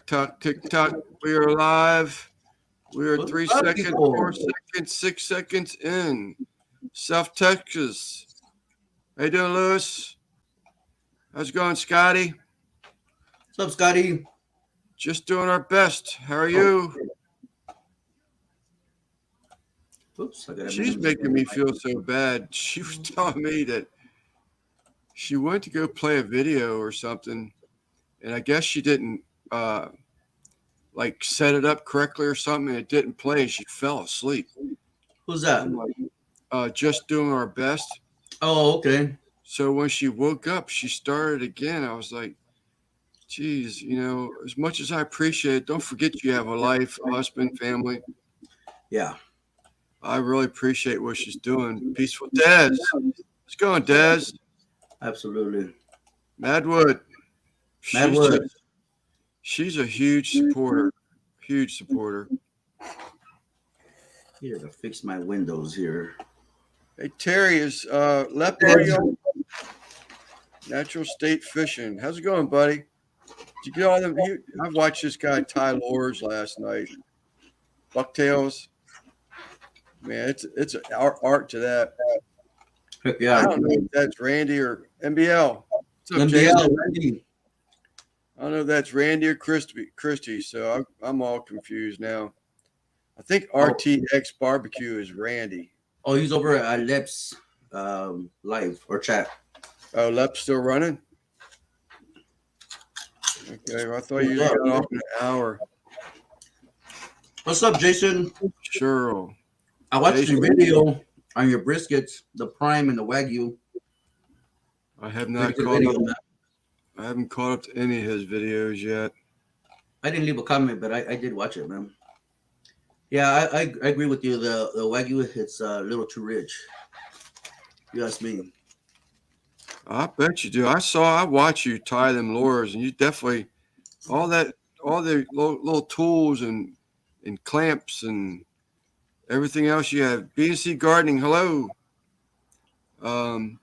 TikTok, TikTok. We are live. We are What's 3 seconds, people? 4 seconds, 6 seconds in. South Texas. How you doing, Lewis? How's it going, Scotty? What's up, Scotty? Just doing our best. How are Oh, you? oops, I gotta She's manage this making me mic. feel so bad. She was telling me that she went to go play a video or something, and I guess she didn't uh, like set it up correctly or something, and it didn't play, and she fell asleep. Who's that? I'm like, just doing our best. Oh, okay. So when she woke up, she started again. I was like, geez, as much as I appreciate it, don't forget you have a life, a husband, family. Yeah, I really appreciate what she's doing. Peaceful Des. What's going, Des? absolutely. Madwood. She's Madwood. just, she's a huge supporter. Huge supporter. Here to fix my windows here. Hey, Terry is left party on Natural State Fishing. How's it going, buddy? Did you get all them? I watched this guy Ty Lures last night. Bucktails. Man, it's an art to that. Heck I yeah. don't know if that's Randy or MBL. What's up, MDL, Jason? Randy. I don't know if that's Randy or Christy, so I'm all confused now. I think Oh, RTX Barbecue is Randy. oh, he's over at Lips live or chat. Oh, Lep's still running? Okay, well, I thought you What's got up? off in an hour. What's up, Jason? Sure. I watched your Jason, video on your briskets, the prime and the wagyu. I have Pretty not good caught video, up. man. I haven't caught up to any of his videos yet. I didn't leave a comment, but I did watch it, man. Yeah, I agree with you. The wagyu, it's a little too rich. You ask me. I bet you do. I watch you tie them lures, and you definitely all that, all the little tools and clamps and everything else you have. B&C Gardening, hello. Um,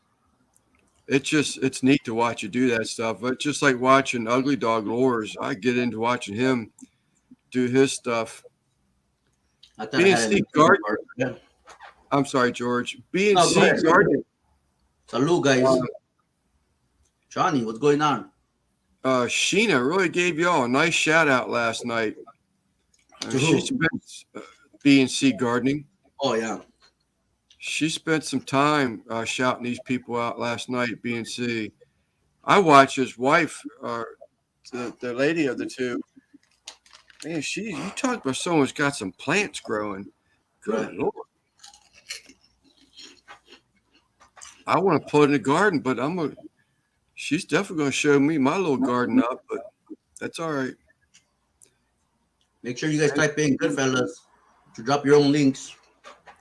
it's neat to watch you do that stuff. But just like watching Ugly Dog Lures, I get into watching him do his stuff. I thought I had an B&C important Garden. part. Yeah. I'm sorry, George. No, go B&C ahead. Gardening. Salute, guys. Johnny, what's going on? Sheena really gave y'all a nice shout out last night. To She who? spent B&C Gardening. Oh, yeah. She spent some time shouting these people out last night at BNC. I watched his wife, the lady of the two. Man, you talk about someone's got some plants growing. Right. Good Lord. I want to put in the garden, but she's definitely going to show me my little garden up, but that's all right. Make sure you guys type in Goodfellas to drop your own links.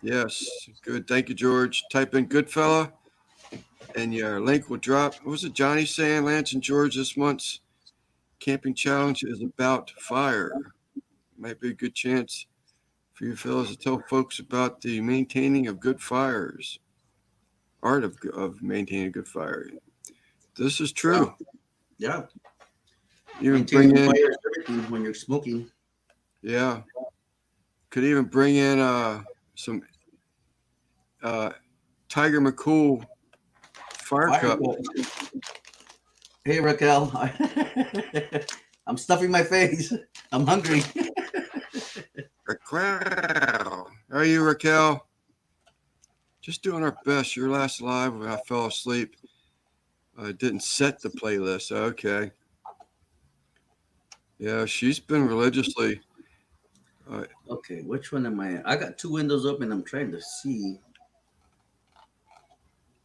Yes, good. Thank you, George. Type in Goodfella, and your link will drop. What was it Johnny saying, Lance and George, this month's camping challenge is about fire? Might be a good chance for you fellas to tell folks about the maintaining of good fires, art of maintaining a good fire. This is Yeah. true. Yeah. You bring Maintaining in, fire is everything when you're smoking. yeah, could even bring in some uh, Tiger McCool fire Fire cup. cup. Hey, Raquel. I'm stuffing my face. I'm hungry. Raquel. How are you, Raquel? Just doing our best. Your last live when I fell asleep. I didn't set the playlist. Okay. Yeah, she's been religiously. Uh, Okay, which one am I? I got two windows open. I'm trying to see.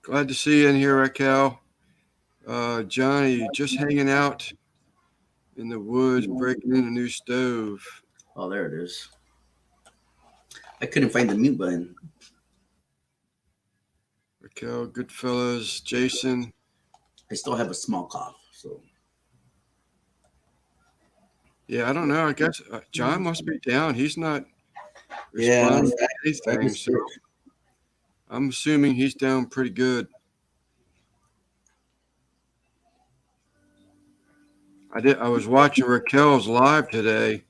Glad to see you in here, Raquel. Johnny, just hanging out in the woods, breaking in a new stove. Oh, there it is. I couldn't find the mute button. Raquel, Goodfellas, Jason. I still have a small cough, so. Yeah, I don't know. I guess John must be down. He's not Yeah, responding to I anything, just so I'm assuming he's down pretty good. I was watching Raquel's live today.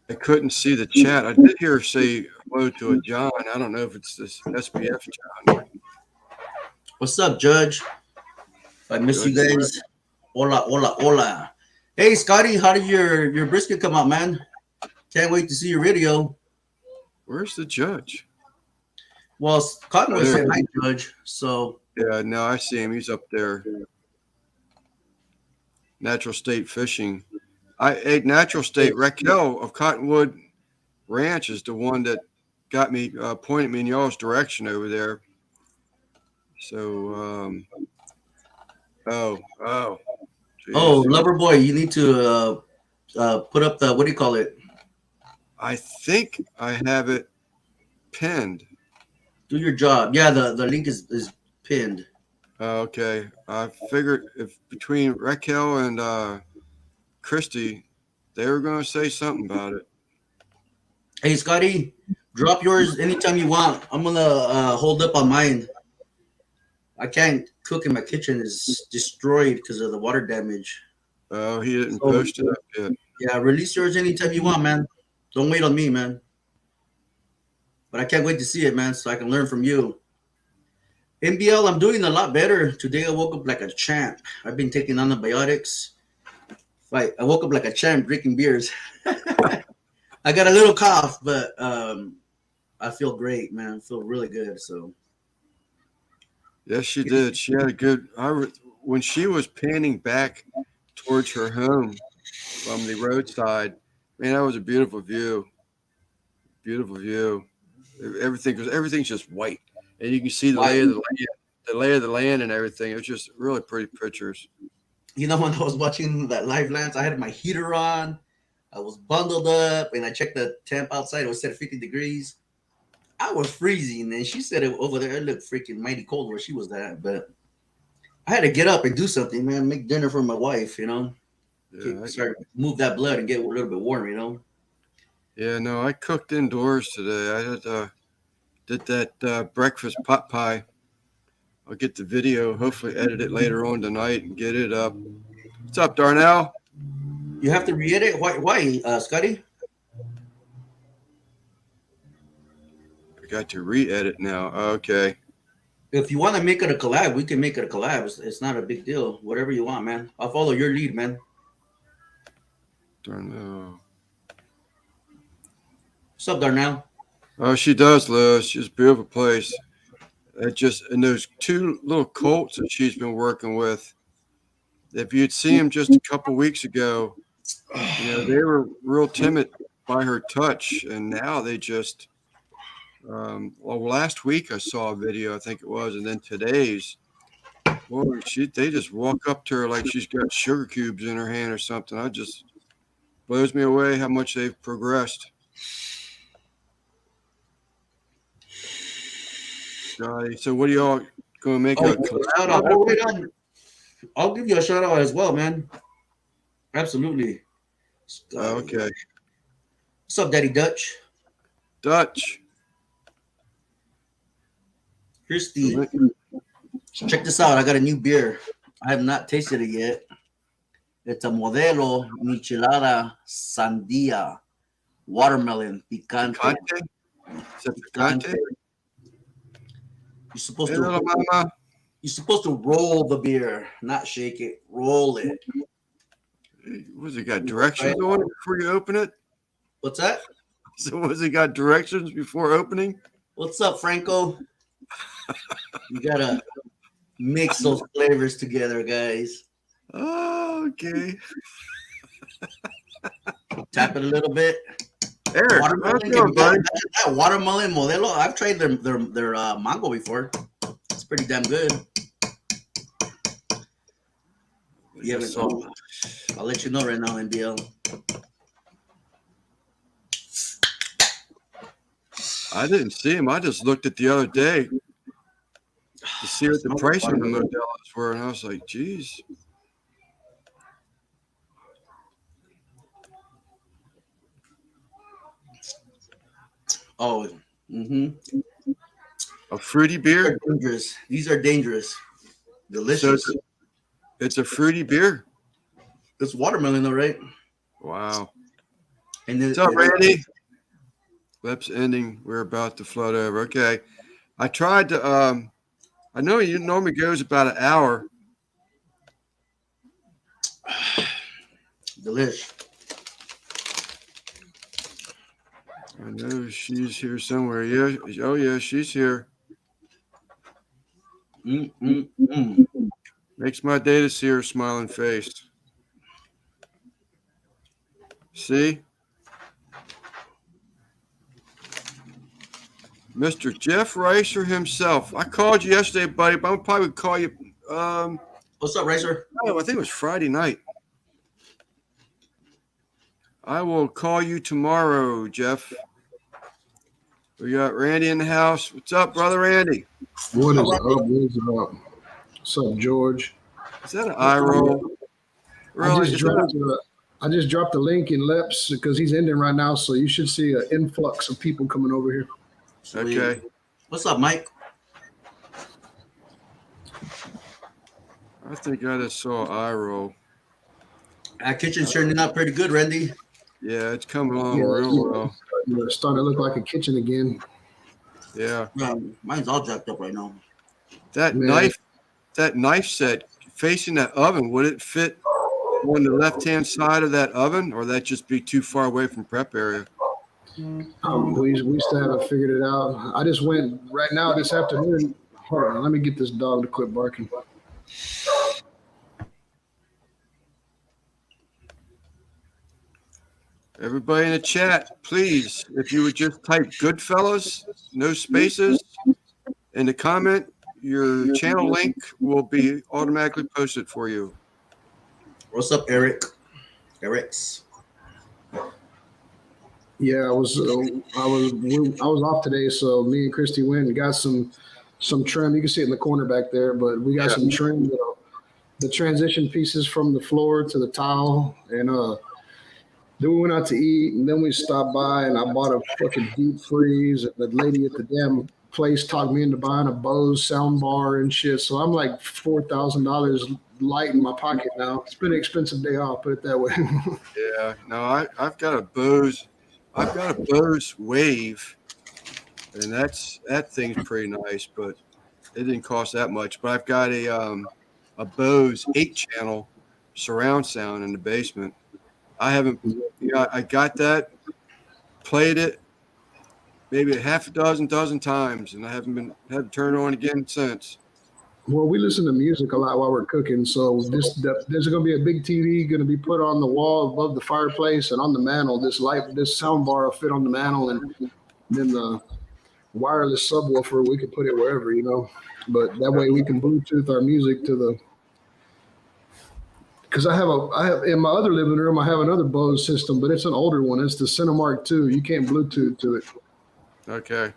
I couldn't see the chat. I did hear her say hello to a John. I don't know if it's this SBF John. What's up, Judge? I miss you Judge Brett. guys. Hola, hola, hola. Hey, Scotty, how did your brisket come out, man? Can't wait to see your video. Where's the judge? Well, Cottonwood Oh, there said he hi, is. Judge. So, Yeah, no, I see him. He's up there. Natural State Fishing. I ate Natural State. Raquel of Cottonwood Ranch is the one that got me pointed me in y'all's direction over there. So, oh, oh, geez. lover boy, you need to put up the, what do you call it? I think I have it pinned. Do your job. Yeah, the link is pinned. Okay, I figured if between Raquel and Christy, they were going to say something about it. Hey, Scotty, drop yours anytime you want. I'm gonna hold up on mine. I can't cook in my kitchen; it's destroyed because of the water damage. Oh, he didn't So post it up yet. yeah, release yours anytime you want, man. Don't wait on me, man. But I can't wait to see it, man, so I can learn from you. NBL, I'm doing a lot better. Today I woke up like a champ. I've been taking antibiotics. I woke up like a champ drinking beers. I got a little cough, but I feel great, man. I feel really good. So Yes, she did. She had a good. When she was panning back towards her home from the roadside, man, that was a beautiful view. Beautiful view. Everything's just white, and you can see why? the lay of the land, and everything. It was just really pretty pictures. You know, when I was watching that live Lance, I had my heater on. I was bundled up, and I checked the temp outside. It was set at 50 degrees. I was freezing, and she said it over there. It looked freaking mighty cold where she was at, but I had to get up and do something, man. Make dinner for my wife, you know. Yeah, Start move that blood and get a little bit warm, you know. yeah. No, I cooked indoors today. I did that breakfast pot pie. I'll get the video. Hopefully, edit it later on tonight and get it up. What's up, Darnell? You have to re-edit. Why, Scotty? I got to re-edit now. Okay. If you want to make it a collab, we can make it a collab. It's not a big deal. Whatever you want, man. I'll follow your lead, man. Darnell. What's up, Darnell? Oh, she does, Liz. She's a beautiful place. And those two little colts that she's been working with. If you'd seen them just a couple weeks ago, they were real timid by her touch, and now they just. Well, last week I saw a video, I think it was, and then today's. Boy, they just walk up to her like she's got sugar cubes in her hand or something. I just blows me away how much they've progressed. So what are y'all going to make a shout out. Oh, wait on. I'll give you a shout out as well, man. Absolutely. Okay. What's up, Daddy Dutch? Dutch. Christy. Check this out. I got a new beer. I have not tasted it yet. It's a Modelo Michelada Sandia Watermelon Picante. Picante? Is it picante? You're supposed Hey, to little mama. You're supposed to roll the beer, not shake it. Roll it. Was it got directions on it before you open it? What's that? So was it got directions before opening? What's up, Franco? You gotta mix those flavors together, guys. Oh, okay. Tap it a little bit. Eric, Watermelon, that watermelon Modelo. I've tried their mango before. It's pretty damn good. Yeah, I'll let you know right now, NBL. I didn't see him. I just looked at the other day to see what the price of the Modelos were, and I was like, geez. Oh, A fruity beer? These are dangerous. Delicious. So it's a fruity beer. It's watermelon, though, right? Wow. And What's up, Randy? Lips ending. We're about to flood over. Okay. I tried to. I know it normally goes about an hour. Delish. I know she's here somewhere. Yeah. Oh, yeah. She's here. Makes my day to see her smiling face. See? Mr. Jeff Ricer himself. I called you yesterday, buddy, but I'll probably call you. What's up, Racer? Oh, I think it was Friday night. I will call you tomorrow, Jeff. We got Randy in the house. What's up, brother Randy? What is up? What is up? What's up, George? Is that an eye roll? Really? I just dropped the link in Lips because he's ending right now, so you should see an influx of people coming over here. Sweet. Okay. What's up, Mike? I think I just saw an eye roll. Our kitchen's turning out pretty good, Randy. Yeah, it's coming along real well. It's starting to look like a kitchen again. Yeah. Mine's all jacked up right now. That knife set facing that oven, would it fit on the left-hand side of that oven, or that just be too far away from prep area? We still haven't figured it out. I just went right now this afternoon. Hold on, let me get this dog to quit barking. Everybody in the chat, please, if you would just type Goodfellas, no spaces, in the comment, your channel link will be automatically posted for you. What's up, Eric? Eric's. Yeah, I was off today, so me and Christy went and got some trim. You can see it in the corner back there, but we got some trim, the transition pieces from the floor to the tile, and then we went out to eat, and then we stopped by, and I bought a fucking deep freeze. The lady at the damn place talked me into buying a Bose sound bar and shit. So I'm like $4,000 light in my pocket now. It's been an expensive day off, put it that way. Yeah, no, I've got a Bose Wave, and that thing's pretty nice, but it didn't cost that much. But I've got a Bose 8-channel surround sound in the basement. I got that, played it maybe a half a dozen times, and I haven't turned on again since. Well, we listen to music a lot while we're cooking, so there's going to be a big TV going to be put on the wall above the fireplace, and on the mantle, this sound bar will fit on the mantle, and then the wireless subwoofer, we can put it wherever, But that way we can Bluetooth our music to the. Because I have in my other living room, I have another Bose system, but it's an older one. It's the Cinemark 2. You can't Bluetooth to it. Okay.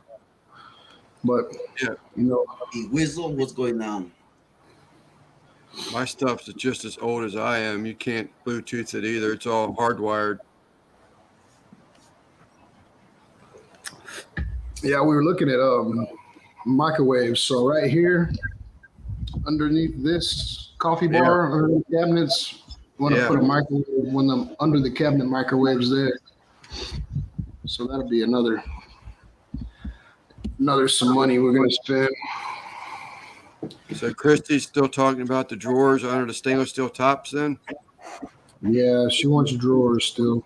But The whistle, what's going on? My stuff's just as old as I am. You can't Bluetooth it either. It's all hardwired. Yeah, we were looking at microwaves. So right here, underneath this coffee bar, under the cabinets, I want to put a microwave under the cabinet microwaves there. So that'll be another some money we're gonna spend. So Christy's still talking about the drawers under the stainless steel tops then? Yeah, she wants drawers still.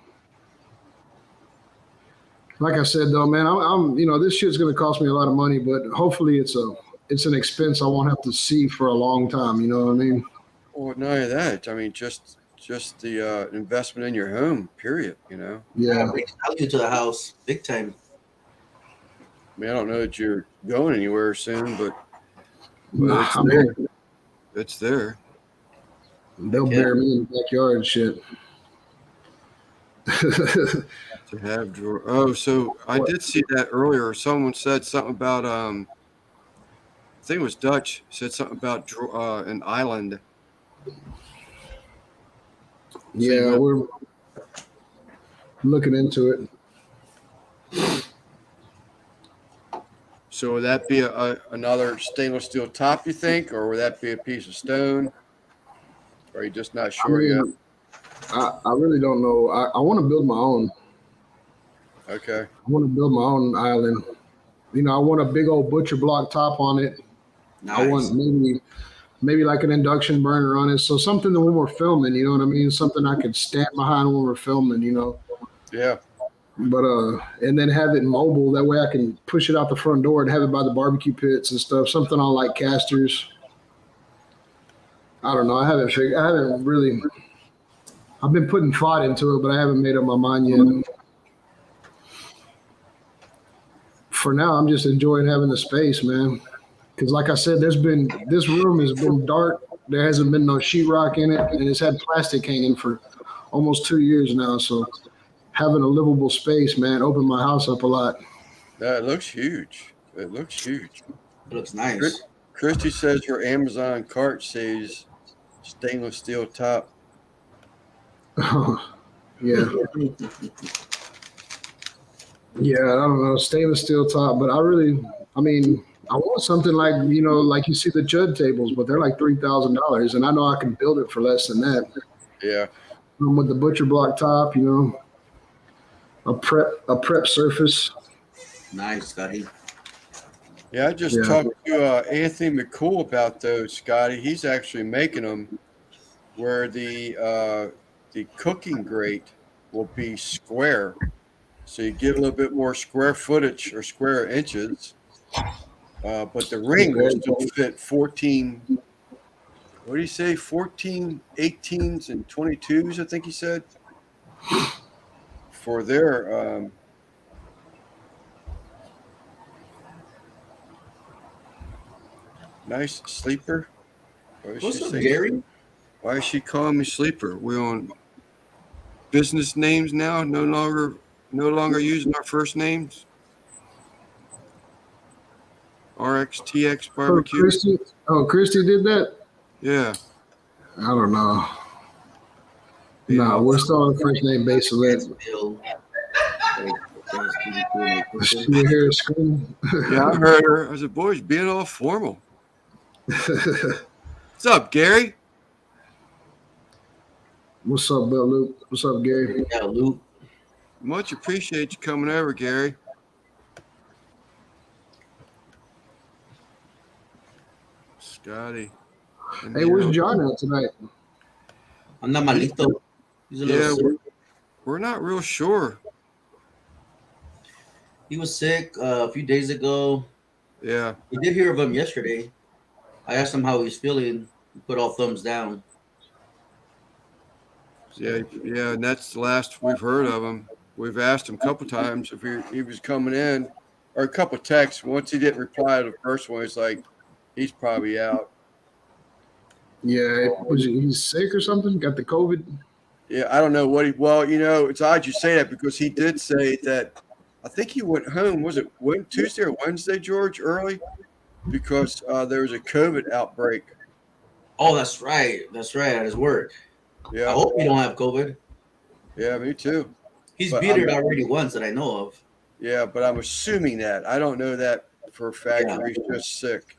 Like I said though, man, I'm this shit's gonna cost me a lot of money, but hopefully it's an expense I won't have to see for a long time, you know what I mean? Well, not only that, I mean just the investment in your home, period, Yeah. Brings value to the house, big time. I mean, I don't know that you're going anywhere soon, but Nah, it's there. It's there. They'll bury me in the backyard and shit. To have drawer. Oh, so I did see that earlier. Someone said something about I think it was Dutch. Said something about an island. Yeah, we're looking into it. So would that be another stainless steel top, you think, or would that be a piece of stone? Or are you just not sure yet? I really don't know. I want to build my own. Okay. I want to build my own island. You know, I want a big old butcher block top on it. I Nice. want maybe like an induction burner on it. So something that when we're filming, you know what I mean? Something I could stand behind when we're filming, you know. Yeah. But and then have it mobile. That way I can push it out the front door and have it by the barbecue pits and stuff. Something on like casters. I don't know. I haven't figured. I haven't really. I've been putting thought into it, but I haven't made up my mind yet. For now, I'm just enjoying having the space, man. Because like I said, this room has been dark. There hasn't been no sheetrock in it, and it's had plastic hanging for almost 2 years now. So having a livable space, man, opened my house up a lot. That looks huge. It looks huge. It looks nice. Christy says her Amazon cart says stainless steel top. Yeah. Yeah, I don't know, stainless steel top, but I mean, I want something like, you know, like you see the Judd tables, but they're like $3,000, and I know I can build it for less than that. Yeah. With the butcher block top, you know, a prep surface. Nice, Scotty. Yeah, I just Yeah. talked to Anthony McCool about those, Scotty. He's actually making them where the cooking grate will be square, so you get a little bit more square footage or square inches. But the ring will still fit 14. What do you say? 14, 18s, and 22s. I think he said for their. Nice sleeper. What's up, Gary? Why is she calling me sleeper? We on business names now. No longer using our first names. RXTX Oh, barbecue. Christy did that? Yeah. I don't know. You Nah, know, we're still on the first name basis. It's Bill. She would hear her scream. yeah, I heard her. I said, "Boys, being all formal." What's up, Gary? What's up, Bill Luke? What's up, Gary? Yeah, Luke. Much appreciate you coming over, Gary. Scotty. Hey, where's John at tonight? Anda malito. He's a little sick. We're not real sure. He was sick a few days ago. Yeah. We did hear of him yesterday. I asked him how he's feeling. He put all thumbs down. Yeah, and that's the last we've heard of him. We've asked him a couple times if he was coming in, or a couple texts. Once he didn't reply to the first one, it's like he's probably out. Yeah, he's sick or something? Got the COVID? Yeah, I don't know what he. Well, you know, it's odd you say that because he did say that. I think he went home. Was it Tuesday or Wednesday, George, early, because there was a COVID outbreak. Oh, that's right. That's right. At his work. Yeah. I hope he don't have COVID. Yeah, me too. He's But beat it already once that I know of. Yeah, but I'm assuming that. I don't know that for a fact. Yeah. Or he's just sick.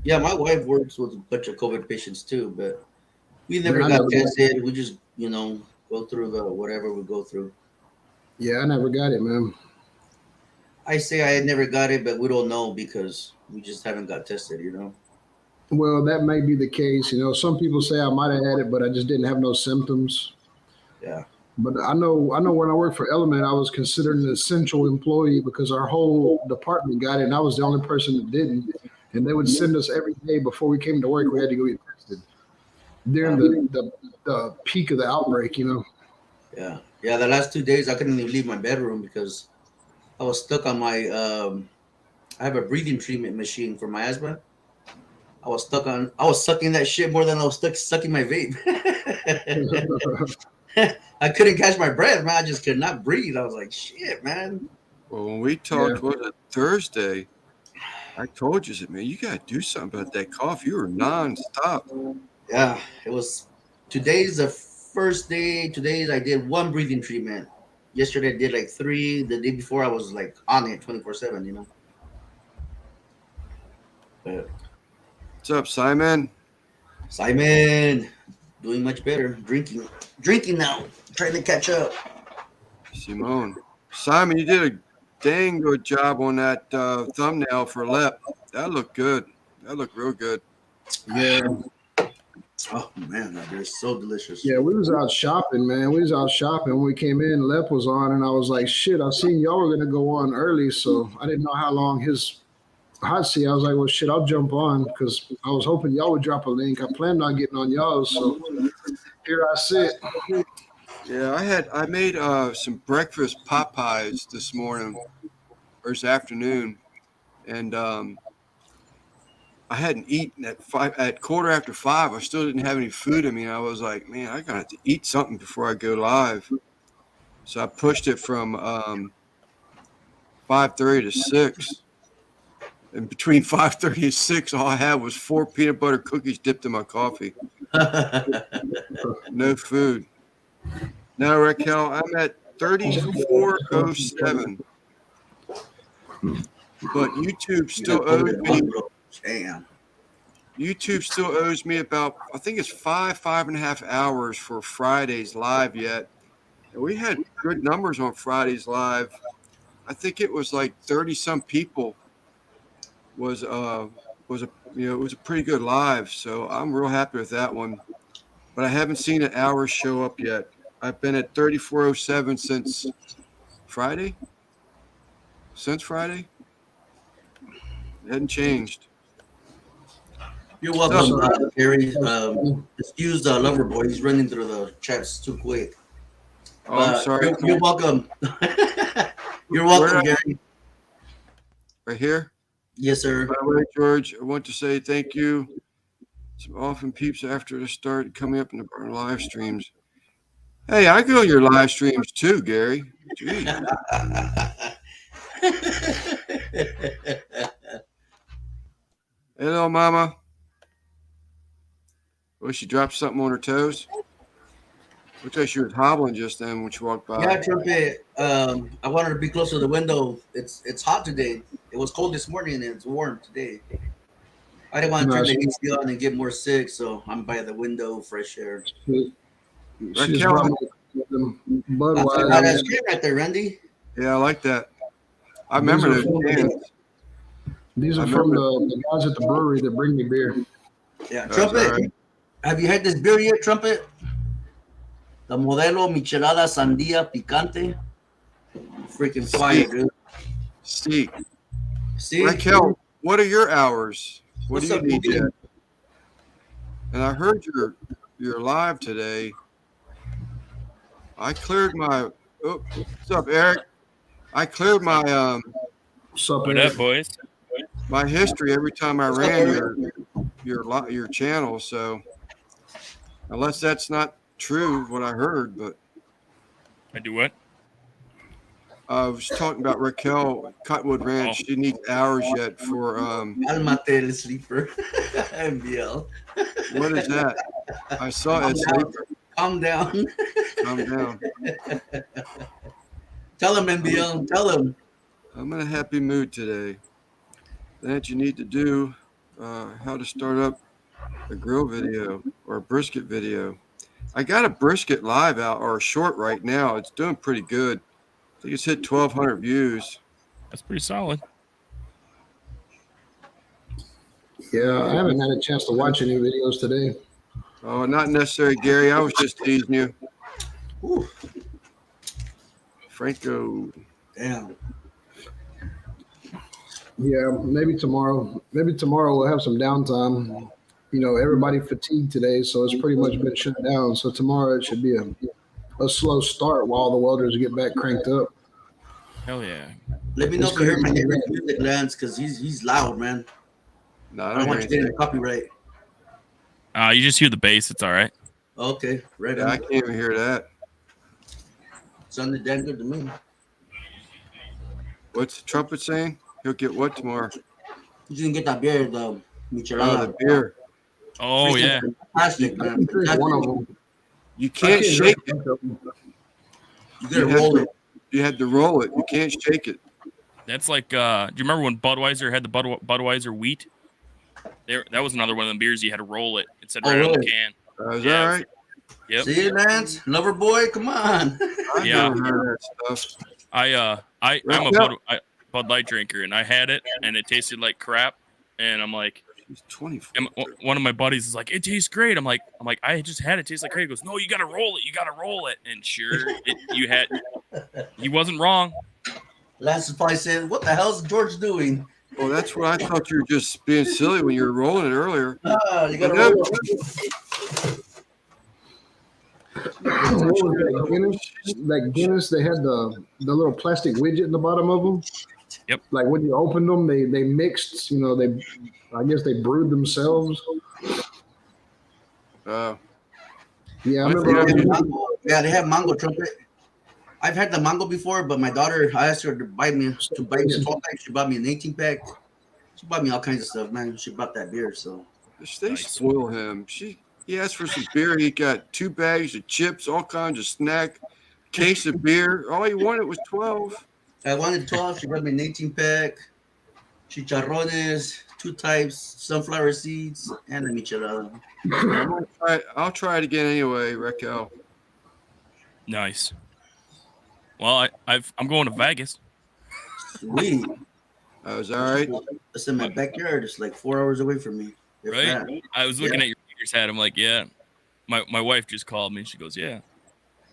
Yeah, my wife works with a bunch of COVID patients too, but we never I got never tested. We just, go through the whatever we go through. Yeah, I never got it, man. I say I never got it, but we don't know because we just haven't got tested, Well, that may be the case. You know, some people say I might have had it, but I just didn't have no symptoms. Yeah. But I know when I worked for Element, I was considered an essential employee because our whole department got it, and I was the only person that didn't. And they would send us every day before we came to work. We had to go get tested during the peak of the outbreak. Yeah. Yeah. The last 2 days, I couldn't even leave my bedroom because I was stuck on my. I have a breathing treatment machine for my asthma. I was sucking that shit more than I was sucking my vape. I couldn't catch my breath, man. I just could not breathe. I was like, shit, man. Well, when we talked, was it Thursday? I told you, man, you got to do something about that cough. You were nonstop. Yeah, it was. Today's the first day. Today I did one breathing treatment. Yesterday I did like 3. The day before I was like on it 24/7. But What's up, Simon? Simon, Doing much better. Drinking now. Trying to catch up. Simone. Simon, you did a dang good job on that thumbnail for Lep. That looked good. That looked real good. Yeah. Oh man, that beer is so delicious. Yeah, we was out shopping, man. We was out shopping when we came in. Lep was on, and I was like, "Shit!" I seen y'all were gonna go on early, so I didn't know how long his hot seat. I was like, "Well, shit, I'll jump on," because I was hoping y'all would drop a link. I planned on getting on y'all's, so here I sit. Yeah, I made some breakfast pot pies this morning or this afternoon, and I hadn't eaten at 5:15. I still didn't have any food in me. I was like, man, I gotta have to eat something before I go live. So I pushed it from 5:30 to 6. And between 5:30 and 6, all I had was 4 peanut butter cookies dipped in my coffee. No food. Now, Raquel, I'm at 3407. But YouTube still owes me. Damn. YouTube still owes me about, I think it's 5.5 hours for Friday's live yet. And we had good numbers on Friday's live. I think it was like 30 some people was a it was a pretty good live. So I'm real happy with that one. But I haven't seen an hour show up yet. I've been at 3407 since Friday. Since Friday. It hadn't changed. You're welcome, Gary. Excuse the lover boy. He's running through the chats too quick. Oh, I'm sorry. You're welcome. You're welcome, Gary. Right here? Yes, sir. By the way, George, I want to say thank you. Some often peeps after the start coming up in our live streams. Hey, I go to your live streams too, Gary. Gee. Hello, Mama. Oh, she dropped something on her toes. Looks like she was hobbling just then when she walked by. Yeah, Trumpet. I wanted to be close to the window. It's hot today. It was cold this morning and it's warm today. I didn't want to turn the AC on and get more sick, so I'm by the window, fresh air. Raquel, that's great right there, Randy. Yeah, I like that. I remember those cans. These are from the guys at the brewery that bring me beer. Yeah, Trumpet. Right. Have you had this beer yet, Trumpet? The Modelo Michelada Sandía Picante. Freaking fire, dude. See, Raquel, what are your hours? What do you need yet? And I heard you're live today. I cleared my. Oh, what's up, Eric? I cleared my What's up, what up, boys? My history every time I ran your channel. So unless that's not true, what I heard, but I do what? I was talking about Raquel Cottonwood Ranch. She needs hours yet for Almate el sleeper. MBL. What is that? I saw it. Sleeper. Calm down. Calm down. Tell him, MBL. Tell him. I'm in a happy mood today. That you need to do how to start up a grill video or a brisket video. I got a brisket live out or a short right now. It's doing pretty good. I think it's hit 1,200 views. That's pretty solid. Yeah, I haven't had a chance to watch any videos today. Oh, not necessary, Gary. I was just teasing you. Ooh. Franco. Damn. Yeah, maybe tomorrow. Maybe tomorrow we'll have some downtime. You know, everybody fatigued today, so it's pretty much been shut down. So tomorrow it should be a slow start while the welders get back cranked up. Hell yeah. Let me know if you hear my music, Lance, because he's loud, man. No, I don't want you getting copyright. You just hear the bass. It's all right. Okay, right. Yeah, I can't even hear that. Sounded damn good to me. What's the trumpet saying? He'll get what tomorrow? You didn't get that beer, the Michelada. Oh, the beer. Oh, yeah. Fantastic, man. One of them. You can't shake it. You gotta roll it. You had to roll it. You can't shake it. That's like, do you remember when Budweiser had the Budweiser wheat? That was another one of them beers you had to roll it. It said right on the can. Is Yeah. that right? Yep. See, Lance, lover boy, come on. I've Yeah. never heard that stuff. I'm a Bud Light drinker, and I had it, and it tasted like crap. And I'm like, She's 24. one of my buddies is like, it tastes great. I'm like, I just had it. Taste like crap. He goes, no, you gotta roll it. You gotta roll it. And sure, he wasn't wrong. Lance is probably saying, "What the hell's George doing?" Well, that's what I thought you were just being silly when you were rolling it earlier. You gotta Yeah. roll. What was that Guinness? That Guinness, they had the little plastic widget in the bottom of them. Yep. Like when you opened them, they mixed. I guess they brewed themselves. Uh, Yeah, I I remember. think Yeah, they have mango trumpet. I've had the mango before, but my daughter, I asked her to buy me 12 packs. She bought me an 18 pack. She bought me all kinds of stuff, man. She bought that beer, so. they Nice. spoil him. He asked for some beer. He got 2 bags of chips, all kinds of snack, case of beer. All he wanted was 12. I wanted 12. She brought me an 18 pack, chicharrones, 2 types, sunflower seeds, and a michelada. I'll try it again anyway, Raquel. Nice. Well, I'm going to Vegas. Sweet. Is that all right? It's in my backyard. It's like 4 hours away from me. If Right? that. I was looking at your fingers hat. I'm like, yeah. My wife just called me and she goes, yeah.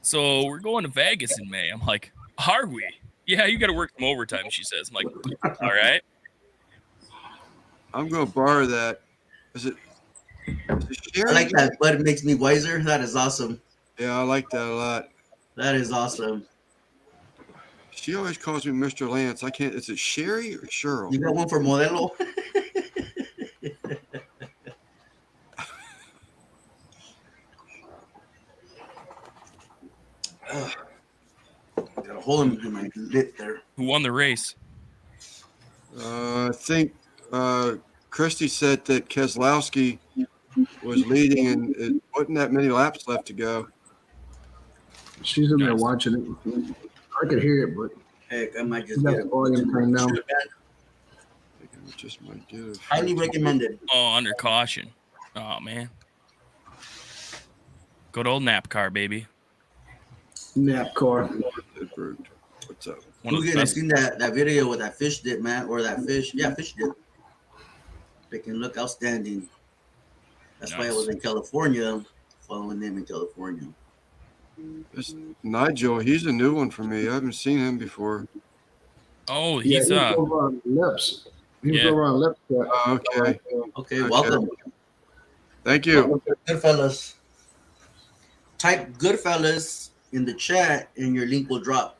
So we're going to Vegas in May. I'm like, are we? Yeah, you got to work some overtime, she says. I'm like, all right. I'm going to borrow that. Is it Sherry? I like that, but it makes me wiser. That is awesome. Yeah, I like that a lot. That is awesome. She always calls me Mr. Lance. I can't. Is it Sherry or Cheryl? You got one for Modelo? Got a hole in my lip there. Who won the race? I think Christy said that Keselowski was leading, and it wasn't that many laps left to go. She's in there Nice. watching it. I could hear it, but Heck, I might she just got get the it. volume turned down. I think I just might get it. Highly recommended. Oh, under caution. Oh, man. Good old nap car, baby. Nap car. What's up? One of Who the can have best. seen that video with that fish dip, man? Or that fish. Yeah, fish dip. They can look outstanding. That's why I was in California, following them in California. It's Nigel. He's a new one for me. I haven't seen him before. Oh, Yeah, he's he was over on Lips. He was Yeah. over on Lips. Okay. Okay, welcome. Thank you. Goodfellas. Type Goodfellas in the chat and your link will drop.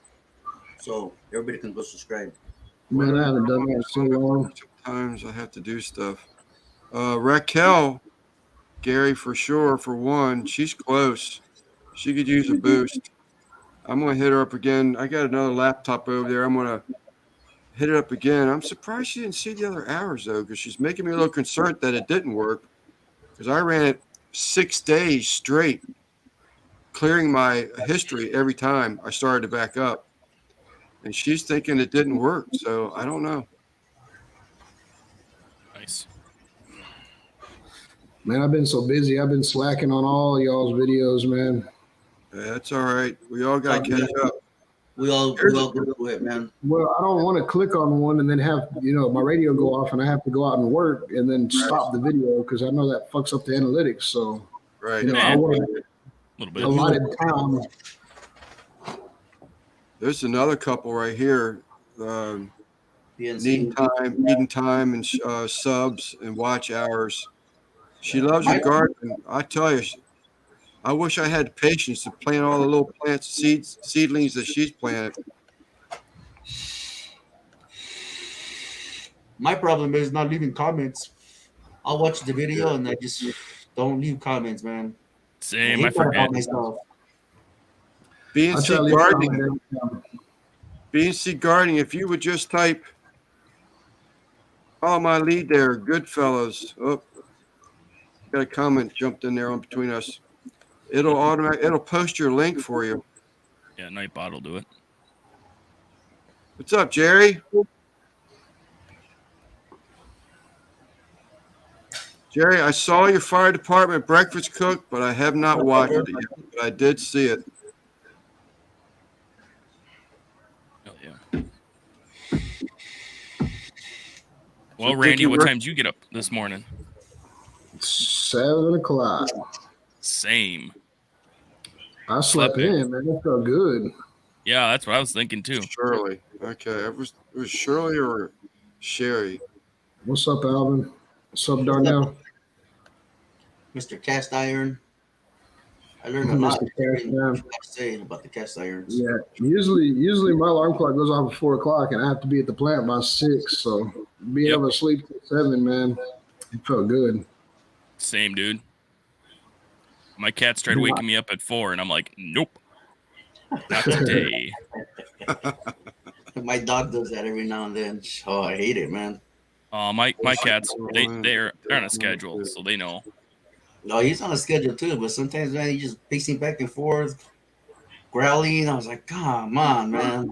So everybody can go subscribe. Man, I haven't done that in so long. Sometimes I have to do stuff. Raquel, Gary, for sure. For one, she's close. She could use a boost. I'm going to hit her up again. I got another laptop over there. I'm going to hit it up again. I'm surprised she didn't see the other hours, though, because she's making me a little concerned that it didn't work. Because I ran it 6 days straight, clearing my history every time I started to back up. And she's thinking it didn't work. So I don't know. nice. Man, I've been so busy. I've been slacking on all y'all's videos, man. That's all right. We all got to catch up. We all go through it, man. Well, I don't want to click on one and then have, my radio go off and I have to go out and work and then stop the video because I know that fucks up the analytics. So, Right. I Man. want A little bit. allotted time. There's another couple right here. Needing PNC. time and subs and watch hours. She loves her garden. I tell you, I wish I had patience to plant all the little plants, seedlings that she's planted. My problem is not leaving comments. I'll watch the video and I just don't leave comments, man. Same. I hate that about forget. myself. I try to BNC leave a gardening. comment every time. BNC gardening. If you would just type, "Oh, my lead there, Goodfellas." Oh, got a comment jumped in there on between us. It'll post your link for you. Yeah, Nightbot will do it. What's up, Jerry? Jerry, I saw your fire department breakfast cooked, but I have not watched it yet. But I did see it. Oh, yeah. Well, So Randy, Dickie, what time did you get up this morning? 7 o'clock. Same. I Slept slept in, man. It felt good. Yeah, that's what I was thinking too. Shirley. Okay, it was Shirley or Sherry. What's up, Alvin? What's up, Darnell? Mr. Cast Iron. I learned a lot. Mr. Cast Iron. Saying about the cast irons. Yeah, usually my alarm clock goes off at 4 o'clock, and I have to be at the plant by 6. So being able to sleep till 7, man, it felt good. Same, dude. My cats tried waking me up at 4, and I'm like, nope, not today. My dog does that every now and then. Oh, I hate it, man. My cats, they're on a schedule, so they know. No, he's on a schedule too, but sometimes, man, he's just pacing back and forth, growling. I was like, come on, man.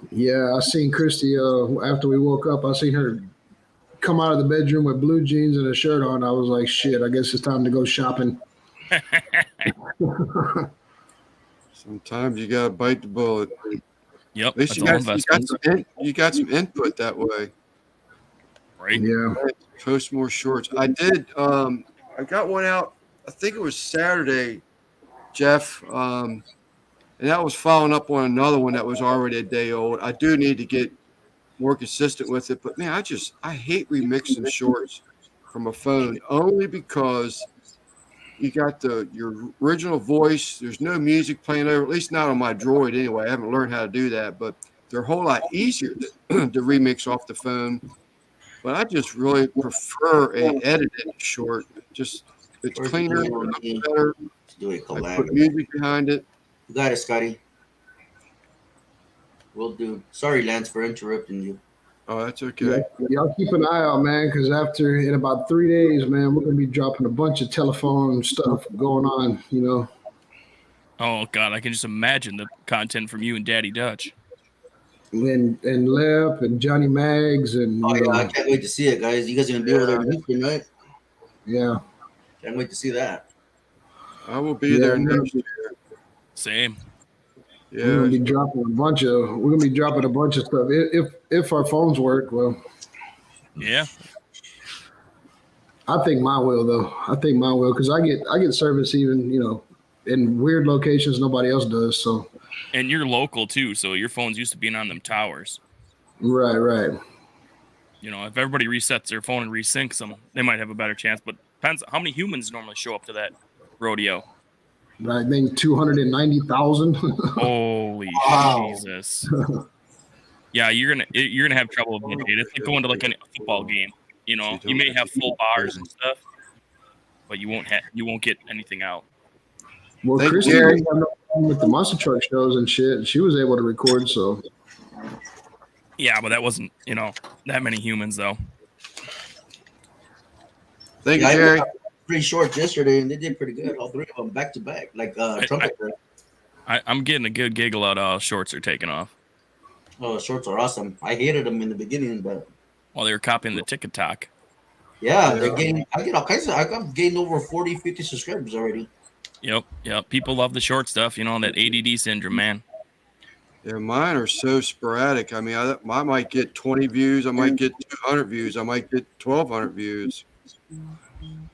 Yeah, I seen Christy after we woke up. I seen her come out of the bedroom with blue jeans and a shirt on. I was like, shit, I guess it's time to go shopping. Sometimes you gotta bite the bullet. Yep. At least you got some input that way. Right. Yeah. Post more shorts. I did. I got one out. I think it was Saturday, Jeff. And that was following up on another one that was already a day old. I do need to get more consistent with it, but man, I hate remixing shorts from a phone only because you got your original voice. There's no music playing over, at least not on my Droid anyway. I haven't learned how to do that, but they're a whole lot easier to remix off the phone. But I just really prefer a edited short. Just it's cleaner, it's better. Do it I put music behind it. You got it, Scotty. Will do. Sorry, Lance, for interrupting you. Oh, that's okay. Y'all keep an eye out, man, because in about 3 days, man, we're gonna be dropping a bunch of telephone stuff going on. Oh God, I can just imagine the content from you and Daddy Dutch. And Lep and Johnny Maggs and I can't wait to see it, guys. You guys are gonna be over there in Houston, right? Yeah. Can't wait to see that. I will be there next year. Same. Yeah. We're gonna be dropping a bunch of stuff if our phones work. Well, yeah. I think mine will though. Because I get service even in weird locations nobody else does. So. And you're local too, so your phone's used to being on them towers. Right. If everybody resets their phone and resyncs them, they might have a better chance. But depends how many humans normally show up to that rodeo. I think 290,000. Holy Jesus! Yeah, you're gonna have trouble with it. It's like going to like a football game. You may have full bars and stuff, but you won't get anything out. Well, Christy didn't have no problem with the monster truck shows and shit. She was able to record, so. Yeah, but that wasn't that many humans though. Thank you, Jerry. 3 shorts yesterday, and they did pretty good. All 3 of them back to back, like trumpet. I'm getting a good giggle out of how shorts are taking off. Oh, the shorts are awesome. I hated them in the beginning, but while they were copying the TikTok. Yeah, they're getting. I get all kinds of. I've gained over 40, 50 subscribers already. Yep. People love the short stuff. That ADD syndrome, man. Yeah, mine are so sporadic. I mean, I might get 20 views. I might get 200 views. I might get 1,200 views.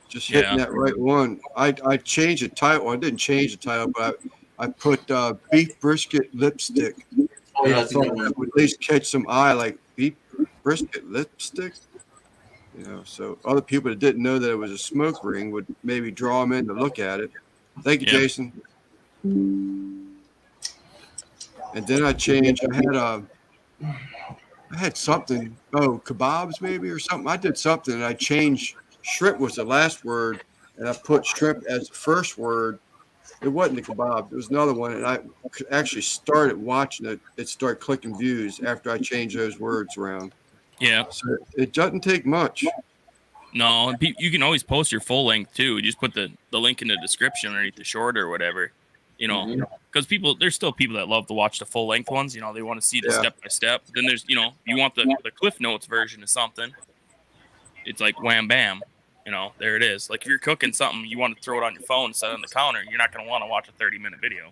Just hitting that right one. I changed the title. I didn't change the title, but I put beef brisket lipstick. Oh, yeah, I thought that would at least catch some eye, like beef brisket lipstick. So other people that didn't know that it was a smoke ring would maybe draw them in to look at it. Thank you, Jason. And then I changed. I had something. Oh, kebabs maybe or something. I did something, and I changed. Shrimp was the last word, and I put shrimp as the first word. It wasn't the kebab. It was another one, and I actually started watching it. It started clicking views after I changed those words around. Yeah. So it doesn't take much. No, and you can always post your full length too. You just put the link in the description underneath the short or whatever. Because there's still people that love to watch the full length ones. They want to see the step by step. Then there's you want the Cliff Notes version of something. it's like wham bam, there it is. Like if you're cooking something, you want to throw it on your phone and set it on the counter, you're not going to want to watch a 30-minute video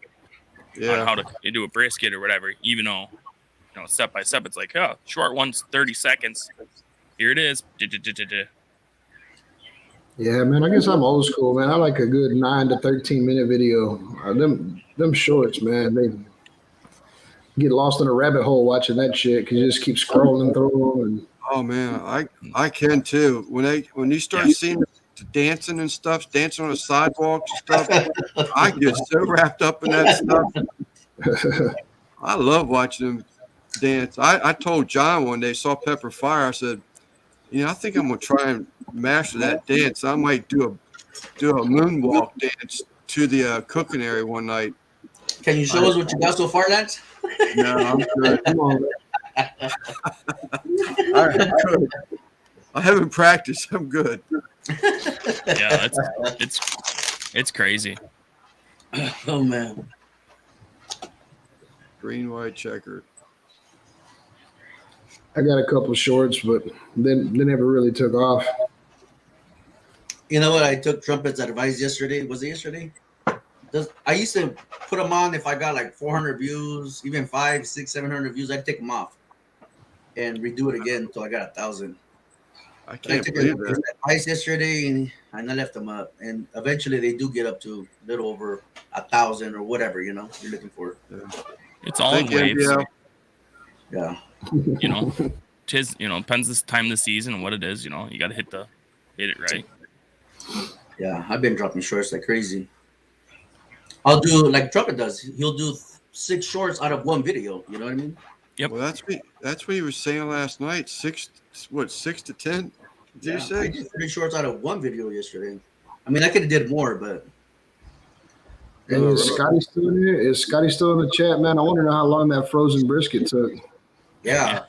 on how to do a brisket or whatever, even though, step by step, it's like, oh, short one's 30 seconds. Here it is. Yeah, man. I guess I'm old school, man. I like a good 9 to 13 minute video. Them shorts, man. They get lost in a rabbit hole watching that shit because you just keep scrolling through them. And Oh man, I can too. When you start seeing the dancing and stuff, dancing on the sidewalks and stuff, I get so wrapped up in that stuff. I love watching them dance. I told John one day, saw Pepper Fire. I said, I think I'm gonna try and master that dance. I might do a moonwalk dance to the Culinary one night. Can you show us what you got so far, Lance? No, I'm good. Come on. I'm good. I haven't practiced. I'm good. Yeah, it's crazy. Oh man. Green, white, checkered. I got a couple shorts, but they never really took off. You know what? I took Trumpet's advice yesterday. Was it yesterday? I used to put them on if I got like 400 views, even 500, 600, 700 views. I'd take them off and redo it again until I got 1,000. I can't believe that. Advice yesterday, and I left them up. And eventually, they do get up to a little over 1,000 or whatever you're looking for. Yeah. It's all in waves. Yeah. Tis depends this time of the season and what it is. You got to hit it right. Yeah, I've been dropping shorts like crazy. I'll do like Trumpet does. He'll do 6 shorts out of one video. You know what I mean? Yep. Well, that's what he was saying last night. 6 to 10? Did you say? I did 3 shorts out of one video yesterday. I mean, I could have did more, but. And is Scotty still in here? Is Scotty still in the chat, man? I want to know how long that frozen brisket took. Yeah.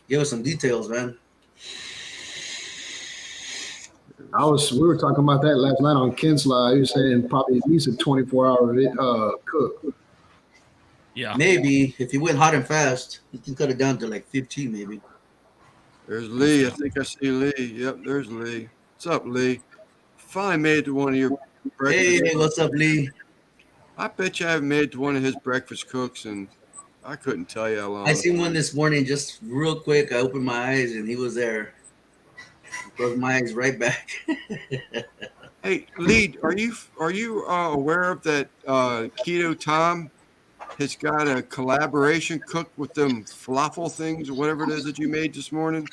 Give us some details, man. We were talking about that last night on Ken's Live. He was saying probably at least a 24-hour cook. Yeah. Maybe if you went hot and fast, you can cut it down to like 15, maybe. There's Lee. I think I see Lee. Yep, there's Lee. What's up, Lee? Finally made it to one of your breakfast. Hey, what's up, Lee? I bet you I haven't made it to one of his breakfast cooks, and I couldn't tell you how long. I seen one this morning just real quick. I opened my eyes, and he was there. Closed my eyes right back. Hey, Lee, are you aware of that Keto Tom has got a collaboration cook with them falafel things or whatever it is that you made this morning?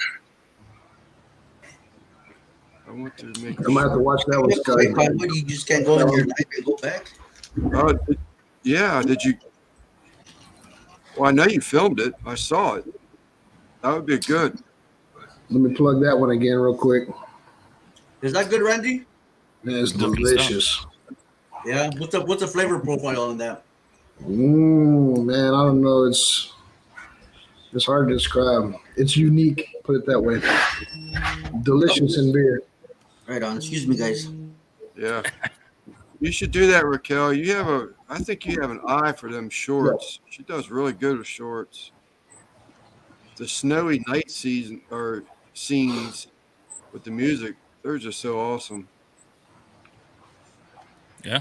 I want to make. I'm gonna have to watch that one, Scotty. What, you just can't go in your life and go back? Yeah. Did you? Well, I know you filmed it. I saw it. That would be good. Let me plug that one again real quick. Is that good, Randy? Man, it's delicious. Yeah. What's the flavor profile on that? Man, I don't know. It's hard to describe. It's unique, put it that way. Delicious in beer. Right on. Excuse me, guys. Yeah. You should do that, Raquel. I think you have an eye for them shorts. Yeah. She does really good with shorts. The snowy night season or scenes with the music, they're just so awesome. Yeah.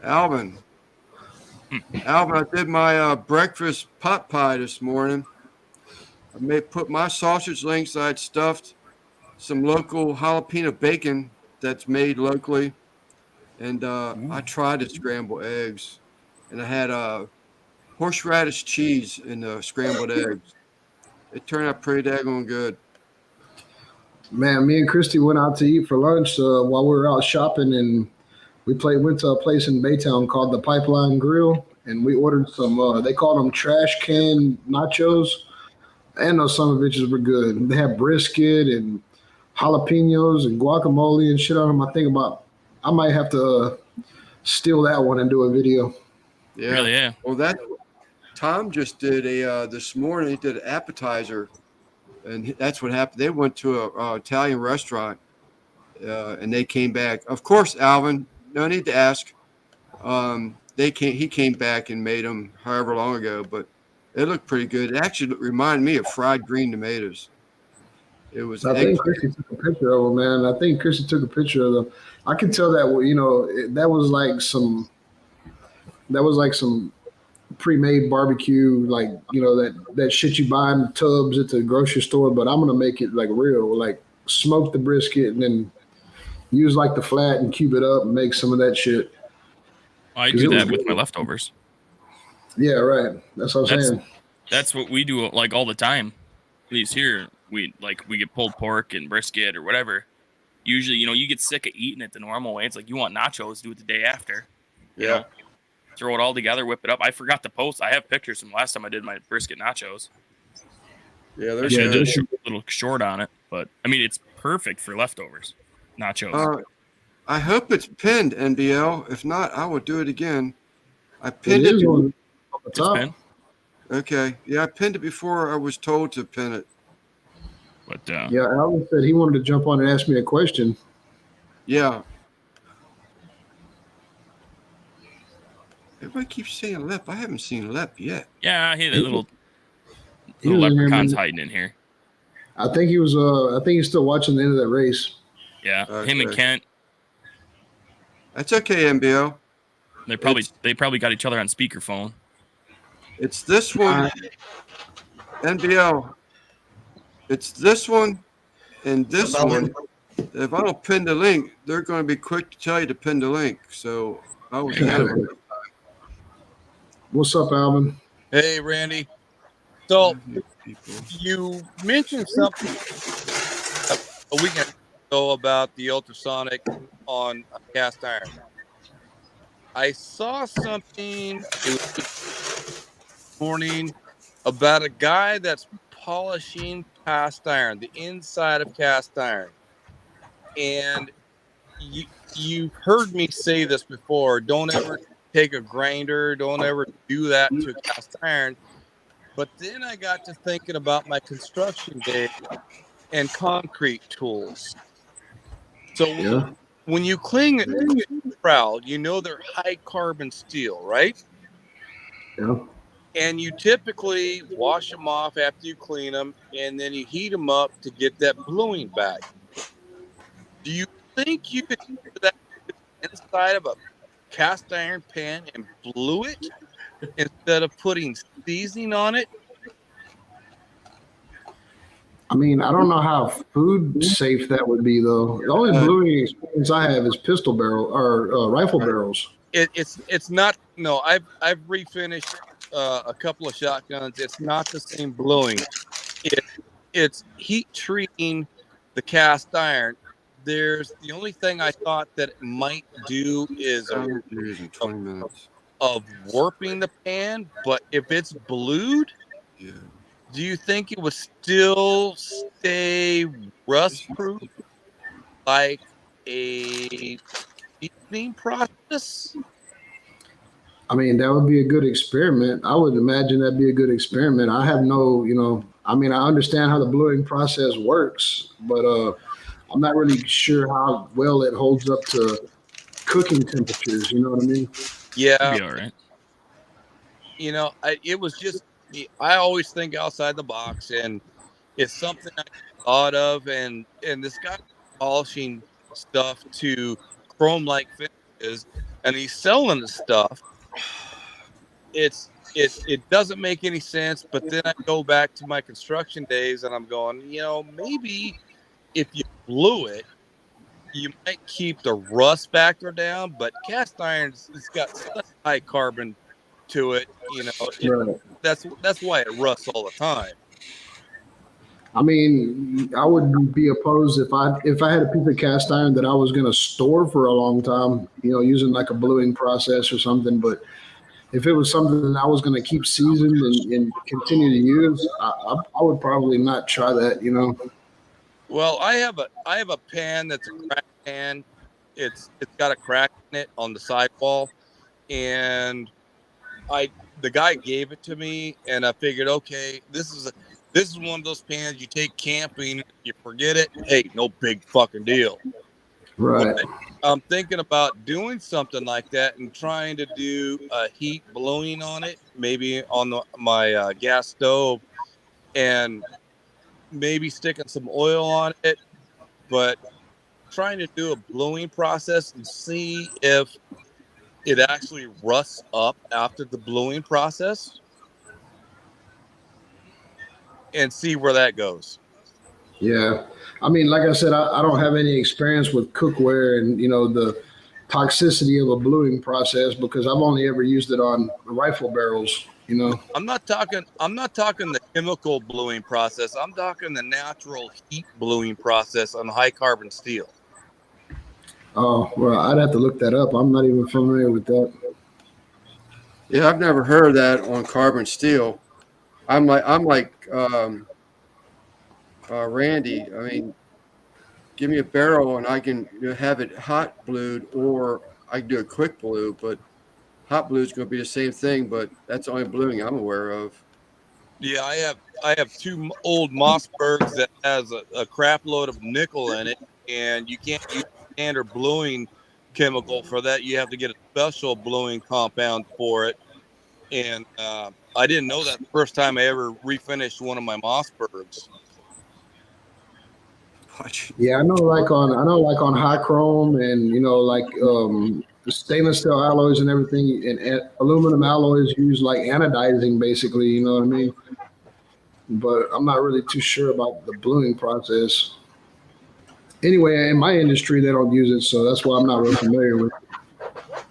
Alvin, I did my breakfast pot pie this morning. I put my sausage links. I had stuffed some local jalapeno bacon that's made locally, and I tried to scramble eggs, and I had horseradish cheese in the scrambled eggs. It turned out pretty daggone good. Man, me and Christy went out to eat for lunch while we were out shopping, and we went to a place in Baytown called the Pipeline Grill, and we ordered some. They called them trash can nachos, and those son of bitches were good. They had brisket and jalapenos and guacamole and shit on them. I might have to steal that one and do a video. Yeah. Really, yeah. Well, Tom just did this morning. He did an appetizer, and that's what happened. They went to a Italian restaurant, and they came back. Of course, Alvin, no need to ask. He came back and made them however long ago, but it looked pretty good. It actually reminded me of fried green tomatoes. It was I think Chrissy took a picture of them, man. I think Chrissy took a picture of them. I can tell that, that was like some pre-made barbecue, like, that shit you buy in tubs at the grocery store. But I'm gonna make it like real, like smoke the brisket and then use like the flat and cube it up and make some of that shit. I 'Cause do it was that with good. my leftovers. Yeah, right. That's what I'm saying. That's what we do like all the time. At least here, we get pulled pork and brisket or whatever. Usually, you get sick of eating it the normal way. It's like you want nachos, do it the day after. Yeah. Throw it all together, whip it up. I forgot to post. I have pictures from last time I did my brisket nachos. Yeah, I they're should have good. done a little short on it, but I mean, it's perfect for leftovers. Nachos. I hope it's pinned, NBL. If not, I will do it again. I It pinned is it. on the It's top. been. Okay. Yeah, I pinned it before I was told to pin it. But Yeah, Alan said he wanted to jump on and ask me a question. Yeah. Everybody keeps saying Lep. I haven't seen Lep yet. yeah, hey, that little He was in here, leprechaun's man. hiding in here. I think he was. I think he's still watching the end of that race. Yeah, Okay. him and Kent. That's okay, NBL. They probably got each other on speakerphone. It's this one. NBL. It's this one and this one. If I don't pin the link, they're going to be quick to tell you to pin the link. So I was ahead of them. What's up, Alvin? Hey, Randy. So People. you mentioned something a weekend ago about the ultrasonic on cast iron. I saw something this morning about a guy that's polishing cast iron, the inside of cast iron. And you've heard me say this before. Don't ever take a grinder. Don't ever do that to a cast iron. But then I got to thinking about my construction day and concrete tools. So when you clean it proud, they're high carbon steel, right? Yeah. And you typically wash them off after you clean them, and then you heat them up to get that bluing back. Do you think you could do that inside of a cast iron pan and blue it instead of putting seasoning on it? I mean, I don't know how food safe that would be, though. The only bluing experience I have is pistol barrel or rifle barrels. It's not. No, I've refinished a couple of shotguns. It's not the same bluing. It's heat treating the cast iron. There's the only thing I thought that it might do is in 20 minutes. of warping the pan, but if it's blued, Yeah. do you think it would still stay rust proof like a seasoning process? I mean, that would be a good experiment. I would imagine that'd be a good experiment. I have no, I mean, I understand how the bluing process works, but I'm not really sure how well it holds up to cooking temperatures. You know what I mean? Yeah. Be all right. It was just, I always think outside the box, and it's something I thought of, and this guy polishing stuff to chrome-like finishes, and he's selling the stuff. It doesn't make any sense, but then I go back to my construction days, and I'm going, maybe if you blew it, you might keep the rust factor down, but cast iron, it's got such high carbon to it, Right. that's why it rusts all the time. I mean, I would be opposed if I had a piece of cast iron that I was going to store for a long time, using like a bluing process or something. But if it was something that I was going to keep seasoned and continue to use, I would probably not try that. Well, I have a pan that's a crack pan. It's got a crack in it on the sidewall, and the guy gave it to me, and I figured, okay, this is one of those pans you take camping, you forget it, hey, no big fucking deal. Right. But I'm thinking about doing something like that and trying to do a heat blowing on it, maybe on my gas stove, and maybe sticking some oil on it, but trying to do a bluing process and see if it actually rusts up after the bluing process and see where that goes. Yeah. I mean, like I said, I don't have any experience with cookware and, the toxicity of a bluing process because I've only ever used it on rifle barrels. I'm not talking the chemical bluing process. I'm talking the natural heat bluing process on high carbon steel. Oh, well, I'd have to look that up. I'm not even familiar with that. Yeah, I've never heard of that on carbon steel. I'm like Randy. I mean, give me a barrel and I can have it hot blued, or I can do a quick blue. But hot blue is going to be the same thing, but that's the only bluing I'm aware of. Yeah, I have two old Mossbergs that has a crap load of nickel in it, and you can't use standard bluing chemical for that. You have to get a special bluing compound for it. And I didn't know that the first time I ever refinished one of my Mossbergs. Yeah, I know like on high chrome and stainless steel alloys and everything, and aluminum alloys use like anodizing basically, you know what I mean? But I'm not really too sure about the bluing process. Anyway, in my industry they don't use it, so that's why I'm not real familiar with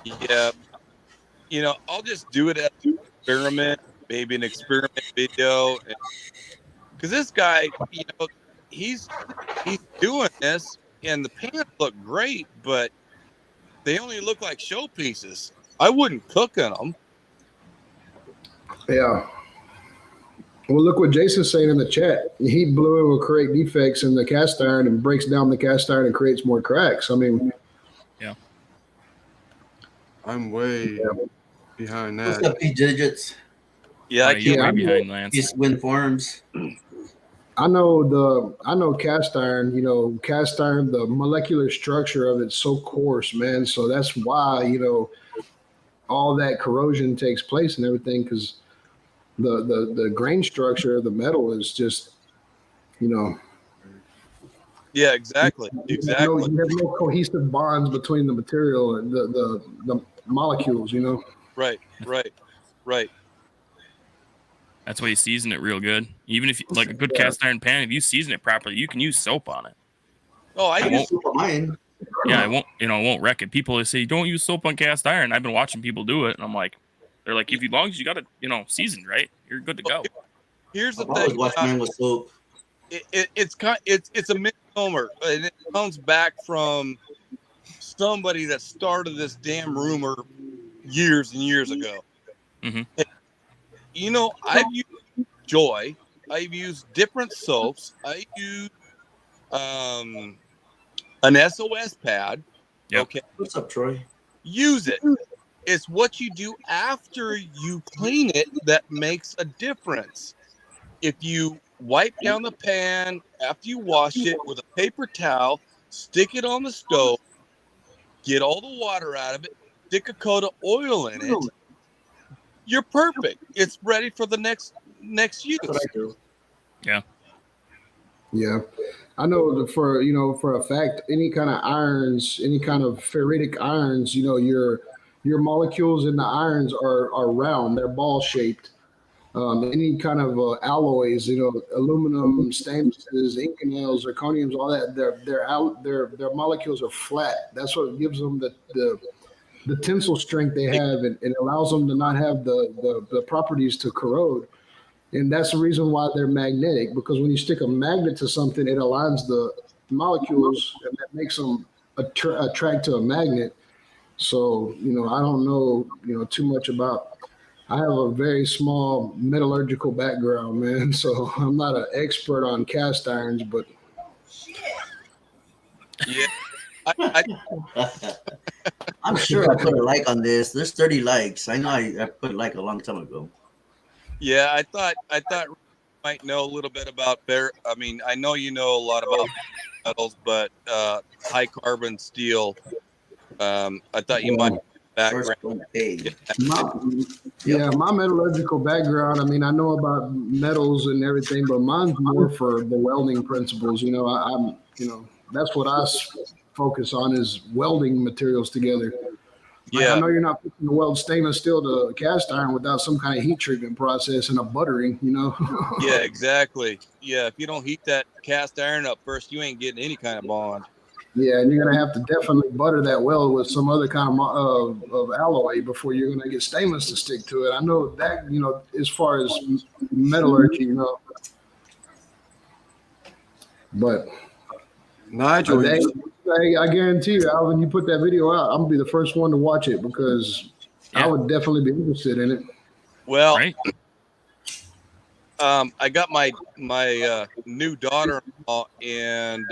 it. Yeah, I'll just do it as an experiment, maybe an experiment video, because this guy, he's doing this, and the pans look great, but they only look like showpieces. I wouldn't cook in them. Yeah. Well, look what Jason's saying in the chat. Heat bluing will create defects in the cast iron and breaks down the cast iron and creates more cracks. I mean, yeah. I'm way behind What's that. up, P digits? Yeah, I You're can't. way behind Lance. East Wind Farms. I know cast iron, the molecular structure of it's so coarse, man. So that's why, all that corrosion takes place and everything, because the grain structure of the metal is just, Yeah, exactly. You have no cohesive bonds between the material and the molecules, Right. That's why you season it real good. Even if like a good cast iron pan, if you season it properly, you can use soap on it. Oh, I use soap on mine. Yeah, it won't wreck it. People say don't use soap on cast iron. I've been watching people do it, and I'm like, they're like, as long as you got it, seasoned right, you're good to go. Here's the I've always thing. washed mine with soap. It's a misnomer, and it comes back from somebody that started this damn rumor years and years ago. Mm-hmm. I've used Joy. I've used different soaps. I use an SOS pad. Yep. Okay. What's up, Troy? Use it. It's what you do after you clean it that makes a difference. If you wipe down the pan after you wash it with a paper towel, stick it on the stove, get all the water out of it, stick a coat of oil in it, you're perfect. It's ready for the next use. That's what I do. Yeah. Yeah. I know for a fact, any kind of irons, any kind of ferritic irons, your molecules in the irons are round, they're ball shaped. Any kind of alloys, aluminum, stainlesses, inconels, zirconiums, all that, their molecules are flat. That's what gives them the tensile strength they have, and it allows them to not have the properties to corrode. And that's the reason why they're magnetic, because when you stick a magnet to something, it aligns the molecules, and that makes them attract to a magnet. So, I don't know, too much about. I have a very small metallurgical background, man. So I'm not an expert on cast irons, but Yeah. I'm sure I put a like on this. There's 30 likes. I know I put a like a long time ago. Yeah, I thought you might know a little bit about I mean, I know you know a lot about metals, but high carbon steel. I thought you might background. Hey. My metallurgical background. I mean, I know about metals and everything, but mine's more for the welding principles. You know, I'm that's what focus on is welding materials together. Like, Yeah. I know you're not fixing to weld stainless steel to cast iron without some kind of heat treatment process and a buttering, you know? Yeah, exactly. Yeah, if you don't heat that cast iron up first, you ain't getting any kind of bond. Yeah, and you're going to have to definitely butter that weld with some other kind of alloy before you're going to get stainless to stick to it. I know that, as far as metallurgy, But Nigel, I guarantee you, Alvin, you put that video out, I'm going to be the first one to watch it because I would definitely be interested in it. Well, Right. I got my new daughter-in-law, and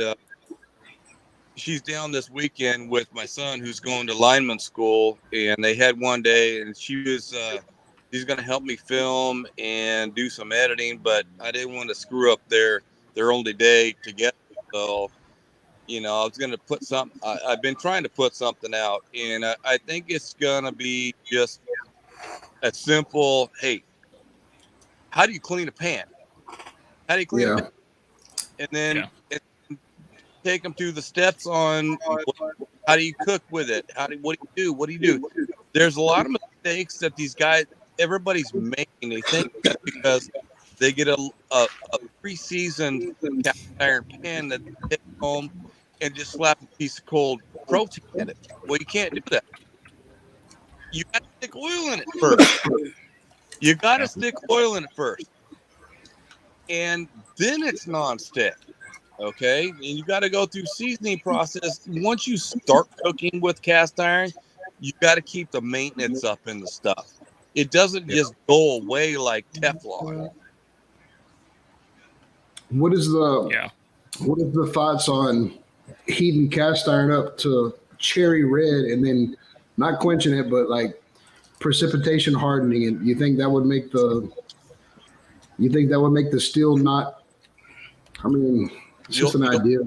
she's down this weekend with my son who's going to lineman school, and they had one day, and she's going to help me film and do some editing, but I didn't want to screw up their only day together. So, I was going to put something. I've been trying to put something out, and I think it's going to be just a simple, hey, how do you clean a pan? How do you clean a pan? And then take them through the steps on how do you cook with it? What do you do? There's a lot of mistakes that everybody's making. They think that because they get a pre-seasoned cast iron pan that they take home and just slap a piece of cold protein in it. Well, you can't do that. You got to stick oil in it first. And then it's nonstick. Okay, and you got to go through seasoning process. Once you start cooking with cast iron, you got to keep the maintenance up in the stuff. It doesn't just go away like Teflon. What is the thoughts on heating cast iron up to cherry red and then not quenching it, but like precipitation hardening it? You think that would make the steel not? I mean, it's just an idea.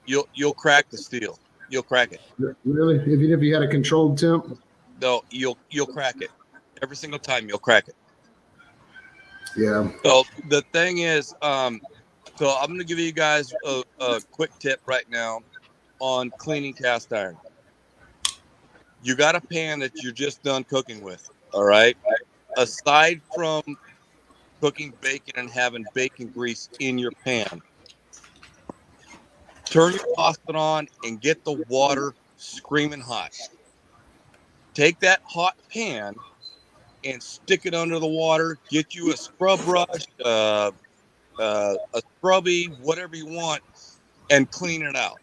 You'll crack the steel. You'll crack it. Really? Even if you had a controlled temp? No, you'll crack it. Every single time you'll crack it. Yeah. So the thing is, so I'm going to give you guys a quick tip right now on cleaning cast iron. You got a pan that you're just done cooking with, all right? Aside from cooking bacon and having bacon grease in your pan, turn your faucet on and get the water screaming hot. Take that hot pan and stick it under the water. Get you a scrub brush, a scrubby, whatever you want, and clean it out.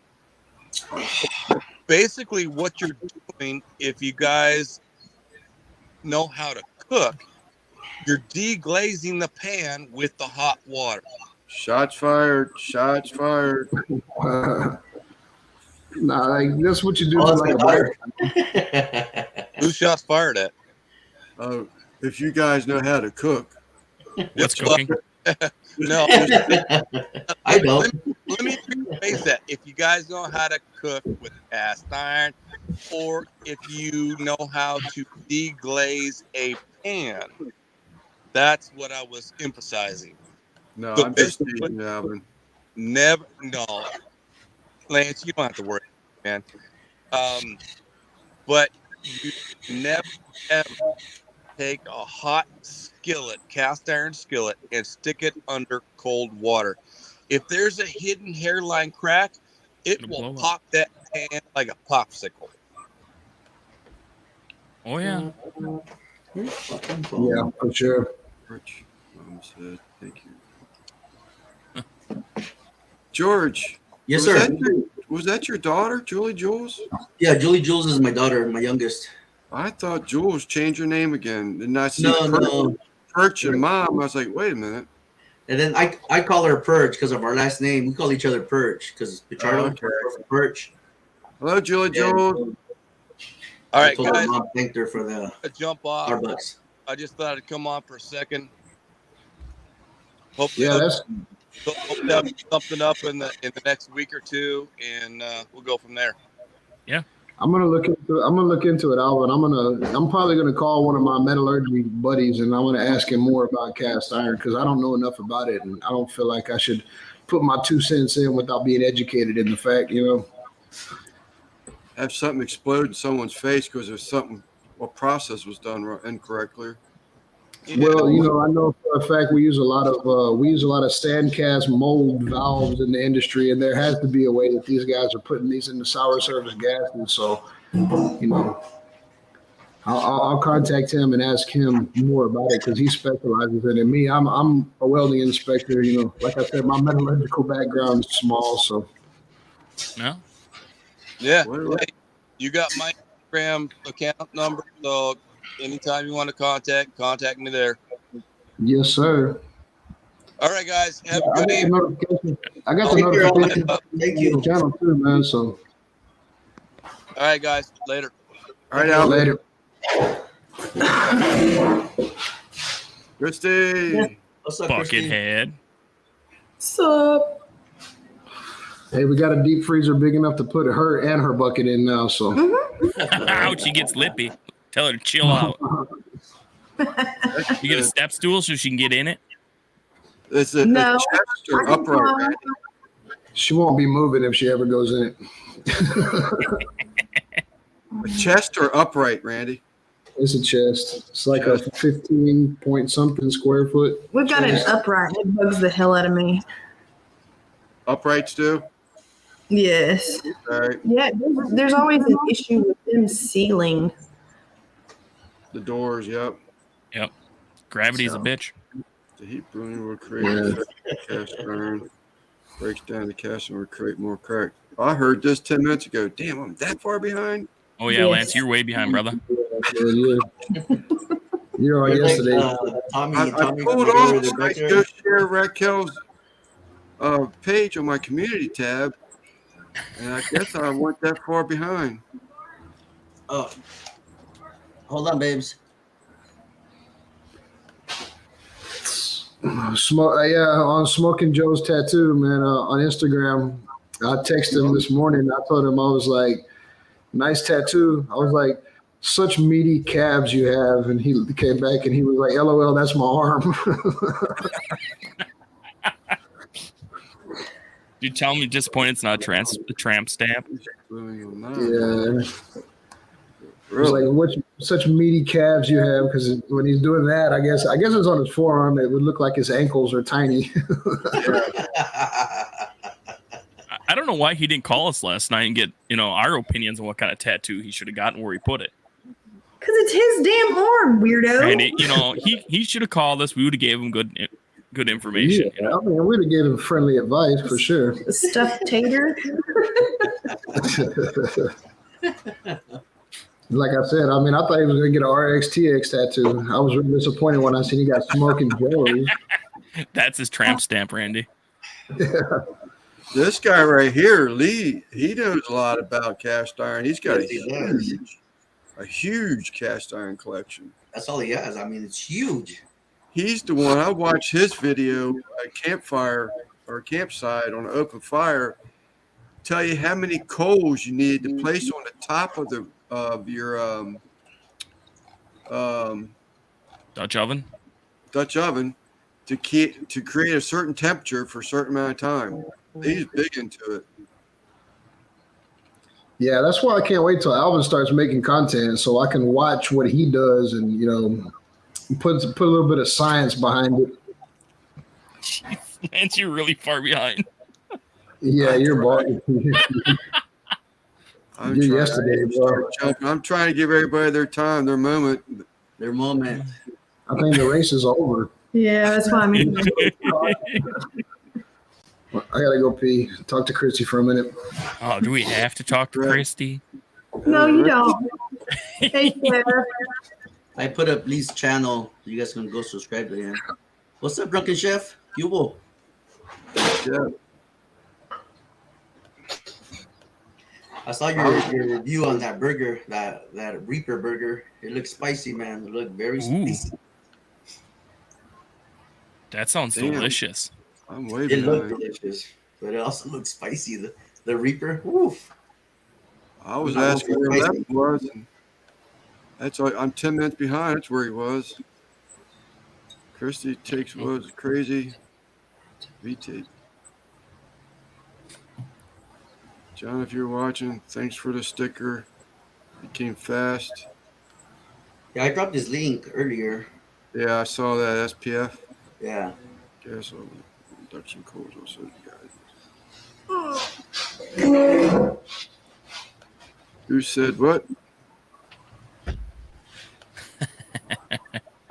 Basically, what you're doing, if you guys know how to cook, you're deglazing the pan with the hot water. Shots fired. Shots fired. That's what you do. Who shots fired at? Oh, if you guys know how to cook. What's cooking? No. I don't. Let me rephrase that. If you guys know how to cook with cast iron, or if you know how to deglaze a pan, that's what I was emphasizing. No, So I'm just teasing you, Alvin. No, Lance, you don't have to worry, man. But you never ever take a hot skillet, cast iron skillet, and stick it under cold water. If there's a hidden hairline crack, it will pop that pan like a popsicle. Oh yeah. Yeah, for sure. Rich, Mom said, thank you. George. Yes, sir. Was that your daughter, Julie Jules? Yeah, Julie Jules is my daughter, my youngest. I thought Jules changed her name again. Didn't I see No. Perch and Mom? I was like, wait a minute. And then I call her Perch because of our last name. We call each other Perch because Pichardo for Perch. Hello, Julie Jules. All right, I guys. Mom thanked her for the jump off. Starbucks. I just thought I'd come on for a second. Yeah, that's Hope to have something up in the next week or two, and we'll go from there. Yeah. I'm gonna look into it, Alvin. I'm probably gonna call one of my metallurgy buddies, and I'm gonna ask him more about cast iron because I don't know enough about it, and I don't feel like I should put my 2 cents in without being educated in the fact. Have something explode in someone's face because there's something. What process was done incorrectly? Well, I know for a fact we use a lot of stand cast mold valves in the industry, and there has to be a way that these guys are putting these in the sour service gases. So, I'll contact him and ask him more about it because he specializes in it. Me, I'm a welding inspector. Like I said, my metallurgical background is small, so. No. Yeah. Well, Hey, you got my Instagram account number, so anytime you want to contact me there. Yes, sir. All right, guys. Have a I good got the evening. notification. I got the Take care, Alvin. notification Thank on you. the channel too, man. So All right, guys. Later. all right, Albert. later. Christy. What's up, Christine? Buckethead. Sup? Hey, we got a deep freezer big enough to put her and her bucket in now. So Ouch, she gets lippy. Tell her to chill out. You get a step stool so she can get in it. It's a No, chest or upright, Randy? she won't be moving if she ever goes in it. A chest or upright, Randy? It's a chest. It's like a 15 point something square foot. we've got an upright. It bugs the hell out of me. Uprights do? Yes. All right. Yeah, there's always an issue with them sealing. The doors, yep. Yep. Gravity's a bitch. The heat brilliant will create a cast iron. Breaks down the cast and will create more crack. I heard this 10 minutes ago. Damn, I'm that far behind? Oh yeah, Yes. Lance, you're way behind, brother. Yeah. You're on yesterday. Tommy, I Tommy pulled from off the so I could go share Raquel's page on my community tab. And I guess I went that far behind. Oh, hold on, babes. On Smoking Joe's Tattoo, man, on Instagram. I texted him this morning. I told him, I was like, nice tattoo. I was like, such meaty calves you have. And he came back and he was like, LOL, that's my arm. You tell me disappointed it's not a tramp stamp. Yeah. Really? It's like, such meaty calves you have, because when he's doing that, I guess it's on his forearm. It would look like his ankles are tiny. I don't know why he didn't call us last night and get our opinions on what kind of tattoo he should have gotten, where he put it. Because it's his damn arm, weirdo. And he should have called us. We would have gave him good information. Yeah, I mean, we'd have gave him friendly advice for sure. The stuffed tater. Like I said, I mean, I thought he was going to get an RXTX tattoo. I was really disappointed when I seen he got Smoking Joe's. That's his tramp stamp, Randy. This guy right here, Lee, he knows a lot about cast iron. He's got a huge cast iron collection. That's all he has. I mean, it's huge. He's the one. I watched his video at campfire or campsite on an open fire. Tell you how many coals you need to place on the top of your Dutch oven. Dutch oven to create a certain temperature for a certain amount of time. He's big into it. Yeah, that's why I can't wait till Alvin starts making content so I can watch what he does and, put a little bit of science behind it. Lance, you're really far behind. Yeah, you're balling. You yesterday, bro. I'm trying to give everybody their time, their moment. Their moment. I think the race is over. Yeah, that's why I'm in. I gotta go pee. Talk to Christy for a minute. Oh, do we have to talk to Christy? No, you don't. Hey, Claire. I put up Lee's channel. You guys can go subscribe to him. What's up, Drunken Chef? Yubo. Yeah. I saw your review on that burger, that Reaper burger. It looks spicy, man. It looked very spicy. That sounds Damn. delicious. I'm way It looked behind. delicious, but it also looks spicy. The Reaper. Oof. I was Not asking where that was, and that's all, I'm 10 minutes behind. That's where he was. Christy takes was crazy. VT. John, if you're watching, thanks for the sticker. It came fast. Yeah, I dropped this link earlier. Yeah, I saw that SPF. Yeah. Guess I'll induction codes also you guys. Who said what?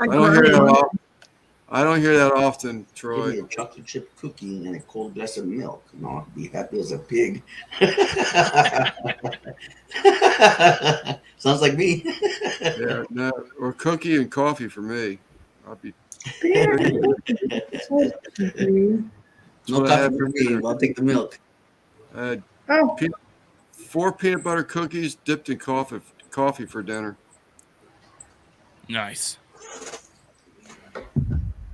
I don't hear that often. I don't hear that often, Give Troy. me a chocolate chip cookie and a cold glass of milk. No, I'll be happy as a pig. Sounds like me. Yeah, no, or cookie and coffee for me. I'll be. No coffee for me. I'll take the milk. I had Oh, 4 peanut butter cookies dipped in coffee for dinner. Nice.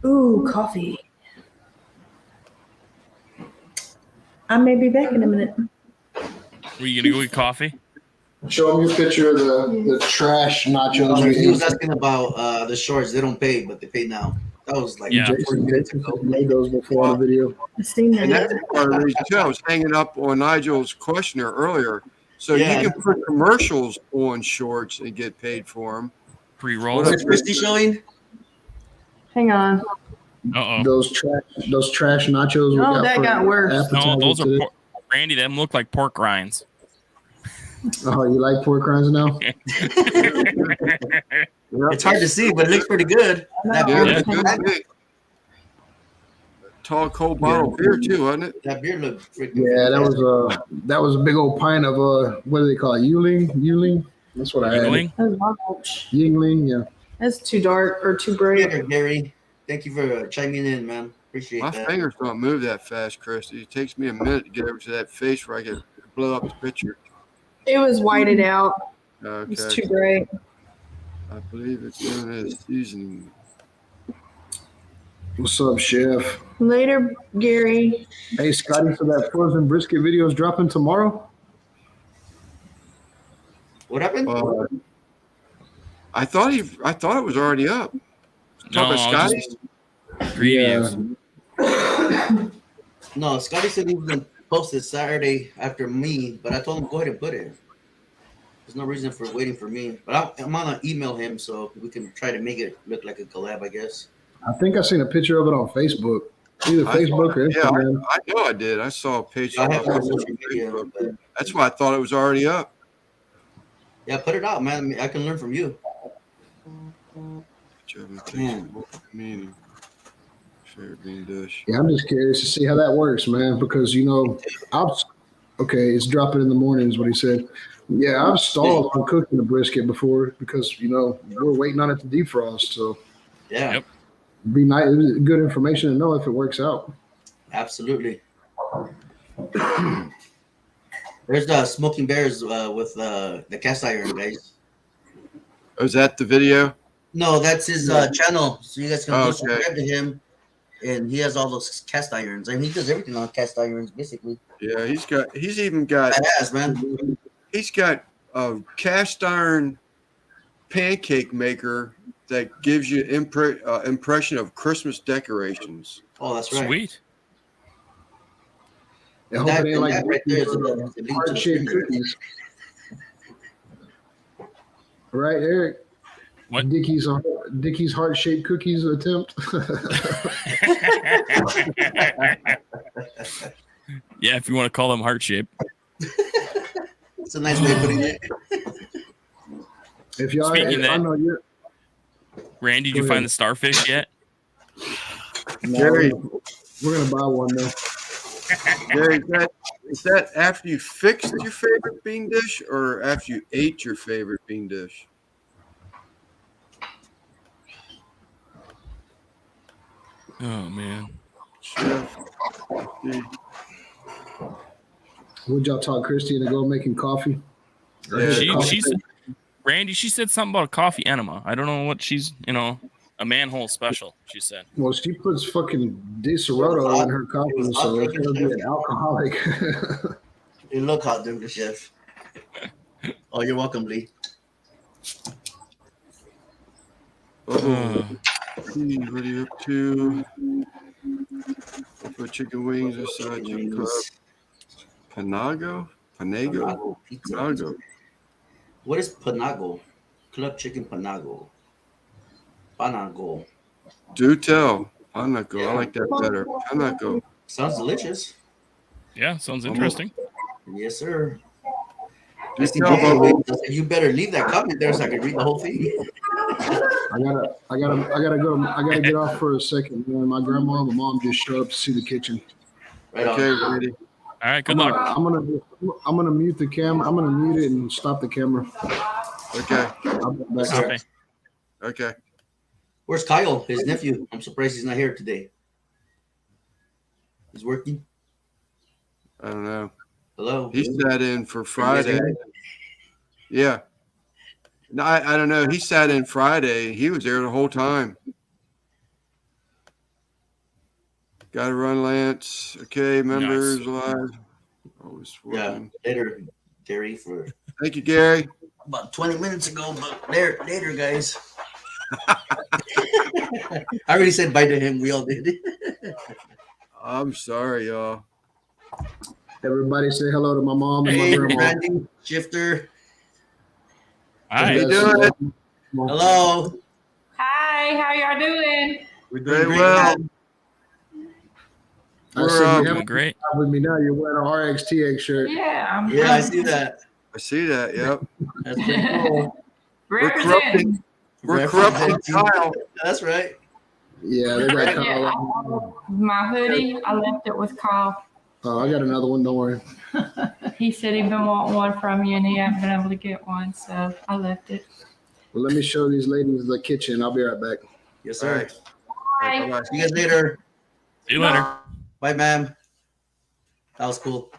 ooh, coffee. I may be back in a minute. Were you gonna go get coffee? Show him your picture of the trash nachos. He was asking about the shorts. They don't pay, but they pay now. That was like Yeah. 40 minutes ago. made those before on the video. I've seen And that. that's part of the reason too. I was hanging up on Nigel's questionnaire earlier. So Yeah. you can put commercials on shorts and get paid for them. Pre-roll. What's Christy showing? Hang on. Uh-oh. Those trash nachos. we Oh, that for got worse. No, appetizer those are today. Randy. Them look like pork rinds. Oh, you like pork rinds now? It's hard to see, but it looks pretty good. That Yeah, beer, that's good to me. Tall, cold bottle of beer too, wasn't it? that beer looked freaking Yeah, fantastic. that was a big old pint of what do they call it? Yuling. That's what I had. Yingling? That was large. Yingling, yeah. That's too dark or too bright. Later, Gary. Thank you for chiming in, man. Appreciate My that. fingers don't move that fast, Christy. It takes me a minute to get over to that face where I can blow up the picture. It was whited out. It's Okay. too bright. I believe it's known as seasoning. What's up, Chef? Later, Gary. Hey, Scotty, so that frozen brisket video is dropping tomorrow? What happened? I thought it was already up. No, Talking about Scotty's? Previews. No, Scotty said he was going to post it Saturday after me, but I told him go ahead and put it. There's no reason for waiting for me. But I'm going to email him so we can try to make it look like a collab, I guess. I think I seen a picture of it on Facebook. Either Facebook or Yeah, Instagram. I know I did. I saw a page. I have it on on social media. Facebook. But That's why I thought it was already up. yeah, put it out, man. I can learn from you. Meaning. Favorite bean dish. Yeah, I'm just curious to see how that works, man, because, it's dropping in the morning is what he said. Yeah, I've stalled on cooking the brisket before because, we're waiting on it to defrost. So Yeah, Yep. it'd be nice, good information to know if it works out. absolutely. There's the Smoking Bears with the cast iron, guys. Oh, is that the video? No, that's his channel. So you guys can go Okay. subscribe to him. And he has all those cast irons. I mean, he does everything on cast irons, basically. Yeah, he's even got Badass, man. he's got a cast iron pancake maker that gives you impression of Christmas decorations. Oh, that's right. Sweet. I hope That, it ain't like that right there is a heart-shaped cookies. Right, Eric? What? Dickie's heart-shaped cookies attempt? Yeah, if you want to call them heart shape. It's a nice way of putting it. If y'all, Speaking I of know you're. Randy, did you Go find ahead. the starfish yet? Gary, We're gonna buy one though. Gary, is that after you fixed your favorite bean dish or after you ate your favorite bean dish? Oh man. Chef, Would y'all talk Christy into go making coffee? Yeah, She's Randy, she said something about a coffee enema. I don't know what she's, a manhole special, she said. Well, she puts fucking Disaronno in her coffee, so it's gonna be an alcoholic. You look hot, dude, the chef. Oh, you're welcome, Lee. Oh, what are you up to? Put chicken wings aside. Chicken Club. wings. Panago? Panago pizza. Panago. What is Panago? Club chicken Panago. Panago. Do tell. Panago. Yeah. I like that better. Panago. Sounds delicious. Yeah, sounds interesting. Yes, sir. Do I see tell, buffalo Bubba. wings. I said, you better leave that comment there so I can read the whole thing. I gotta go. I gotta get off for a second, man. My grandma and my mom just showed up to see the kitchen. Right Okay, on. ready. All right, good luck. I'm gonna mute the camera. I'm gonna mute it and stop the camera. Okay. I'll be back. Sir. Okay. Okay. Where's Kyle, his nephew? I'm surprised he's not here today. He's working. I don't know. Hello. He sat in for Friday. Yeah. No, I don't know. He sat in Friday. He was there the whole time. Got to run, Lance. Okay, members live. Always Yeah, working. later, Gary, for Thank you, Gary. about 20 minutes ago, but later, guys. I already said bye to him. We all did. I'm sorry, y'all. Everybody say hello to my mom and Hey, my grandma. Randy, Shifter. All How right. you doing? Hello. Hi, how y'all doing? We're doing Very great. well. I We're, see you Doing have great. with me now. You're wearing an RXTX shirt. Yeah, Yeah, I see that. I see that. Yep. That's pretty cool. representing. We're corrupting Kyle. That's right. Yeah, they got Yeah, Kyle. my hoodie, I left it with Kyle. Oh, I got another one. Don't worry. He said he'd been wanting one from you and he hadn't been able to get one, so I left it. Well, let me show these ladies the kitchen. I'll be right back. Yes, All sir. right. Bye. Bye-bye. See you guys later. See you later. Bye, ma'am. That was cool.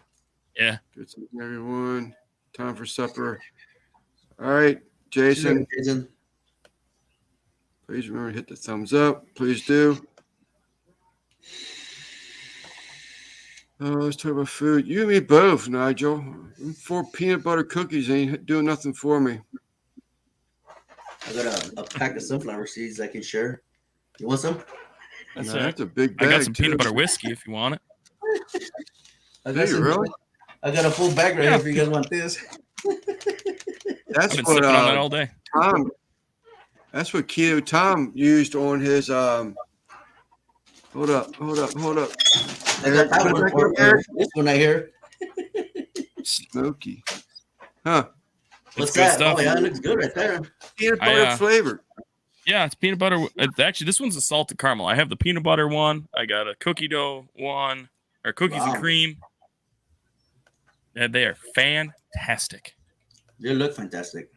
Yeah. Good seeing everyone. Time for supper. All right, Jason. Jason. Please remember to hit the thumbs up. Please do. Let's talk about food. You and me both, Nigel. Them 4 peanut butter cookies ain't doing nothing for me. I got a pack of sunflower seeds I can share. You want some? That's No, it. that's a big I bag. got some too. peanut butter whiskey if you want it. I Do got you some. really? I got a full bag right Yeah. here if you guys want this. That's I've been what sipping on that all day. Tom. That's what Keto Tom used on his. Hold up. I got that one. Or this one right here. Smoky. Huh? What's It's good that? stuff. Oh, yeah, it looks good right there. Peanut butter I, flavored. Yeah, it's peanut butter. It's actually, this one's a salted caramel. I have the peanut butter one. I got a cookie dough one, or cookies Wow. and cream. Yeah, they are fantastic. They look fantastic.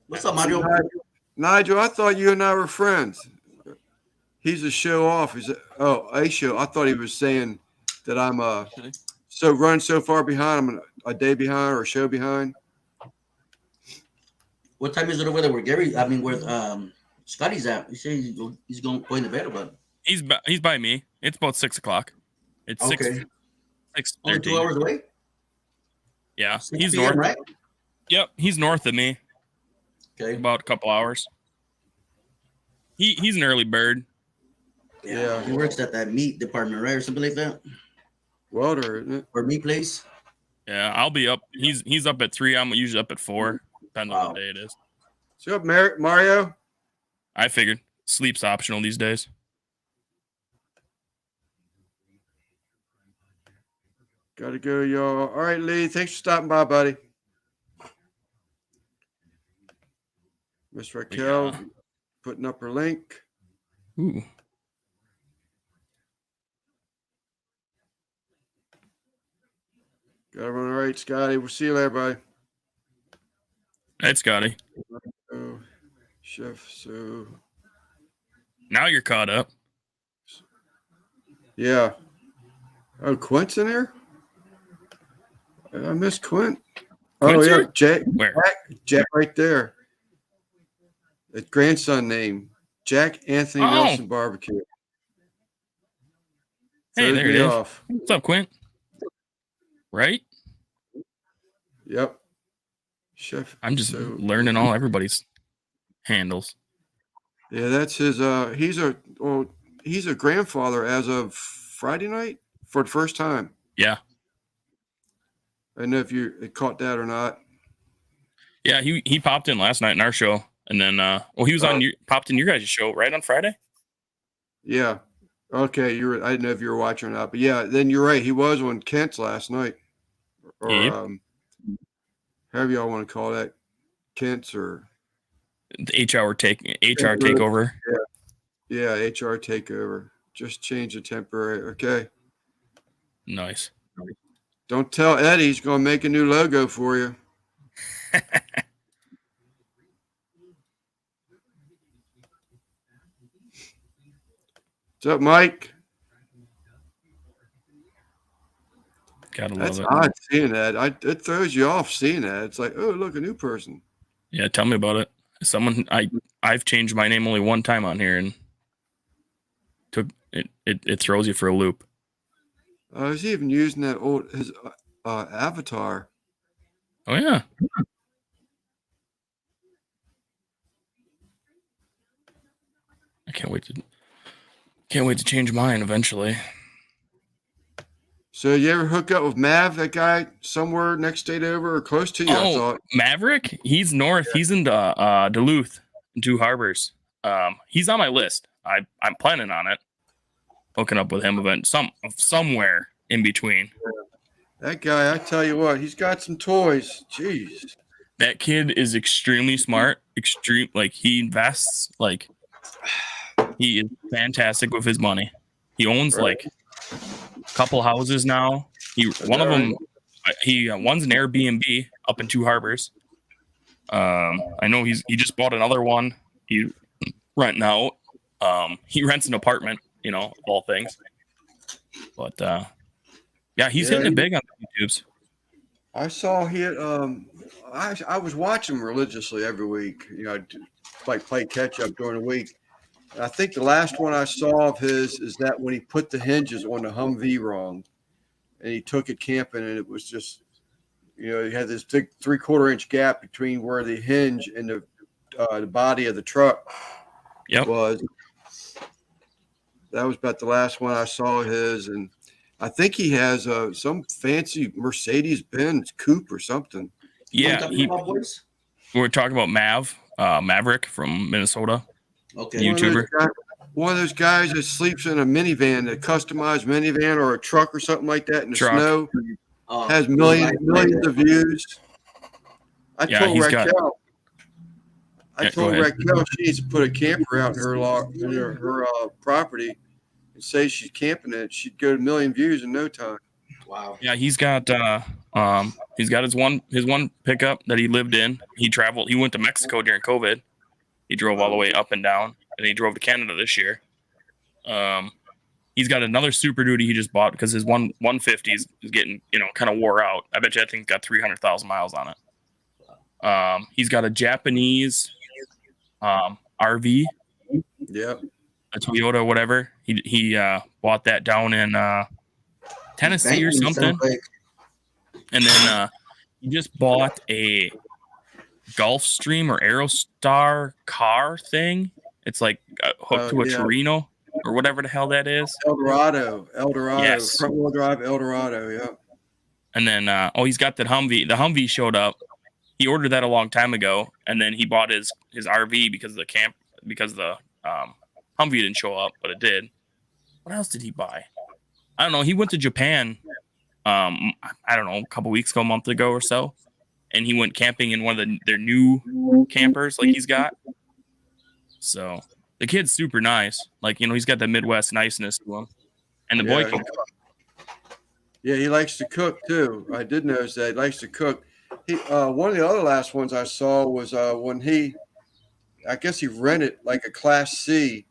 What's up, Mario? Nigel, I thought you and I were friends. He's a show off. A show. I thought he was saying that I'm run so far behind. I'm a day behind or a show behind. What time is it over there? Where Scotty's at? He said he's going to bed, but He's by me. It's about 6 o'clock. It's okay. 6 Only 2 hours away. Yeah, 6 he's PM, north. right? Yep, he's north of me. Okay. About a couple hours. He's an early bird. Yeah. He works at that meat department, right, or something like that, Welder, isn't it? or meat place. Yeah, I'll be up. He's up at 3. I'm usually up at 4. Depends on what day it is. So up, Mario. I figured sleep's optional these days. Gotta go, y'all. All right, Lee. Thanks for stopping by, buddy. Miss Raquel Yeah. putting up her link. Ooh. Got everyone all right, Scotty. We'll see you later, buddy. Hey, Scotty. Oh, chef. So Now you're caught up. yeah. Oh, Quint's in here. I missed Quint. Quint's oh yeah, here? Jack. Where? Jack right there. His grandson name Jack Anthony Oh. Nelson Barbecue. Hey, Throws there it me is. off. What's up, Quint? Right? Yep. Chef. I'm just learning all everybody's handles. Yeah, that's his. He's a grandfather as of Friday night for the first time. Yeah. I don't know if you caught that or not. Yeah, he popped in last night in our show, and then he was popped in your guys' show right on Friday. Yeah. Okay, I didn't know if you were watching or not, but yeah, then you're right. He was on Kent's last night, or Yep. However y'all want to call that, Kent's or The HR takeover. Yeah, HR takeover. Just change the temporary. Okay. Nice. Don't tell Eddie he's going to make a new logo for you. What's up, Mike? Gotta love That's it. odd seeing that. It throws you off seeing that. It's like, oh, look, a new person. Yeah, tell me about it. I've changed my name only one time on here, and it throws you for a loop. He's even using that his avatar. Oh yeah. I can't wait to change mine eventually. So you ever hook up with Mav, that guy somewhere next state over or close to you? I thought. Maverick? He's north. Yeah. He's in Duluth, Two Harbors. He's on my list. I'm planning on it. Hooking up with him somewhere in between. That guy, I tell you what, he's got some toys. Jeez. That kid is extremely smart. He invests. Like, he is fantastic with his money. He owns like a couple houses now. One's an Airbnb up in Two Harbors. I know he just bought another one. He renting out. He rents an apartment, of all things. But yeah, he's hitting it big on the YouTubes. I saw I was watching him religiously every week. Like play catch up during the week. I think the last one I saw of his is that when he put the hinges on the Humvee wrong, and he took it camping, and it was just, he had this big 3/4 inch gap between where the hinge and the body of the truck was. That was about the last one I saw of his, and I think he has some fancy Mercedes-Benz coupe or something. Yeah, we're talking about Maverick from Minnesota. Okay. YouTuber. One of those guys that sleeps in a minivan, a customized minivan or a truck or something like that in the snow. Has millions of views. I told Raquel she needs to put a camper out in her property and say she's camping it. She'd go to 1 million views in no time. Wow. Yeah, he's got his one pickup that he lived in. He traveled. He went to Mexico during COVID. He drove all the way up and down, and he drove to Canada this year. He's got another Super Duty he just bought because his 150 is getting, kind of wore out. I bet you that thing's got 300,000 miles on it. He's got a Japanese RV. Yep. A Toyota, whatever. He bought that down in Tennessee or something. And then he just bought a Gulfstream or Aerostar car thing. It's like hooked to a Torino or whatever the hell that is. Eldorado. Yes. Front wheel drive Eldorado. Yeah. And then he's got that Humvee. The Humvee showed up. He ordered that a long time ago, and then he bought his RV because the Humvee didn't show up, but it did. What else did he buy? I don't know. He went to Japan. I don't know, a couple weeks ago, a month ago or so. And he went camping in one of their new campers like he's got. So the kid's super nice. Like, he's got the Midwest niceness to him. And the boy can cook. Yeah, he likes to cook too. I did notice that he likes to cook. He one of the other last ones I saw was when I guess he rented like a Class C,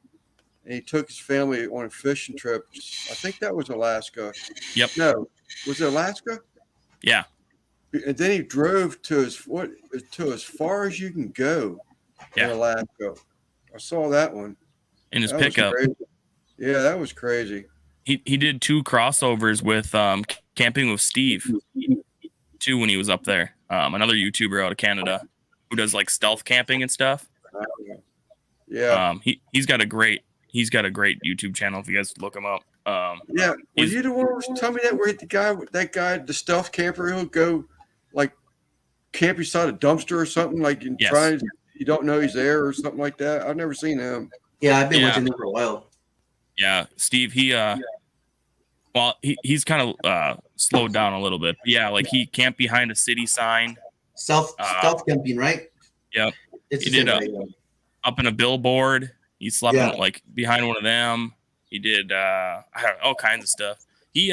and he took his family on a fishing trip. I think that was Alaska. Yep. No, was it Alaska? Yeah. And then he drove to as far as you can go in Alaska. I saw that one. In his pickup. Yeah, that was crazy. He did 2 crossovers with Camping with Steve too when he was up there. another YouTuber out of Canada who does like stealth camping and stuff. Yeah. He's got a great YouTube channel if you guys look him up. Yeah. Were you the one who was telling me that where the stealth camper, he'll go like camp beside a dumpster or something, like and you don't know he's there or something like that? I've never seen him. Yeah, I've been watching him for a while. Yeah, Steve, he's kind of slowed down a little bit. Yeah, like he camped behind a city sign. Stealth camping, right? Yep. It's He did up in a billboard. He slept in, like behind one of them. He did all kinds of stuff. He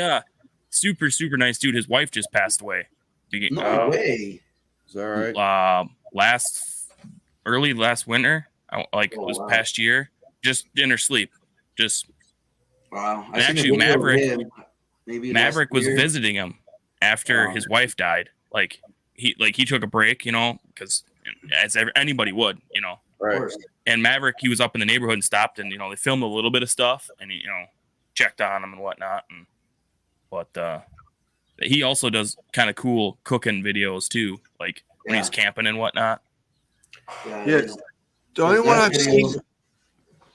super nice dude. His wife just passed away. No way. Is that right? Early last winter, it was past year. Just in her sleep. Wow. Actually, Maverick was visiting him after his wife died. Like he took a break, because as anybody would, Right. And Maverick, he was up in the neighborhood and stopped, and they filmed a little bit of stuff, and he, checked on him and whatnot. But he also does kind of cool cooking videos too, like when he's camping and whatnot. Yes. The only one I've seen.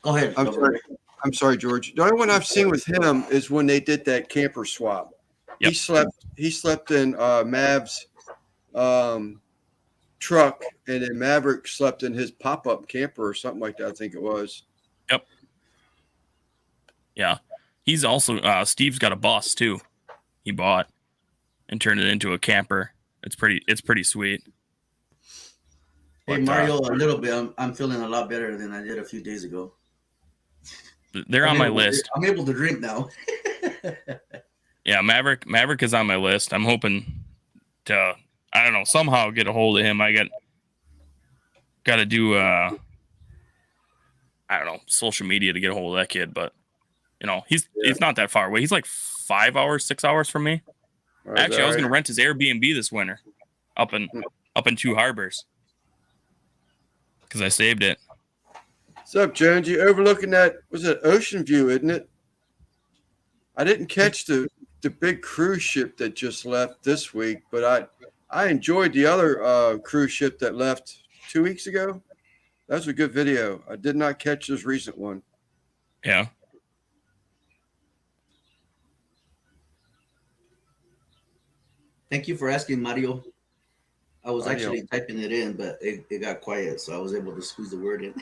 Go ahead. I'm sorry, George. The only one I've seen with him is when they did that camper swap. Yep. He slept in Mav's truck, and then Maverick slept in his pop-up camper or something like that, I think it was. Yep. Yeah. He's also Steve's got a bus too. He bought and turned it into a camper. It's pretty sweet. Hey, Mario, a little bit. I'm feeling a lot better than I did a few days ago. They're on my list. I'm able to drink now. Yeah, Maverick is on my list. I'm hoping to, I don't know, somehow get a hold of him. I got to do I don't know, social media to get a hold of that kid, but he's not that far away. He's like 6 hours from me. Actually, I was going to rent his Airbnb this winter up in Two Harbors because I saved it. What's up, Jones? You overlooking that? Was it Ocean View, isn't it? I didn't catch the big cruise ship that just left this week, but I enjoyed the other cruise ship that left 2 weeks ago. That was a good video. I did not catch this recent one. Yeah. Thank you for asking, Mario. I was actually typing it in, but it got quiet, so I was able to squeeze the word in.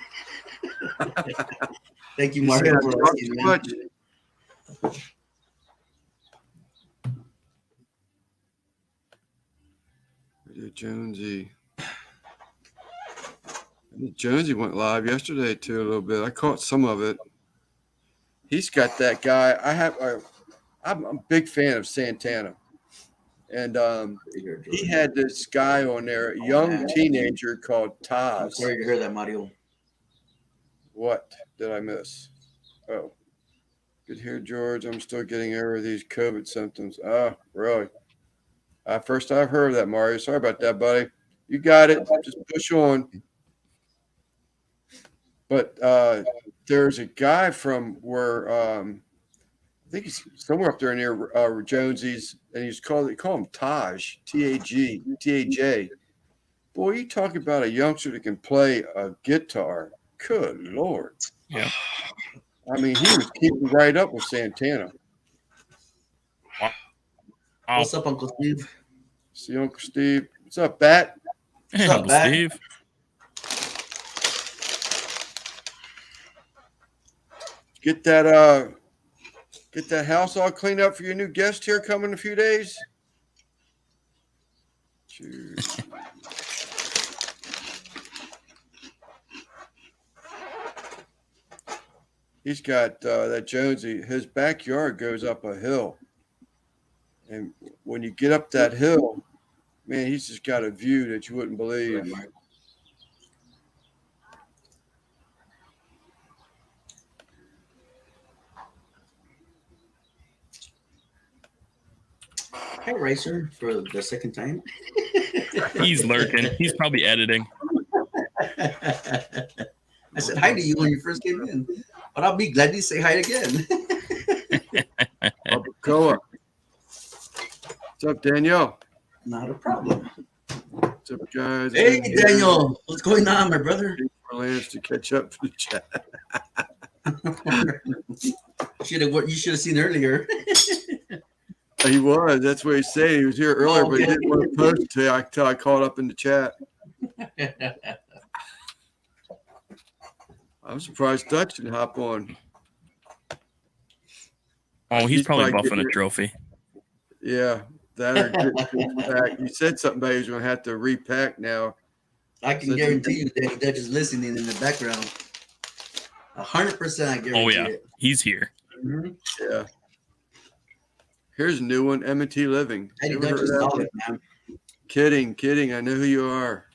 Thank you, Mario, for asking, man. Jonesy went live yesterday too a little bit. I caught some of it. He's got that guy. I'm a big fan of Santana. And he had this guy on there, a young teenager called Taz. I'm sorry to hear that, Mario. What did I miss? Oh, good here, George. I'm still getting over these COVID symptoms. Oh, really? First I've heard of that, Mario. Sorry about that, buddy. You got it. Just push on. But there's a guy from where I think he's somewhere up there near Jonesy's, and they call him Taj, Taj. Boy, you talk about a youngster that can play a guitar. Good Lord. Yeah. I mean, he was keeping right up with Santana. What's up, Uncle Steve? See Uncle Steve. What's up, Bat? Hey, Uncle Steve. Get that house all cleaned up for your new guest here coming in a few days. Cheers. He's got that Jonesy. His backyard goes up a hill. And when you get up that hill, man, he's just got a view that you wouldn't believe. Hi, Racer, for the second time. He's lurking. He's probably editing. I said hi to you when you first came in, but I'll be glad to say hi again. What's up, Danielle? Not a problem. up, guys? Hey, Daniel. What's going on, my brother? For Lance to catch up for the chat. You should have seen earlier. He was. That's what he's saying. He was here earlier, but he okay. didn't want to post until I caught up in the chat. I'm surprised Dutch didn't hop on. Oh, he's probably buffing getting a trophy. Yeah, that or getting back. You said something about he was going to have to repack now. I can guarantee you Danny Dutch is listening in the background. 100% I guarantee Oh, yeah. it. He's here. Mm-hmm. Yeah. Here's a new one, M&T Living. Danny Ever Dutch heard is of that? solid, man. Kidding. I know who you are.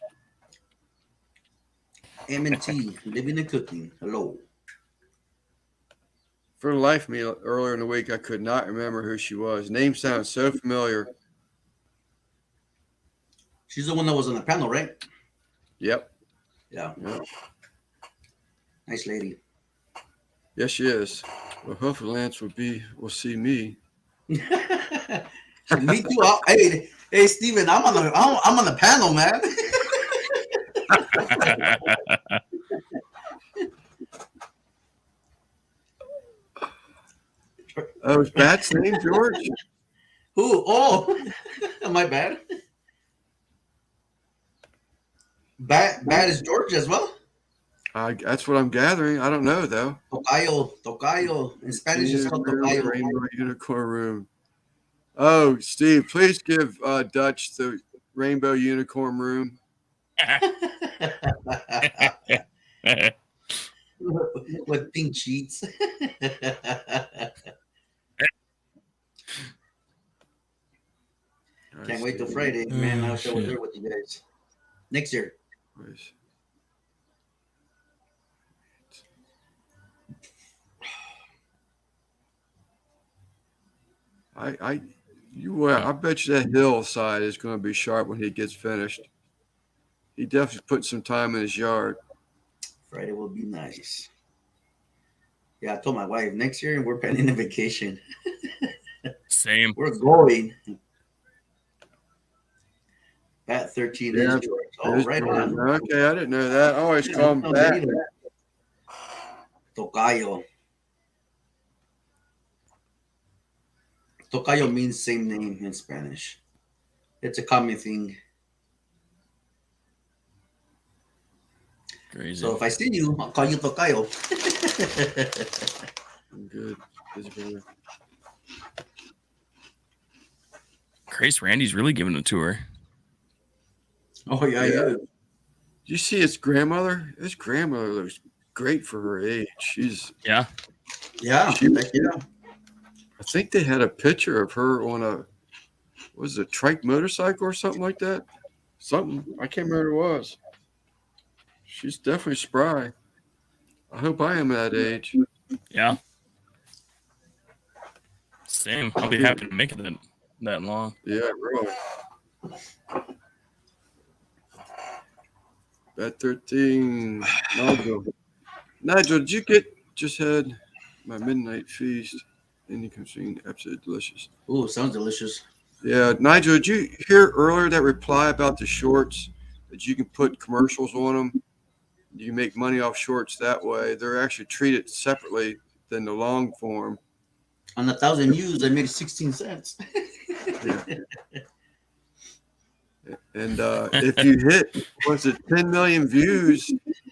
M&T, living and cooking. Hello. For the life of me, earlier in the week, I could not remember who she was. Name sounds so familiar. She's the one that was on the panel, right? Yep. Yeah. Nice lady. Yes, she is. Well, hopefully Lance will see me. Me too. Hey, Steven, I'm on the panel, man. Oh, is Bat's name George? Who? Oh, my bad. Bat is George as well. That's what I'm gathering. I don't know though. Tocayo. In Spanish, it's called Tocayo. Rainbow Unicorn Room. Oh, Steve, please give Dutch the Rainbow Unicorn Room. With pink sheets. Can't wait till Friday, man. I'll show there with you guys next year. Nice. I bet you that hillside is going to be sharp when he gets finished. He definitely put some time in his yard. Friday will be nice. Yeah, I told my wife next year we're planning a vacation. Same. We're going. Bat 13 is George. Oh, right on. Okay, I didn't know that. I always call him Bat. Tocayo. Tocayo means same name in Spanish. It's a common thing. Crazy. So if I see you, I'll call you Tocayo. I'm good. Grace Randy's really giving a tour. Oh, yeah. You see his grandmother? His grandmother looks great for her age. Yeah. I think they had a picture of her on a trike motorcycle or something like that. Something. I can't remember what it was. She's definitely spry. I hope I am that age. Yeah. Same. I'll be happy to make it that long. Yeah, really. Bat 13. Nigel, did you just had my midnight feast? Indian cuisine, absolutely delicious. Ooh, sounds delicious. Yeah, Nigel, did you hear earlier that reply about the shorts that you can put commercials on them? You make money off shorts that way. They're actually treated separately than the long form. On 1,000 views, I made 16 cents. Yeah. And if you hit, 10 million views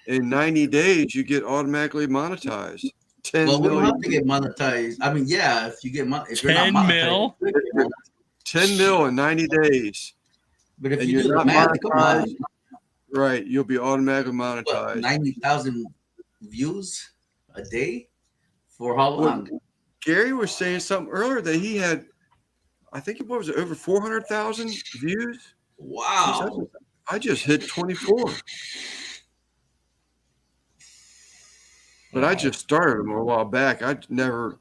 in 90 days, you get automatically monetized. 10 well, we don't million. have to get monetized. I mean, yeah, if you're not 10 mil? monetized. 10 mil in 90 days. But if And you do you're the not math, come on. monetized, right, you'll be automatically What, monetized. 90,000 views a day? For how long? Gary was saying something earlier that he had, I think it was over 400,000 views. Wow. I just hit 24. But I just started them a while back. I have never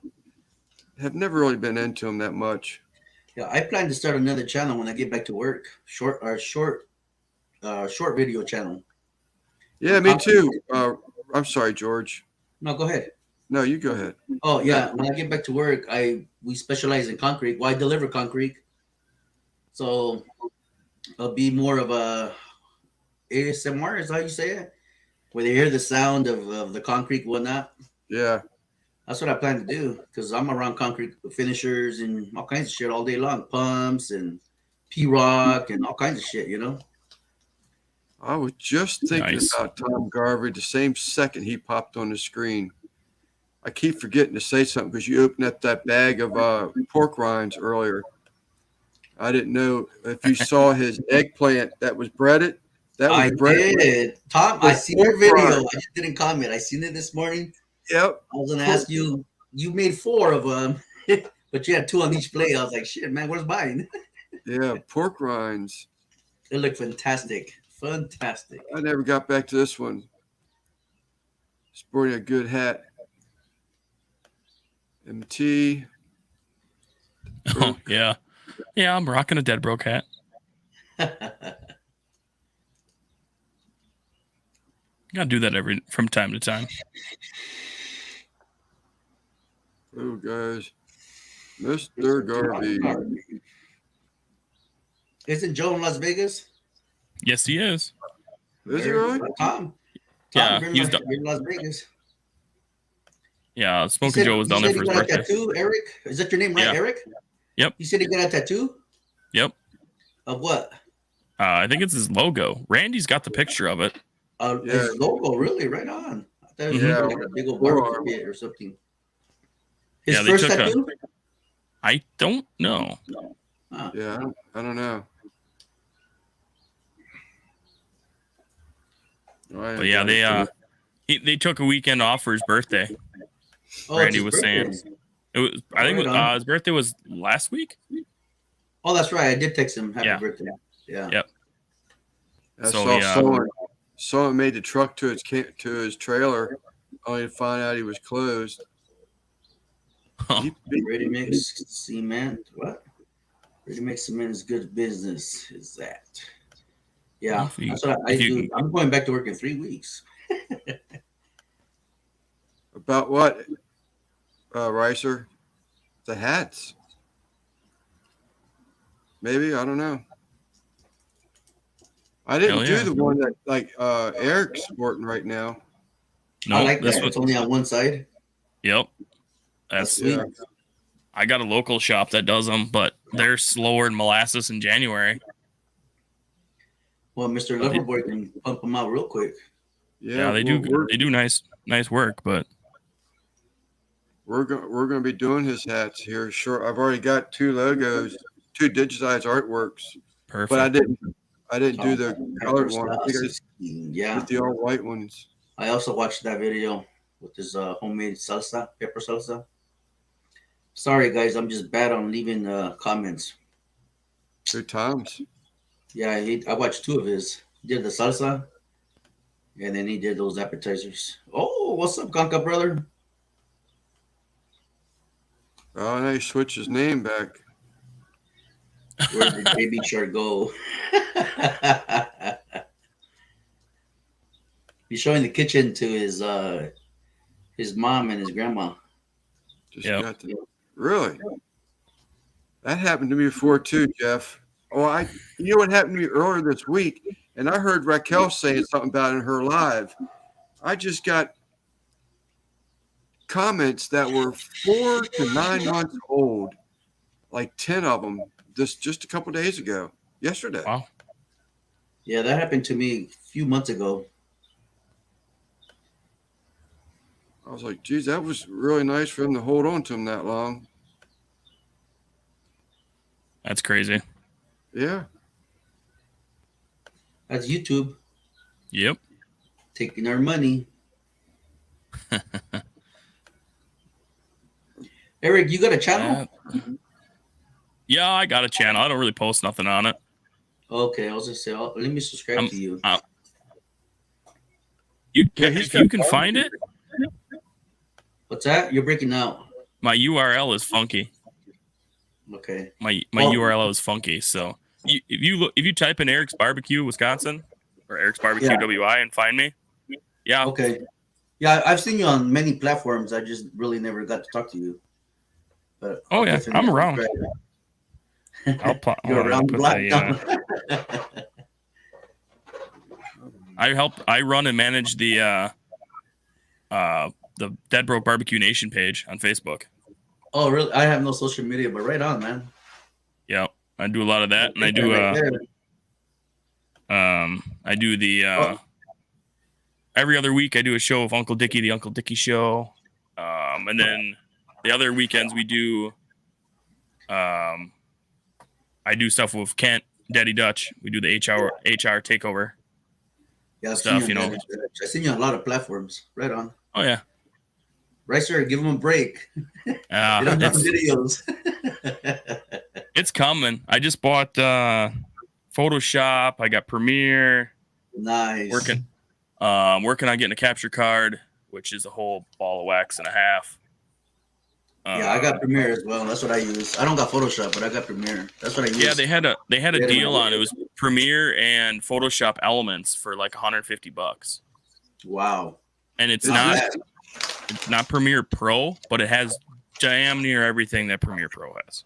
really been into them that much. Yeah, I plan to start another channel when I get back to work. Short video channel. Yeah, me too. I'm sorry, George. No, go ahead. No, you go ahead. Oh yeah, when I get back to work, we specialize in concrete. Well, I deliver concrete, so it'll be more of a ASMR is how you say it, where they hear the sound of the concrete and whatnot. Yeah. That's what I plan to do because I'm around concrete finishers and all kinds of shit all day long, pumps and P-rock and all kinds of shit, you know. I was just thinking Nice. about Tom Garvey the same second he popped on the screen. I keep forgetting to say something because you opened up that bag of pork rinds earlier. I didn't know if you saw his eggplant that was breaded. That was I breaded. did. Tom, I seen your video. I just didn't comment. I seen it this morning. Yep. I was gonna ask you. You made 4 of them, but you had 2 on each plate. I was like, shit, man, where's mine? Yeah, pork rinds. They look fantastic. Fantastic. I never got back to this one. Sporting a good hat. MT. Oh yeah, yeah. I'm rocking a dead broke hat. Gotta do that from time to time. Oh, guys. Mr. Garvey. Isn't Joe in Las Vegas? Yes, he is. Is he really? Tom. Yeah, you're he's in Las Vegas. Yeah, Smoking Joe was down there for his got birthday. a tattoo, Eric? Is that your name, right, Yeah. Eric? Yep. You said he got a tattoo? Yep. Of what? I think it's his logo. Randy's got the picture of it. Yeah. His logo, really? Right on. I thought it was Yeah. like a big old barbecue pit or something. His Yeah, they first took tattoo? I don't know. Huh. Yeah, I don't know. But yeah, they took a weekend off for his birthday. Oh, Randy it's his was saying birthday. it was. I think Right on. his birthday was last week. Oh, that's right. I did text him happy Yeah. birthday. Yeah. Yep. I So, saw yeah. someone made the truck to his trailer, only to find out he was closed. Huh. Ready mix cement. What? Ready mix cement is good business. Is that? Yeah, Well, if you- that's what I if you do. I'm going back to work in 3 weeks. About what, Ricer? The hats. Maybe, I don't know. I didn't Hell do yeah. the one that like Eric's sporting right now. No, I like this that. was. It's only on one side. Yep. That's That's. sweet. Yeah. I got a local shop that does them, but they're slower than molasses in January. Well, Mr. Loverboy can pump them out real quick. Yeah, they do. They do nice work, but We're going to be doing his hats here. Sure, I've already got 2 logos, 2 digitized artworks, perfect. but I didn't do the colored one. I think I just Yeah. did the all white ones. I also watched that video with his homemade salsa, pepper salsa. Sorry, guys, I'm just bad on leaving comments. 2 times. Yeah, I watched 2 of his. He did the salsa, and then he did those appetizers. Oh, what's up, Conca brother? Oh, now he switched his name back. Where did baby shark go? He's showing the kitchen to his mom and his grandma. Just Yep. got to, really? That happened to me before too, Jeff. Oh, you know what happened to me earlier this week? And I heard Raquel saying something about it in her live. I just got comments that were 4 to 9 months old, like 10 of them, just a couple days ago, yesterday. Wow. Yeah, that happened to me a few months ago. I was like, geez, that was really nice for him to hold on to him that long. That's crazy. Yeah. That's YouTube Yep. taking our money. Eric, you got a channel? Yeah, I got a channel. I don't really post nothing on it. Okay, I was gonna say, let me subscribe to you. If you can find it, What's that? You're breaking out. my URL is funky. Okay. My Well- URL is funky. So if you type in Eric's Barbecue Wisconsin or Eric's Barbecue Yeah. WI and find me, yeah, Okay. Yeah, I've seen you on many platforms. I just really never got to talk to you. But Oh, I'll yeah, definitely I'm around. subscribe. I'll You're around the block. the, I run and manage the Dead Broke Barbecue Nation page on Facebook. Oh, really? I have no social media, but right on, man. Yeah, I do a lot of that, and I do the every other week I do a show with Uncle Dickie, the Uncle Dickie Show, and then the other weekends we do I do stuff with Kent, Daddy Dutch. We do the HR takeover. Yeah, I've stuff, seen you. I've seen you on a lot of platforms. Right on. Oh yeah. Right, sir. Give them a break. They don't have videos. It's coming. I just bought Photoshop. I got Premiere. Nice. Working on getting a capture card, which is a whole ball of wax and a half. Yeah, I got Premiere as well. That's what I use. I don't got Photoshop, but I got Premiere. That's what I use. Yeah, they had a deal on it. It was Premiere and Photoshop Elements for like $150. Wow. And it's not Premiere Pro, but it has damn near everything that Premiere Pro has.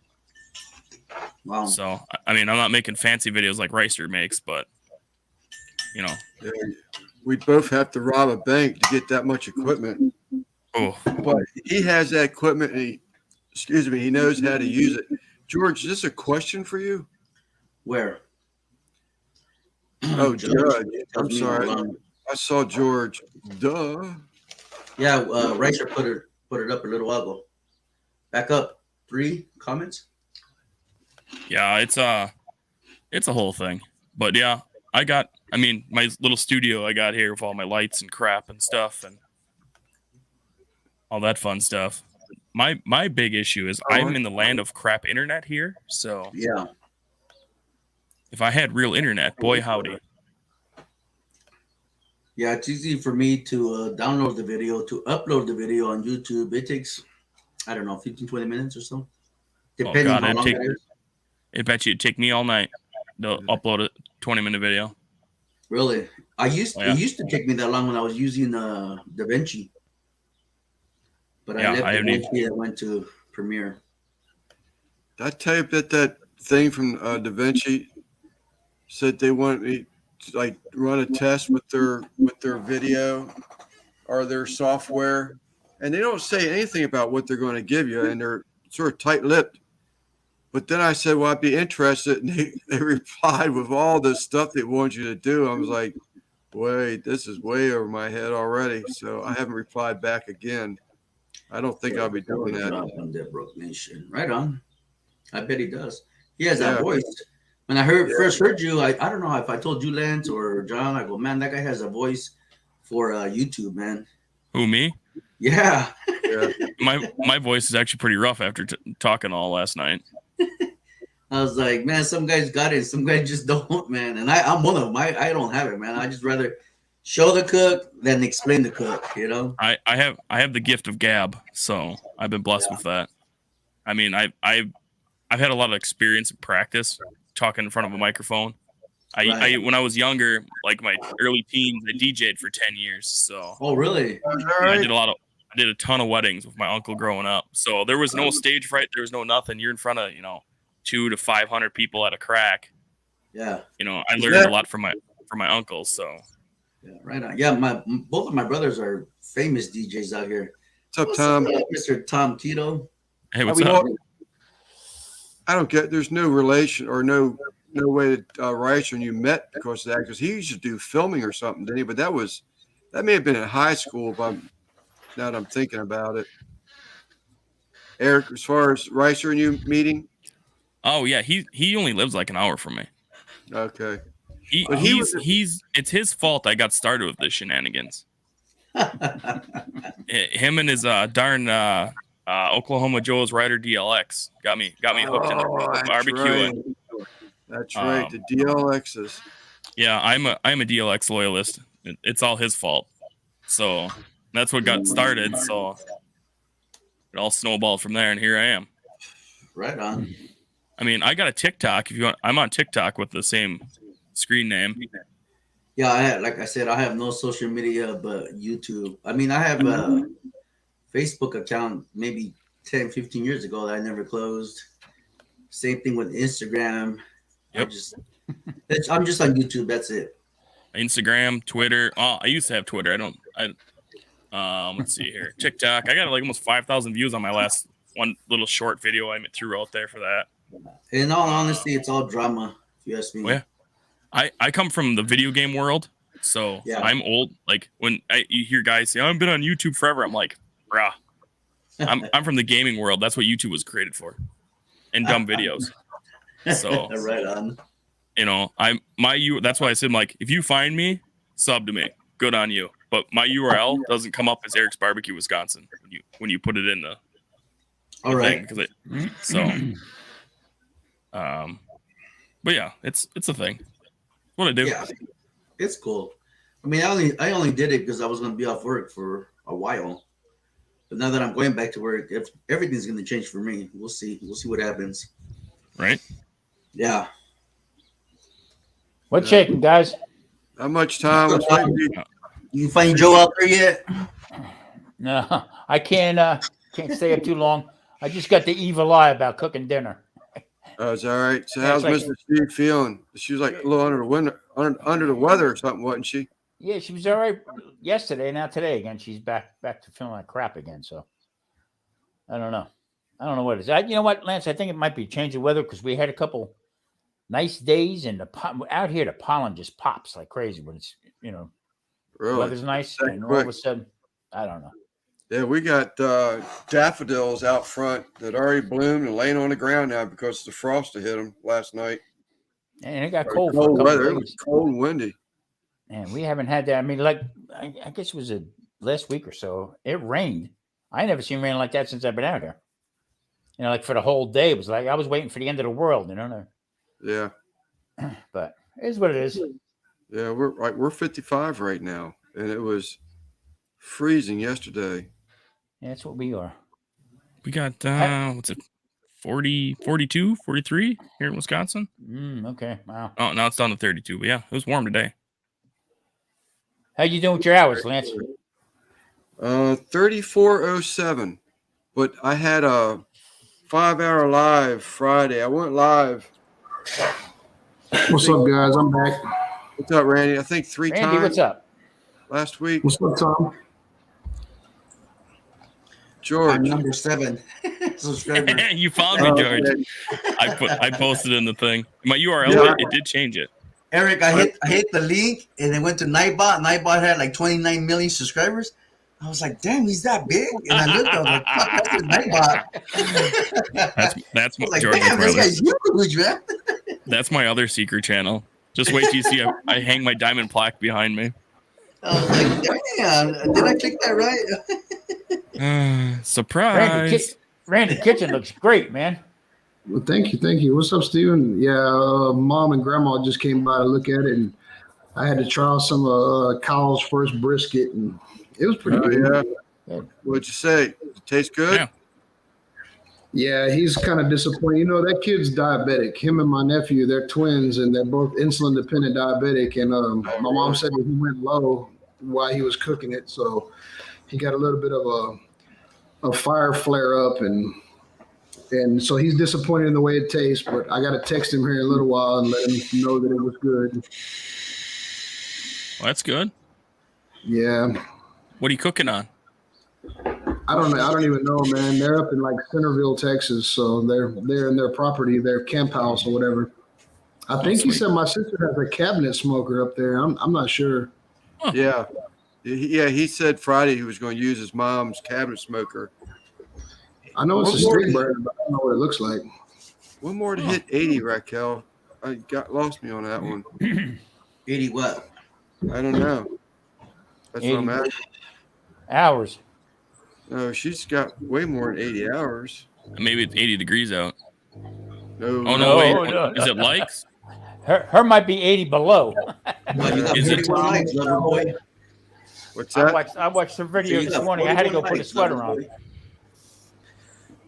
Wow. So I mean, I'm not making fancy videos like Reister makes, but you know, we'd both have to rob a bank to get that much equipment. Oh, but he has that equipment, and he knows how to use it. George, is this a question for you? Where? Oh, Judge. I'm sorry. I saw George. Duh. Yeah, Reiser put it up a little while ago. Back up. 3 comments. Yeah, it's a whole thing. But yeah, my little studio I got here with all my lights and crap and stuff and all that fun stuff. My big issue is I'm in the land of crap internet here. So yeah, if I had real internet, boy howdy. Yeah, it's easy for me to download the video, to upload the video on YouTube. It takes, I don't know, 15, 20 minutes or so. Depending on how long it is. I bet you it'd take me all night to upload a 20-minute video. Really? It used to take me that long when I was using DaVinci. But I left DaVinci and went to Premiere. Did I tell you that thing from DaVinci said they want me to like run a test with their video or their software, and they don't say anything about what they're going to give you, and they're sort of tight-lipped. But then I said, well, I'd be interested, and they replied with all this stuff they want you to do. I was like, wait, this is way over my head already, so I haven't replied back again. I don't think I'll be doing that. On Dead Broke Nation. Right on. I bet he does. He has that voice. When I first heard you, I don't know if I told you, Lance, or John, I go, man, that guy has a voice for YouTube, man. Who, me? Yeah. My voice is actually pretty rough after talking all last night. I was like, man, some guys got it, some guys just don't, man. And I'm one of them. I don't have it, man. I just rather show the cook than explain the cook, you know? I have the gift of gab, so I've been blessed with that. I mean, I've had a lot of experience and practice talking in front of a microphone. When I was younger, like my early teens, I DJ'd for 10 years. So oh really? I did a ton of weddings with my uncle growing up. So there was no stage fright, there was no nothing. You're in front of 200 to 500 people at a crack. Yeah. I learned a lot from my uncles. So yeah, right on. Yeah, both of my brothers are famous DJs out here. What's up, Tom? Mr. Tom Tito. Hey, what's up? I don't get. There's no relation or no way that Reister and you met because of that. Because he used to do filming or something, didn't he? But that may have been in high school. Now that I'm thinking about it, Eric, as far as Reister and you meeting. Oh yeah, he only lives like an hour from me. Okay. It's his fault I got started with the shenanigans. Him and his darn Oklahoma Joe's Rider DLX got me hooked into barbecuing. That's right, the DLXs. Yeah, I'm a DLX loyalist. It's all his fault. So that's what got started. So it all snowballed from there, and here I am. Right on. I mean, I got a TikTok. If you want, I'm on TikTok with the same screen name. Yeah, like I said, I have no social media but YouTube. I mean, I have a Facebook account maybe 10, 15 years ago that I never closed. Same thing with Instagram. Yep. I'm just on YouTube. That's it. Instagram, Twitter. Oh, I used to have Twitter. Let's see here. TikTok. I got like almost 5,000 views on my last one little short video I threw out there for that. In all honesty, it's all drama. If you ask me. Oh, yeah. I come from the video game world, so Yeah. I'm old. Like when you hear guys say, "I've been on YouTube forever," I'm like, "Bruh, I'm from the gaming world. That's what YouTube was created for, and dumb videos." So right on. you know, that's why I said, like, if you find me, sub to me. Good on you. But my URL doesn't come up as Eric's Barbecue, Wisconsin when you put it in the All right. Thing, but yeah, it's a thing. What I do. Yeah, it's cool. I mean, I only did it because I was going to be off work for a while. But now that I'm going back to work, everything's going to change for me. We'll see. We'll see what happens. Right? Yeah. What's shaking, guys? How much time? You find Joe out there yet? No, I can't stay up too long. I just got the evil eye about cooking dinner. Oh, it's all right. So how's Mr. Steve feeling? She was like a little under the weather or something, wasn't she? Yeah, she was all right yesterday. Now today again, she's back to feeling like crap again. So I don't know. I don't know what it is. You know what, Lance? I think it might be change of weather because we had a couple nice days, and out here the pollen just pops like crazy when it's Really? weather's nice, and all of a sudden, I don't know. Yeah, we got daffodils out front that already bloomed and laying on the ground now because the frost hit them last night. And it got cold for a Cold couple weather. of It days. was cold and windy. And we haven't had that. I mean, like I guess it was last week or so. It rained. I never seen rain like that since I've been out here. Like for the whole day, it was like I was waiting for the end of the world. Yeah. But it is what it is. Yeah, we're 55 right now, and it was freezing yesterday. Yeah, that's what we are. We got what's it, 40, 42, 43 here in Wisconsin. Okay, wow. Oh, now it's down to 32. But yeah, it was warm today. How you doing with your hours, Lance? 34:07. But I had a 5-hour live Friday. I went live. What's up, guys? I'm back. What's up, Randy? I think three Randy, times what's up? last week. What's up, Tom? George. I'm number 7 subscriber. You found me, George. Okay. I posted in the thing. My URL, Yeah. it did change it. Eric, I hit the link and it went to Nightbot. Nightbot had like 29 million subscribers. I was like, damn, he's that big. And I looked, I was like, fuck, that's Nightbot. That's I was like, George's damn, this brother. guy's huge, man. That's my other secret channel. Just wait till you see I hang my diamond plaque behind me. I was like, damn, did I click that right? Surprise. Randy Kitchen looks great, man. Well, thank you. What's up, Steven? Yeah, Mom and Grandma just came by to look at it, and I had to try some Kyle's first brisket, and it was pretty good. Yeah. What'd you say? Tastes good? Yeah. Yeah, he's kind of disappointed. That kid's diabetic. Him and my nephew, they're twins, and they're both insulin-dependent diabetic. And my mom said that he went low while he was cooking it, so he got a little bit of a fire flare up, and so he's disappointed in the way it tastes. But I got to text him here in a little while and let him know that it was good. Well, that's good. Yeah. What are you cooking on? I don't know. I don't even know, man. They're up in like Centerville, Texas, so they're in their property, their camp house or whatever. I think he said my sister has a cabinet smoker up there. I'm not sure. Huh. Yeah. He said Friday he was going to use his mom's cabinet smoker. I know it's a stick burner, but I don't know what it looks like. One more to hit 80, Raquel. I lost me on that one. 80 what? I don't know. That's 80 what I'm asking. hours. No, she's got way more than 80 hours. Maybe it's 80 degrees out. No. Oh, no, No, wait. no, Is it likes? Her might be 80 below. Well, you got Is it 41 likes, lover boy. What's I that? watched the video So you this got morning. I had to go 41 put a likes, sweater lover on. boy.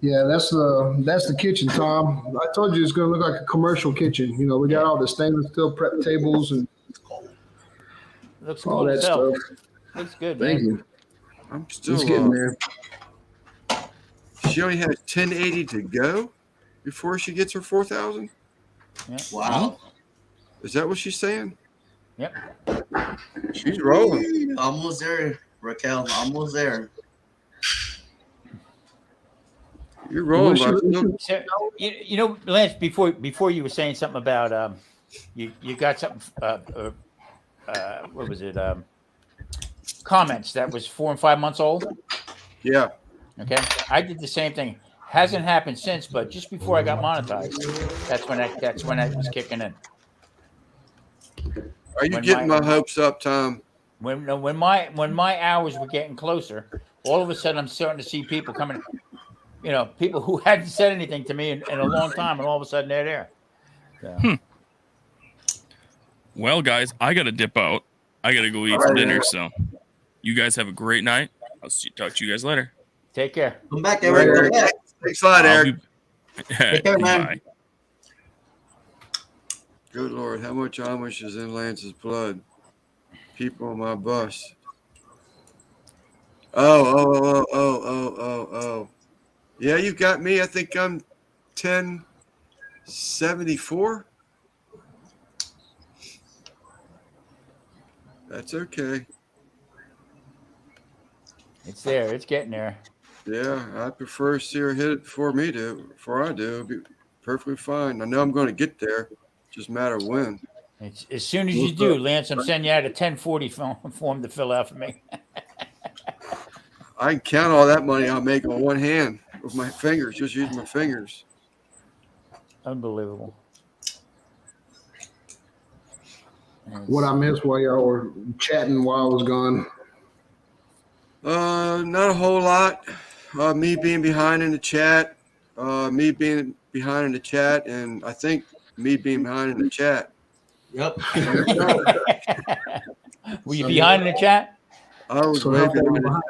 Yeah, that's the kitchen, Tom. I told you it's going to look like a commercial kitchen. We got all the stainless steel prep tables and Looks all cool that as hell. stuff. Looks good, Thank man. you. I'm still It's getting there. She only has 1080 to go before she gets her 4,000. Wow. Is that what she's saying? Yep. She's rolling. Almost there, Raquel. Almost there. You're rolling, What's but your- So, you know, Lance, before you were saying something about you got something what was it? Comments that was 4 and 5 months old. yeah. Okay, I did the same thing. Hasn't happened since, but just before I got monetized, that's when that was kicking in. Are you When getting my- my hopes up, Tom? When my hours were getting closer, all of a sudden I'm starting to see people coming. You know, people who hadn't said anything to me in a long time, and all of a sudden they're there. So, Well, guys, I got to dip out. I got to go eat some dinner. So you guys have a great night. Talk to you guys later. take care. Come back, All right, Eric. Eric. Come back. Thanks a lot, I'll Eric. Take care, man. Bye. Good Lord, how much Amish is in Lance's blood? People on my bus. Oh. Yeah, you got me. I think I'm 1074. That's okay. It's there. It's getting there. Yeah, I prefer to see her hit it before I do. It'll be perfectly fine. I know I'm going to get there. Just a matter of when. It's, as soon as you do, Lance, I'm sending you out a 1040 form to fill out for me. I can count all that money I'll make on one hand with my fingers, just using my fingers. Unbelievable. What I missed while y'all were chatting while I was gone. Not a whole lot. Me being behind in the chat, and I think me being behind in the chat. Yep. Were you behind in the chat? I was So way how far behind. behind?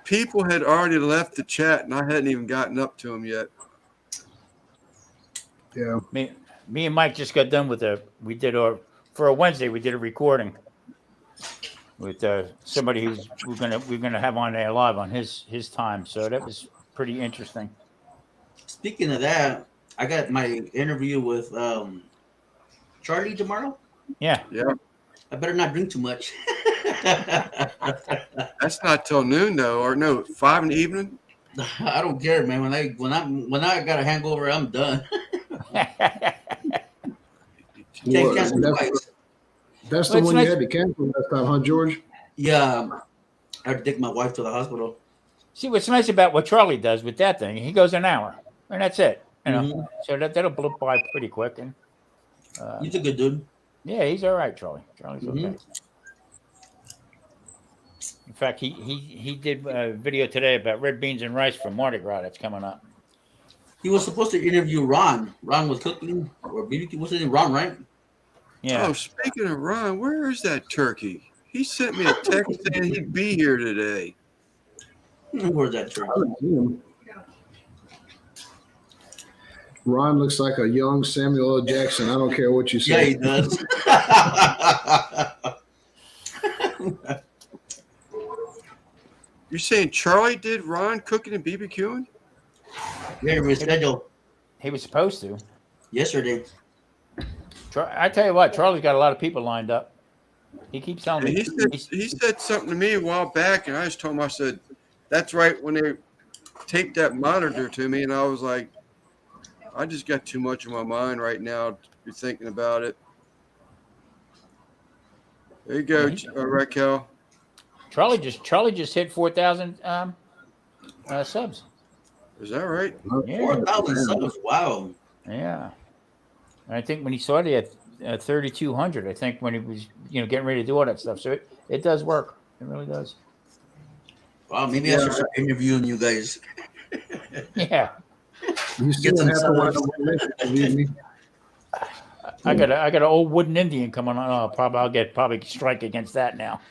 People had already left the chat, and I hadn't even gotten up to them yet. Yeah. Me and Mike just got done with for a Wednesday. We did a recording with somebody we're gonna have on there live on his time. So that was pretty interesting. Speaking of that, I got my interview with Charlie tomorrow. Yeah. Yeah, I better not drink too much. that's not till noon though, or no, 5 in the evening. I don't care, man. When I got a hangover, I'm done. Can't Well, cancel twice. that's the Well, it's one nice- you had to cancel last time, huh, George? Yeah, I had to take my wife to the hospital. See what's nice about what Charlie does with that thing. He goes an hour, and that's it. You know, Mhm. so that'll blow by pretty quick. And He's a good dude. yeah, he's all right, Charlie. Charlie's okay. Mhm. In fact, he did a video today about red beans and rice from Mardi Gras that's coming up. He was supposed to interview Ron. Ron was cooking or BBQ. What's his name? Ron, right? Yeah. Oh, speaking of Ron, where is that turkey? He sent me a text saying he'd be here today. Where's that church? I haven't seen him. Ron looks like a young Samuel L. Jackson. I don't care what you Yeah, he say. does. You're saying Charlie did Ron cooking and BBQing? Yeah, rescheduled He was supposed to. yesterday. I tell you what, Charlie's got a lot of people lined up. He keeps telling me. He said something to me a while back, and I just told him, I said, that's right, when they taped that monitor to me, and I was like, I just got too much in my mind right now to be thinking about it. There you go, Raquel. Charlie just hit 4,000 subs. Is that right? Yeah. 4,000 subs. Wow. Yeah. And I think when he started at 3,200, I think when he was getting ready to do all that stuff. So it does work. It really does. Wow. Maybe I should start interviewing you guys. Yeah. You still some have to subs. watch the relationship, believe me. I got an old wooden Indian coming on. I'll get strike against that now.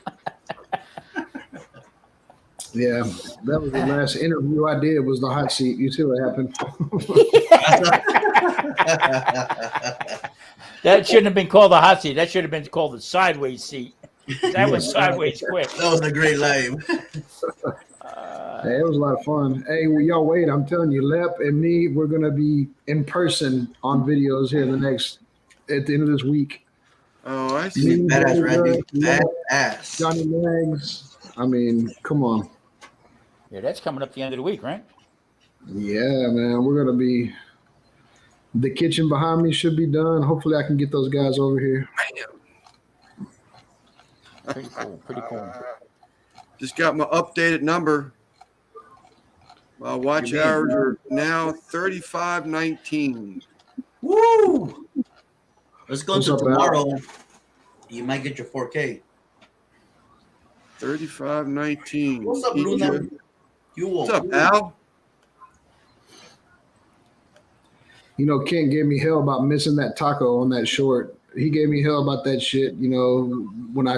Yeah, that was the last interview I did was the hot seat. You see what happened? That shouldn't have been called the hot seat. That should have been called the sideways seat. That was sideways quick. That was a great live. Hey, it was a lot of fun. Hey, well, y'all wait. I'm telling you, Lep and me, we're going to be in person on videos here at the end of this week. Oh, I see. Badass, right, dude? Yeah. Badass. Johnny Legs. I mean, come on. Yeah, that's coming up the end of the week, right? Yeah, man. We're gonna be. The kitchen behind me should be done. Hopefully, I can get those guys over here. Pretty cool. Pretty cool. Just got my updated number. My watch hours are now 35:19. Woo! Let's go What's to up, Al? tomorrow. You might get your 4K. 35:19. What's up, Luna? You What's won't. up, Al? You know, Kent gave me hell about missing that taco on that short. He gave me hell about that shit. You know, when I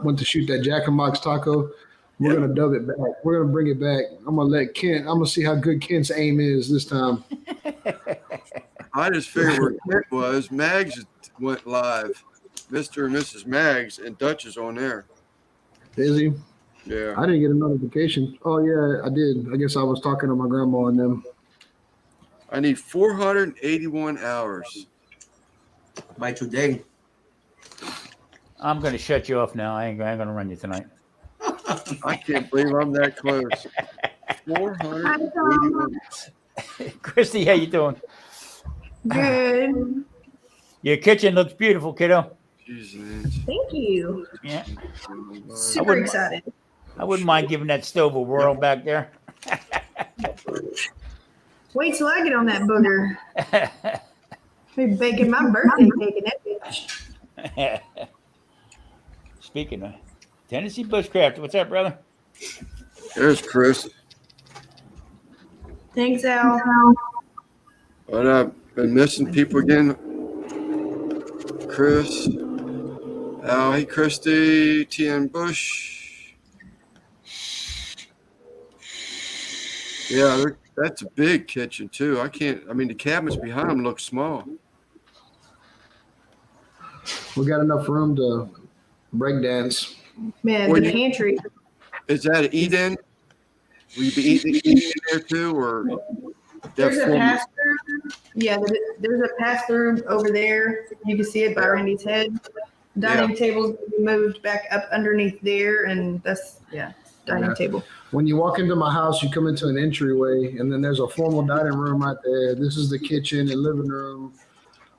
went to shoot that Jack and Mox taco, we're gonna dub it back. We're gonna bring it back. I'm gonna let Kent. I'm gonna see how good Kent's aim is this time. I just figured where Kent was. Mags went live. Mr. and Mrs. Mags, and Dutch is on there. Is he? Yeah. I didn't get a notification. Oh yeah, I did. I guess I was talking to my grandma and them. I need 481 hours. By today. I'm going to shut you off now. I ain't going to run you tonight. I can't believe I'm that close. 481. Christy, how you doing? Good. Your kitchen looks beautiful, kiddo. Jeez, man. Thank you. Yeah. Super wouldn't- excited. I wouldn't mind giving that stove a whirl back there. Wait till I get on that booger. Be baking my birthday cake in that bitch. Speaking of Tennessee Bushcraft, what's up, brother? There's Chris. Thanks, Al. But I've been missing people again. Chris. Al, hey, Christy. T.N. Bush. Yeah, that's a big kitchen, too. I mean, the cabinets behind them look small. We got enough room to break dance. Man, Well, the pantry. Is that an eat-in? Will you be eating in there, too, or? There's a formal- pass-through. Yeah, there's a pass-through over there. You can see it by Randy's head. Dining tables will be moved back up underneath there, and that's, dining table. When you walk into my house, you come into an entryway, and then there's a formal dining room right there. This is the kitchen and living room.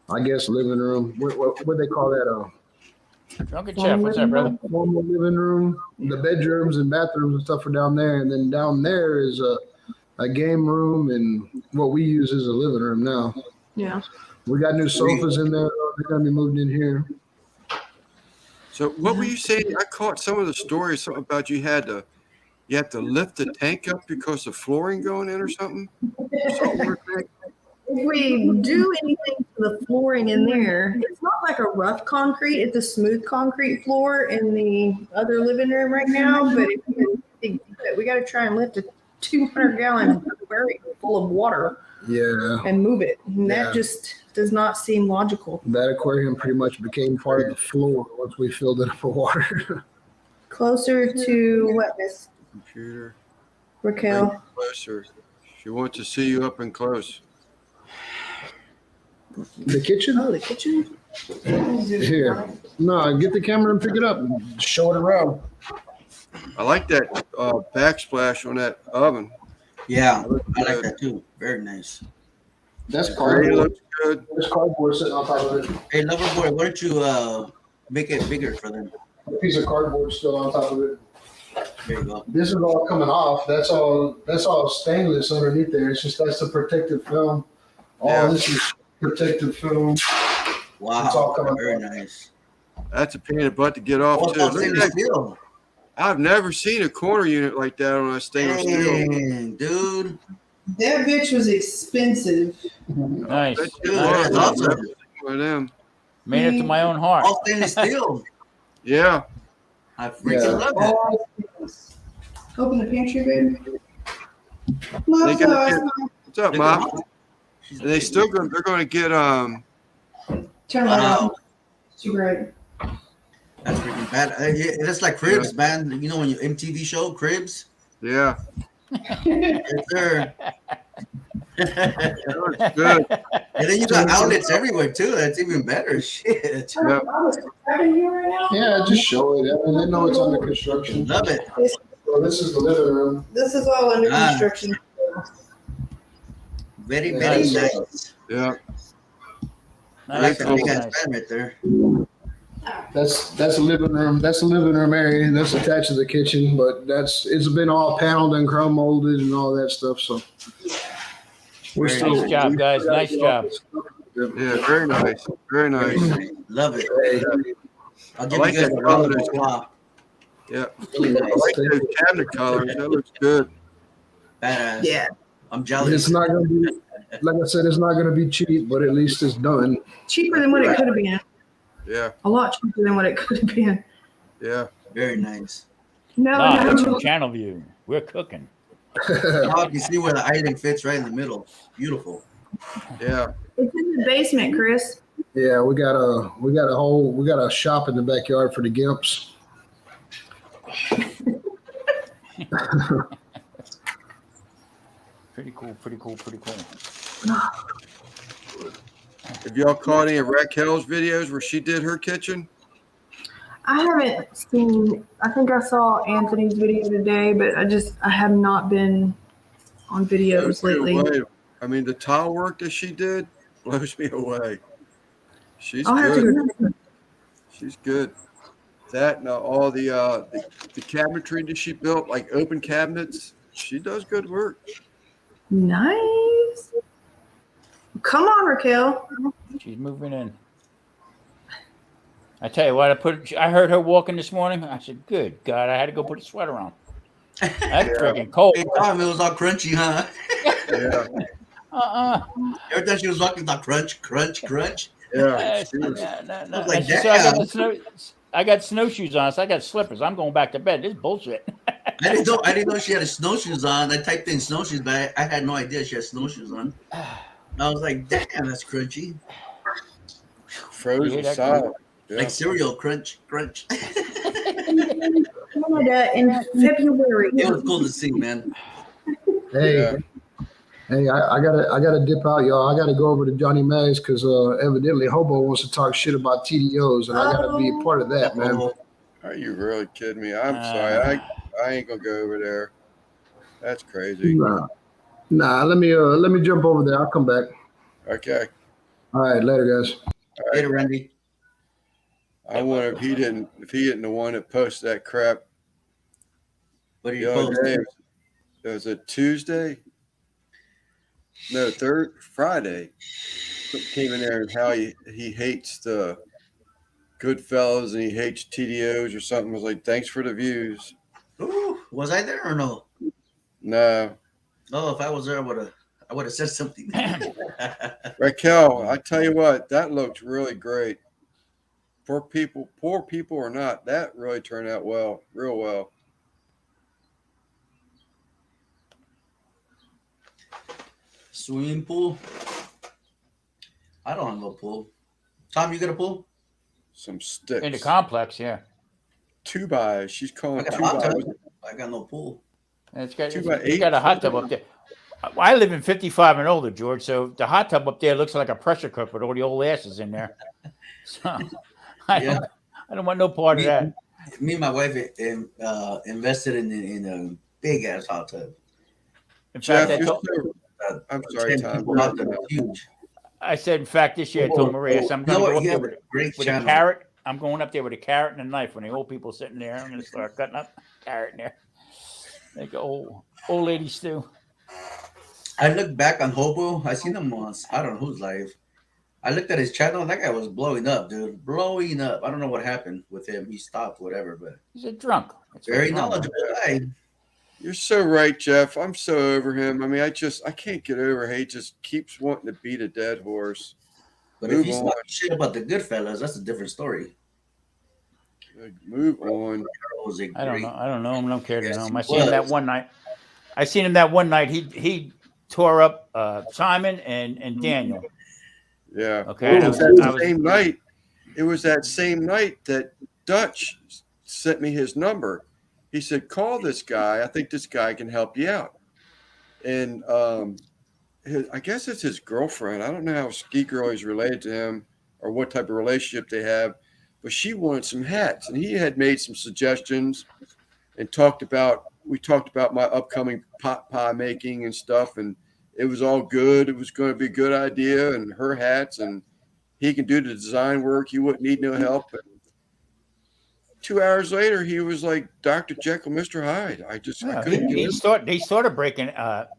I guess living room. What they call that? Drunken Chef, what's up, brother? Formal living room. The bedrooms and bathrooms and stuff are down there, and then down there is a game room, and what we use is a living room now. Yeah. We got new sofas in there. They're gonna be moved in here. So what were you saying? I caught some of the stories, something about you have to lift the tank up because of flooring going in or something? If we do anything to the flooring in there, it's not like a rough concrete, it's a smooth concrete floor in the other living room right now. But we got to try and lift a 200-gallon aquarium full of water and move it. And that just does not seem logical. That aquarium pretty much became part of the floor once we filled it up with water. Closer to what, Miss Computer. Raquel? Closer. She wants to see you up and close. The kitchen? Oh, the kitchen? Here. No, get the camera and pick it up and show it around. I like that backsplash on that oven. Yeah, I like that too. Very nice. That's Gray cardboard. looks good. There's cardboard sitting on top of it. Hey, Loverboy, why don't you make it bigger for them? A piece of cardboard still on top of it. There you go. This is all coming off. That's all stainless underneath there. It's just that's the protective film. All this is protective film. It's all Wow, coming very off. nice. That's a pain in the butt to get off, Oh, too. it's all Look at stainless that. steel. I've never seen a corner unit like that on a stainless steel. Dang, dude. That bitch was expensive. Nice. Bet you Dude, was. that's I've awesome. never seen one of them. Made it to my own heart. All stainless steel. Yeah. I freaking love that. Open the pantry, babe. They gotta get, what's up, Mom? And they're going to get Turn Wow. Too bright. That's freaking bad. It's like Cribs, man. You know when you MTV show Cribs? yeah. Yes, sir. That looks good. And then you got outlets everywhere too. That's even better. Shit. Yeah. in here right now? Yeah, just show it. I mean, they know it's under construction. Love it. So this is the living room. This is all under Ah. construction. Very, Yeah, very nice. nice. Yeah. I like that big nice. ass fan right there. That's a living room. That's a living room area. That's attached to the kitchen, but it's been all paneled and chrome molded and all that stuff. So we're Very still Nice job, guys. Nice job. Yeah. Very nice. Very nice. Love it. I'll give I like you guys that a round of color. applause. Yeah. Really I nice. like those cabinet colors. That looks good. Badass. Yeah. I'm jealous. It's not gonna be, like I said, it's not gonna be cheap, but at least it's done. Cheaper than what it could have been. Yeah. A lot cheaper than what it could have been. Yeah. Very nice. No, Live no. channel view. We're cooking. Now you can see where the island fits right in the middle. Beautiful. Yeah. It's in the basement, Chris. Yeah, we got a shop in the backyard for the gimps. Pretty cool. Pretty cool. Pretty cool. Have y'all caught any of Raquel's videos where she did her kitchen? I haven't seen, I think I saw Anthony's video today, but I have not been on videos Blows me lately. away. I mean, the tile work that she did blows me away. She's I'll have good. to go. She's good. That and all the cabinetry that she built, like open cabinets, she does good work. Nice. Come on, Raquel. She's moving in. I tell you what, I heard her walking this morning. I said, "Good God, I had to go put a sweater on." That's freaking cold. Hey, Tom, it was all crunchy, huh? Yeah. Every time she was walking, it's all crunch, crunch, crunch. Yeah. She was- I was like, And she said, damn. I got snowshoes on, so I got slippers. I'm going back to bed. This is bullshit. I didn't know she had snowshoes on. I typed in snowshoes, but I had no idea she had snowshoes on. I was like, damn, that's crunchy. frozen that solid. Yeah. Like cereal, crunch, crunch. Canada in February. It was cool to see, man. Hey, Yeah. hey, I gotta dip out, y'all. I gotta go over to Johnny Mag's because evidently Hobo wants to talk shit about TDOs, and I gotta be a part of that, man. Oh, Are you really kidding me? I'm sorry. I ain't gonna go over there. That's crazy. Nah. Let me jump over there. I'll come back. Okay. All right, later, guys. later, Randy. I wonder if he didn't the one that posted that crap What do you the other post? day. It was a Tuesday. No, Friday. Came in there and how he hates the Goodfellas and he hates TDOs or something. I was like, thanks for the views. Ooh, was I there or no? No. Oh, if I was there, I would have said something. Raquel, I tell you what, that looked really great. Poor people or not, that really turned out well, real well. Swimming pool. I don't have a pool. Tom, you got a pool? Some sticks. In the complex, yeah. 2x. She's calling I got a hot 2x. tub. I got no pool. And it's got, 2x8. you got a hot tub up there. I live in 55 and older, George, so the hot tub up there looks like a pressure cooker with all the old asses in there. So I don't want no part of that. Me and my wife invested in a big ass hot tub. In Jeff, fact, I'm sorry, Tom. Hot tub, huge. I said, in fact, this year I told Maria, I said, I'm going to go up there with Great a channel. carrot. I'm going up there with a carrot and a knife. When the old people sitting there, I'm going to start cutting up carrot in there. Like old lady stew. I looked back on Hobo. I seen him once. I don't know who's live. I looked at his channel. That guy was blowing up, dude. Blowing up. I don't know what happened with him. He stopped, whatever. But He's a drunk. That's very what's wrong. knowledgeable guy. You're so right, Jeff. I'm so over him. I mean, I can't get over he just keeps wanting to beat a dead horse. But Move if he's on. talking shit about the Goodfellas, that's a different story. Move on. I don't know. I don't know him. I don't care to Yes, know him. he I seen him that was. one night. I seen him that one night. He tore up Simon and Daniel. Yeah. Okay. It was that same night. It was that same night that Dutch sent me his number. He said, call this guy. I think this guy can help you out. And I guess it's his girlfriend. I don't know how Ski Girl is related to him or what type of relationship they have. but she wanted some hats, and he had made some suggestions and we talked about my upcoming pot pie making and stuff, and it was all good. It was going to be a good idea, and her hats, and he can do the design work. He wouldn't need no help. And 2 hours later, he was like Dr. Jekyll, Mr. Hyde. I couldn't get him. They started breaking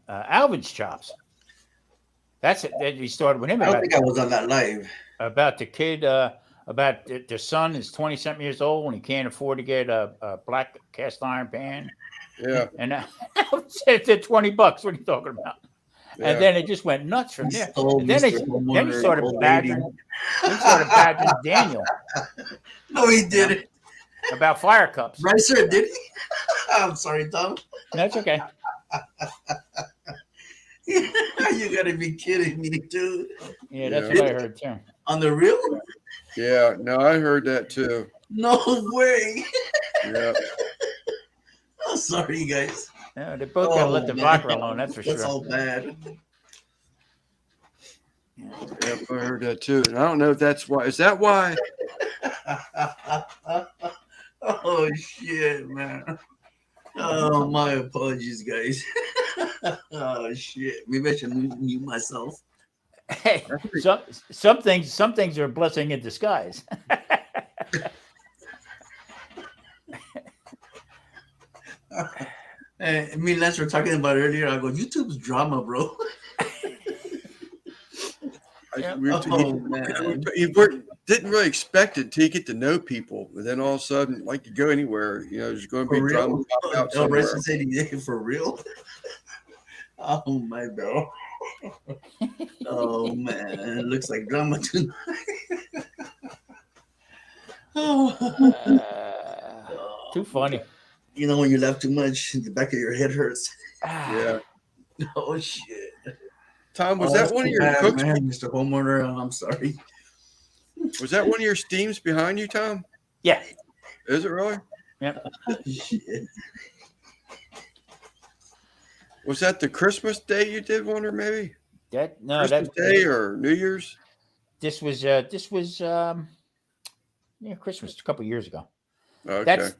Alvin's chops. That's it. He started with him. I don't think I was on that live. About the kid, about the son is 20-something years old and he can't afford to get a black cast iron pan. Yeah. And I said to $20. What are you talking about? Yeah. And then it just went nuts from there. And then he started badgering. He started badgering Daniel. No, he didn't. About fire cups. Right, sir, did he? I'm sorry, Tom. That's okay. You gotta be kidding me, dude. Yeah, that's what I heard too. On the real? Yeah, no, I heard that too. No way. Yeah. I'm sorry, you guys. Yeah, they both gotta let the vodka alone, that's for sure. That's all bad. Yep, I heard that too. And I don't know if that's why. Is that why? Oh shit, man. Oh, my apologies, guys. Oh shit. Maybe I should mute myself. Hey, some things are a blessing in disguise. Me and Lance were talking about earlier. I go, YouTube's drama, bro. Didn't really expect it till you get to know people, but then all of a sudden, like you go anywhere, there's going to be drama out somewhere. For real? Oh my bro. Oh man, it looks like drama tonight. Too funny. You know when you laugh too much, the back of your head hurts. Yeah. Oh shit. Tom, was that one of your cooks? Man, Mr. Homeowner, I'm sorry. Was that one of your steams behind you, Tom? Yeah. Is it really? Yep. Shit. Was that the Christmas day you did one, or maybe Christmas that day or New Year's? This was Christmas a couple of years ago. Okay.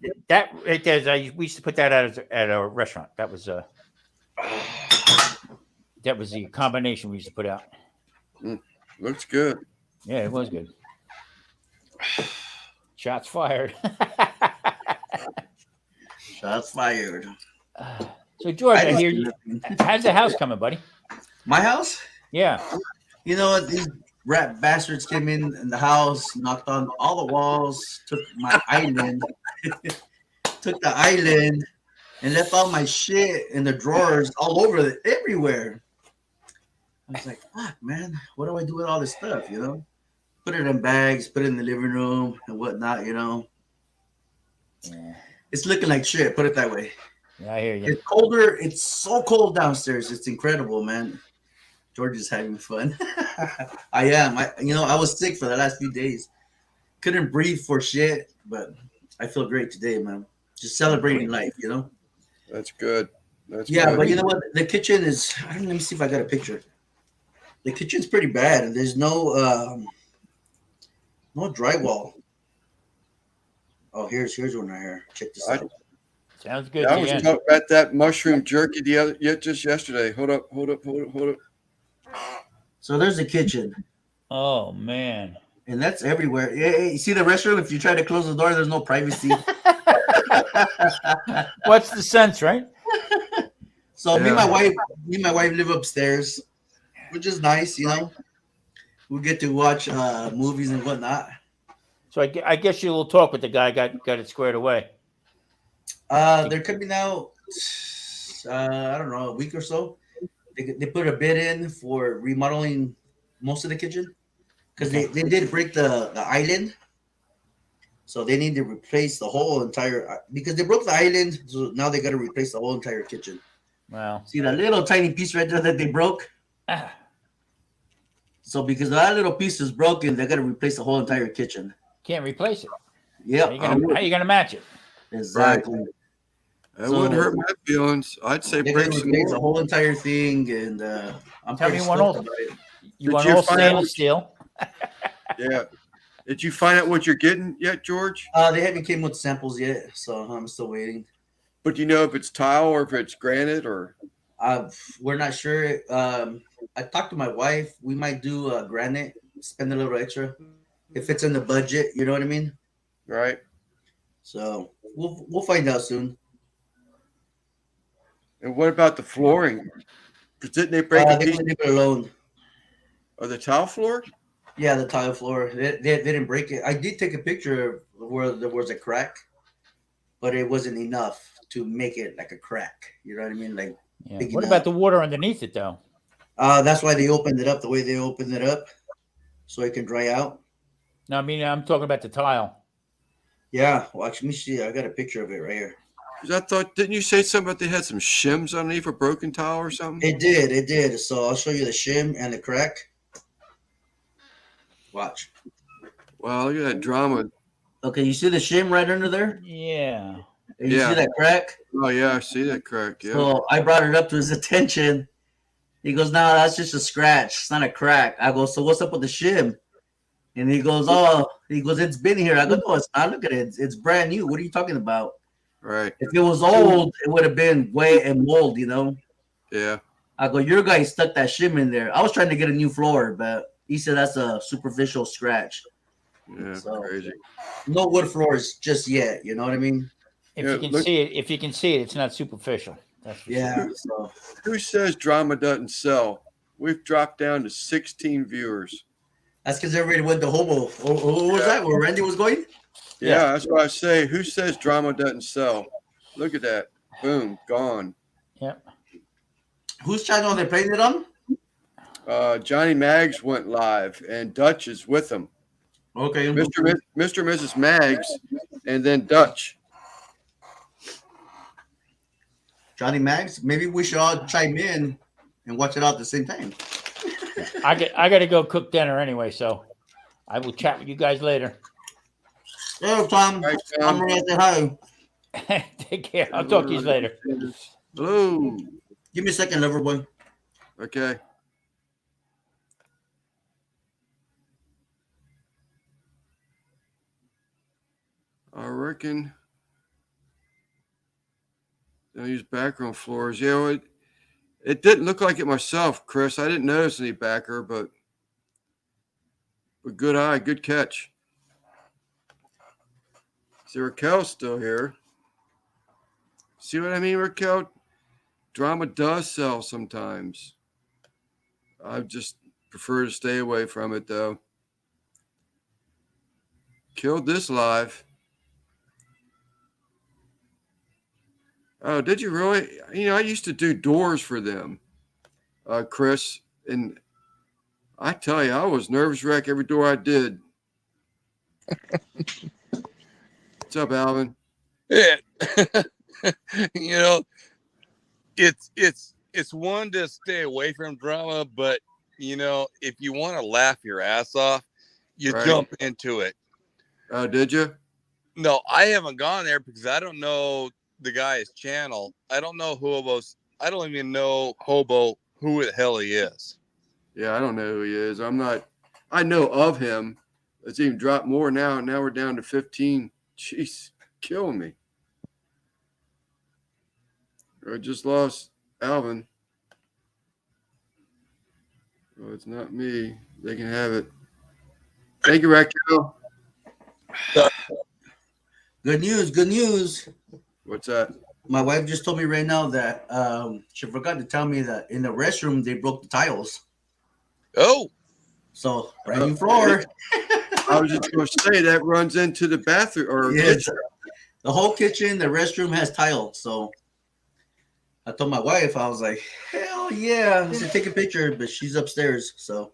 We used to put that out at a restaurant. That was the combination we used to put out. Looks good. Yeah, it was good. Shots fired. Shots fired. So George, I hear you. How's the house coming, buddy? My house? Yeah. You know what? These rat bastards came in the house, knocked on all the walls, took my island, and left all my shit in the drawers all over everywhere. I was like, fuck, man, what do I do with all this stuff, Put it in bags, put it in the living room and whatnot, Yeah. It's looking like shit, put it that way. Yeah, I hear you. It's colder. It's so cold downstairs. It's incredible, man. George is having fun. I am. I was sick for the last few days. Couldn't breathe for shit, but I feel great today, man. Just celebrating life, That's good. That's good. But you know what? The kitchen is. Let me see if I got a picture. The kitchen's pretty bad, and there's no drywall. Oh, here's one right here. Check this out. Sounds good. I was talking about that mushroom jerky just yesterday. Hold up. So there's the kitchen. Oh man. And that's everywhere. Yeah, you see the restroom? If you try to close the door, there's no privacy. What's the sense, right? So me and my wife live upstairs, which is nice, We get to watch movies and whatnot. So I guess you will talk with the guy got it squared away. There could be now, I don't know, a week or so. They put a bid in for remodeling most of the kitchen because they did break the island. So they need to replace the whole entire, because they broke the island. So now they got to replace the whole entire kitchen. Wow. See that little tiny piece right there that they broke? So because that little piece is broken, they got to replace the whole entire kitchen. Can't replace it. Yeah. How are you gonna match it? Exactly. Right. That wouldn't hurt my feelings. I'd say break some more. The whole entire thing, and I'm tell me pretty one stoked old. about it. You want all stainless steel? Yeah. Did you find out what you're getting yet, George? They haven't came with samples yet, so I'm still waiting. But do you know if it's tile or if it's granite or? We're not sure. I talked to my wife. We might do granite, spend a little extra if it's in the budget. You know what I mean? Right. So we'll find out soon. And what about the flooring? Didn't they break a They piece leave it alone. of the tile floor? Yeah, the tile floor. They didn't break it. I did take a picture of where there was a crack, but it wasn't enough to make it like a crack. You know what I mean? Like, Yeah. big What enough. about the water underneath it, though? That's why they opened it up the way they opened it up, so it can dry out. No, I mean, I'm talking about the tile. Yeah, watch me see. I got a picture of it right here. 'Cause I thought, didn't you say something about they had some shims underneath a broken tile or something? It did. So I'll show you the shim and the crack. Watch. Wow, look at that drama. Okay, you see the shim right under there? Yeah. And you Yeah. see that crack? Oh yeah, I see that crack. Yeah. So I brought it up to his attention. He goes, "No, that's just a scratch. It's not a crack." I go, "So what's up with the shim?" And he goes, "Oh, it's been here." I go, "No, it's not. Look at it. It's brand new. What are you talking about? Right. If it was old, it would have been wet and mold, you know." Yeah. I go, "Your guy stuck that shim in there." I was trying to get a new floor, but he said that's a superficial scratch. Yeah. So- Crazy. No wood floors just yet. You know what I mean? If Yeah, you can look- see it, it's not superficial. That's for Yeah. sure. So Who says drama doesn't sell? We've dropped down to 16 viewers. that's because everybody went to Hobo. Who was that? Where Randy was going? Yeah, Yeah. that's why I say, who says drama doesn't sell? Look at that. Boom, gone. Yep. Whose channel are they playing it on? Johnny Maggs went live, and Dutch is with him. Okay. Mr. and Mrs. Maggs, and then Dutch. Johnny Maggs. Maybe we should all chime in and watch it out at the same time. I got to go cook dinner anyway, so I will chat with you guys later. Hello, Tom. Right, I'm Tom. ready to say hi. Take care. I'll talk to you later. Hello. Give me a second, lover boy. Okay. I reckon they'll use background floors. Yeah, well, it didn't look like it myself, Chris. I didn't notice any backer, but good eye, good catch. See, Raquel's still here. See what I mean, Raquel? Drama does sell sometimes. I just prefer to stay away from it, though. Killed this live. Oh, did you really? You know, I used to do doors for them, Chris. And I tell you, I was nervous wreck every door I did. What's up, Alvin? Yeah. You know, it's one to stay away from drama, but you know, if you want to laugh your ass off, you Right. jump into it. Oh, did you? No, I haven't gone there because I don't know the guy's channel. I don't know I don't even know Hobo who the hell he is. Yeah, I don't know who he is. I know of him. It's even dropped more now. Now we're down to 15. Jeez, killing me. I just lost Alvin. Oh, it's not me. They can have it. Thank you, Raquel. Good news. Good news. What's that? My wife just told me right now that she forgot to tell me that in the restroom they broke the tiles. Oh, So brand new floor. I was just going to say that runs into the bathroom or Yes. kitchen. The whole kitchen, the restroom has tile. So I told my wife, I was like, hell yeah. I said, take a picture, but she's upstairs. So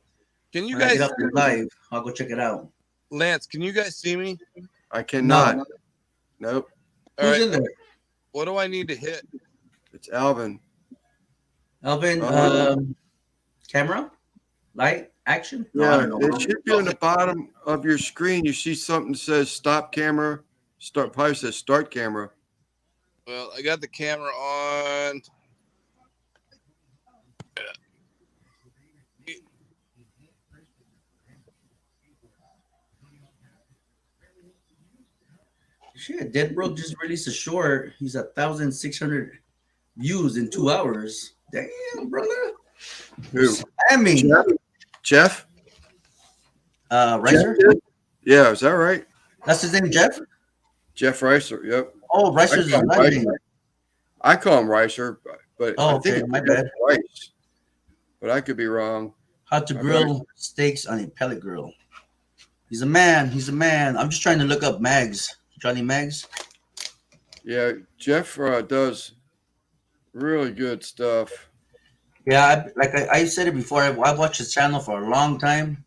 can you when I guys, get up there live, I'll go check it out. Lance? Can you guys see me? I cannot. No. Nope. All Who's right. in there? What do I need to hit? It's Alvin. Alvin, camera, light, action. No, I Yeah, don't know. it should be on the bottom of your screen. You see something that says stop camera. Probably says start camera. Well, I got the camera on. Shit, Dead Broke just released a short. He's 1,600 views in 2 hours. Damn, brother. Who? Spamming. Jeff? Ricer? Yeah, is that right? That's his name, Jeff? Jeff Ricer. Yep. Oh, Ricer's his name. I call him Ricer, but Oh, I think okay, it's my bad. Rice. But I could be wrong. How to grill steaks on a pellet grill. He's a man. He's a man. I'm just trying to look up Mags. Johnny Mags. Yeah, Jeff does really good stuff. Yeah, I said it before. I watched his channel for a long time.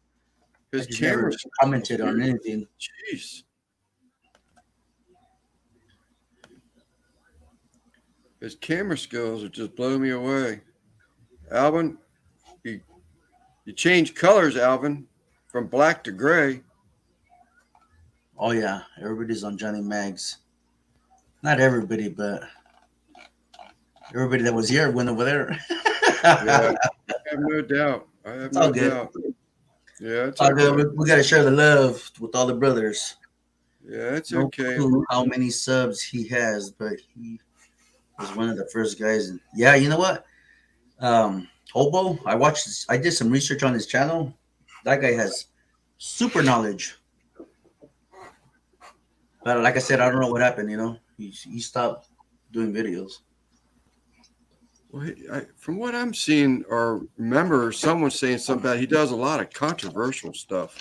His never cameras commented on anything. Jeez. His camera skills are just blowing me away. Alvin, you change colors, Alvin, from black to gray. Oh yeah, everybody's on Johnny Mags. Not everybody, but everybody that was here went over there. Yeah, I have no doubt. I have no doubt. Yeah, it's okay. We got to share the love with all the brothers. Yeah, it's No okay. clue how many subs he has, but he was one of the first guys. And yeah, you know what? Hobo, I did some research on his channel. That guy has super knowledge. But like I said, I don't know what happened, you know. He stopped doing videos. Well, from what I'm seeing or remember, someone saying something about he does a lot of controversial stuff.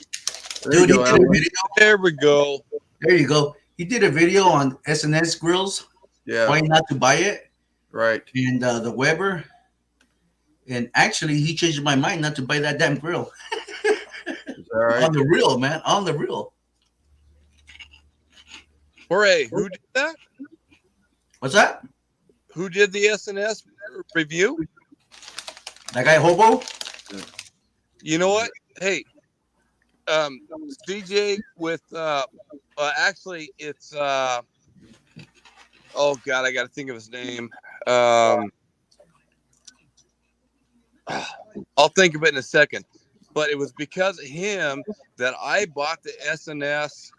Dude, he did a video. There we go. There you go. He did a video on SNS grills. Yeah. Why not to buy it? Right. And the Weber. And actually, he changed my mind not to buy that damn grill. All right. On the real, man. On the real. Hooray. Who did that? What's that? Who did the SNS review? That guy Hobo? You know what? Hey, CJ with actually it's oh god, I gotta think of his name. I'll think of it in a second. But it was because of him that I bought the SNS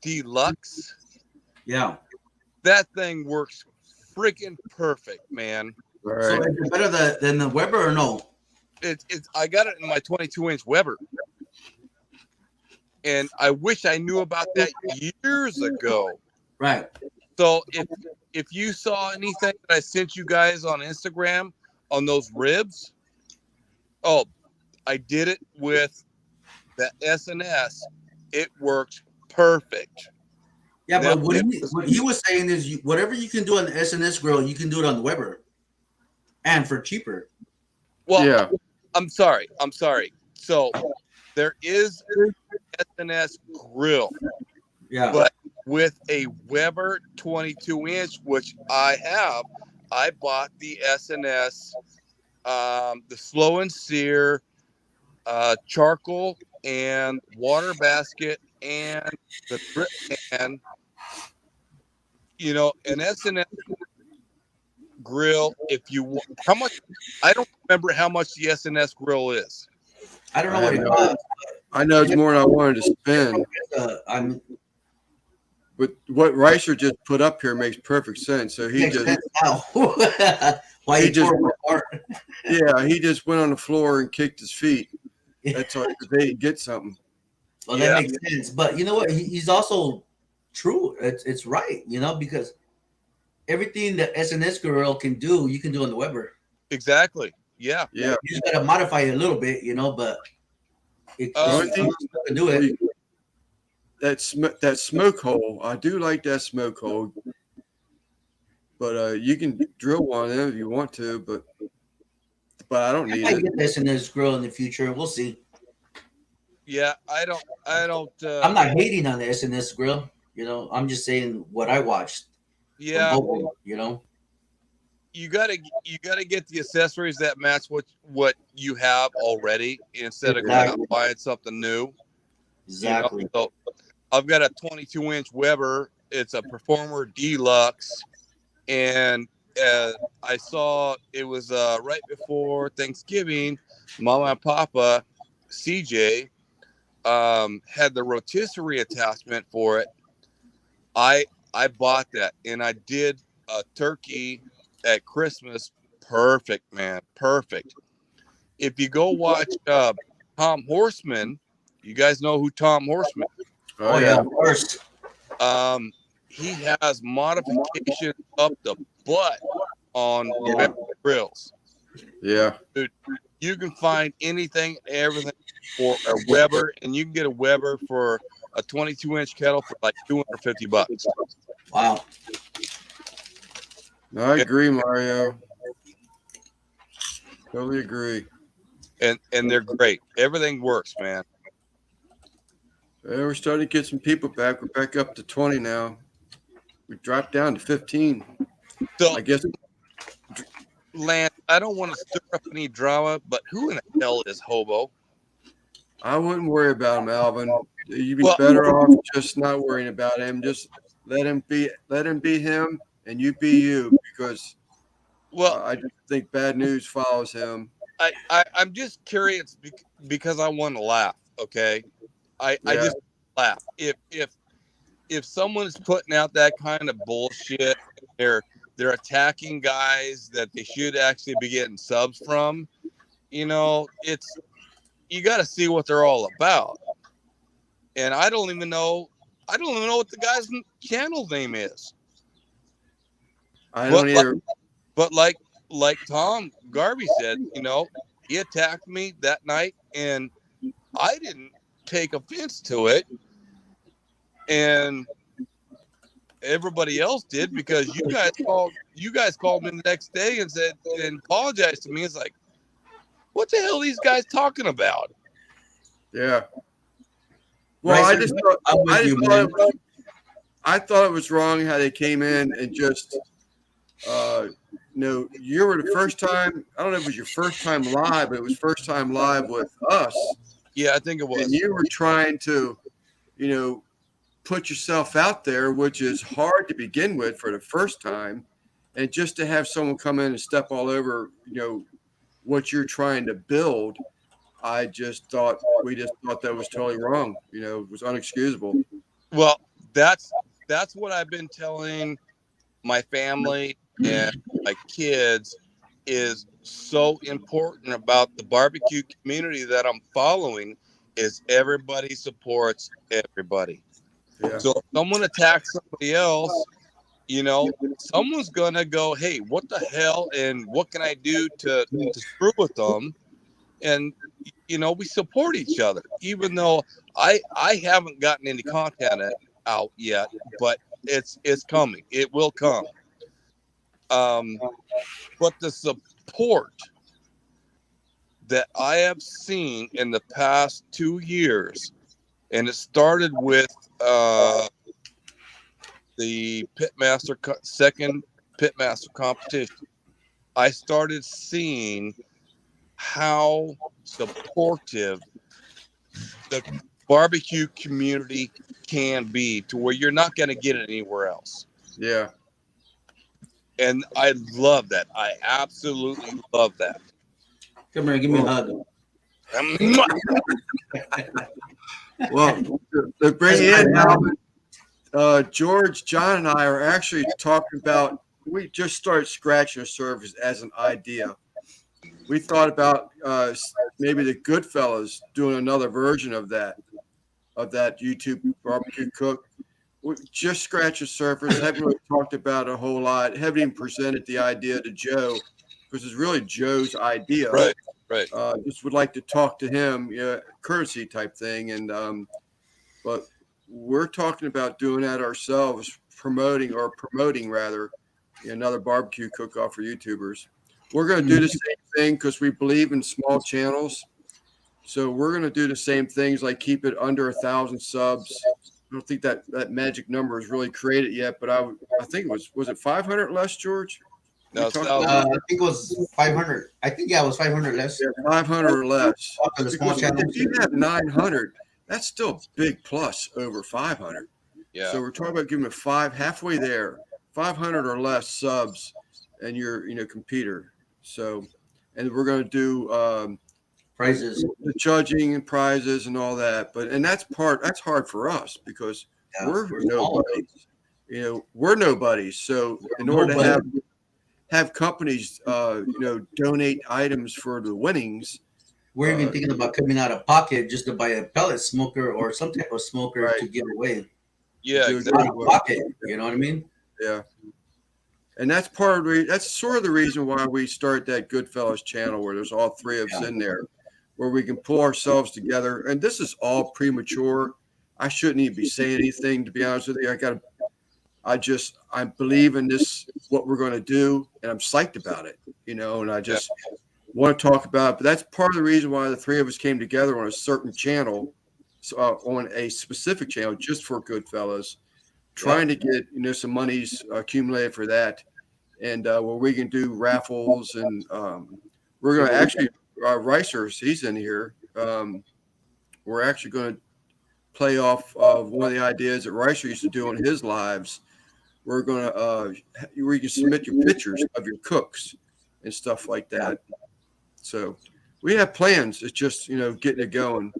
Deluxe. Yeah. That thing works freaking perfect, man. All So right. is it better than the Weber or no? It's I got it in my 22-inch Weber. And I wish I knew about that years ago. Right. So if you saw anything that I sent you guys on Instagram on those ribs, I did it with the SNS. It works perfect. Yeah, but what he was saying is whatever you can do on the SNS grill, you can do it on the Weber. And for cheaper. Well, Yeah. I'm sorry. So there is SNS grill. Yeah. But with a Weber 22-inch, which I have, I bought the SNS, the slow and sear, charcoal and water basket, and the grip pan. You know, an SNS grill. If you want, how much? I don't remember how much the SNS grill is. I don't know what it costs. I know it's more than I wanted to spend. But what Ricer just put up here makes perfect sense. So he just Why he just tore it apart. Yeah, he just went on the floor and kicked his feet. That's all. They get something. Well, that makes sense. But you know what? He's also true. It's right, you know, because everything that SNS grill can do, you can do on the Weber. Exactly. Yeah. Yeah. You just gotta modify it a little bit, you know, but it can do it. That smoke hole, I do like that smoke hole. But you can drill one in if you want to, but I don't need I might it. get this in this grill in the future. We'll see. Yeah, I don't. I'm not hating on the SNS grill. You know, I'm just saying what I watched. Yeah, you know, you gotta get the accessories that match what you have already instead of going out and buying something new. Exactly. You know? So I've got a 22-inch Weber. It's a Performer Deluxe, and I saw it was right before Thanksgiving. Mama and Papa, CJ, had the rotisserie attachment for it. I bought that, and I did a turkey at Christmas. Perfect, man, perfect. If you go watch Tom Horseman, you guys know who Tom Horseman is. Oh yeah, of course. He has modifications up the butt on grills. Yeah. Dude, you can find anything, everything for a Weber, and you can get a Weber for a 22-inch kettle for like $250. Wow. I agree, Mario. Totally agree. And they're great. Everything works, man. Yeah, we're starting to get some people back. We're back up to 20 now. We dropped down to 15. So I guess, Lance, I don't want to stir up any drama, but who in the hell is Hobo? I wouldn't worry about him, Alvin. You'd be better off just not worrying about him. Just let him be him, and you be you, because I just think bad news follows him. I'm just curious because I want to laugh. Okay, I just laugh. If someone is putting out that kind of bullshit, they're attacking guys that they should actually be getting subs from. You know, you got to see what they're all about. And I don't even know what the guy's channel name is. I don't either. But like Tom Garvey said, you know, he attacked me that night, and I didn't take offense to it, and everybody else did, because you guys called me the next day and said and apologized to me. It's like, what the hell are these guys talking about? Yeah. Well, I thought it was wrong how they came in and just, you were the first time. I don't know if it was your first time live, but it was first time live with us. Yeah, I think it was. And you were trying to, put yourself out there, which is hard to begin with for the first time, and just to have someone come in and step all over, what you're trying to build. We just thought that was totally wrong. It was unexcusable. Well, that's what I've been telling my family and my kids is so important about the barbecue community that I'm following is everybody supports everybody. Yeah. So if someone attacks somebody else, someone's gonna go, hey, what the hell, and what can I do to screw with them? And we support each other, even though I haven't gotten any content out yet, but it's coming. It will come. But the support that I have seen in the past 2 years, and it started with the second pitmaster competition, I started seeing how supportive the barbecue community can be, to where you're not going to get it anywhere else. Yeah. And I love that. I absolutely love that. Come here, give me a hug. Well, to bring in now, George, John, and I are actually talking about, we just started scratching the surface as an idea. We thought about maybe the Goodfellas doing another version of that YouTube barbecue cook. We just scratched the surface. Haven't really talked about it a whole lot. Haven't even presented the idea to Joe, because it's really Joe's idea. Right. Just would like to talk to him, courtesy type thing. And but we're talking about doing that ourselves, promoting rather, another barbecue cook-off for YouTubers. We're going to do the same thing because we believe in small channels. So we're going to do the same things, like keep it under 1,000 subs. I don't think that magic number is really created yet, but I think it was it 500 less, George? No, I think it was 500. I think it was 500 less. Yeah, 500 or less. Because if you have 900, that's still a big plus over 500. Yeah. So we're talking about giving it halfway there, 500 or less subs, and you're competitor. So, and we're going to do Prizes. the judging and prizes and all that. But and that's hard for us because Yeah, we're we're small. nobodies. We're nobodies. So in order to have companies, donate items for the winnings. We're even thinking about coming out of pocket just to buy a pellet smoker or some type of smoker Right. to give away. Yeah, Do exactly. Out of pocket, you know what I mean? Yeah. And that's that's sort of the reason why we start that Goodfellas channel where there's all three of us in there, where we can pull ourselves together. And this is all premature. I shouldn't even be saying anything, to be honest with you. I believe in this, what we're going to do, and I'm psyched about it, and I just want to talk about it. But that's part of the reason why the three of us came together on a certain channel, on a specific channel just for Goodfellas, trying to get, some monies accumulated for that. And where we can do raffles, and we're going to actually, Ricers, he's in here. We're actually going to play off of one of the ideas that Ricer used to do on his lives. We're going to, where you can submit your pictures of your cooks and stuff like that. So we have plans. It's just, getting it going.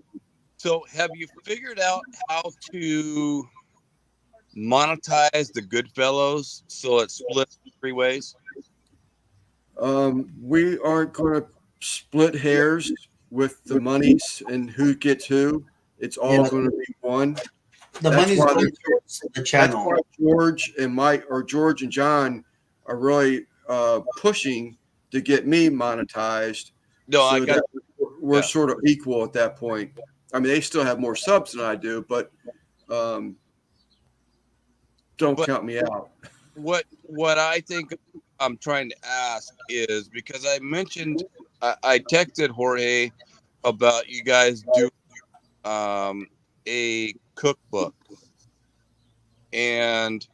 So have you figured out how to monetize the Goodfellows so it's split 3 ways? We aren't going to split hairs with the monies and who gets who. It's all going to be one. The money's going towards the channel. That's why George and John are really pushing to get me monetized. No, so I got. We're sort of equal at that point. I mean, they still have more subs than I do, but don't count me out. What I think I'm trying to ask is, because I mentioned, I texted Jorge about you guys do a cookbook, and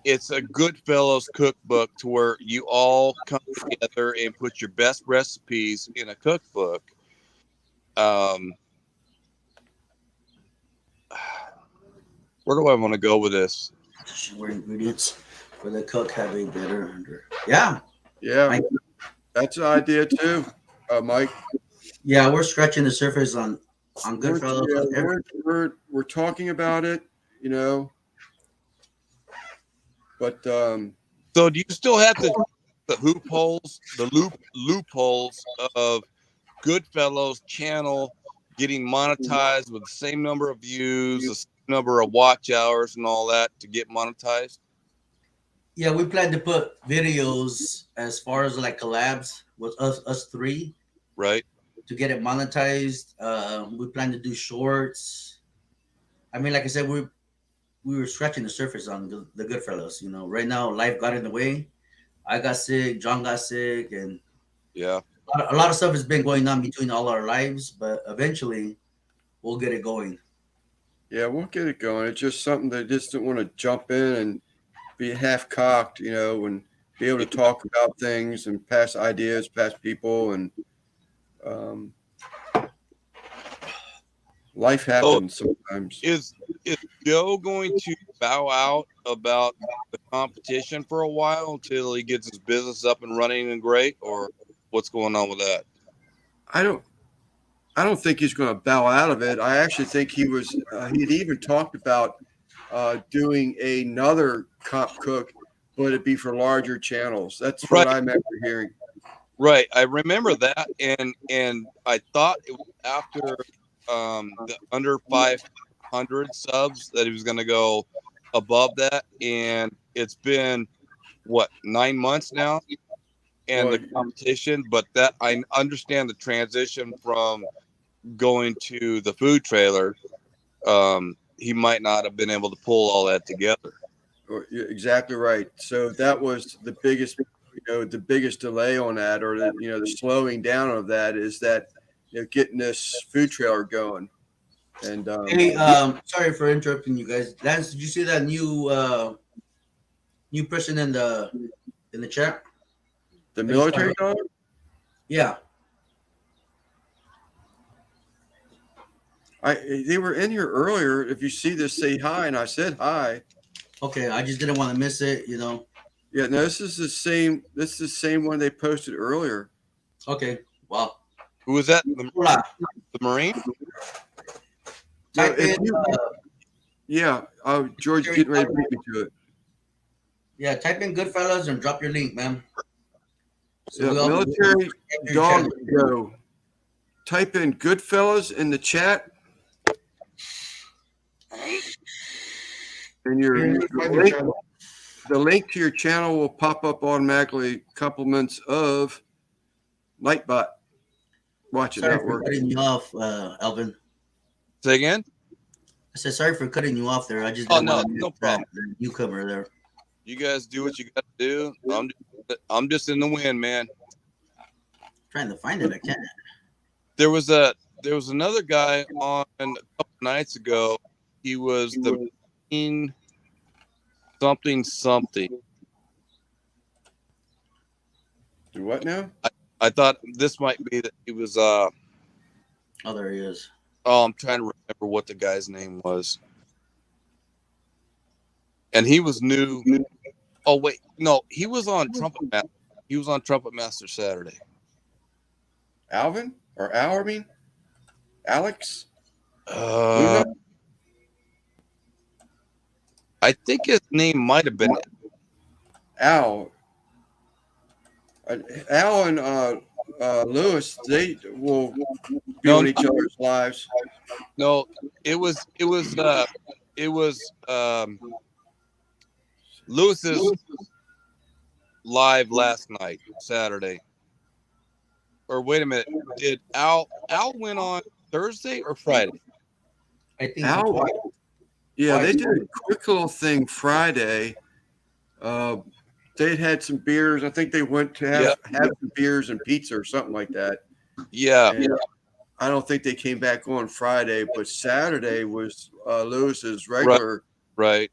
it's a Goodfellas cookbook to where you all come together and put your best recipes in a cookbook. Where do I want to go with this? Where ingredients for the cook have a better. Yeah. That's an idea too, Mike. Yeah, we're scratching the surface on Goodfellas. We're talking about it, But so do you still have the loopholes of Goodfellas channel getting monetized with the same number of views, the same number of watch hours, and all that to get monetized? Yeah, we plan to put videos as far as like collabs with us three, right, to get it monetized. We plan to do shorts. I mean, like I said, we were scratching the surface on the Goodfellas. Right now life got in the way. I got sick, John got sick, and a lot of stuff has been going on between all our lives. But eventually, we'll get it going. Yeah, we'll get it going. It's just something that just don't want to jump in and be half cocked, and be able to talk about things and pass ideas, past people, and life happens sometimes. Is Joe going to bow out about the competition for a while until he gets his business up and running and great, or what's going on with that? I don't think he's going to bow out of it. I actually think he'd even talked about doing another comp cook, but it'd be for larger channels. That's what I remember hearing. Right. I remember that. And I thought it was after the under 500 subs that he was going to go above that. And it's been, 9 months now? And the competition, but that I understand the transition from going to the food trailer. He might not have been able to pull all that together. You're exactly right. So that was the biggest, the biggest delay on that, or the slowing down of that is that getting this food trailer going. And hey, sorry for interrupting you guys. Lance, did you see that new person in the chat? The military dog? Yeah. They were in here earlier. If you see this, say hi, and I said hi. Okay, I just didn't want to miss it, Yeah, no, this is the same. This is the same one they posted earlier. Okay, wow. Who was that? Hola. The Marine? No, Type if in, you, yeah, George, getting ready to beat me to it. yeah, type in Goodfellas and drop your link, man. So Yeah, we all can military your dog channel. go. Type in Goodfellas in the chat, and the link to your channel will pop up automatically. Compliments of Nightbot. Watch it Sorry not for work. cutting you off, Alvin. Say again? I said sorry for cutting you off there. I just Oh, didn't no, want to no miss that problem. newcomer there. You guys do what you got to do. I'm just in the wind, man. Trying to find it, I can't. There was another guy on a couple nights ago. He was the Marine something. Do what now? I thought this might be that he was. Oh, there he is. Oh, I'm trying to remember what the guy's name was. And he was new. Oh wait, no, he was on Trumpet Master. He was on Trumpet Master Saturday. Alvin or Al? I mean, Alex. I think his name might have been Al. Al and Lewis, they will be on each other's lives. No, it was Lewis's live last night, Saturday. Or wait a minute, did Al went on Thursday or Friday? I think Al, yeah, they did a quick little thing Friday. They'd had some beers. I think they went to have some beers and pizza or something like that. Yeah. And I don't think they came back on Friday, but Saturday was Lewis's regular. Right.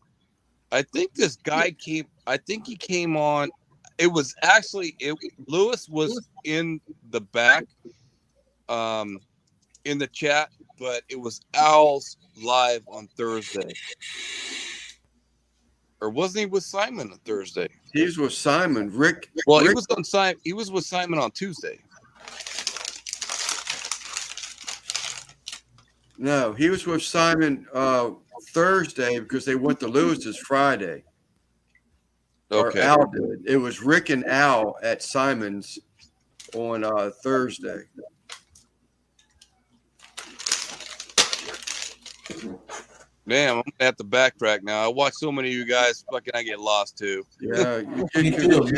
I think this guy came. I think he came on. It was actually Lewis was in the back, in the chat, but it was Al's live on Thursday. Or wasn't he with Simon on Thursday? He was with Simon. Rick. Well, Rick, he was on Simon. He was with Simon on Tuesday. No, he was with Simon Thursday because they went to Lewis's Friday. Okay. Or Al did. It was Rick and Al at Simon's on Thursday. Damn, I'm gonna have to backtrack now. I watch so many of you guys. Fucking, I get lost too. Yeah, Me too.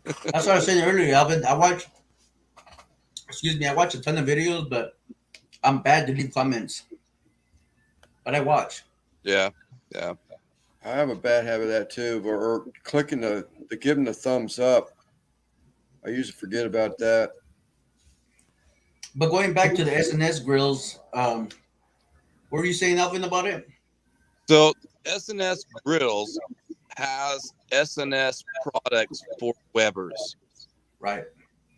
That's what I was saying earlier, Alvin. I watch a ton of videos, but I'm bad to leave comments. But I watch. Yeah. I have a bad habit of that too, or clicking the giving the thumbs up. I usually forget about that. But going back to the SNS grills, what were you saying, Alvin, about it? So SNS Grills has SNS products for Weber's. Right.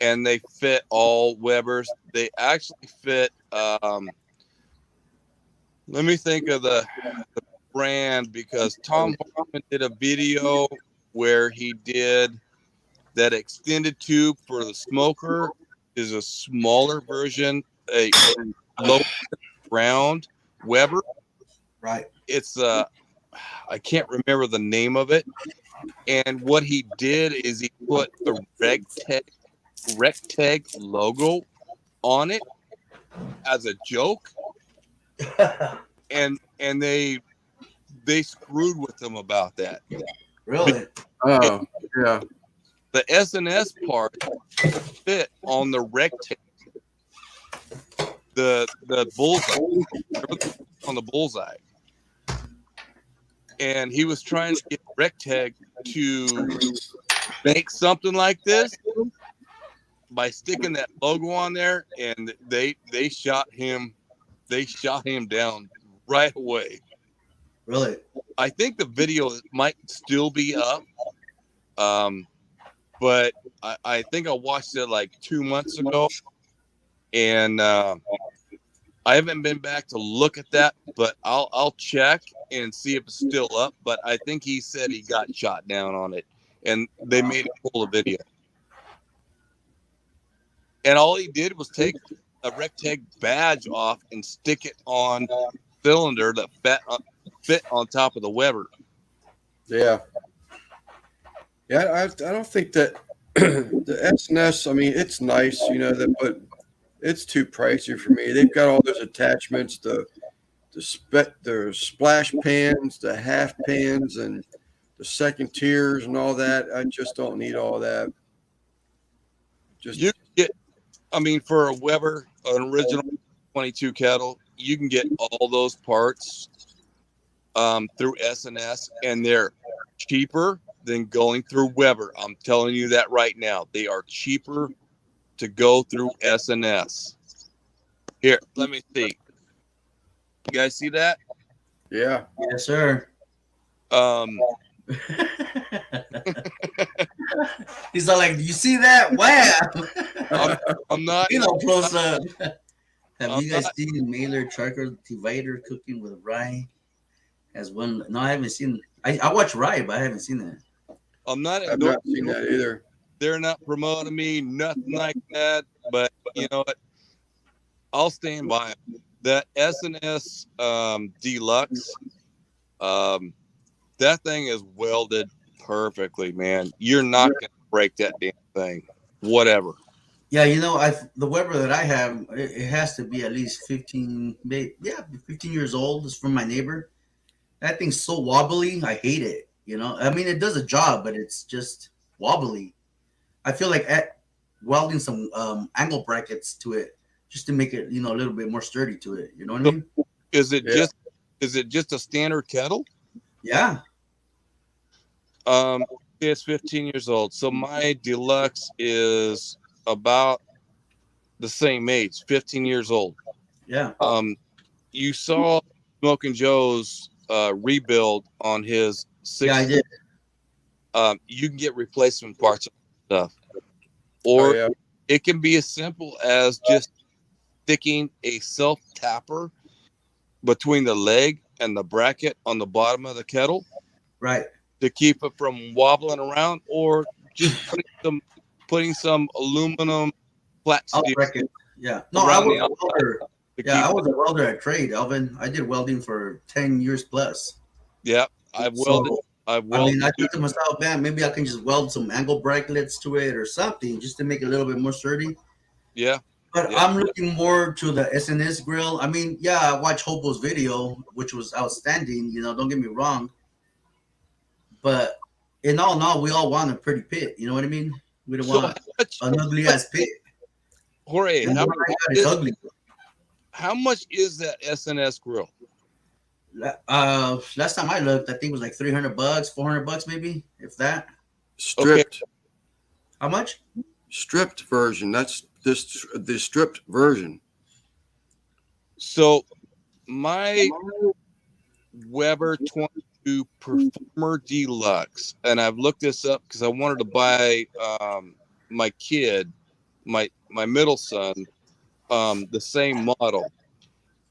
And they fit all Weber's. They actually fit. Let me think of the brand, because Tom Harmon did a video where he did that extended tube for the smoker is a smaller version, a low round Weber. Right. It's I can't remember the name of it. And what he did is he put the Recteg logo on it as a joke. and they screwed with him about that. Really? Oh, yeah. The SNS part fit on the Recteg. The bullseye, on the bullseye. And he was trying to get Recteg to make something like this by sticking that logo on there, and they shot him down right away. Really? I think the video might still be up. But I think I watched it like 2 months ago, and I haven't been back to look at that, but I'll check and see if it's still up. But I think he said he got shot down on it, and they made it pull a video. And all he did was take a rectangle badge off and stick it on cylinder that fit on top of the Weber. Yeah. Yeah, I don't think that the S&S, I mean, it's nice, but it's too pricey for me. They've got all those attachments, the splash pans, the half pans, and the second tiers and all that. I just don't need all that. You get, I mean, for a Weber, an original 22 kettle, you can get all those parts through S&S, and they're cheaper than going through Weber. I'm telling you that right now. They are cheaper to go through S&S. Here, let me see. You guys see that? Yeah. Yes, sir. He's all like, "Do you see that? Wow!" I'm not. Close up. Have you guys not- seen Mailer Charcoal Divider cooking with rye? Has one? No, I haven't seen. I watch rye, but I haven't seen that. I'm not. I've not seen that either. They're not promoting me, nothing like that. But you know what? I'll stand by it. That S&S Deluxe, that thing is welded perfectly, man. You're not gonna break that damn thing. Whatever. Yeah, the Weber that I have, it has to be at least 15, 15 years old. It's from my neighbor. That thing's so wobbly. I hate it. I mean, it does a job, but it's just wobbly. I feel like welding some angle brackets to it just to make it, a little bit more sturdy to it. You know what I mean? Is it just a standard kettle? Yeah. It's 15 years old. So my Deluxe is about the same age, 15 years old. Yeah. You saw Smoking Joe's rebuild on his 60. Yeah, I did. You can get replacement parts of stuff. Or yeah. it can be as simple as just sticking a self tapper between the leg and the bracket on the bottom of the kettle. Right. To keep it from wobbling around, or just putting some aluminum flat steel. Yeah. No, I was a welder. Yeah, I was a welder at trade, Alvin. I did welding for 10 years plus. Yeah, I've welded. I thought to myself, man, maybe I can just weld some angle brackets to it or something just to make it a little bit more sturdy. Yeah. But yeah. I'm looking more to the S&S grill. I mean, yeah, I watched Hobo's video, which was outstanding. Don't get me wrong. But in all, we all want a pretty pit. You know what I mean? We don't want an ugly ass pit. Jorge, ugly. How much is that S&S grill? Last time I looked, I think it was like $300, $400 maybe, if that. Stripped. Okay. How much? Stripped version. That's the stripped version. So my Weber 22 Performer Deluxe, and I've looked this up because I wanted to buy my kid, my middle son, the same model.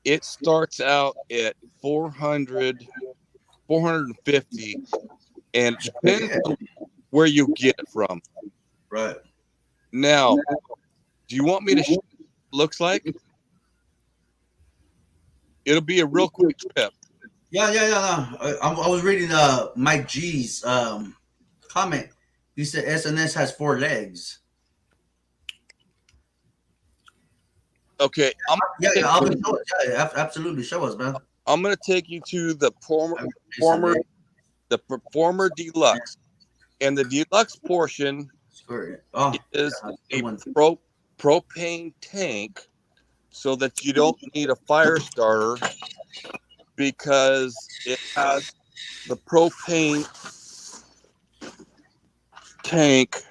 It starts out at 400, 450, and it depends on where you get it from. Right. Now, do you want me to show you what it looks like? It'll be a real quick trip. Yeah. I was reading Mike G's comment. He said S&S has 4 legs. Okay. Absolutely. Show us, man. I'm going to take you to the Performer Deluxe. And the Deluxe portion is a propane tank so that you don't need a fire starter because it has the propane tank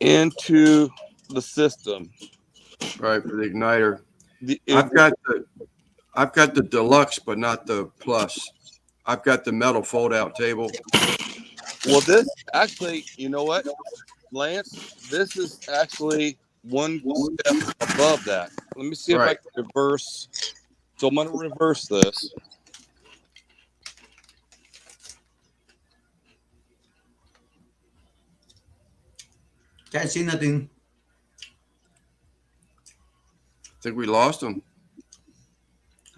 into the system. Right, for the igniter. I've got the Deluxe, but not the Plus. I've got the metal fold-out table. Well, this actually, you know what, Lance? This is actually one step above that. Let me see if I can reverse. So I'm going to reverse this. Can't see nothing. think we lost him.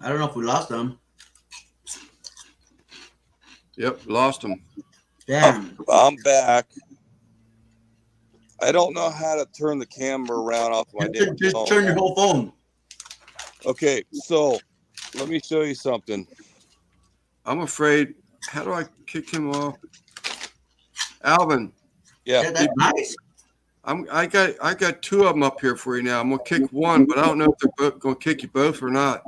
I don't know if we lost them. Yep, lost him. Damn. I'm back. I don't know how to turn the camera around off my damn Just phone. turn your whole phone. Okay, so let me show you something. I'm afraid. How do I kick him off? Alvin, Yeah. Yeah, that's nice. I got two of them up here for you now. I'm gonna kick one, but I don't know if they're both gonna kick you both or not.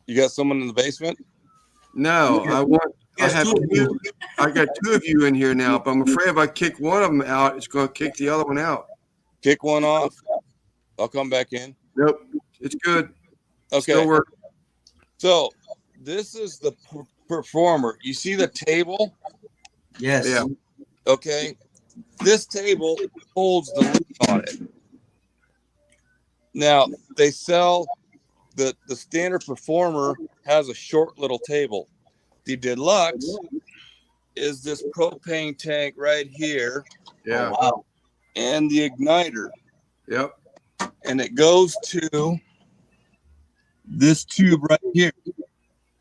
You got someone in the basement? No, Yes, have two of you. I got two of you in here now, but I'm afraid if I kick one of them out, it's gonna kick the other one out. Kick one off. I'll come back in. Nope, it's good. Okay. Still working. So this is the performer. You see the table? Yes. Yeah. Okay. This table holds the lid on it. Now they sell the standard performer has a short little table. The deluxe is this propane tank right here. Yeah. Oh, wow. And the igniter. Yep. And it goes to this tube right here.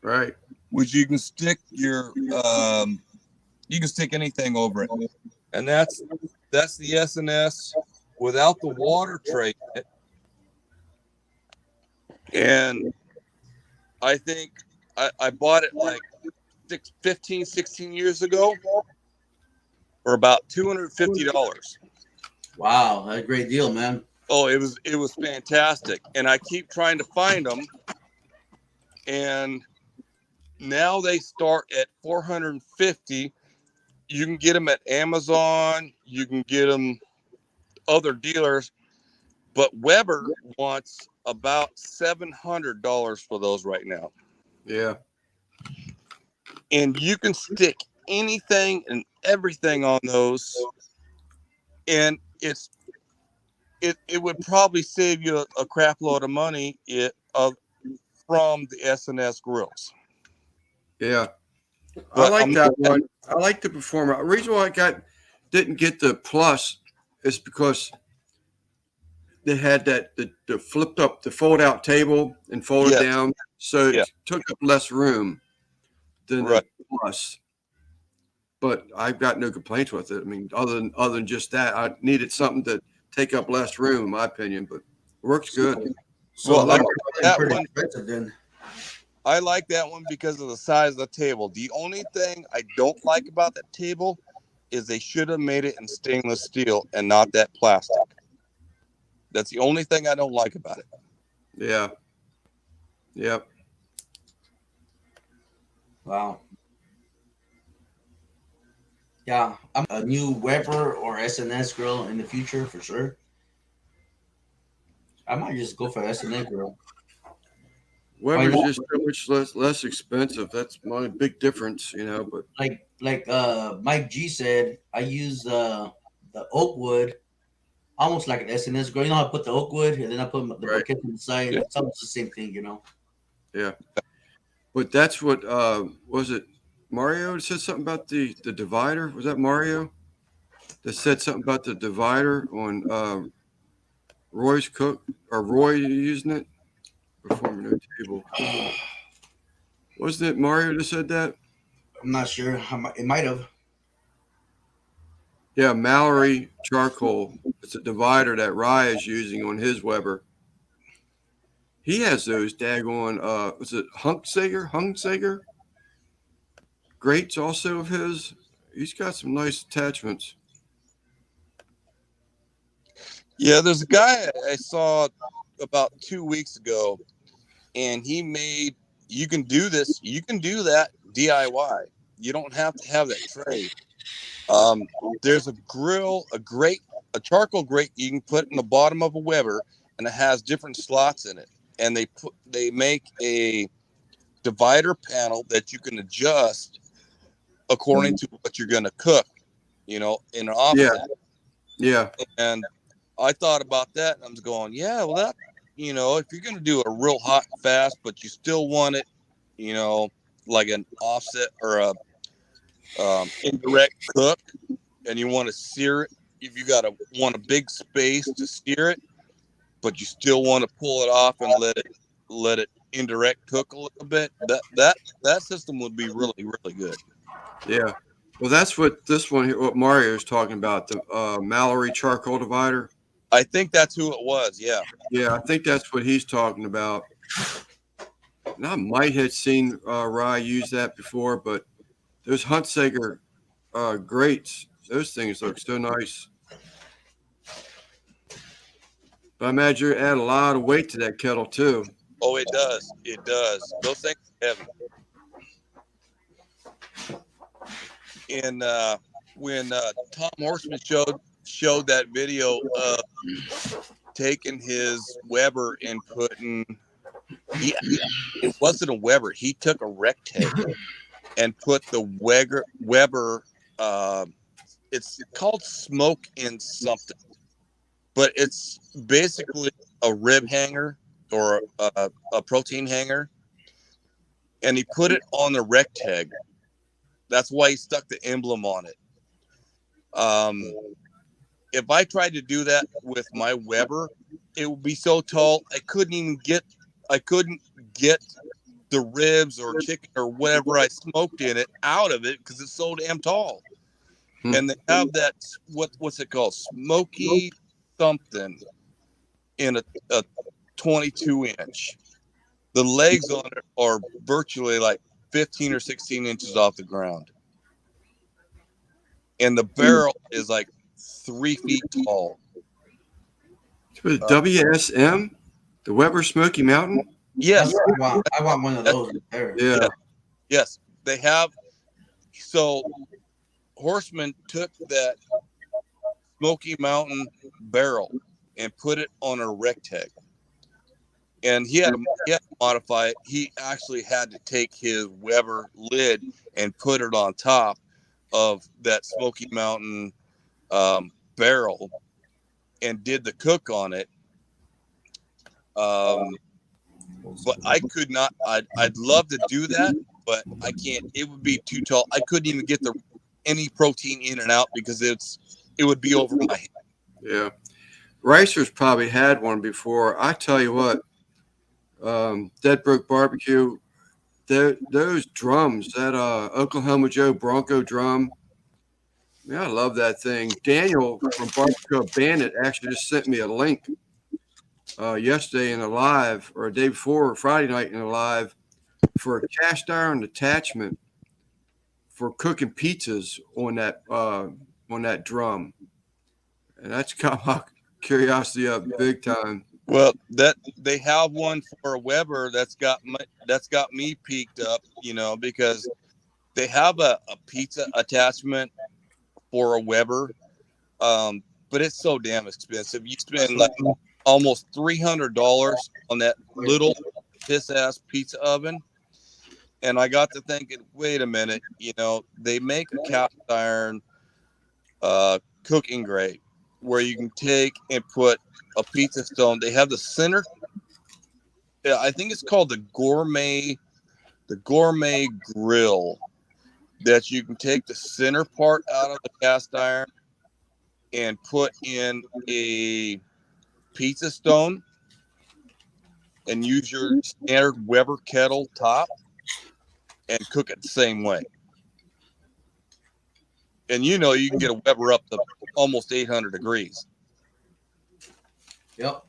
Right. Which you can stick your you can stick anything over it. And that's the S&S without the water tray in it. And I think I bought it like 16 years ago for about $250. Wow, that's a great deal, man. Oh, it was fantastic. And I keep trying to find them. And now they start at $450. You can get them at Amazon. You can get them other dealers. But Weber wants about $700 for those right now. Yeah. And you can stick anything and everything on those. And it would probably save you a crap load of money from the S&S grills. Yeah. But I like that one. I like the performer. The reason why I didn't get the plus is because they had the flipped up, the fold out table and folded Yes. down. So it took up less room than Right. the plus. But I've got no complaints with it. I mean, other than just that, I needed something to take up less room, in my opinion, but it works good. So Well, like, that pretty one- expensive then. I like that one because of the size of the table. The only thing I don't like about that table is they should have made it in stainless steel and not that plastic. That's the only thing I don't like about it. Yeah. Yep. Wow. Yeah, I'm a new Weber or S&S grill in the future for sure. I might just go for S&S grill. Weber's not? just so much less expensive. That's my big difference, but Like Mike G said, I use the oak wood, almost like an S&S grill. You know how I put the oak wood and then I put the Right. briquette on the side. Yeah. It's almost the same thing, yeah. But that's what was it? Mario said something about the divider. Was that Mario that said something about the divider on Roy's cook or Roy using it? Performing no table. Wasn't it Mario that said that? I'm not sure. It might have. Yeah, Mallory charcoal. It's a divider that Rye is using on his Weber. He has those daggone was it Hungsager? Grates also of his. He's got some nice attachments. Yeah, there's a guy I saw about 2 weeks ago, and he made, you can do that DIY. You don't have to have that tray. There's a grill, a charcoal grate you can put in the bottom of a Weber, and it has different slots in it. And they make a divider panel that you can adjust according to what you're going to cook, in an offset. Yeah. And I thought about that, and I was going, yeah, well, that, if you're going to do a real hot and fast, but you still want it, like an offset or a indirect cook, and you want to sear it want a big space to steer it, but you still want to pull it off and let it indirect cook a little bit, that system would be really, really good. Yeah. Well, that's what this one here, what Mario is talking about, the Mallory charcoal divider. I think that's who it was. Yeah. Yeah, I think that's what he's talking about. And I might have seen Rye use that before, but those Huntsager grates, those things look so nice. But I imagine you add a lot of weight to that kettle too. Oh, it does. It does. Those things are heavy. And when Tom Horseman showed that video of taking his Weber and putting, it wasn't a Weber. He took a rectangle and put the Weber. It's called smoke in something, but it's basically a rib hanger or a protein hanger, and he put it on the rectangle. That's why he stuck the emblem on it. If I tried to do that with my Weber, it would be so tall I couldn't get the ribs or chicken or whatever I smoked in it out of it because it's so damn tall. And they have that what's it called? Smoky something in a 22-inch. The legs on it are virtually like 15 or 16 inches off the ground. And the barrel is like 3 feet tall. WSM? The Weber Smoky Mountain? Yes. I want one of those. Yeah. Yes. They have. So Horseman took that Smoky Mountain barrel and put it on a rectangle. And he had to modify it. He actually had to take his Weber lid and put it on top of that Smoky Mountain barrel and did the cook on it. But I could not. I'd love to do that, but I can't. It would be too tall. I couldn't even get any protein in and out because it would be over my head. Yeah. Ricer's probably had one before. I tell you what, Dead Broke Barbecue, those drums, that Oklahoma Joe Bronco drum, man, I love that thing. Daniel from Barbecue Bandit actually just sent me a link yesterday in a live, or a day before, Friday night in a live, for a cast iron attachment for cooking pizzas on that drum, and that's got my curiosity up big time. Well, that they have one for a Weber that's got me peaked up, because they have a pizza attachment for a Weber, but it's so damn expensive. You spend like almost $300 on that little piss ass pizza oven. And I got to thinking, wait a minute, they make a cast iron cooking grate where you can take and put a pizza stone. They have the center. Yeah, I think it's called the gourmet grill, that you can take the center part out of the cast iron and put in a pizza stone and use your standard Weber kettle top and cook it the same way. And you can get a Weber up to almost 800 degrees. Yep.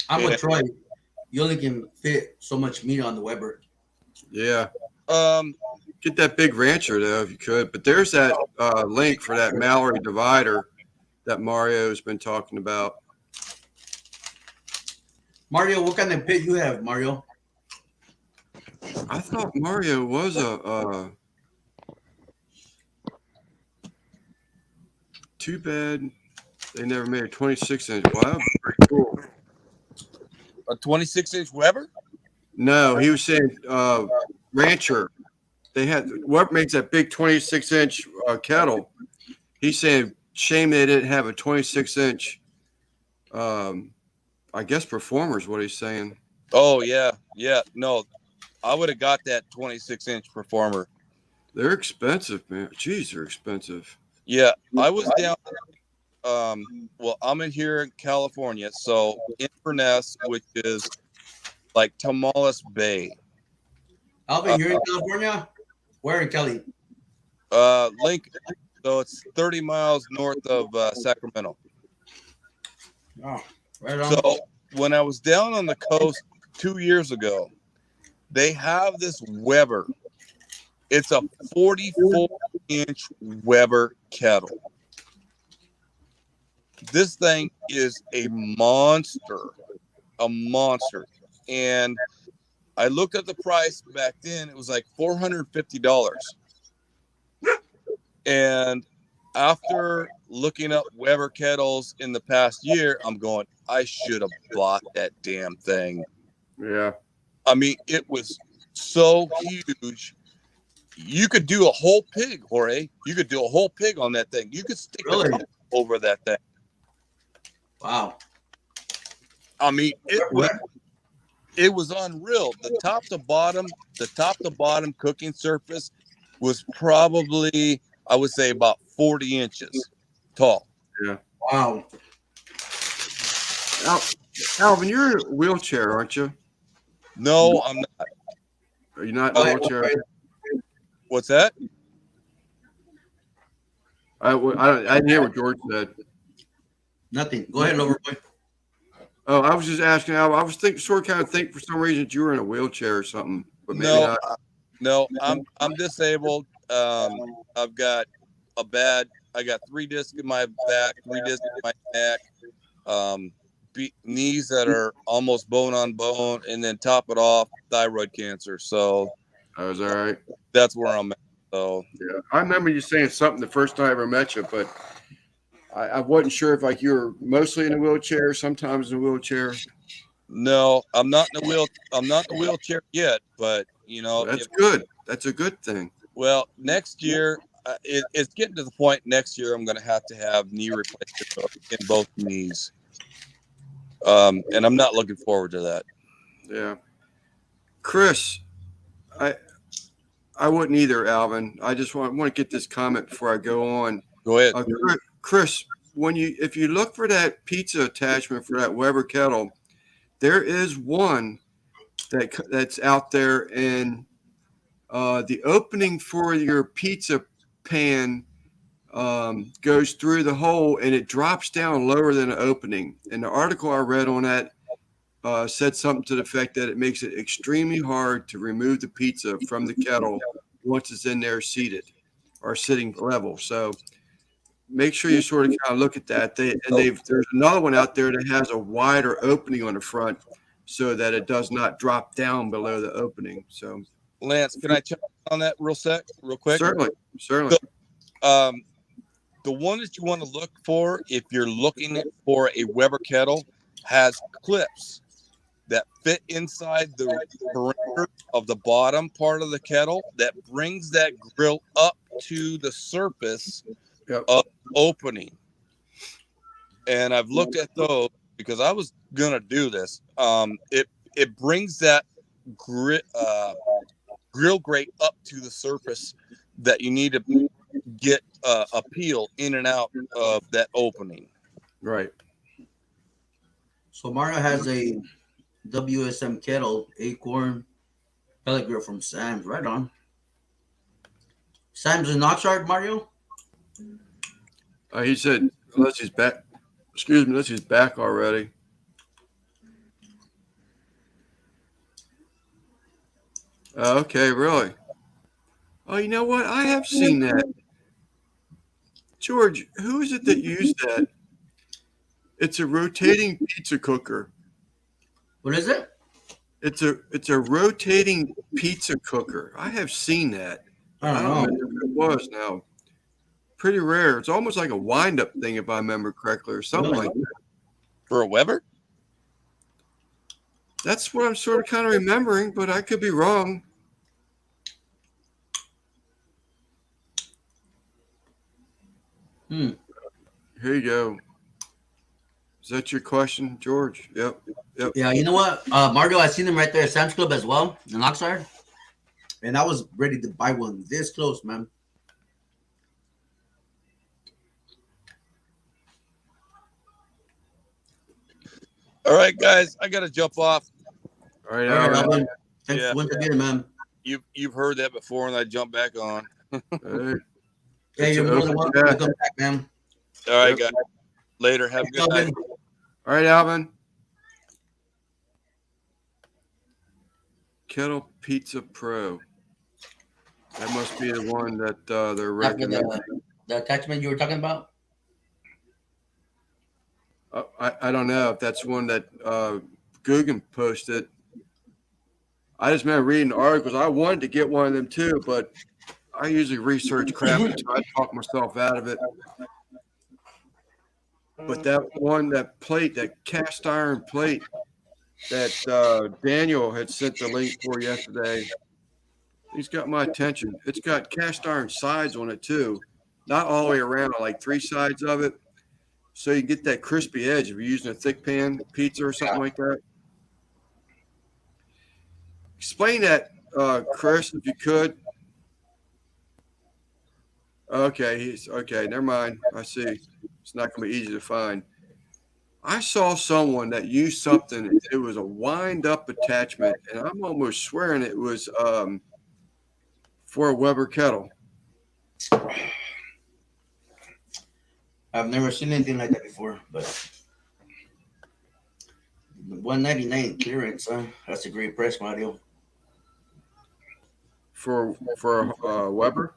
I'm with Troy. You only can fit so much meat on the Weber. Yeah. Get that big rancher though, if you could. But there's that link for that Mallory divider that Mario's been talking about. Mario, what kind of pit you have, Mario? I thought Mario was too bad they never made a 26-inch. Wow, that would be pretty cool. A 26-inch Weber? No, he was saying rancher. They had what makes that big 26-inch kettle. He's saying shame they didn't have a 26-inch. I guess performer is what he's saying. Oh yeah. No, I would have got that 26-inch performer. They're expensive, man. Jeez, they're expensive. Yeah, I was down well, I'm in here in California, so Inverness, which is like Tamales Bay. Alvin, you're in California? Where in Cali? Lincoln. So it's 30 miles north of Sacramento. Oh, right on. So when I was down on the coast 2 years ago, they have this Weber. It's a 44-inch Weber kettle. This thing is a monster. And I looked at the price back then. It was like $450. And after looking up Weber kettles in the past year, I'm going, I should have bought that damn thing. Yeah. I mean, it was so huge. You could do a whole pig, Jorge. You could do a whole pig on that thing. You could stick Really? the top over that thing. Wow. I mean, it was unreal. The top to bottom cooking surface was probably, I would say, about 40 inches tall. Yeah. Wow. Alvin, you're in a wheelchair, aren't you? No, I'm not. Are you not in a wheelchair? What's that? I didn't hear what George said. Nothing. Go ahead, Loverboy. Oh, I was just asking. I was think for some reason that you were in a wheelchair or something, but maybe not. No, I'm disabled. I've got I got 3 discs in my back, 3 discs in my neck, knees that are almost bone on bone, and then top it off, thyroid cancer. So I was all right. That's where I'm at. So yeah, I remember you saying something the first time I ever met you, but I wasn't sure if like you were mostly in a wheelchair, sometimes in a wheelchair. No, I'm not in a wheelchair yet, but that's good. That's a good thing. Well, next year, it's getting to the point. Next year, I'm going to have knee replacement in both knees, and I'm not looking forward to that. Yeah, Chris, I wouldn't either, Alvin. I just want to get this comment before I go on. Go ahead, Chris. If you look for that pizza attachment for that Weber kettle, there is one that's out there, and the opening for your pizza pan goes through the hole and it drops down lower than the opening. And the article I read on that said something to the effect that it makes it extremely hard to remove the pizza from the kettle once it's in there seated or sitting level. So make sure you sort of kind of look at that. There's another one out there that has a wider opening on the front so that it does not drop down below the opening. So, Lance, can I check on that real quick? Certainly. So, the one that you want to look for if you're looking for a Weber kettle has clips that fit inside the perimeter of the bottom part of the kettle that brings that grill up to the surface of opening. And I've looked at those because I was gonna do this. It brings that grill grate up to the surface that you need to get a peel in and out of that opening. Right. So Mario has a WSM kettle, acorn pellet grill from Sam's. Right on. Sam's in Oxnard, Mario? He said, unless he's back already. Okay, really? Oh, you know what? I have seen that. George, who is it that used that? It's a rotating pizza cooker. What is it? It's a rotating pizza cooker. I have seen that. I don't know what it was now. Pretty rare. It's almost like a wind-up thing, if I remember correctly, or something like that. For a Weber? That's what I'm sort of kind of remembering, but I could be wrong. Here you go. Is that your question, George? Yep. Yeah, you know what? Mario, I seen them right there at Sam's Club as well in Oxnard. And I was ready to buy one this close, man. All right, guys, I got to jump off. All right, All right, Alvin. Alvin. Thanks Yeah. once again, man. You've heard that before, and I jump back on. All right. Yeah, It's you're an more than open welcome to chat. come back, man. All right, Yep. guys. Later. Have a Thanks, good night. Alvin. All right, Alvin. Kettle Pizza Pro. That must be the one that they're After recommending. the attachment you were talking about. I don't know if that's one that Guggen posted. I just remember reading the articles. I wanted to get one of them too, but I usually research crap until I talk myself out of it. But that one, that plate, that cast iron plate that Daniel had sent the link for yesterday, he's got my attention. It's got cast iron sides on it too, not all the way around, like 3 sides of it. So you get that crispy edge if you're using a thick pan pizza or something like that. Explain that, Chris, if you could. Okay, he's okay. Never mind. I see. It's not going to be easy to find. I saw someone that used something. It was a wind-up attachment, and I'm almost swearing it was for a Weber kettle. I've never seen anything like that before, but $199 clearance, huh? That's a great price, Mario. For Weber.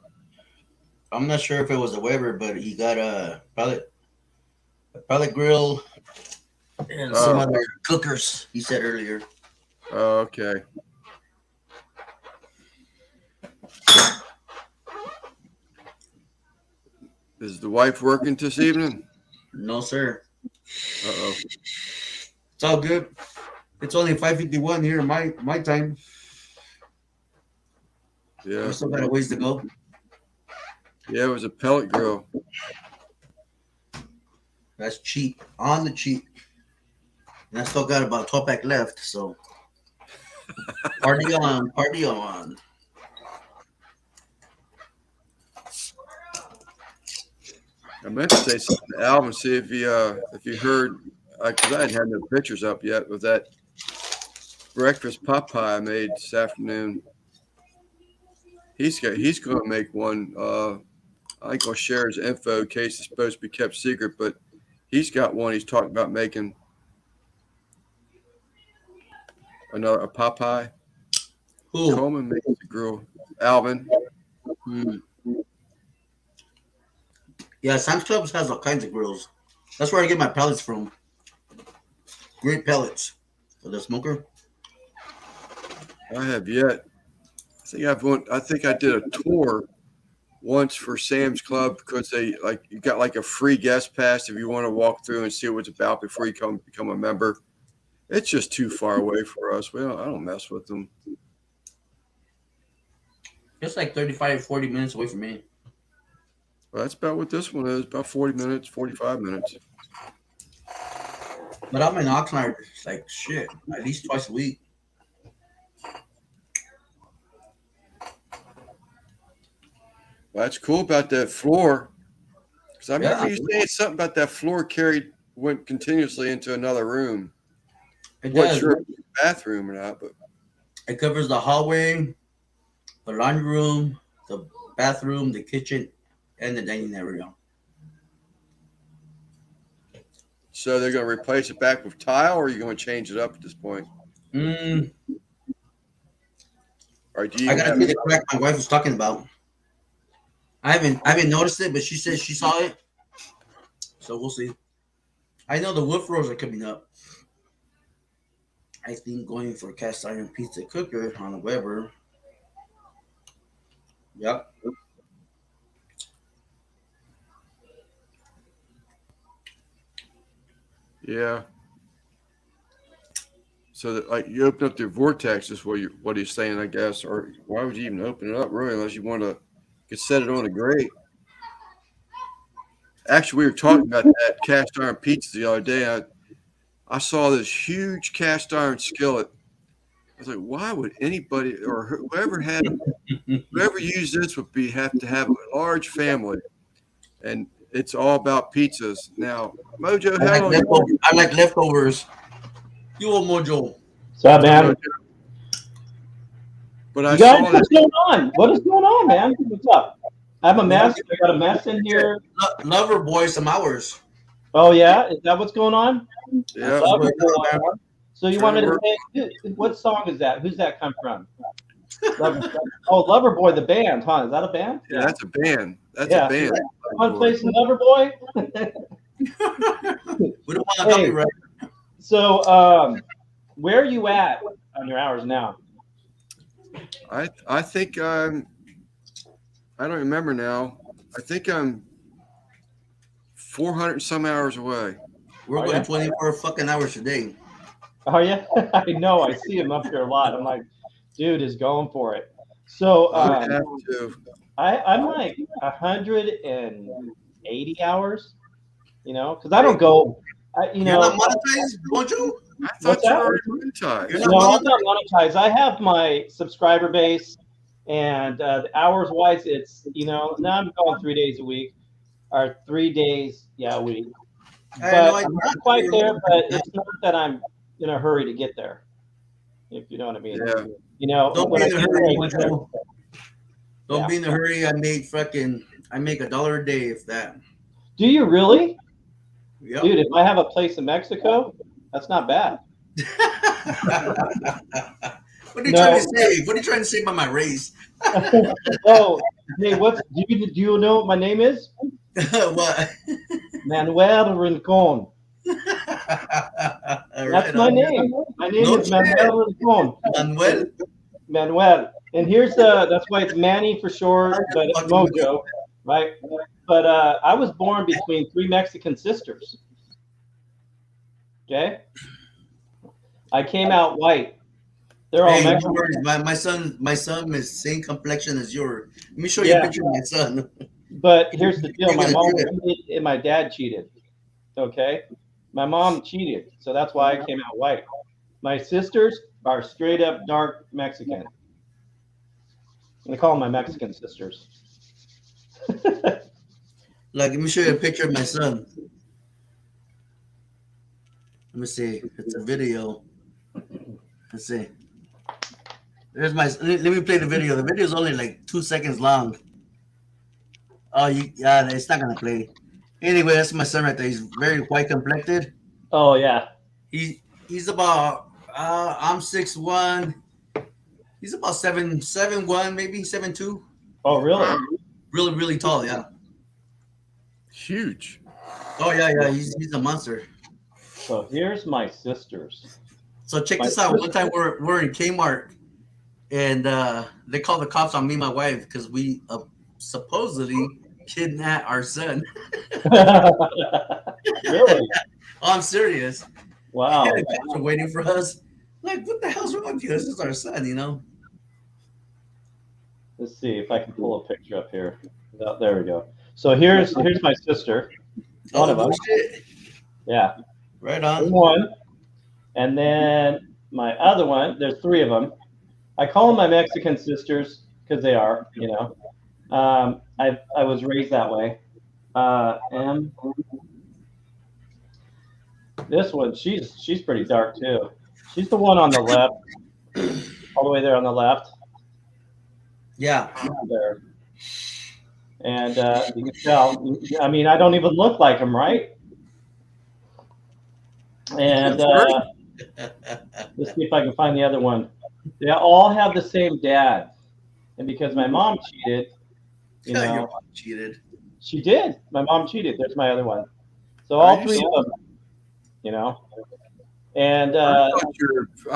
I'm not sure if it was a Weber, but he got a pellet grill, and some other cookers. He said earlier. Oh, okay. Is the wife working this evening? No, sir. Uh-oh. It's all good. It's only 5:51 here, my time. Yeah. We still got a ways to go. Yeah, it was a pellet grill. That's cheap, on the cheap. And I still got about 12 pack left, so party on, party on. I meant to say something to Alvin, see if he heard, because I hadn't had no pictures up yet with that breakfast pot pie I made this afternoon. He's going to make one. I think I'll share his info in case it's supposed to be kept secret, but he's got one he's talking about making. A pot pie. Who? Coleman makes the grill. Alvin. Yeah, Sam's Club has all kinds of grills. That's where I get my pellets from. Great pellets for the smoker. I have yet. I think I did a tour once for Sam's Club because you got like a free guest pass if you want to walk through and see what it's about before you become a member. It's just too far away for us. I don't mess with them. It's like 35, 40 minutes away from me. Well, that's about what this one is. About 40 minutes, 45 minutes. But I'm in Oxnard. It's like shit. At least twice a week. Well, that's cool about that floor. Because I remember Yeah. you saying something about that floor went continuously into another room. It Wasn't does. sure if it was a bathroom or not, but It covers the hallway, the laundry room, the bathroom, the kitchen, and the dining area. so they're going to replace it back with tile, or are you going to change it up at this point? Or do you I gotta have see the crack my wife was talking about. I haven't noticed it, but she says she saw it. So we'll see. I know the wood floors are coming up. I think going for cast iron pizza cooker on a Weber. Yep. Yeah. So that like you open up the vortex is what he's saying, I guess, or why would you even open it up really unless you want to set it on a grate? Actually, we were talking about that cast iron pizza the other day. I saw this huge cast iron skillet. I was like, why would anybody or whoever used this would have to have a large family, and it's all about pizzas now. Mojo, I like leftovers. You old mojo. What's up, man? But I You guys, saw what's that. going on? What is going on, man? What's up? I have a mess. I got a mess in here. Lover boy, some hours. Oh yeah, is that what's going on? Yeah. Lover boy. So you wanted to Trevor. say what song is that? Who's that come from? Oh, Lover Boy, the band, huh? Is that a band? Yeah, that's a band. That's Yeah. a band. Want to play some Lover Boy? We don't want to Hey. copyright. So, where are you at on your hours now? I think I don't remember now. I think I'm 400 some hours away. We're going 24 fucking hours a day. Oh yeah, I know. I see him up here a lot. I'm like, dude is going for it. So I have to. I'm like 180 hours. You know, because I don't go. You're not monetized, Mojo? I thought What's you that? were monetized. You're not No, I'm not monetized. I have my subscriber base, and hours wise, it's now I'm going 3 days a week, or 3 days, a week. I But know I'm not quite there. But it's not that I'm in a hurry to get there. If you know what I mean. Yeah. You know, Don't when be I in a get hurry, there, I get there. Mojo. Don't be in a hurry. I make $1 a day, if that. Do you really? Yep. Dude, if I have a place in Mexico, that's not bad. What are you trying to say? What are you trying to say about my race? Oh, hey, do you know what my name is? What? Manuel Rincon. That's my name. My name is Manuel Rincon. Manuel. And that's why it's Manny for short, but it's Mojo, right? But I was born between 3 Mexican sisters. Okay? I came out white. They're all Mexican. My son is same complexion as yours. Let me show you a picture of my son. But here's the deal: my mom cheated and my dad cheated. Okay, my mom cheated, so that's why I came out white. My sisters are straight up dark Mexican. I call them my Mexican sisters. Let me show you a picture of my son. Let me see. It's a video. Let's see. Let me play the video. The video is only like 2 seconds long. Oh, it's not gonna play. Anyway, that's my son right there. He's very white complected. Oh yeah. He's about I'm 6'1". He's about 7'1", maybe 7'2". Oh really? Really, really tall. Yeah. Huge. Oh yeah. He's a monster. So here's my sisters. So check this out. One time we're in Kmart, and they called the cops on me and my wife because we supposedly kidnapped our son. Really? Oh, I'm serious. Wow. The cops are waiting for us. Like, what the hell's wrong with you? This is our son, Let's see if I can pull a picture up here. Oh, there we go. So here's my sister. One of them. Shit. Yeah. Right on. One. And then my other one, there's 3 of them. I call them my Mexican sisters because they are, I was raised that way. And this one, she's pretty dark too. She's the one on the left, all the way there on the left. Yeah. There. And you can tell. I mean, I don't even look like him, right? And let's see if I can find the other one. They all have the same dad, and because my mom cheated, Your mom cheated. She did. My mom cheated. There's my other one. So all 3 of them, And I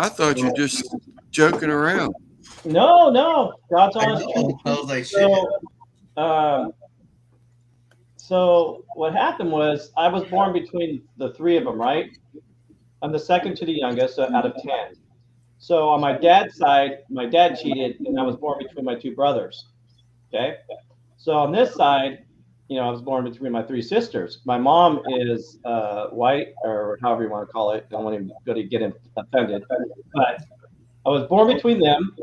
thought you were just joking around. No, God's honest truth. I was like, shit. So what happened was I was born between the 3 of them, right? I'm the second to the youngest out of 10. So on my dad's side, my dad cheated, and I was born between my 2 brothers. Okay. So on this side, I was born between my 3 sisters. My mom is white, or however you want to call it. I don't want anybody to get offended. But I was born between them,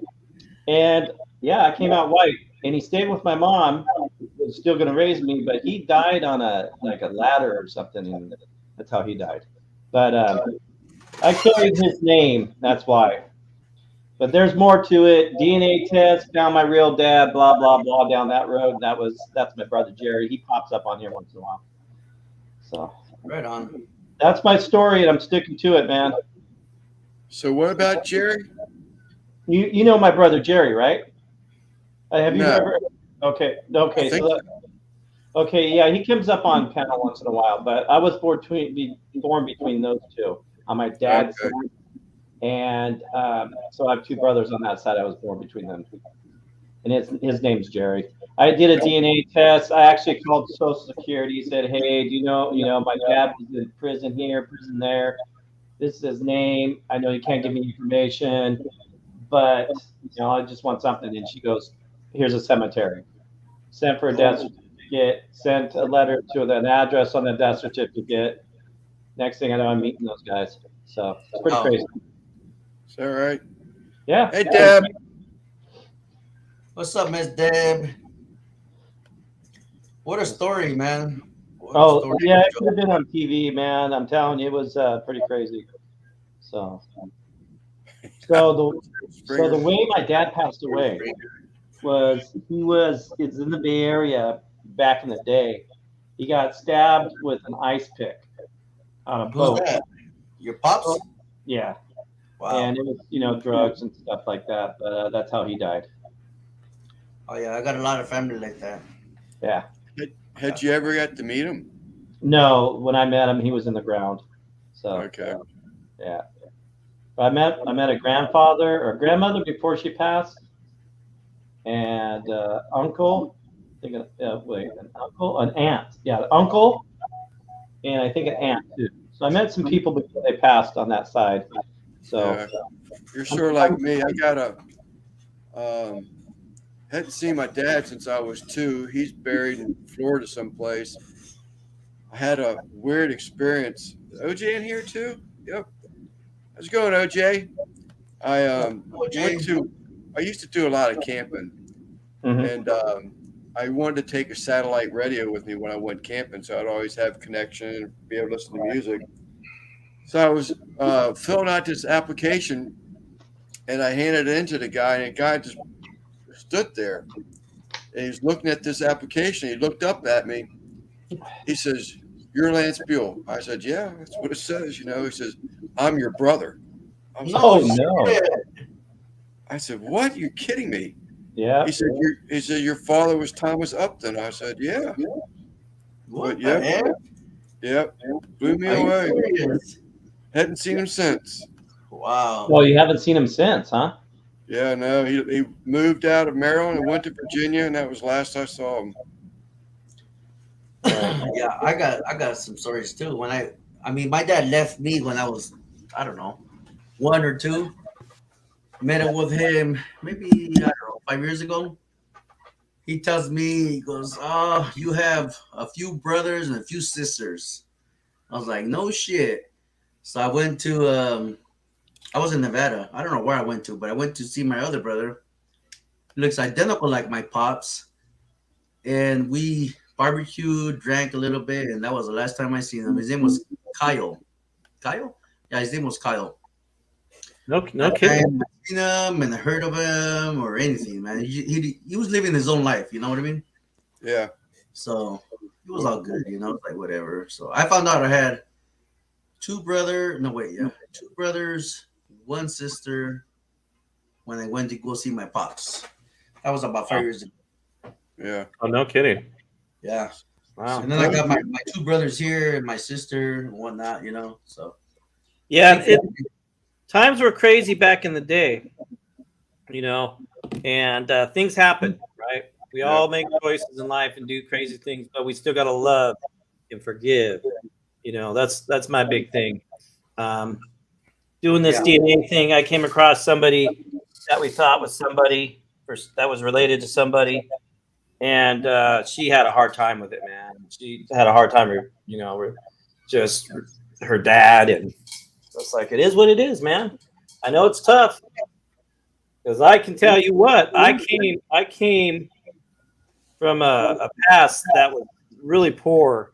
and I came out white. And he stayed with my mom, who was still going to raise me, but he died on a ladder or something, and that's how he died. But I carried his name. That's why. But there's more to it. DNA test, found my real dad, blah, blah, blah, down that road. That's my brother Jerry. He pops up on here once in a while. So Right on. that's my story, and I'm sticking to it, man. So what about Jerry? You know my brother Jerry, right? Have you No. ever? Okay, I think okay, yeah, he comes up on panel once in a while, but I was born between those two on my dad's Okay. side, and so I have two brothers on that side. I was born between them, and his name's Jerry. I did a DNA test. I actually called Social Security, said, "Hey, do you know, my dad was in prison here, prison there. This is his name. I know you can't give me information, but I just want something." And she goes, "Here's a cemetery." Sent for a death certificate. Sent a letter to an address on the death certificate. Next thing I know, I'm meeting those guys. So it's pretty crazy. Is that right? Yeah. Hey, Deb. What's up, Miss Deb? What a story, man. What a Oh, story. yeah, it could have been on TV, man. I'm telling you, it was pretty crazy. So the way my dad passed away was it's in the Bay Area back in the day. He got stabbed with an ice pick on a Who's boat. that? Your pops? Yeah. Wow. And it was, drugs and stuff like that. But that's how he died. Oh yeah, I got a lot of family like that. Yeah. Had you ever got to meet him? No, when I met him, he was in the ground. So Okay. yeah. But I met a grandfather or grandmother before she passed, and uncle. I think an uncle, an aunt. Yeah, uncle, and I think an aunt too. So I met some people before they passed on that side. So Yeah. You're sort of like me. I got hadn't seen my dad since I was 2. He's buried in Florida someplace. I had a weird experience. Is OJ in here too? Yep. How's it going, OJ? I used to do a lot of camping, and I wanted to take a satellite radio with me when I went camping, so I'd always have connection and be able to listen to music. So I was filling out this application, and I handed it in to the guy, and the guy just stood there. And he was looking at this application. He looked up at me. He says, "You're Lance Buell." I said, "Yeah, that's what it says." He says, "I'm your brother." I was no. I said, "What? You're kidding me?" Yeah. He said, "Your father was Thomas Upton." I said, "Yeah." What But the heck? Yep. Blew me Are you away. serious? Hadn't seen him since. Wow. Well, you haven't seen him since, huh? Yeah, no, he moved out of Maryland and went to Virginia, and that was last I saw him. Yeah, I got some stories too. When I mean, my dad left me when I was, I don't know, 1 or 2. Met up with him maybe, I don't know, 5 years ago. He tells me, he goes, "Oh, you have a few brothers and a few sisters." I was like, "No shit." So I went to I was in Nevada. I don't know where I went to, but I went to see my other brother. He looks identical like my pops. And we barbecued, drank a little bit, and that was the last time I seen him. His name was Kyle. Kyle? Yeah, his name was Kyle. No I kidding. hadn't seen him and heard of him or anything, man. He was living his own life, you know what I mean? Yeah. So it was all good, it's like whatever. So I found out I had 2 brothers, 2 brothers, 1 sister when I went to go see my pops. That was about 5 years ago. Yeah. Oh, no kidding. Yeah. Wow. And then I got my 2 brothers here and my sister and whatnot, So yeah, times were crazy back in the day, and things happen, right? We all make choices in life and do crazy things, but we still got to love and forgive. That's my big thing. Doing this DNA thing, I came across somebody that we thought was somebody that was related to somebody, and she had a hard time with it, man. She had a hard time, just her dad, and it's like, it is what it is, man. I know it's tough, because I can tell you what, I came from a past that was really poor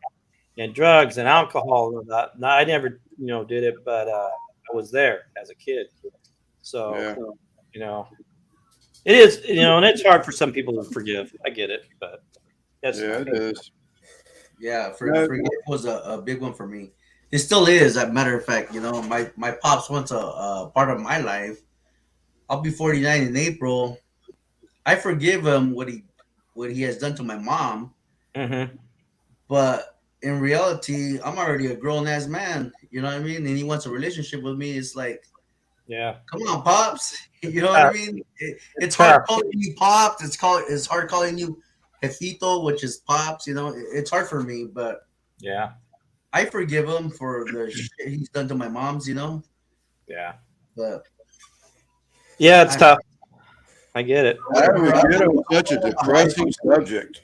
in drugs and alcohol and that. I never, did it, but I was there as a kid. So, Yeah. you know, it is, you know, and it's hard for some people to forgive. I get it, but that's Yeah, it is. Yeah, forgive was a big one for me. It still is. As a matter of fact, you know, my pops once a part of my life. I'll be 49 in April. I forgive him what he has done to my mom, Mm-hmm. but in reality, I'm already a grown ass man. You know what I mean? And he wants a relationship with me. It's like, Yeah. come on, pops. You know what I mean? It's hard calling you pops. It's hard calling you jefito, which is pops. You know, it's hard for me, but Yeah. I forgive him for the shit he's done to my mom's. You know, Yeah. but Yeah, it's tough. I get it. How do we get on such a depressing subject?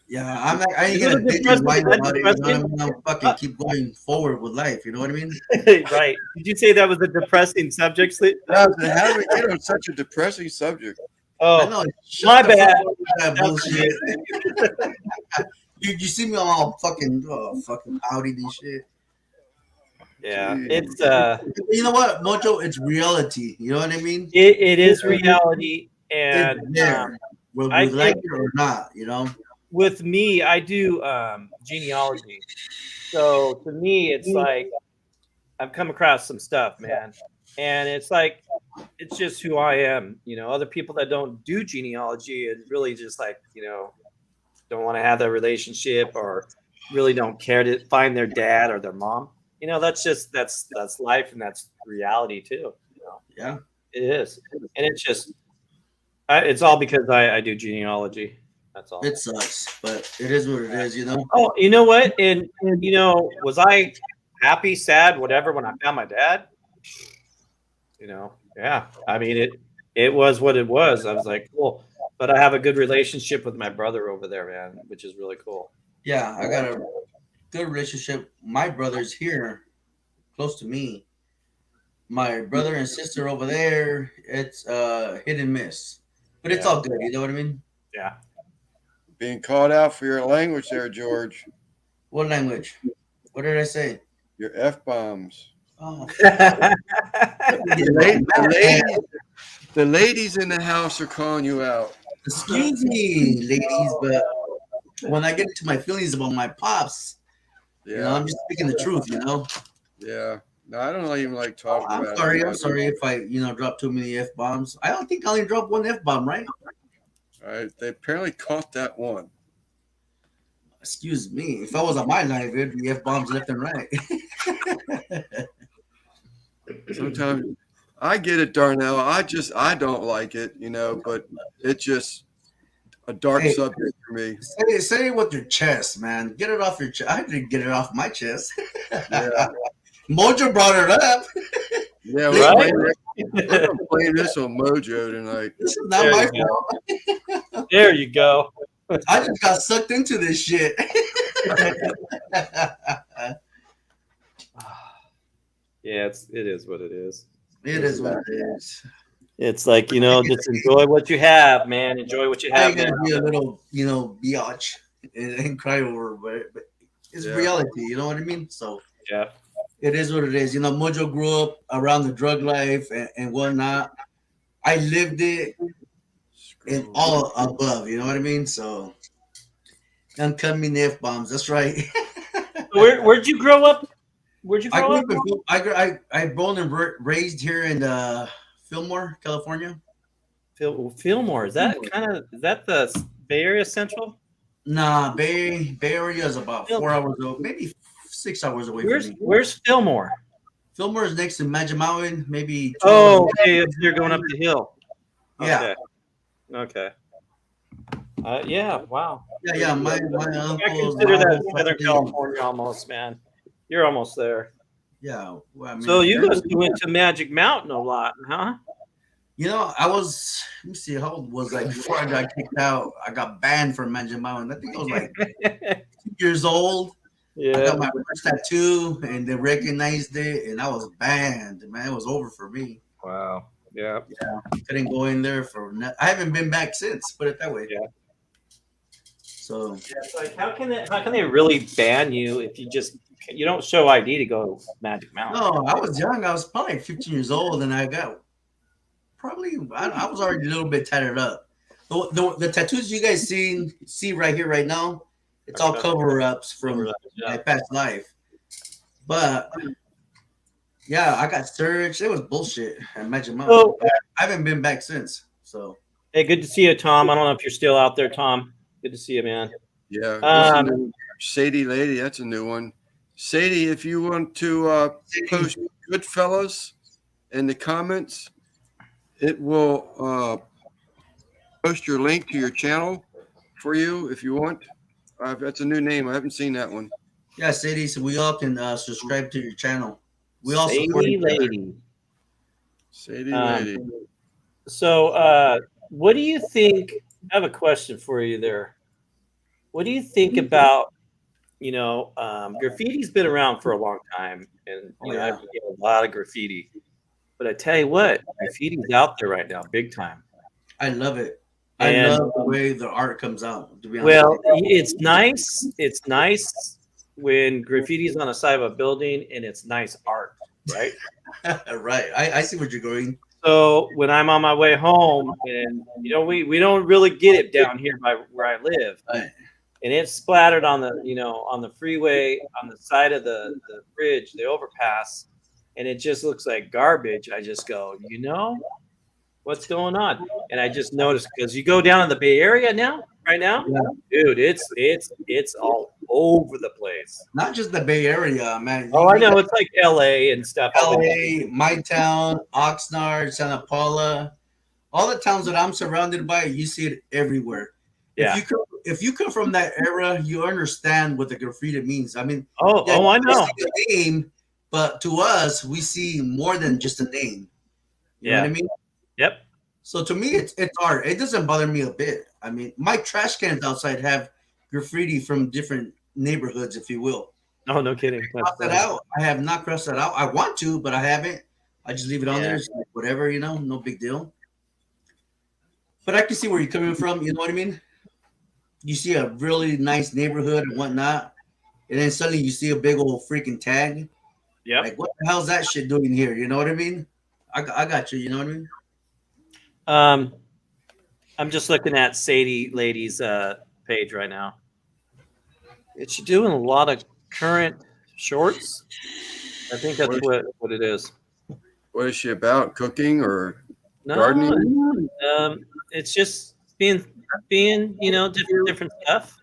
yeah, I'm like, I ain't Is it gonna a bitch and depressing- whine that about it. You know what I depressing? mean? I'm fucking keep going forward with life. You know what I mean? Right. Did you say that was a depressing subject, Sleep? How do we get on such a depressing subject? I Oh, know. my bad. Fuck up with that bullshit. you see me all fucking pouty and shit. Yeah. Jeez. It's You know what, Mojo? It's reality. You know what I mean? it is reality, and It's there, whether I we like think- it or not. You know? with me, I do genealogy. So to me, it's like I've come across some stuff, man, and it's like it's just who I am. You know, other people that don't do genealogy and really just like don't want to have that relationship or really don't care to find their dad or their mom. You know, that's life and that's reality too. You know, Yeah. it is, and it's just it's all because I do genealogy. That's all. It sucks, but it is what it is. You know? Oh, you know what? And was I happy, sad, whatever when I found my dad? Yeah. I mean, it was what it was. I was like, cool. But I have a good relationship with my brother over there, man, which is really cool. Yeah, I got a good relationship. My brother's here, close to me. My brother and sister over there, it's hit and miss, but it's Yeah. all good. You know what I mean? Yeah. Being called out for your language there, George. What language? What did I say? Your F-bombs. Oh, The ladies in the house are calling you out. excuse me, ladies, but when I get into my feelings about my pops, Yeah. you know, I'm just speaking the truth. You know, Yeah. No, I don't even like talking I'm about sorry. it. I'm sorry if I, drop too many f bombs. I don't think I only dropped one f bomb, right? All right. They apparently caught that one. Excuse me. If I was on my life, it'd be f bombs left and right. Sometimes I get it, Darnell. I don't like it, but it's just a dark Hey. subject for me. Say it with your chest, man. Get it off your chest. I didn't get it off my chest. Yeah. Mojo brought it up. Yeah, Right? we're gonna blame this on Mojo tonight. This is not There my you fault. There you go. I just got sucked into this shit. Yeah, it is what it is. It is what it is. It's like, just enjoy what you have, man. Enjoy what you I have. ain't gonna now. be a little, biatch and cry over, but it's Yeah. reality. You know what I mean? So Yeah. it is what it is. Mojo grew up around the drug life and whatnot. I lived it and all above. You know what I mean? So uncoming f bombs. That's right. Where'd you grow up? Where'd you I grow grew up? up. I born and raised here in Fillmore, California. Fillmore. Is that the Bay Area Central? Nah, Bay Area is about 4 hours away, maybe 6 hours away from me. Where's Fillmore? Fillmore is next to Magic Mountain, maybe 2 Oh, hours. okay. You're going up the hill. Yeah. Okay. Yeah. Wow. Yeah. My uncle. I consider that Southern California almost, man. You're almost there. Yeah. Well, I mean, So you must have went to Magic Mountain a lot, huh? I was. Let me see. How old was I before I got kicked out? I got banned from Magic Mountain. I think I was like 2 years old. I Yeah. got my first tattoo, and they recognized it, and I was banned. Man, it was over for me. Wow. Yeah. Couldn't go in there I haven't been back since. Put it that way. Yeah. So It's like how can they really ban you if you just You don't show ID to go Magic Mountain. No, I was young. I was probably 15 years old, and I got I was already a little bit tatted up. The tattoos you guys see right here, right now, it's all cover-ups from my past life. But yeah, I got searched. It was bullshit at Magic Mountain. So, I haven't been back since. So hey, good to see you, Tom. I don't know if you're still out there, Tom. Good to see you, man. Yeah. That's a new Sadie Lady, that's a new one. Sadie, if you want to post Goodfellas in the comments, it will post your link to your channel for you if you want. That's a new name. I haven't seen that one. yeah, Sadie, so we all can subscribe to your channel. We all Sadie support each other. Lady. Sadie Lady. So, what do you think? I have a question for you there. What do you think about, graffiti's been around for a long time, and I've seen a lot of graffiti. But I tell you what, graffiti's out there right now, big time. I love it. I love the way the art comes out. To be honest, well, it's nice. It's nice when graffiti's on the side of a building and it's nice art, right? Right. I see what you're going. So when I'm on my way home, and we don't really get it down here by where I live, Right. and it's splattered on the on the freeway, on the side of the bridge, the overpass, and it just looks like garbage. I just go, what's going on? And I just noticed, because you go down in the Bay Area right now, dude, it's all over the place. Not just the Bay Area, man. Oh, I know, it's like LA and stuff. LA, my town, Oxnard, Santa Paula, all the towns that I'm surrounded by, you see it everywhere. Yeah. If you come from that era, you understand what the graffiti means. I mean, I know. We see the name, but to us, we see more than just a name. You know what I mean? Yep. So to me, it's art. It doesn't bother me a bit. I mean, my trash cans outside have graffiti from different neighborhoods, if you will. Oh, no kidding. Cross that out. I have not crossed that out. I want to, but I haven't. I just leave it on there. It's like whatever, no big deal. But I can see where you're coming from. You know what I mean? You see a really nice neighborhood and whatnot, and then suddenly you see a big old freaking tag. Yeah. Like, what the hell's that shit doing here? You know what I mean? I got you. You know what I mean? I'm just looking at Sadie Lady's page right now. Is she doing a lot of current shorts? I think that's what it is. What is she about? Cooking or gardening? It's just being different stuff.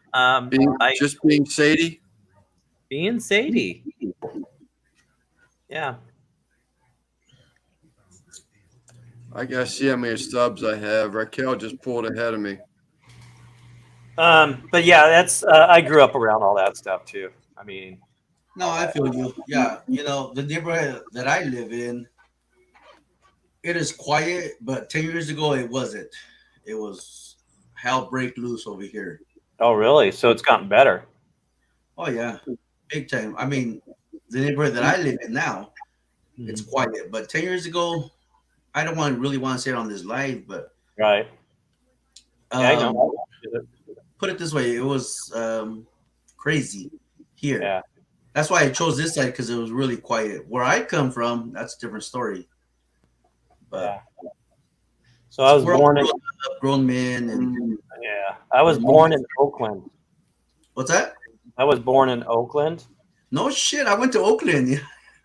Being Sadie. Being Sadie. Yeah. I gotta see how many subs I have. Raquel just pulled ahead of me. But yeah, that's I grew up around all that stuff too. I mean, no, I feel you. Yeah, the neighborhood that I live in, it is quiet. But 10 years ago, it wasn't. It was hell break loose over here. Oh, really? So it's gotten better. Oh yeah, big time. I mean, the neighborhood that I live in now, it's quiet. But 10 years ago, I don't really want to say it on this live, but right. I know. Put it this way, it was crazy here. Yeah. That's why I chose this side, because it was really quiet. Where I come from, that's a different story. But so I was born in grown men, and I was born in Oakland. What's that? I was born in Oakland. No shit, I went to Oakland.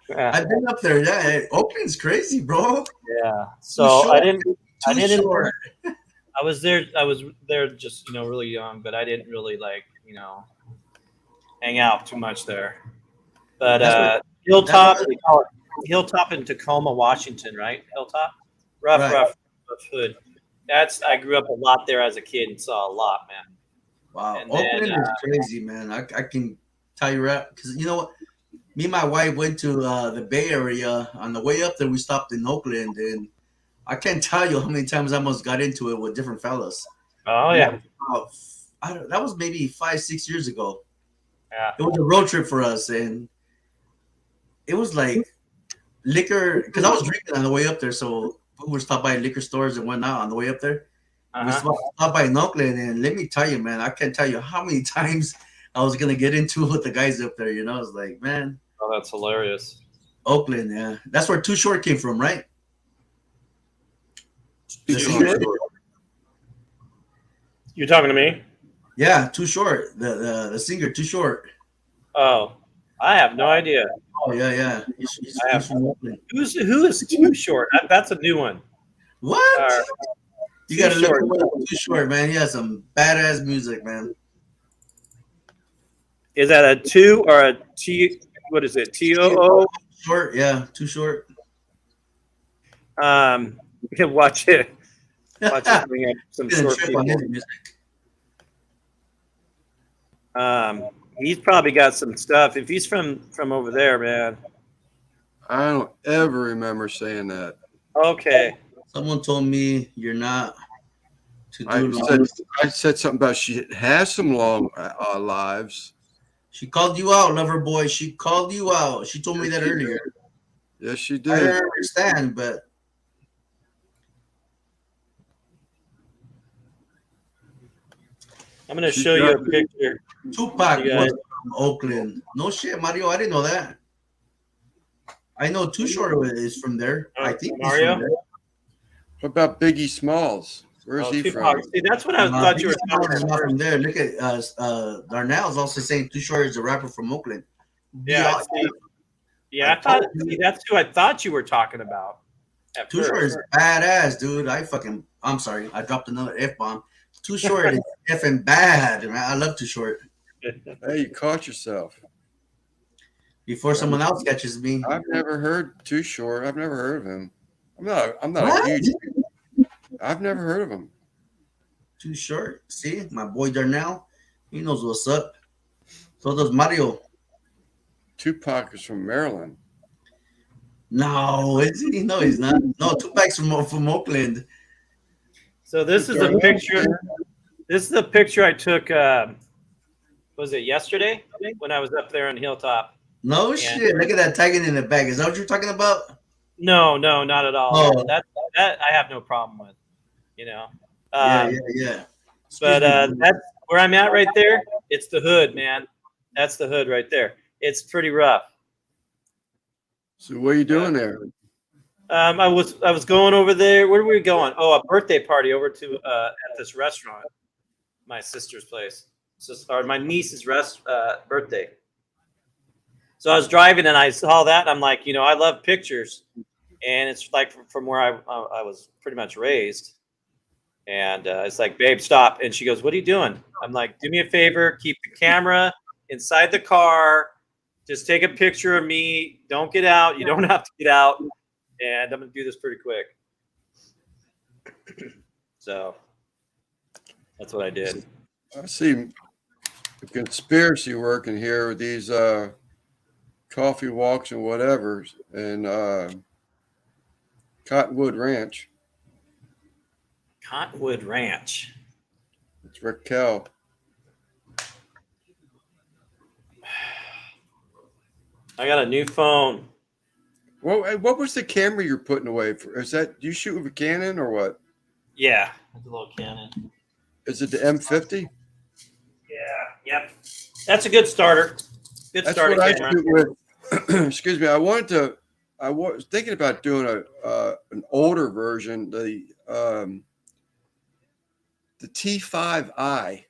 Yeah. I've been up there. Yeah, Oakland's crazy, bro. Yeah. So I didn't. Short. I was there just really young, but I didn't really hang out too much there. But Hilltop, they call it Hilltop in Tacoma, Washington, right? Hilltop, rough hood. I grew up a lot there as a kid and saw a lot, man. Wow, and Oakland is crazy, man. I can tell you right, because you know what, me and my wife went to the Bay Area. On the way up there, we stopped in Oakland, and I can't tell you how many times I almost got into it with different fellas. Oh yeah. That was maybe 5-6 years ago. Yeah. It was a road trip for us, and it was like liquor, because I was drinking on the way up there, so we would stop by liquor stores and whatnot on the way up there. We stopped by in Oakland, and let me tell you, man, I can't tell you how many times I was gonna get into with the guys up there. I was like, man, Oh, that's hilarious. Oakland, yeah, that's where Too Short came from, right? The Too singer. Short? You're talking to me? Yeah, Too Short. The singer, Too Short. Oh, I have no idea. Oh yeah. He's from Oakland. Who is Too Short? That's a new one. What? You gotta look Short. him up. Too Short, man. He has some badass music, man. Is that a 2 or a T? What is it? TOO? Short, yeah, Too Short. We can watch it. Watch it bring up some Gonna short trip on people. his music. He's probably got some stuff. If he's from over there, man. I don't ever remember saying that. Okay. Someone told me you're not to do. I said something about she has some long lives. She called you out, lover boy. She called you out. She told me that earlier. Yes, she I did. didn't understand, but I'm going to show you a picture. Tupac You guys- was from Oakland. No shit, Mario. I didn't know that. I know Too Short is from there. I think he's Mario? from there. What about Biggie Smalls? Where's he Tupac. from? See, that's what I thought you were Biggie talking Smalls is about. not from there. Look at Darnell's also saying Too Short is a rapper from Oakland. Yeah, I thought that's who I thought you were talking about. At Too first. Short is badass, dude. I'm sorry. I dropped another F-bomb. Too Short is effing bad, man. I love Too Short. Hey, you caught yourself. Before someone else catches me. I've never heard Too Short. I've never heard of him. I'm not What? a huge. I've never heard of him. Too Short. See, my boy Darnell, he knows what's up. So does Mario. Tupac is from Maryland. No, is he? No, he's not. No, Tupac's from Oakland. So this is a picture. This is a picture I took. Was it yesterday when I was up there on Hilltop? No shit. Look at that tagging in the back. Is that what you're talking about? No, not at all. Oh. That I have no problem with. Yeah. But that's where I'm at right there. It's the hood, man. That's the hood right there. It's pretty rough. So what are you doing there? I was going over there. Where were we going? Oh, a birthday party over to at this restaurant, my sister's place, or my niece's birthday. So I was driving and I saw that. And I'm like, I love pictures, and it's like from where I was pretty much raised. And it's like, babe, stop. And she goes, what are you doing? I'm like, do me a favor, keep the camera inside the car. Just take a picture of me. Don't get out. You don't have to get out. And I'm going to do this pretty quick. So that's what I did. I see the conspiracy working here with these coffee walks and whatever, and Cottonwood Ranch. Cottonwood Ranch. It's Raquel. I got a new phone. Well, what was the camera you're putting away for? Is that you shoot with a Canon or what? Yeah, it's a little Canon. Is it the M50? Yeah, yep. That's a good starter. Good That's starter what I camera. shoot with. Excuse me. I was thinking about doing an older version, the T5i.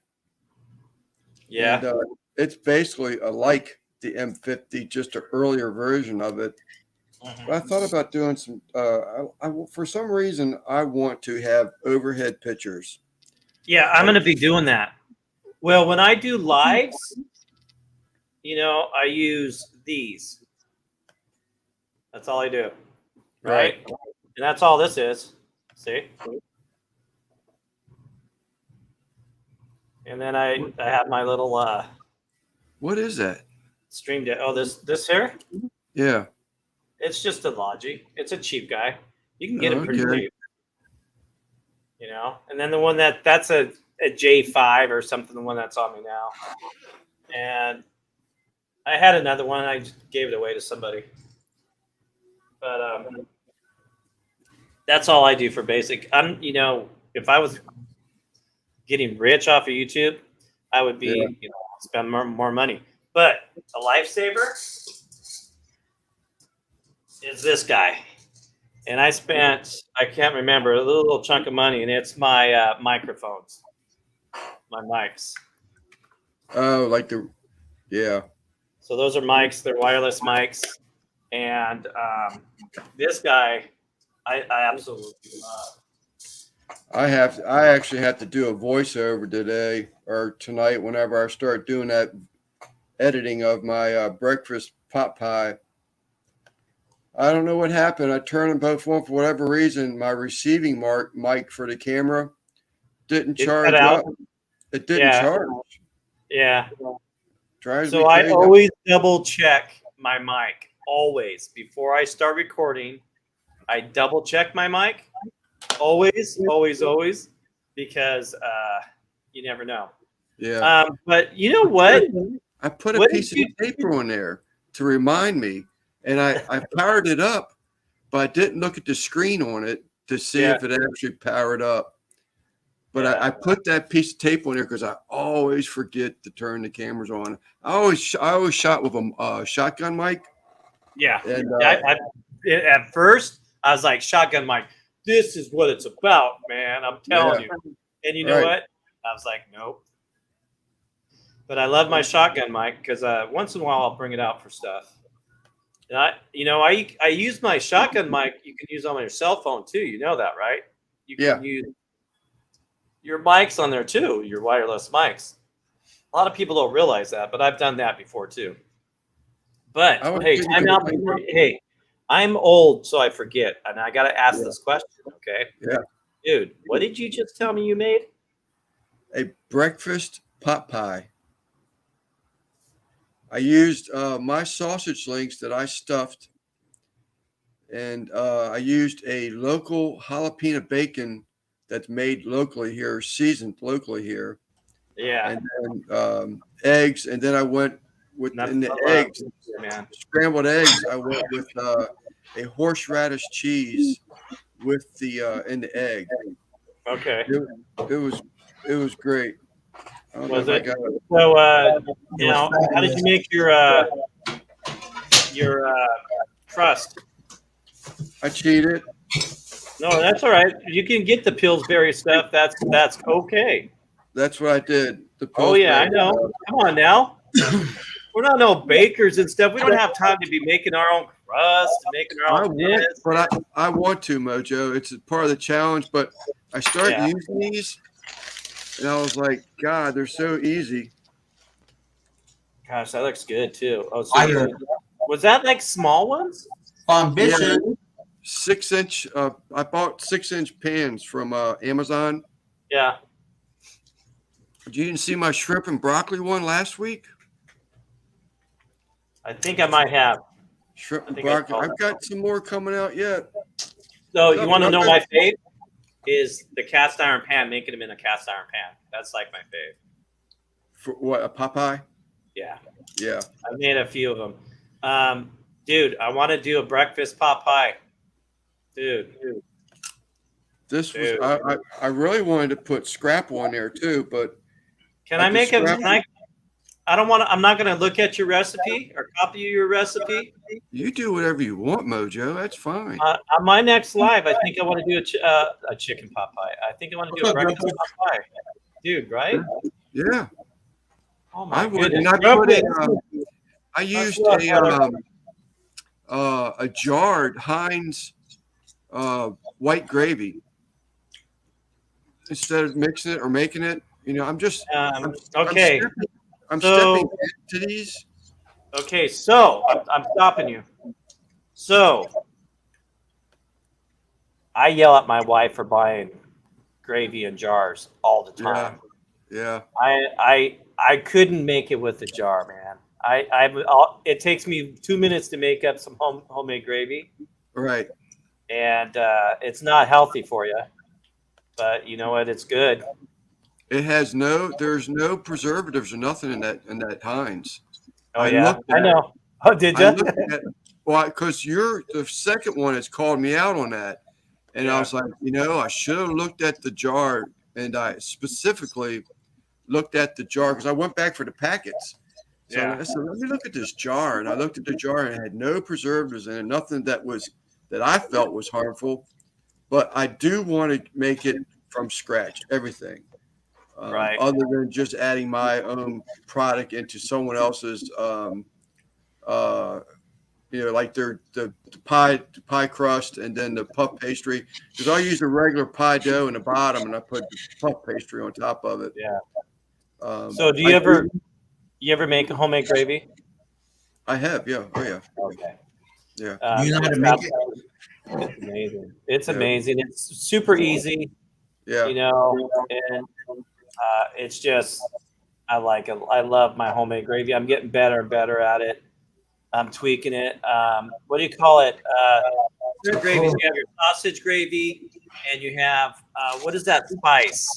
Yeah. And, it's basically like the M50, just an earlier version of it. But I thought about doing some. For some reason, I want to have overhead pictures. Yeah, I'm going to be doing that. Well, when I do lives, I use these. That's all I do. Right? And that's all this is. See? And then I have my little What is that? stream deck. Oh, this here? Yeah. It's just a Logi. It's a cheap guy. You can get it pretty Okay. cheap. And then the one that's a J5 or something, the one that's on me now. And I had another one. I just gave it away to somebody. But that's all I do for basic. If I was getting rich off of YouTube, I would be spend more money. But a lifesaver is this guy. And I can't remember, a little chunk of money, and it's my microphones, my mics. Oh, yeah. So those are mics. They're wireless mics. And this guy, I absolutely love. I actually have to do a voiceover today or tonight whenever I start doing that editing of my breakfast pot pie. I don't know what happened. I turned them both on for whatever reason. My receiving mic for the camera didn't charge up. It didn't charge. Yeah. Drives so me I crazy. always double check my mic. Always. Before I start recording, I double check my mic. Always, always, always. Because you never know. Yeah. But you know what? I put a piece of paper on there to remind me. And I powered it up, but I didn't look at the screen on it to see if it actually powered up. But I put that piece of tape on there because I always forget to turn the cameras on. I always shot with a shotgun mic. Yeah. And, at first, I was like, shotgun mic, this is what it's about, man. I'm telling you. And you know what? I was like, nope. But I love my shotgun mic because once in a while I'll bring it out for stuff. And I use my shotgun mic. You can use on your cell phone too. You know that, right? You can use your mics on there too. Your wireless mics. A lot of people don't realize that, but I've done that before too. But hey, I'm old, so I forget, and I got to ask this question. Okay. Yeah. Dude, what did you just tell me you made? A breakfast pot pie. I used my sausage links that I stuffed, and I used a local jalapeno bacon that's made locally here, seasoned locally here. Yeah. And then eggs, and then I went with eggs, scrambled eggs. I went with a horseradish cheese with the in the egg. Okay. It was great. Was it? So, how did you make your crust? I cheated. No, that's all right. You can get the Pillsbury stuff. That's okay. That's what I did. Oh yeah, I know. Come on now. We're not no bakers and stuff. We don't have time to be making our own crust, making our own dishes. But I want to, Mojo. It's part of the challenge. But I started using these, and I was like, God, they're so easy. Gosh, that looks good too. Oh, so was that like small ones? Ambition. Yeah, 6-inch. I bought 6-inch pans from Amazon. Yeah. You didn't see my shrimp and broccoli one last week? I think I might have. Shrimp and broccoli. I've got some more coming out yet. So you want to know my fave? Is the cast iron pan, making them in a cast iron pan. That's like my fave. For what, a Popeye? Yeah. Yeah. I made a few of them. Dude, I want to do a breakfast pot pie. Dude. This was I really wanted to put scrap on there too, but can I make I don't want to. I'm not going to look at your recipe or copy your recipe. You do whatever you want, Mojo. That's fine. On my next live, I think I want to do a chicken pot pie. I think I want to do a breakfast pot pie. Dude, right? Yeah. Oh my goodness. I used a jarred Heinz white gravy instead of mixing it or making it. I'm just okay. I'm stepping into these. Okay, so I'm stopping you. So I yell at my wife for buying gravy in jars all the time. Yeah. I couldn't make it with the jar, man. It takes me 2 minutes to make up some homemade gravy. Right. And it's not healthy for you, but you know what? It's good. It has there's no preservatives or nothing in that Heinz. Oh yeah, I know. Oh, did you? Well, because the second one has called me out on that, and I was like, I should have looked at the jar, and I specifically looked at the jar because I went back for the packets. So Yeah. I said, let me look at this jar. And I looked at the jar and it had no preservatives in it, nothing that I felt was harmful. But I do want to make it from scratch, everything. Right. Other than just adding my own product into someone else's, like the pie crust and then the puff pastry. Because I use the regular pie dough in the bottom and I put the puff pastry on top of it. Yeah. So do you ever make a homemade gravy? I have, yeah. Oh yeah. Okay. Yeah. Do you know how to make it? It's amazing. It's Yeah. amazing. It's super easy. Yeah. You know, and it's just I like it. I love my homemade gravy. I'm getting better and better at it. I'm tweaking it. What do you call it? Different gravies. You have your sausage gravy, and you have what is that spice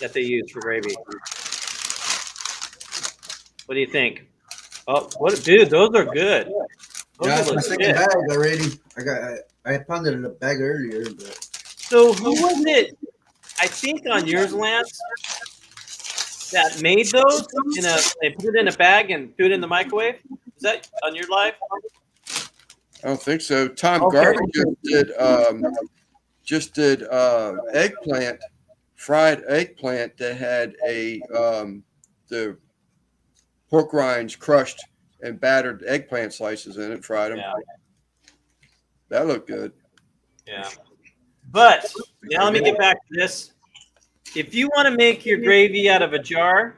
that they use for gravy? What do you think? Oh, what, dude? Those are good. Those Yeah, are it's my second legit. bag already. I pounded in a bag earlier, but So who was it? I think on yours, Lance, that made those they put it in a bag and threw it in the microwave. Is that on your life? I don't think so. Tom Okay. Garvey just did eggplant, fried eggplant that had the pork rinds crushed and battered eggplant slices in it, fried them. Yeah. That looked good. Yeah. But now let me get back to this. If you want to make your gravy out of a jar,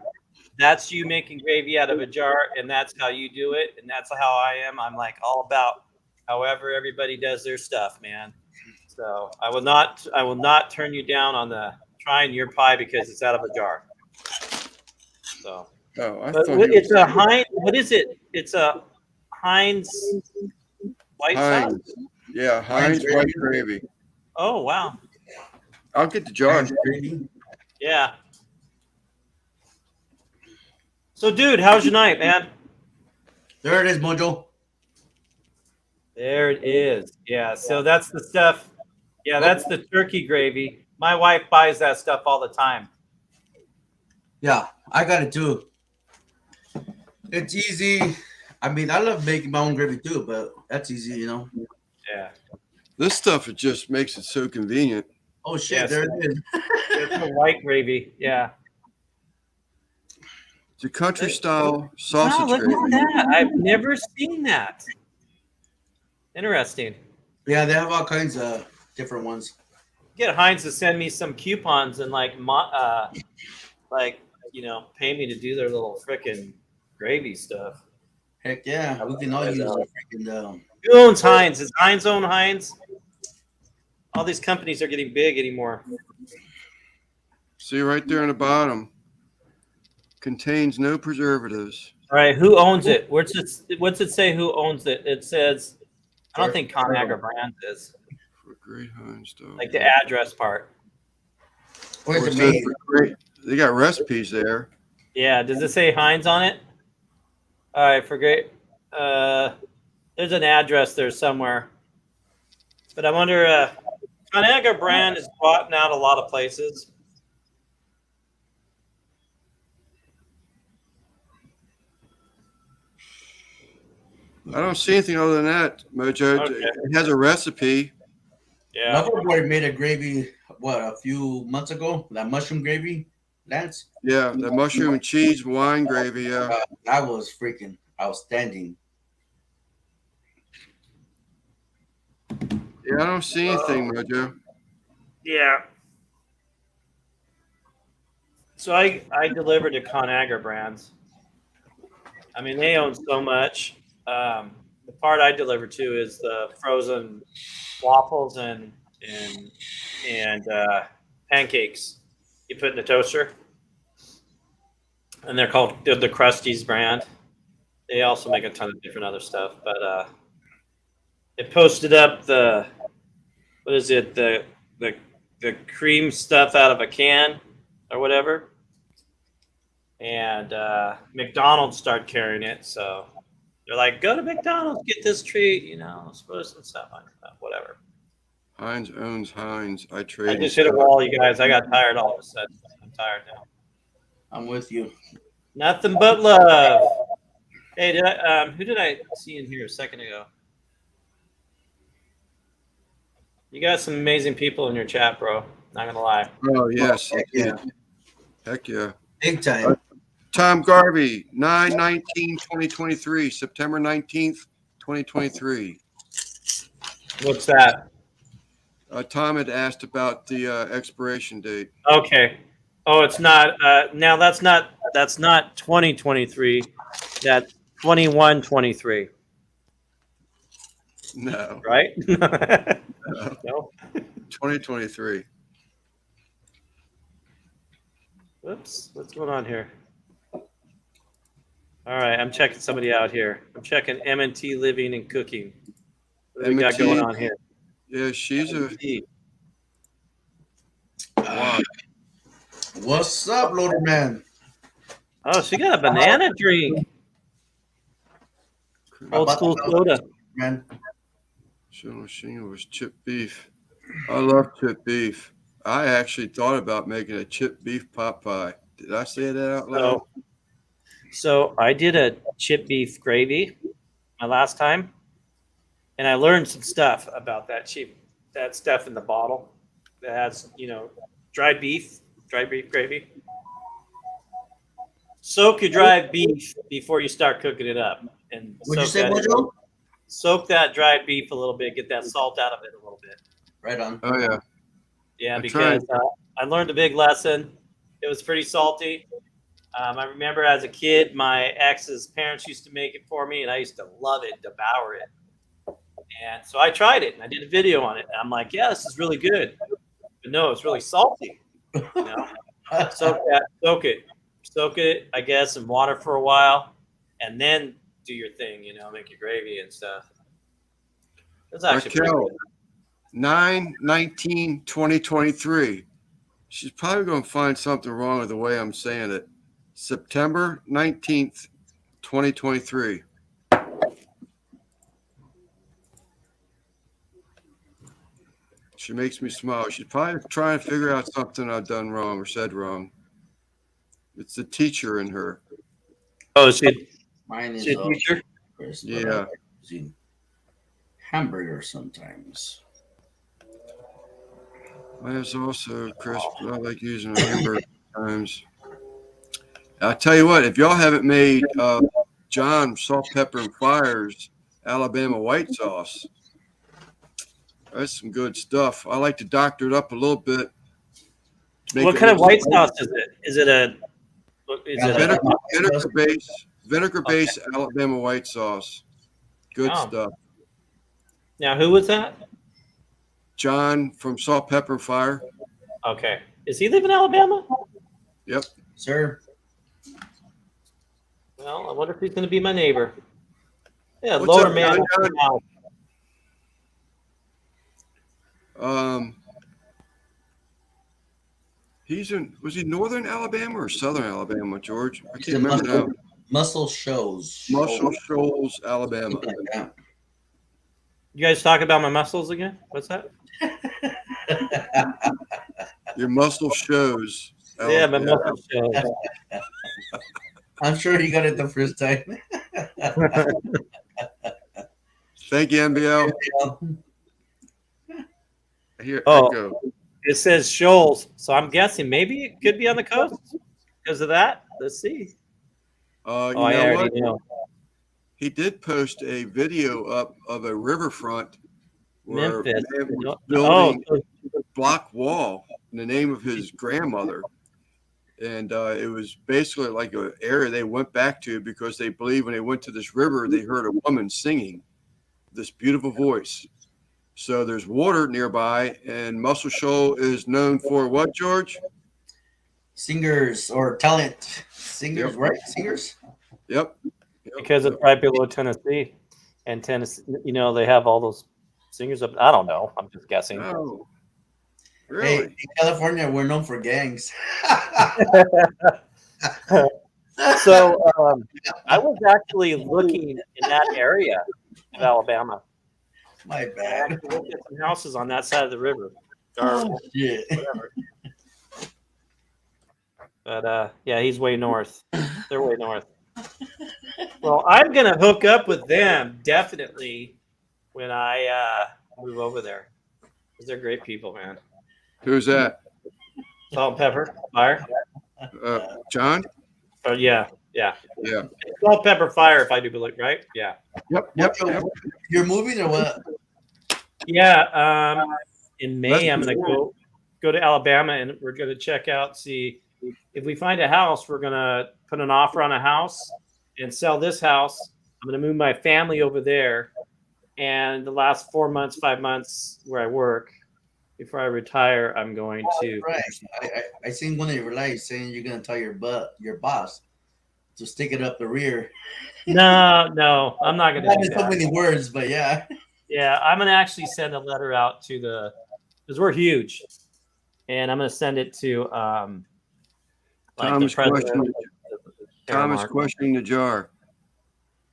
that's you making gravy out of a jar, and that's how you do it, and that's how I am. I'm like all about however everybody does their stuff, man. So I will not turn you down on the trying your pie because it's out of a jar. So I but thought it's a Heinz. What is it? It's a Heinz white sauce. Heinz. Yeah, Heinz white gravy. Oh wow. I'll get the jar. Yeah. So, dude, how's your night, man? there it is, Mojo. There it is. Yeah. So that's the stuff. Yeah, that's the turkey gravy. My wife buys that stuff all the time. Yeah, I got it too. It's easy. I mean, I love making my own gravy too, but that's easy, you know. Yeah. This stuff, it just makes it so convenient. Oh shit, Yes. there it is. It's a white gravy. Yeah. It's a country style Wow, sausage look gravy. at that. I've never seen that. Interesting. Yeah, they have all kinds of different ones. Get Heinz to send me some coupons and pay me to do their little frickin' gravy stuff. Heck yeah, we can all use the freaking. Who owns Heinz? Is Heinz own Heinz? All these companies are getting big anymore. See right there on the bottom. Contains no preservatives. All right, who owns it? What's it say? Who owns it? It says, I don't think Conagra Brands is. For great Heinz stuff. Like the address part. Where's it made? They got recipes there. Yeah, does it say Heinz on it? All right, for great. There's an address there somewhere. But I wonder, Conagra brand is bought out a lot of places. I don't see anything other than that, Mojo. Okay. It has a recipe. Yeah. Loverboy made a gravy, a few months ago? That mushroom gravy, Lance? Yeah, the mushroom and cheese wine gravy. Yeah. That was freaking outstanding. Yeah, I don't see anything, Mojo. Yeah. So I deliver to Conagra Brands. I mean, they own so much. The part I deliver to is the frozen waffles and pancakes you put in the toaster, and they're the Krusty's brand. They also make a ton of different other stuff, but it posted up the cream stuff out of a can or whatever, and McDonald's started carrying it, so they're like, go to McDonald's, get this treat, supposed and stuff like that, whatever. Heinz owns Heinz. I I trade. just hit a wall, you guys. I got tired all of a sudden. I'm tired now. I'm with you. Nothing but love. Hey, who did I see in here a second ago? You got some amazing people in your chat, bro. Not gonna lie. Oh, yes. Heck yeah. Heck yeah. Big time. Tom Garvey, 9/19/2023, September 19th, 2023. What's that? Tom had asked about the expiration date. Okay. Oh, it's not. Now that's not 2023. That's 2123. No. Right? No. 2023. Whoops. What's going on here? All right, I'm checking somebody out here. I'm checking M&T Living and Cooking. What do we got going on here? Yeah, she's M&T. Wow. What's up, Loader Man? Oh, she got a banana drink. Old school soda. Man. Shingle was chipped beef. I love chipped beef. I actually thought about making a chipped beef pot pie. Did I say that out loud? So I did a chip beef gravy my last time, and I learned some stuff about that stuff in the bottle that has, dried beef gravy. Soak your dried beef before you start cooking it up, and What'd you say, Mojo? soak that dried beef a little bit, get that salt out of it a little bit. Right on. Oh, yeah. Yeah, I because I learned a big lesson. It was pretty salty. I remember as a kid, my ex's parents used to make it for me, and I used to love it, devour it. And so I tried it, and I did a video on it. And I'm like, yeah, this is really good. But no, it's really salty. Soak it, I guess, in water for a while, and then do your thing, make your gravy and stuff. That's actually pretty Raquel, good. 9/19/2023. She's probably going to find something wrong with the way I'm saying it. September 19th, 2023. She makes me smile. She's probably trying to figure out something I've done wrong or said wrong. It's the teacher in her. Oh, is she? Mine is She a teacher? Yeah. Hamburger sometimes. Mine is also crisp. I like using a hamburger sometimes. I'll tell you what, if y'all haven't made John Salt, Pepper, and Fire's Alabama white sauce, that's some good stuff. I like to doctor it up a little bit. What kind of white sauce is it? Is it a vinegar-based Alabama white sauce? Good stuff. Now, who was that? John from Salt, Pepper, and Fire. Okay. Is he live in Alabama? Yep. Sir. Well, I wonder if he's going to be my neighbor. Yeah, What's Lower up, Man. John? Was he Northern Alabama or Southern Alabama, George? I can't remember now. Muscle Shoals. Muscle Shoals, Alabama. You guys talk about my muscles again? What's that? Your muscle shows. Yeah, my muscle shows. I'm sure he got it the first time. Thank you, NBL. Here, echo. It says Shoals, so I'm guessing maybe it could be on the coast because of that. Let's see. You know what? Know. He did post a video up of a riverfront where a man was building a block wall in the name of his grandmother. And it was basically like an area they went back to because they believe when they went to this river, they heard a woman singing this beautiful voice. So there's water nearby, and Muscle Shoal is known for what, George? Singers or talent. Singers, right? Singers? Yep. Because it's right below Tennessee. And Tennessee, they have all those singers up. I don't know. I'm just guessing. Oh, really? Hey, in California, we're known for gangs. So I was actually looking in that area of Alabama. My bad. I looked at some houses on that side of the river. Oh, shit. But yeah, he's way north. They're way north. Well, I'm gonna hook up with them definitely when I move over there. 'Cause they're great people, man. Who's that? Salt and pepper, fire. John? Yeah. Yeah. Salt, pepper, fire. If I do believe, right? Yeah. Yep. You're moving or what? Yeah. In May, That's I'm gonna go to Alabama, and we're gonna check out, see if we find a house. We're gonna put an offer on a house and sell this house. I'm gonna move my family over there, and the last 4 months, 5 months where I work before I retire, I'm going to. Right. I seen one of your lives saying you're gonna tell your boss to stick it up the rear. No, I'm not gonna Not do in so that. many words, but yeah. Yeah, I'm gonna actually send a letter out to because we're huge, and I'm gonna send it to like the Thomas president. Thomas questioning the jar.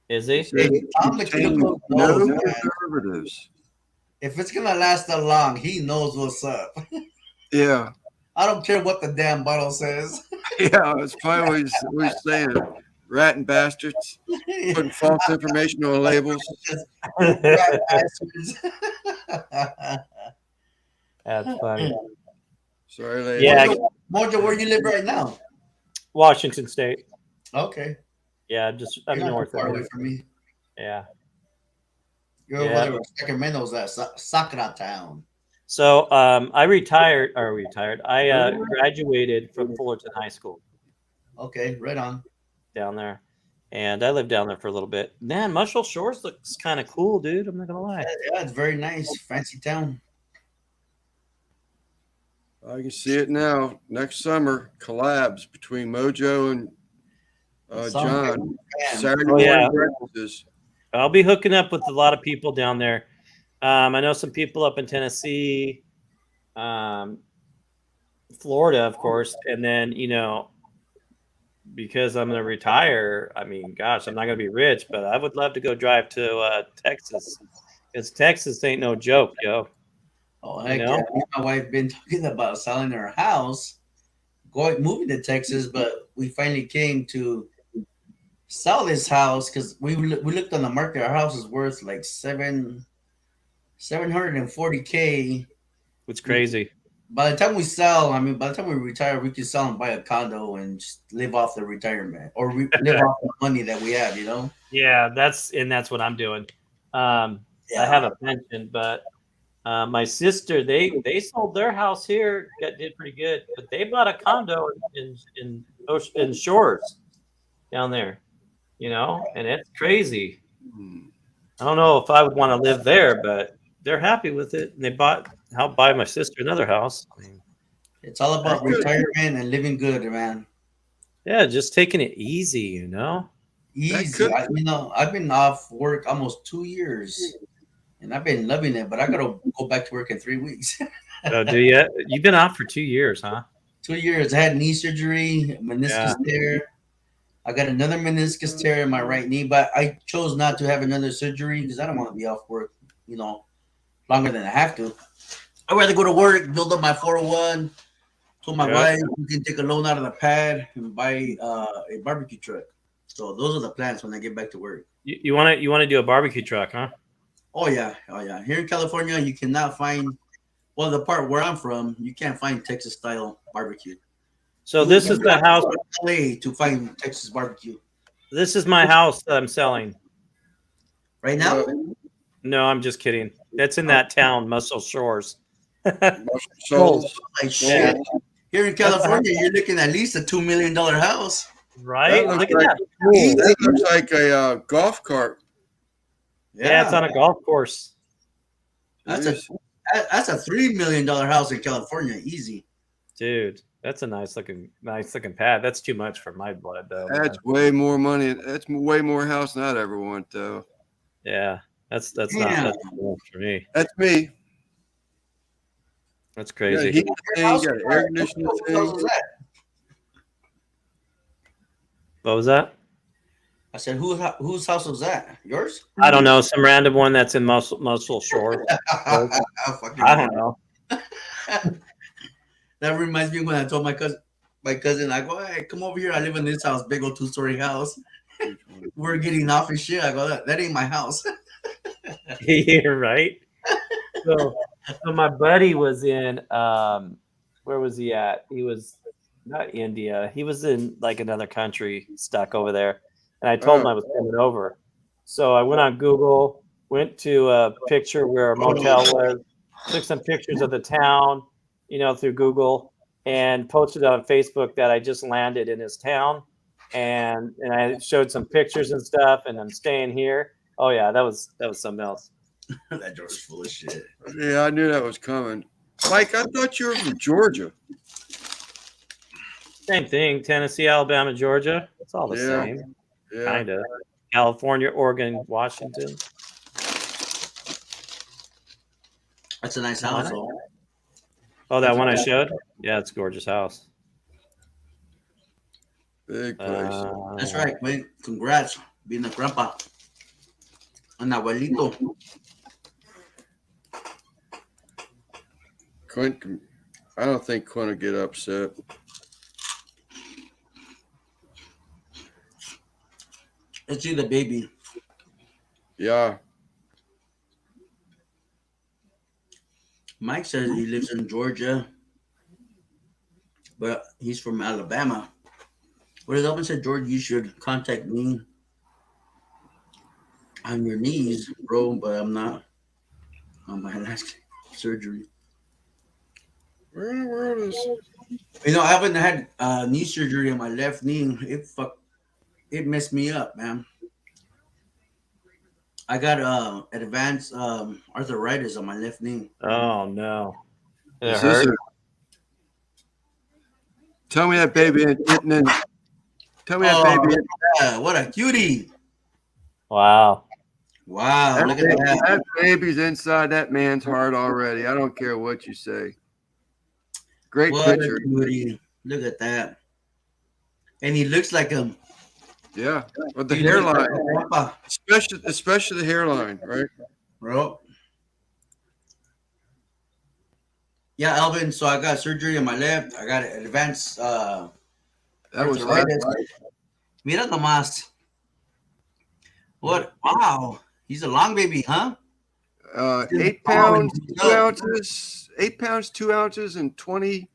Is he? Hey, Tom the Contain Killer no knows, man. preservatives. If it's gonna last that long, he knows what's up. Yeah. I don't care what the damn bottle says. Yeah, it's probably what he's saying. Ratting bastards. Putting false information on labels. That's funny. Sorry, lady. Yeah, Mojo, where you live right now? Washington State. Okay. Yeah, I'm You're not north too far of away it. from me. Yeah. You're over there where Sacramento's at, Sakura Town. So I retired. I graduated from Fullerton High School. Okay, right on. Down there, and I lived down there for a little bit. Man, Muscle Shores looks kind of cool, dude. I'm not gonna lie. Yeah, it's very nice, fancy town. I can see it now. Next summer, collabs between Mojo and John. Saturday morning breakfasts. I'll be hooking up with a lot of people down there. I know some people up in Tennessee, Florida, of course, and then because I'm going to retire. I mean, gosh, I'm not going to be rich, but I would love to go drive to Texas, because Texas ain't no joke, yo. Oh, heck yeah. Me and my wife been talking about selling her house, moving to Texas, but we finally came to sell this house because we looked on the market. Our house is worth like $740K. It's crazy. By the time we sell, by the time we retire, we can sell and buy a condo and just live off the retirement or live off the money that we have, Yeah, that's what I'm doing. I have a pension, but my sister, they sold their house here, did pretty good, but they bought a condo in Shores down there, and it's crazy. I don't know if I would want to live there, but they're happy with it, and they helped buy my sister another house. It's all about retirement and living good, man. Yeah, just taking it easy, Easy. I've been off work almost 2 years, and I've been loving it, but I gotta go back to work in 3 weeks. Oh, do you? You've been off for 2 years, huh? 2 years. I had knee surgery, meniscus tear. I got another meniscus tear in my right knee, but I chose not to have another surgery because I don't want to be off work, longer than I have to. I'd rather go to work, build up my 401. Told my wife we can take a loan out of the pad and buy a barbecue truck. So those are the plans when I get back to work. You want to do a barbecue truck, huh? Oh yeah. Here in California, you cannot find. Well, the part where I'm from, you can't find Texas style barbecue. So this is the house. LA to find Texas barbecue. This is my house that I'm selling right now. No, I'm just kidding. That's in that town, Muscle Shores. Like shit. Here in California, you're looking at least a $2 million house. Right? Look at that. That looks like a golf cart. Yeah, it's on a golf course. That's a $3 million house in California, easy. Dude, that's a nice looking pad. That's too much for my blood, though. That's way more money. That's way more house than I'd ever want, though. Yeah, that's not enough for me. That's me. That's crazy. You got an air conditioning thing. What was that? I said, whose house was that? Yours? I don't know. Some random one that's in Muscle Shores. I don't know. That reminds me when I told my cousin, my cousin. I go, hey, come over here. I live in this house, big old 2-story house. We're getting off and shit. I go, that ain't my house. You're right. So my buddy was in where was he at? He was not India. He was in like another country, stuck over there. And I told him I was coming over. So I went on Google, went to a picture where a motel was, took some pictures of the town, through Google, and posted on Facebook that I just landed in his town. And I showed some pictures and stuff, and I'm staying here. Oh yeah, that was something else. That George's full of shit. Yeah, I knew that was coming. Mike, I thought you were from Georgia. Same thing. Tennessee, Alabama, Georgia. It's all the same. Yeah. Kind of. California, Oregon, Washington. That's a nice house. Though. Oh, that one I showed? Yeah, it's a gorgeous house. Big place. That's right, man. Congrats being a grandpa. An abuelito. Quint, I don't think Quint will get upset. Let's see the baby. Yeah. Mike says he lives in Georgia, but he's from Alabama. What has Elvin said, George, you should contact me on your knees, bro, but I'm not on my last surgery. Where in the world is... I haven't had knee surgery on my left knee. It messed me up, man. I got advanced arthritis on my left knee. Oh no! It Is hurt. Tell me that baby ain't getting in. Tell me that baby. Yeah, what a cutie! Wow! Wow! Look at that. That baby's inside that man's heart already. I don't care what you say. Great What picture. a cutie! Look at that. And he looks like him. Yeah, but the hairline, Like especially the hairline, right? bro. Yeah, Alvin. So I got surgery on my left. I got advanced. That was arthritis. Mira nomás. What? Wow. He's a long baby, huh? 8 pounds, 2 ounces, 8 pounds, 2 ounces, and 20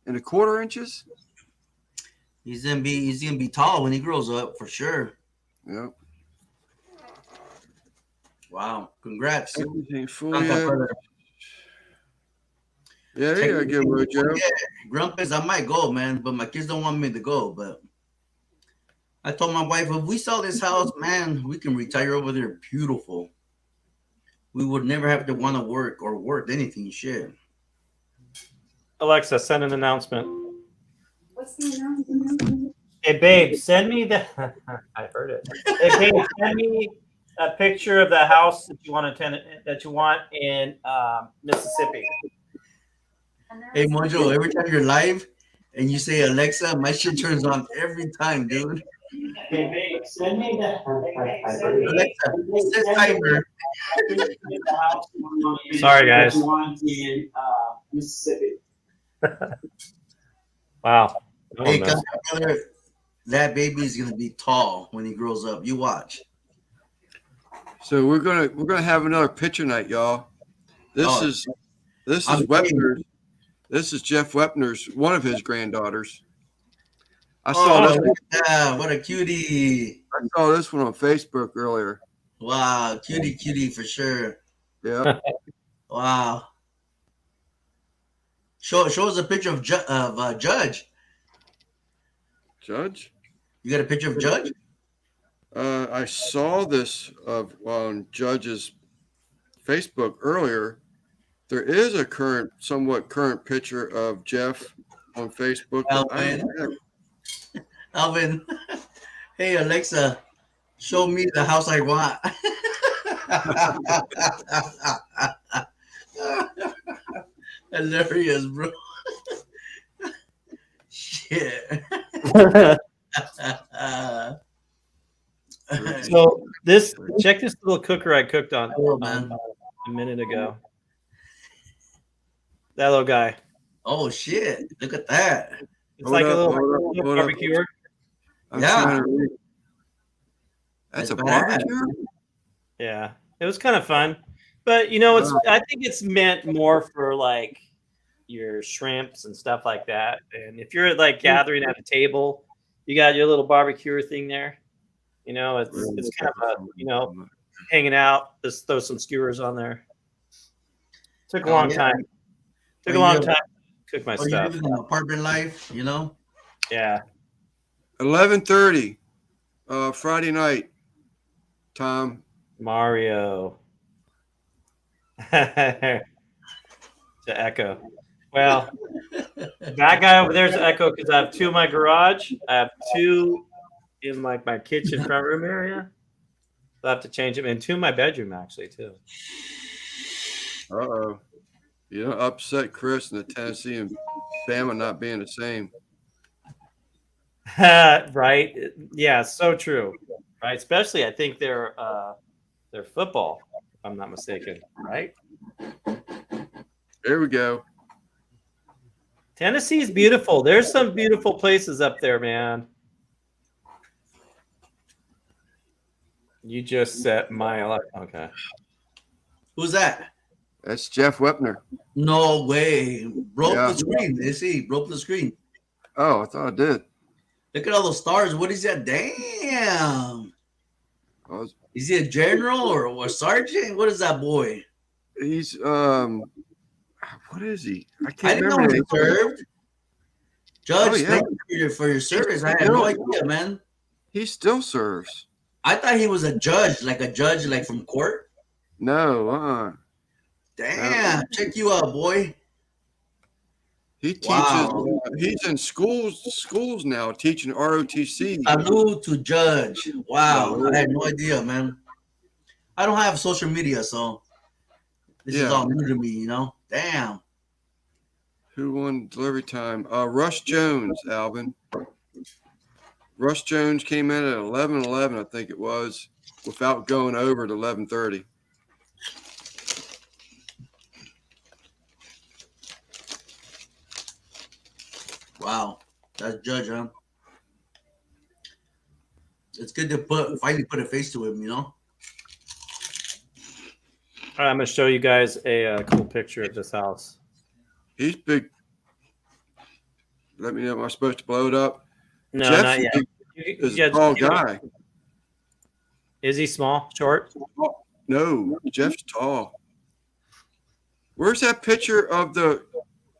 1/4 inches. He's gonna be tall when he grows up for sure. Yep. Wow. Congrats. Everything full yet. Yeah, you gotta give her a job. Yeah, Grumpus, I might go, man, but my kids don't want me to go. But I told my wife, if we sell this house, man, we can retire over there. Beautiful. We would never have to want to work or work anything. Shit. Alexa, send an announcement. What's the announcement? Hey, babe, send me the. I heard it. Hey, babe, send me a picture of the house that you want in Mississippi. Hey, Mojo, every time you're live and you say Alexa, my shit turns on every time, dude. Hey, babe, send me the. Alexa, set timer. Sorry, guys. In Mississippi. Wow. Hey, brother, that baby is gonna be tall when he grows up. You watch. So we're gonna have another picture night, y'all. This is Wepner's. This is Jeff Wepner's, one of his granddaughters. I saw this. What a cutie! I saw this one on Facebook earlier. Wow, cutie for sure. Yeah. Wow. Show us a picture of Judge. Judge? You got a picture of Judge? I saw this on Judge's Facebook earlier. There is a somewhat current picture of Jeff on Facebook. Alvin. Hey, Alexa, show me the house I want. Hilarious, bro. Shit. So check this little cooker I cooked on a minute ago. That little guy. Oh shit! Look at that. It's like a little, hold up. barbecue. I'm Yeah. trying to read. That's It's a bad. barbecue? Yeah, it was kind of fun, but you know, it's Wow. I think it's meant more for like your shrimps and stuff like that. And if you're like gathering at a table, you got your little barbecue thing there. You know, it's kind of a hanging out. Just throw some skewers on there. Took a long time. Took a long time to cook my Or you stuff. live in an apartment life, you know? Yeah. 11:30, Friday night. Tom. Mario. To Echo. Well, that guy over there's Echo because I have 2 in my garage. I have 2 in like my kitchen front room area. So I have to change them, and 2 in my bedroom actually too. Uh-oh. You don't upset Chris and the Tennessee and Bama not being the same. Right? Yeah, so true. Right? Especially I think they're football, if I'm not mistaken. Right? There we go. Tennessee's beautiful. There's some beautiful places up there, man. You just set my life. Okay. Who's that? That's Jeff Wepner. No way. Broke Yeah. the screen. They see. Broke the screen. Oh, I thought I did. Look at all those stars. What is that? Damn. Oh, Is he a general or a sergeant? What is that boy? he's what is he? I I can't didn't know remember. he served. Judge, Oh, yeah. thank you for your service. I had no idea, man. He still serves. I thought he was a judge like from court. No, Damn, check you out, boy. He teaches. Wow. He's in schools now teaching ROTC. Salute to Judge. Wow, I had no idea, man. I don't have social media, so this is all new to me, you know. Damn. Who won delivery time? Russ Jones, Alvin. Russ Jones came in at 11:11, I think it was, without going over to 11:30. Wow, that's Judge, huh? It's good to finally put a face to him, you know. All right, I'm gonna show you guys a cool picture of this house. He's big. Let me know. Am I supposed to blow it up? No, Jeff not yet. is a tall guy. Is he small, short? No, Jeff's tall. Where's that picture of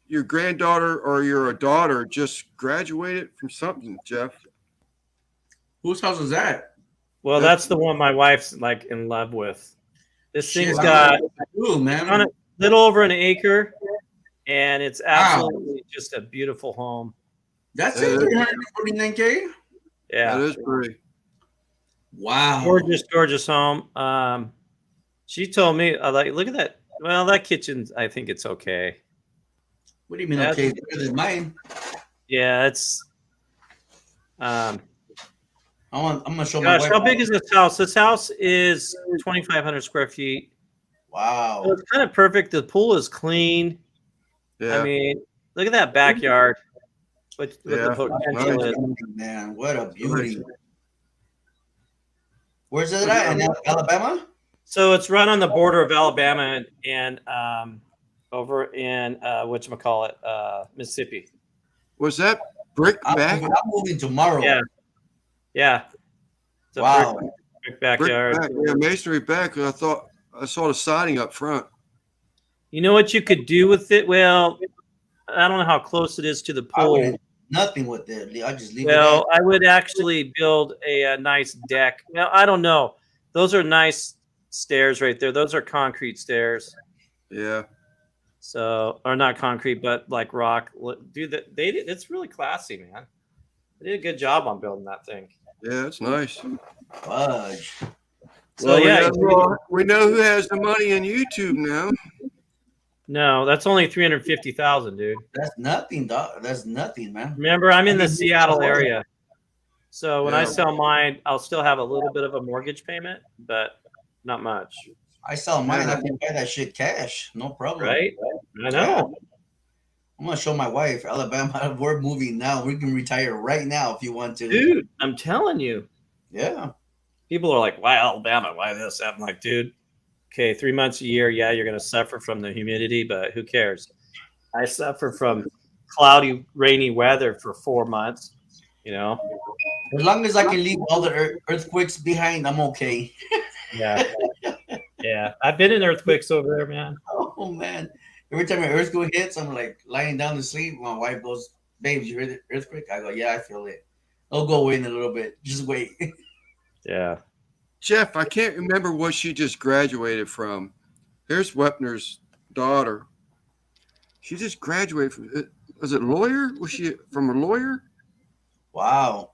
your granddaughter or your daughter just graduated from something, Jeff? Whose house is that? Well, that's the one my wife's like in love with. This Shit, thing's got ooh, man. on a little over an acre, and it's absolutely just a beautiful home. That's it, 349K? Yeah. That is pretty. Wow. Gorgeous home. She told me, like, look at that. Well, that kitchen, I think it's okay. What do you mean, okay? It's better than mine. Yeah, it's. I'm gonna show Gosh, my wife. how big is this house? This house is 2,500 square feet. Wow. So it's kind of perfect. The pool is clean. Yeah. I mean, look at that backyard. What the potential is. Man, what a beauty. Where's it at? In Alabama? So it's right on the border of Alabama and over in whatchamacallit, Mississippi. Was that brick back? I'm moving tomorrow. Yeah. It's a Wow. brick backyard. Brick back. Yeah, masonry back. I thought I saw the siding up front. You know what you could do with it? Well, I don't know how close it is to the pool. Nothing with it. I just leave it. Well, I would actually build a nice deck. Now, I don't know. Those are nice stairs right there. Those are concrete stairs. Yeah. So, or not concrete, but like rock. Dude, they did. It's really classy, man. They did a good job on building that thing. Yeah, it's nice. Fudge. So yeah, we know who has the money in YouTube now. No, that's only 350,000, dude. That's nothing, dog. That's nothing, man. Remember, I'm in the Seattle area, so when I sell mine, I'll still have a little bit of a mortgage payment, but not much. I sell mine. I can buy that shit cash. No problem. Right? I know. I'm gonna show my wife Alabama. We're moving now. We can retire right now if you want to. Dude, I'm telling you. Yeah. People are like, why Alabama? Why this? I'm like, dude, okay, 3 months a year. Yeah, you're going to suffer from the humidity, but who cares? I suffer from cloudy, rainy weather for 4 months, you know? As long as I can leave all the earthquakes behind, I'm okay. Yeah. Yeah. I've been in earthquakes over there, man. Oh man. Every time an earthquake hits, I'm like lying down to sleep. My wife goes, "Babe, you heard the earthquake?" I go, "Yeah, I feel it. I'll go away in a little bit. Just wait." Yeah. Jeff, I can't remember what she just graduated from. Here's Wepner's daughter. She just graduated from. Was it lawyer? Was she from a lawyer? Wow.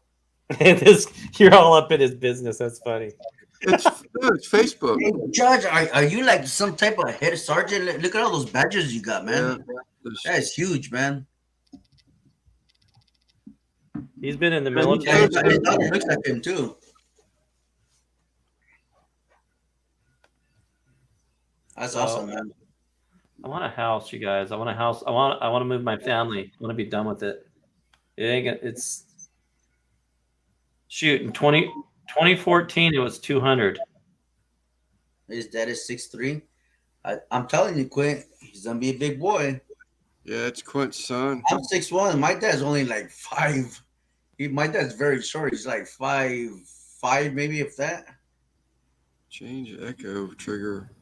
You're all up in his business. That's funny. It's Facebook. Hey, Judge, are you like some type of head sergeant? Look at all those badges you got, man. Yeah, That's huge, man. He's been in the His military. daughter looks like him too. That's awesome, man. I want a house, you guys. I want a house. I want to move my family. I want to be done with it. It's shoot in 2014 it was 200. His dad is 6'3". I'm telling you, Quint, he's gonna be a big boy. Yeah, it's Quint's son. I'm 6'1". My dad's only like 5. My dad's very short. He's like 5'5", maybe if that. Change echo trigger.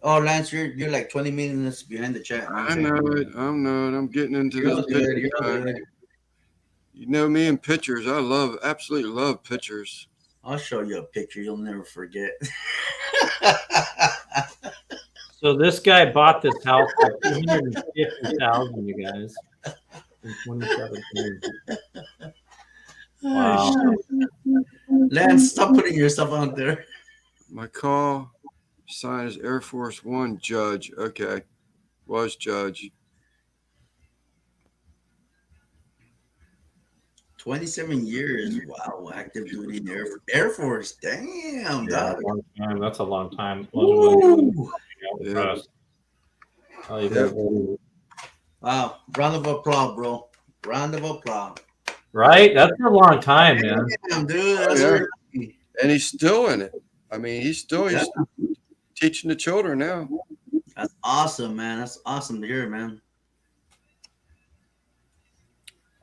Oh, Lance, you're like 20 minutes behind the chat. I know it. I'm getting into You're this good, picture you're time. good. You know me and pictures. I absolutely love pictures. I'll show you a picture you'll never forget. So this guy bought this house for $250,000, you guys. In 2017. Wow. Lance, stop putting yourself out there. My call sign is Air Force One Judge. Okay, was Judge. 27 years. Wow, active duty in the Air Force. Damn, Yeah, dog. long time. That's a long time. Woo. Yeah. Wow, round of applause, bro. Round of applause. Right? That's a long time, man. Damn, dude. That's Yeah. crazy. And he's still in it. I mean, he's teaching the children now. That's awesome, man. That's awesome to hear, man.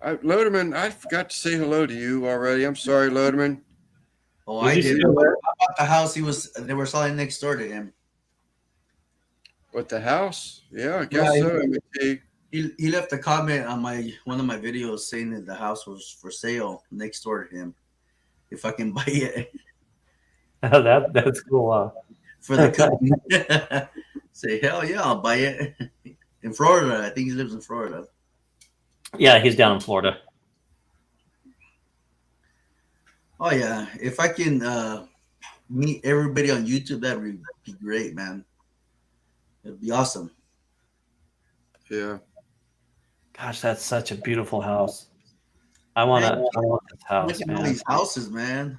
Loderman, I forgot to say hello to you already. I'm sorry, Loderman. Oh, I did. I bought the house they were selling next door to him. What, the house? Yeah, I guess so. He left a comment on one of my videos saying that the house was for sale next door to him. If I can buy it. That's cool. For the company. Say, hell yeah, I'll buy it. In Florida. I think he lives in Florida. Yeah, he's down in Florida. Oh yeah. If I can meet everybody on YouTube, that would be great, man. It'd be awesome. Yeah. Gosh, that's such a beautiful house. I want this house, Look at all man. these houses, man.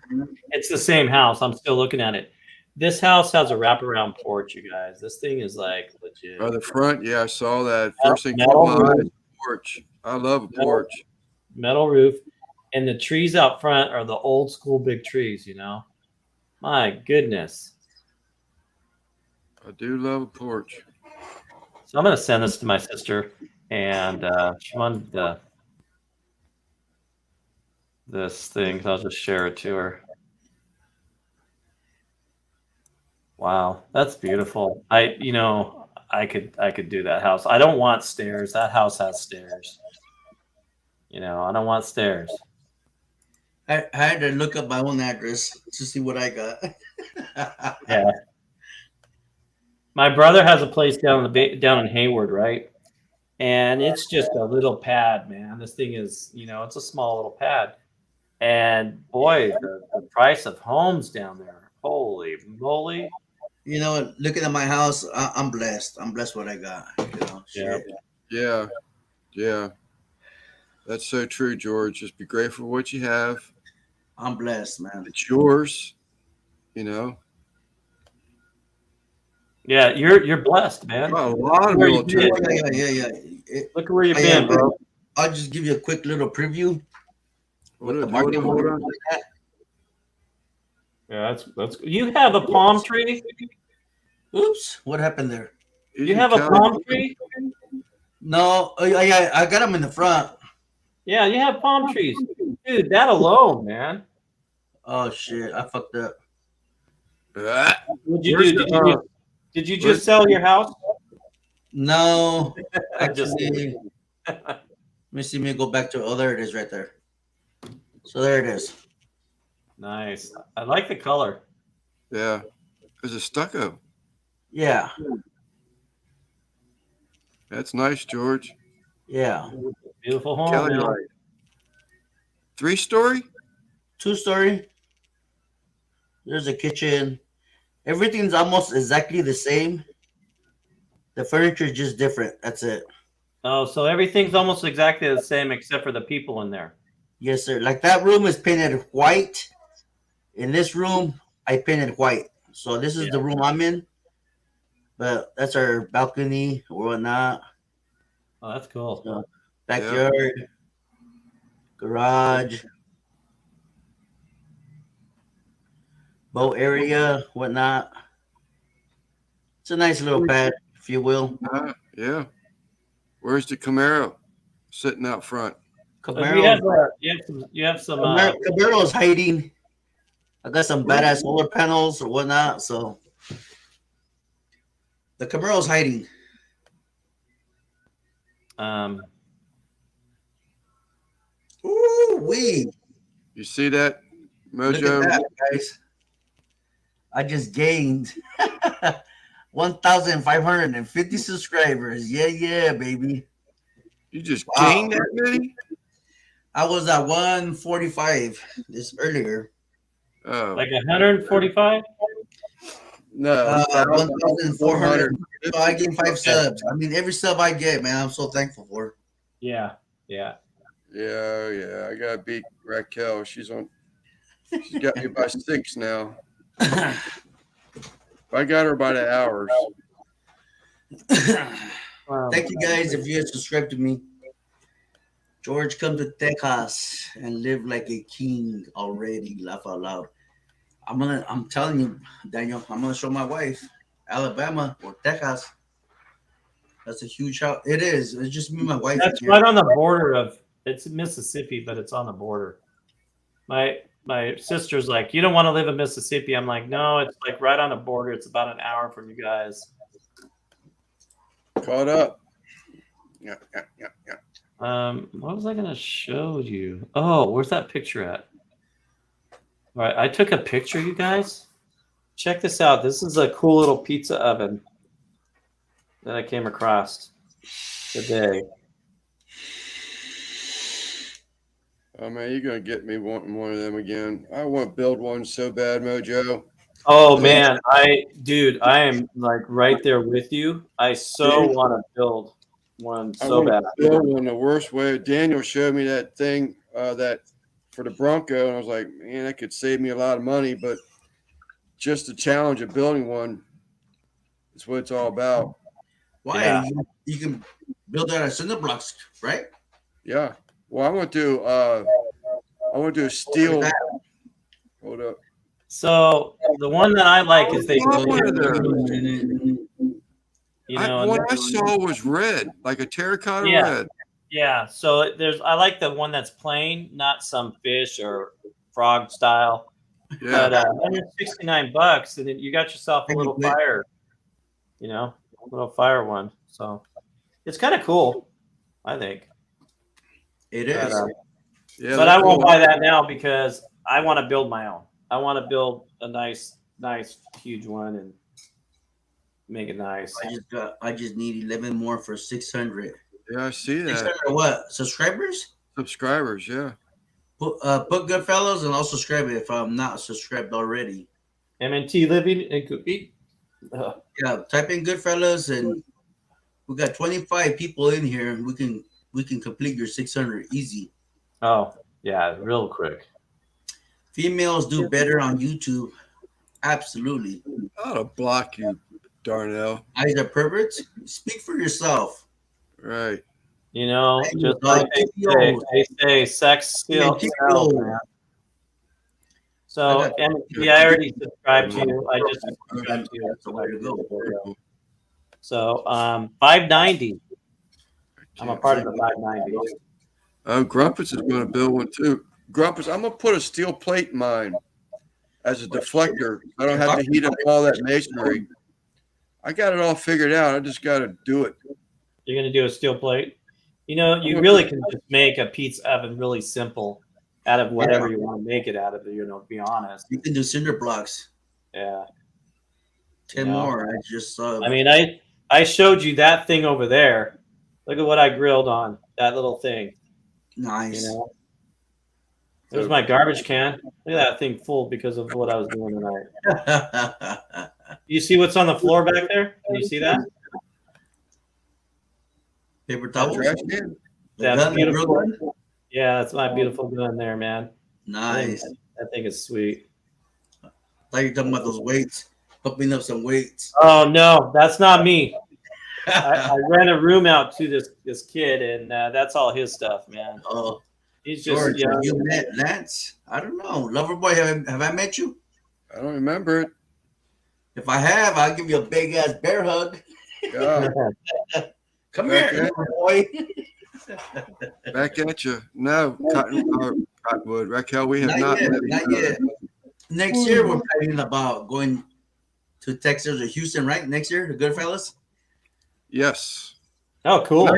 It's the same house. I'm still looking at it. This house has a wraparound porch, you guys. This thing is like legit. Oh, the front? Yeah, I saw that. First thing Metal caught my eye roof. is porch. I love a porch. Metal roof. And the trees out front are the old school big trees, you know? My goodness. I do love a porch. So I'm going to send this to my sister. And she wanted this thing. So I'll just share it to her. Wow, that's beautiful. I could do that house. I don't want stairs. That house has stairs. You know, I don't want stairs. I had to look up my own address to see what I got. Yeah. My brother has a place down in Hayward, right? And it's just a little pad, man. This thing is, it's a small little pad. And boy, the price of homes down there, holy moly. You know, looking at my house, I'm blessed. I'm blessed what I got. Yeah. That's so true, George. Just be grateful for what you have. I'm blessed, man. It's yours, you know. Yeah, you're blessed, man. A lot of military. Yeah. Look at where you've been, bro. I'll just give you a quick little preview. Hold on. Yeah, that's. You have a palm tree. Oops, what happened there? You have a palm tree. No, yeah, I got them in the front. Yeah, you have palm trees, dude. That alone, man. Oh shit, I fucked up. What'd you do? Did you just sell your house? No, Actually, let me see. Let me go back to. Oh, there it is, right there. So there it is. nice. I like the color. Yeah. There's a stucco. Yeah, That's nice, George. yeah. Beautiful home, Kelly, man. right. 3-story? 2-story. There's a kitchen. Everything's almost exactly the same. The furniture is just different. That's it. Oh, so everything's almost exactly the same except for the people in there. Yes, sir. Like that room is painted white. In this room, I painted white. So this is the room I'm in. But that's our balcony or whatnot. Oh, that's cool. So, backyard, garage, boat area, whatnot. It's a nice little pad, if you will. Yeah. Where's the Camaro sitting out front? Camaro. You have some. Camaro is hiding. I got some badass solar panels or whatnot. So the Camaro's hiding. Ooh wee! You see that, Look Mojo? at that, guys. I just gained 1,550 subscribers. Yeah, baby. You just gained that many? I was at 145 this earlier. Oh. Like 145? No. 1,400. I gained 5 subs. I mean, every sub I get, man, I'm so thankful for. Yeah. Yeah. I gotta beat Raquel. She's got me by 6 now. I got her by the hours. Thank you guys if you have subscribed to me. George, come to Texas and live like a king already. Laugh out loud. I'm telling you, Daniel, I'm gonna show my wife Alabama or Texas. That's a huge house. It is. It's just me and my wife. That's right on the border of. It's Mississippi, but it's on the border. My sister's like, you don't want to live in Mississippi. I'm like, no, it's like right on the border. It's about an hour from you guys. Caught up. Yeah. What was I gonna show you? Oh, where's that picture at? All right, I took a picture, you guys. Check this out. This is a cool little pizza oven that I came across today. Oh man, you're gonna get me wanting one of them again. I want to build one so bad, Mojo. Oh man, I am like right there with you. I so want to build one so bad. Build one the worst way. Daniel showed me that thing that for the Bronco, and I was like, man, that could save me a lot of money. But just the challenge of building one is what it's all about. Why? Yeah. You can build that as cinder blocks, right? Yeah. Well, I want to do a steel. Hold up. So the one that I like is they. What I saw was red, like a terracotta red. Yeah. So I like the one that's plain, not some fish or frog style. Yeah. But $169, and then you got yourself a little fire. A little fire one. So it's kind of cool, I think. It is. But I won't buy that now because I want to build my own. I want to build a nice, huge one and make it nice. I just need 11 more for 600. Yeah, I see that. 600 what? Subscribers? Subscribers, yeah. Put Goodfellas and I'll subscribe if I'm not subscribed already. MNT Living and Cookie. Yeah, type in Goodfellas and we got 25 people in here and we can complete your 600 easy. Oh, yeah, real quick. Females do better on YouTube. Absolutely. I ought to block you, Darnell. Eyes are perverts. Speak for yourself. Right. You know, Thank just you, like dog. they say, sex still sells, man. So, and yeah, I already subscribed to you. I just subscribed to you. That's the way to go. So, 590. I'm a part of the 590. Grumpus is going to build one too. Grumpus, I'm going to put a steel plate in mine as a deflector. I don't have to heat up all that masonry. I got it all figured out. I just got to do it. You're going to do a steel plate? You know, you really can just make a pizza oven really simple out of whatever you want to make it out of, you know, to be honest. You can do cinder blocks. Yeah. 10 more. I just saw. I mean, I showed you that thing over there. Look at what I grilled on, that little thing. Nice. You know? There's my garbage can. Look at that thing full because of what I was doing tonight. You see what's on the floor back there? Can you see that? Paper towels. That's beautiful. Yeah, that's my beautiful gun there, man. Nice. That thing is sweet. I thought you were talking about those weights. Hooking up some weights. Oh no, that's not me. I rent a room out to this kid, and that's all his stuff, man. Oh, he's just. George, have you met Lance? I don't know. Loverboy, have I met you? I don't remember it. If I have, I'll give you a big ass bear hug. Yeah. Come here, boy. Back at you. No, Cottonwood. Raquel, we have not met Not yet. Next year, we're planning about going to Texas or Houston, right? Next year, the Goodfellas? Yes. Oh, cool.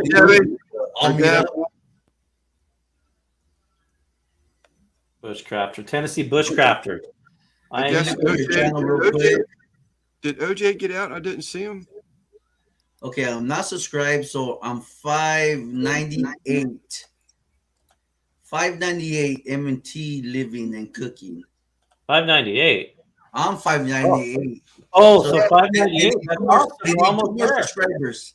I'll meet up. Bushcrafter, Tennessee Bushcrafter. I guess OJ, did OJ get out? I didn't see him. Okay, I'm not subscribed, so I'm 598. 598 M&T living and cooking. 598. I'm 598. Oh, so 598. That's awesome. They need Almost 2 more there. subscribers.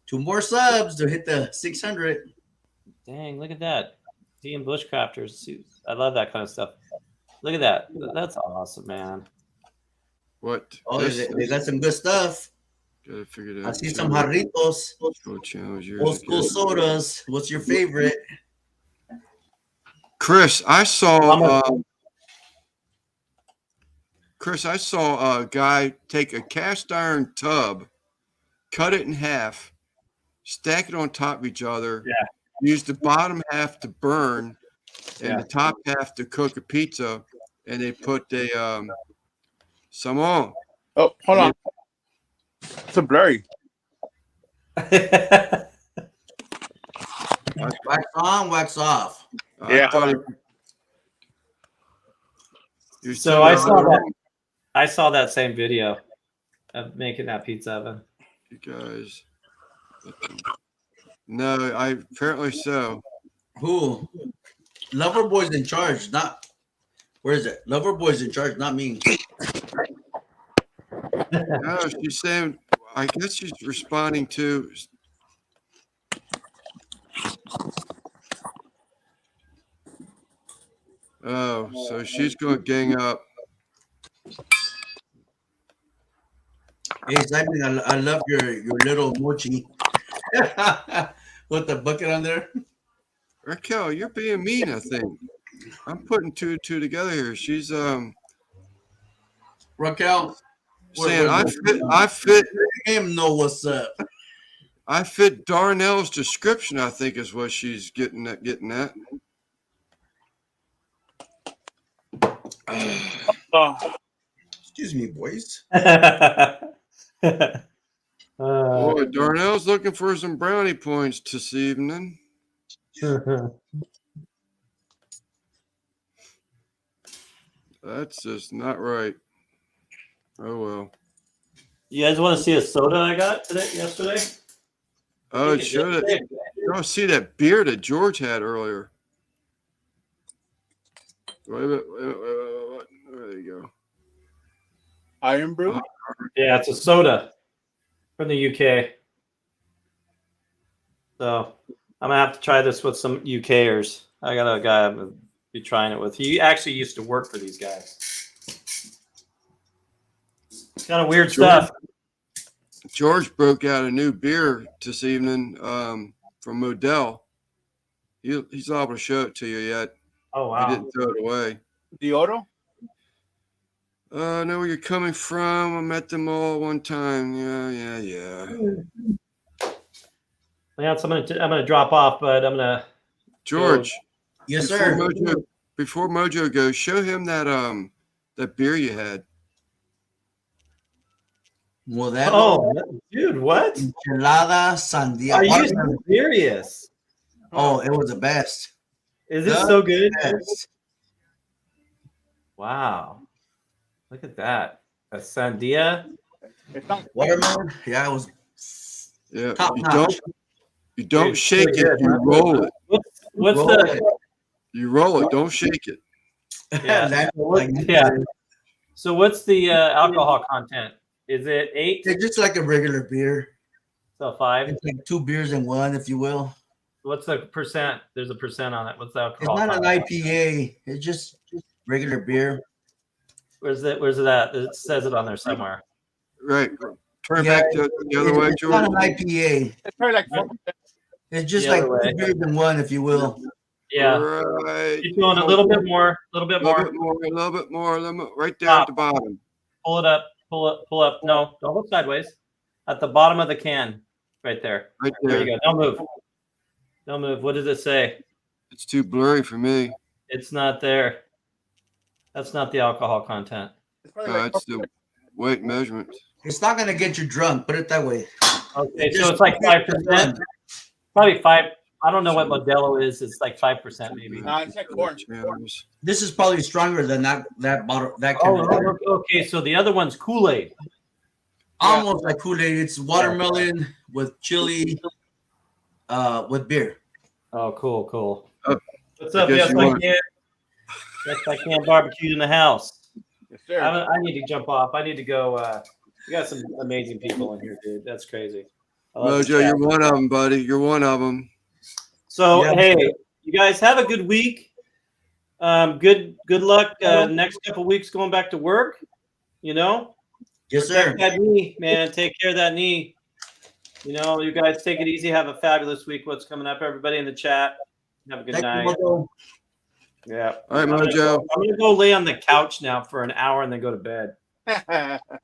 2 more subs to hit the 600. Dang, look at that. Team Bushcrafters. I love that kind of stuff. Look at that. That's awesome, man. What? Oh, they got some good stuff. Gotta figure it out. I see some jarritos. Old school sodas. What's your favorite? Chris, I saw a guy take a cast iron tub, cut it in half, stack it on top of each other, use the bottom half to burn, and the top half to cook a pizza, and they put some on. Oh, hold on. It's a blurry. Wax on, wax off. Yeah. So I saw that same video of making that pizza oven. You guys. No, apparently so. Who? Loverboy's in charge, not. Where is it? Loverboy's in charge, not me. No, she's saying. I guess she's responding to. Oh, so she's going to gang up. Hey, Simon, I love your little mochi with the bucket on there. Raquel, you're being mean, I think. I'm putting two and two together here. She's Raquel saying I fit him know what's up. I fit Darnell's description, I think is what she's getting at. Excuse me, boys. Boy, Darnell's looking for some brownie points this evening. That's just not right. Oh well. You guys want to see a soda I got yesterday? Oh, it showed it. Oh, see that beer that George had earlier. Wait a minute. There you go. Iron Brew? Yeah, it's a soda from the UK. So I'm gonna have to try this with some UKers. I got a guy I'm gonna be trying it with. He actually used to work for these guys. It's kind of weird stuff. George broke out a new beer this evening. from Modell. He's liable to show it to you yet. Oh wow. He didn't throw it away. The Oro? I know where you're coming from. I met them all one time. Yeah. Lance, I'm gonna drop off, but I'm gonna George. Yes, before sir. Before Mojo goes, show him that beer you had. Modelo. Dude, what? Enchilada Sandia. Are you Watermelon. serious? Oh, it was the best. Is it The so good? best. Wow. Look at that. A sandia. Watermelon. Yeah, it was Yeah, top you notch. don't Dude, shake really it. good, You huh? roll it. What's Roll the it. You roll it. Don't shake it. yeah. That- Yeah. So what's the alcohol content? Is it 8? It's just like a regular beer. So 5. It's like 2 beers in one, if you will. What's the percent? There's a percent on it. What's the It's alcohol not an content? IPA. It's just regular beer. Where's it at? It says it on there somewhere. Right. Turn Yeah, back the other way, It's not George. an IPA. It's probably like 4%. It's just The like other way. 2 beers in one, if you will. Yeah. Right. Keep going a little bit more. A little bit A little more. bit more. A little bit more. Right there Stop. at the bottom. Pull it up. Pull up. No, don't look sideways. At the bottom of the can. Right there. Right There there. you go. Don't move. Don't move. What does it say? It's too blurry for me. It's not there. That's not the alcohol content. It's probably like It's the weight measurement. It's not going to get you drunk, put it that way. Okay, so it's like 5%. Probably 5. I don't know what Modelo is. It's like 5% maybe. Nah, it's like corn. This is probably stronger than that bottle. That kind Oh, of okay. So the other one's Kool-Aid. almost like Kool-Aid. It's watermelon with chili, with beer. Oh, cool. Oh, What's I up? guess Yes, you I want- can. Yes, I can barbecue in the house. Yes, sir. I need to jump off. I need to go. We got some amazing people in here, dude. That's crazy. I love the Mojo, chat. you're one of them, buddy. You're one of them. So Yeah. hey, you guys have a good week. Good luck next couple weeks going back to work. You know, Yes, sir. protect that knee, man. Take care of that knee. You know, you guys take it easy. Have a fabulous week. What's coming up, everybody in the chat? Have a good Thank night. you, Mojo. Yeah. All right, I'm gonna Mojo. go lay on the couch now for an hour and then go to bed.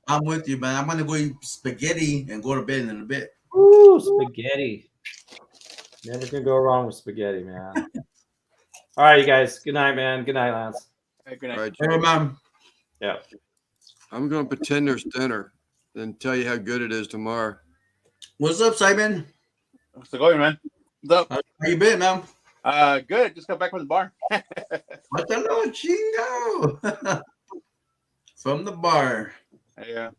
I'm with you, man. I'm going to go eat spaghetti and go to bed in a bit. Ooh, spaghetti. Never can go wrong with spaghetti, man. All right, you guys. Good night, man. Good night, Lance. Hey, good All night. right, Hey, George. man. Yeah. I'm going to pretend there's dinner and tell you how good it is tomorrow. What's up, Simon? What's going, man? What's up? How you been, man? Good. Just got back from the bar. Matalo, chingo. From the bar. Yeah.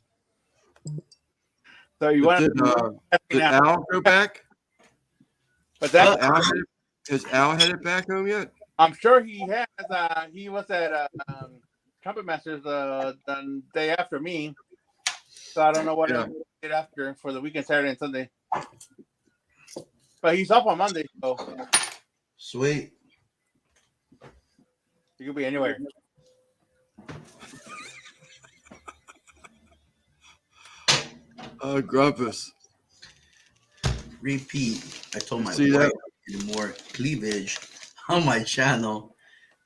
So you want Did Al go back? But that Has Al headed back home yet? I'm sure he has. He was at Trumpet Masters the day after me. So I don't know what he did after for the weekend, Saturday and Sunday. But he's off on Monday, so Sweet. he could be anywhere. Grumpus. Repeat. I told my See wife that? any more cleavage on my channel.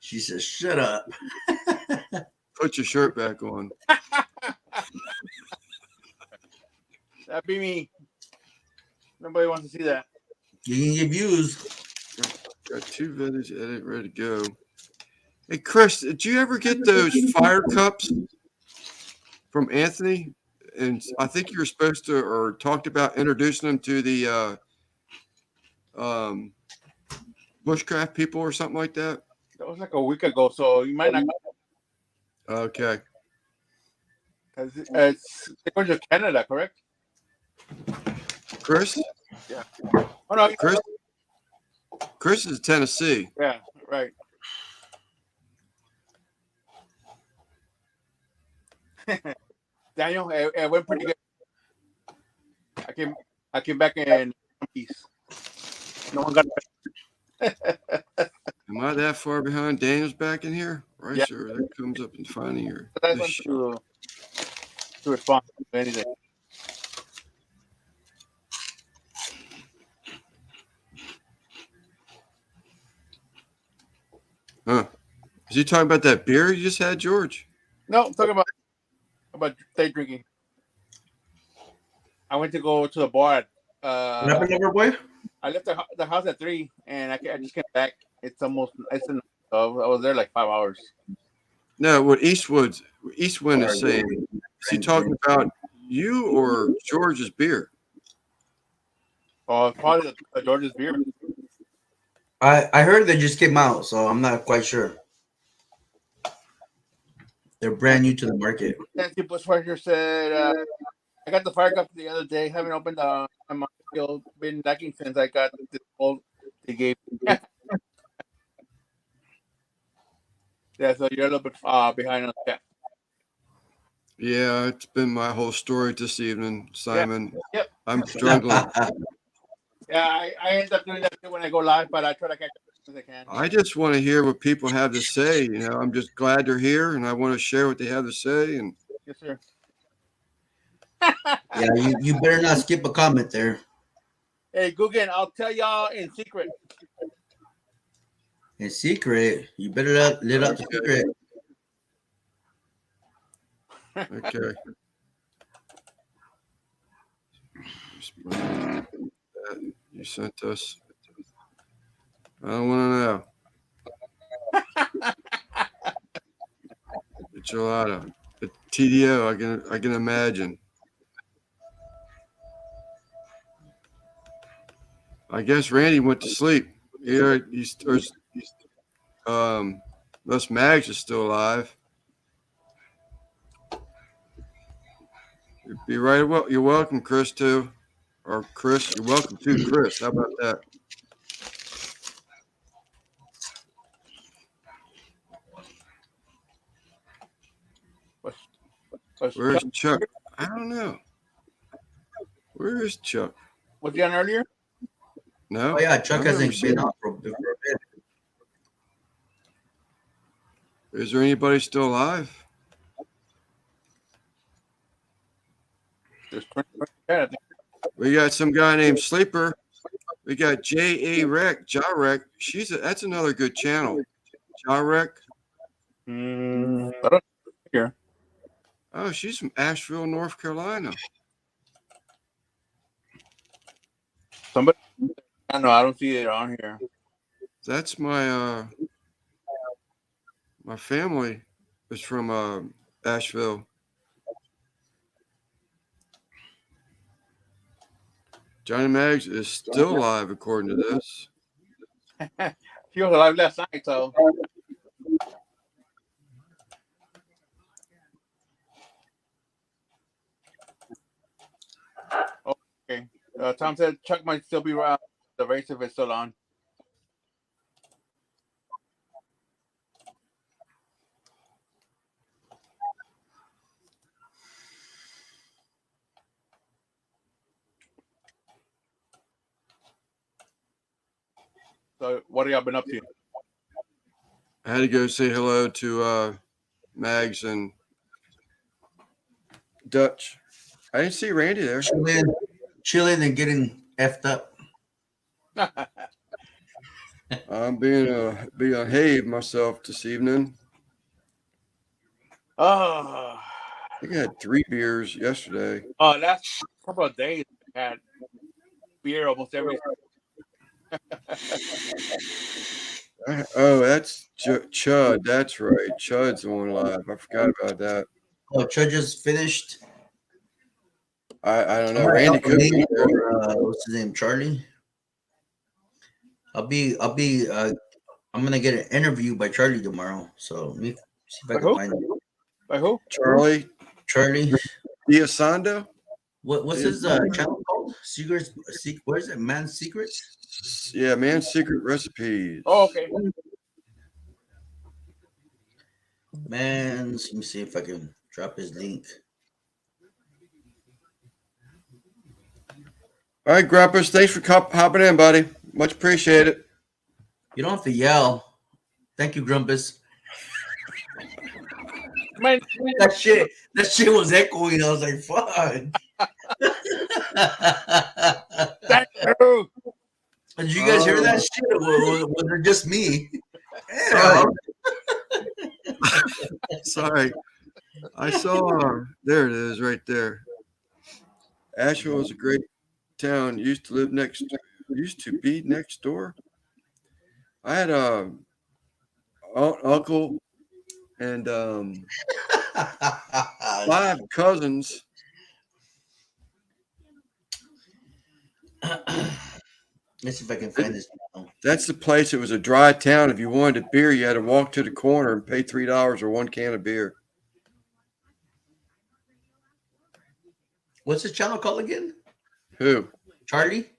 She says, "Shut up." Put your shirt back on. That'd be me. Nobody wants to see that. You can get views. Got 2 videos edit ready to go. Hey, Chris, did you ever get those fire cups from Anthony? And I think you were supposed to, or talked about introducing them to the bushcraft people or something like that. That was like a week ago, so you might not. Okay. They're going to Canada, correct? Chris? Yeah. Oh no, Chris is Tennessee. yeah, right. Daniel, it went pretty good. I came back in one piece. No one got it. Am I that far behind? Daniel's back in here? Right, Yeah. sure. That comes up in finding your. That's one to respond to anything. Is he talking about that beer you just had, George? No, I'm talking about day drinking. I went to go to the bar. What happened, number boy? I left the house at 3, and I just came back. It's almost. I was there like 5 hours. No, what Eastwind is saying. Is he talking about you or George's beer? Oh, probably the George's beer. I heard they just came out, so I'm not quite sure. They're brand new to the market. Nancy Bushwhacker said, I got the fire cup the other day. Haven't opened the still been lacking since I got this old they gave me. Yeah, so you're a little bit behind on that. Yeah, it's been my whole story this evening, Simon. Yep. I'm struggling. Yeah, I end up doing that too when I go live, but I try to catch up as soon as I can. I just want to hear what people have to say. You know, I'm just glad they're here, and I want to share what they have to say. And Yes, sir. Yeah, you better not skip a comment there. Hey, Guggen, I'll tell y'all in secret. In secret, you better let out the secret. okay. You sent us. I don't want to know. Gelato. The TDO, I can imagine. I guess Randy went to sleep. Yeah, unless Mags is still alive. Be right. Well, you're welcome, Chris, too. Or Chris, you're welcome too, Chris. How about that? Where's Chuck? I don't know. Where is Chuck? Was he on earlier? No. Oh yeah, Chuck hasn't been on for a bit. Is there anybody still alive? We got some guy named Sleeper. We got J.A. Rec, Jarek. That's another good channel. Jarek. I don't hear. Oh, she's from Asheville, North Carolina. Somebody. I know. I don't see it on here. That's my my family is from Asheville. Johnny Maggs is still alive, according to this. He was alive last night, so. Okay. Tom said Chuck might still be around the race if it's still on. So what have y'all been up to? I had to go say hello to Mags and Dutch. I didn't see Randy there. Chilling and getting effed up. I'm being behave myself this evening. Oh. I think I had 3 beers yesterday. Oh, last couple of days I had beer almost every. Oh, that's Chud. That's right. Chud's on live. I forgot about that. Oh, Chud just finished. I don't know. Randy could be there. What's his name? Charlie. I'm gonna get an interview by Charlie tomorrow. So let me see if I can find him. By who? Charlie. Diasando? What's his channel called? Secrets. What is it? Man's Secrets? Yeah, Man's Secret Recipes. Oh, okay. Let me see if I can drop his link. All right, Grumpus, thanks for hopping in, buddy. Much appreciated. You don't have to yell. Thank you, Grumpus. Man, that shit was echoing. I was like, fuck. Thank you. Did you guys hear that shit? Or was it just me? Yeah. Sorry. I saw, there it is right there. Asheville is a great town. Used to be next door. I had a uncle and 5 cousins. Let's see if I can find this. That's the place. It was a dry town. If you wanted a beer, you had to walk to the corner and pay $3 or 1 can of beer. What's the channel called again? Who? Charlie?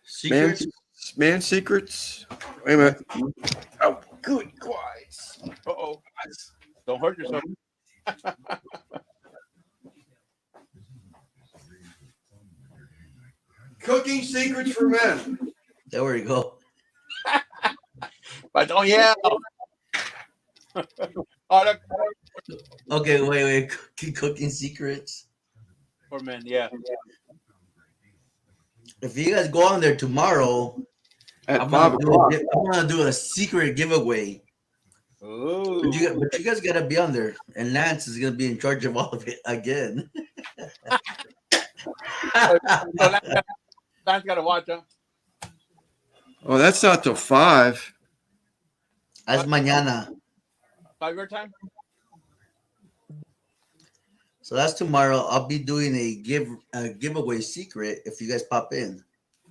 Secrets? Man Secrets? Wait a minute. Oh, good. Quiet. Uh-oh. Don't hurt yourself. Cooking Secrets for Men. There we go. But don't yell. Okay, wait. Cooking secrets For men, yeah. If you guys go on there tomorrow, At I'm 5 o'clock. gonna do a secret giveaway. Ooh. But you guys gotta be on there, and Lance is gonna be in charge of all of it again. Lance got to watch them. Oh, that's not till 5. That's mañana. 5 your time? So that's tomorrow. I'll be doing a giveaway secret if you guys pop in.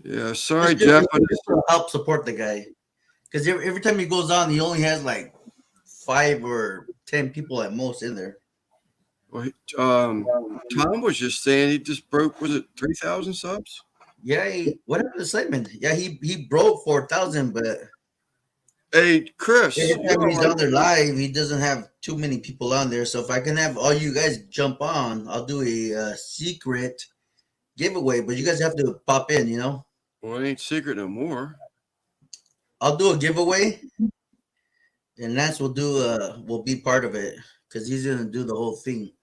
Yeah, sorry, Just Jeff. to help support the guy, because every time he goes on, he only has like 5 or 10 people at most in there. Well, Tom was just saying he just broke, was it 3,000 subs? Yeah, what happened to Simon? Yeah, he broke 4,000, but hey, Chris, every time he's on there live, he doesn't have too many people on there. So if I can have all you guys jump on, I'll do a secret giveaway. But you guys have to pop in, you know. Well, it ain't secret no more. I'll do a giveaway, and Lance will be part of it because he's gonna do the whole thing.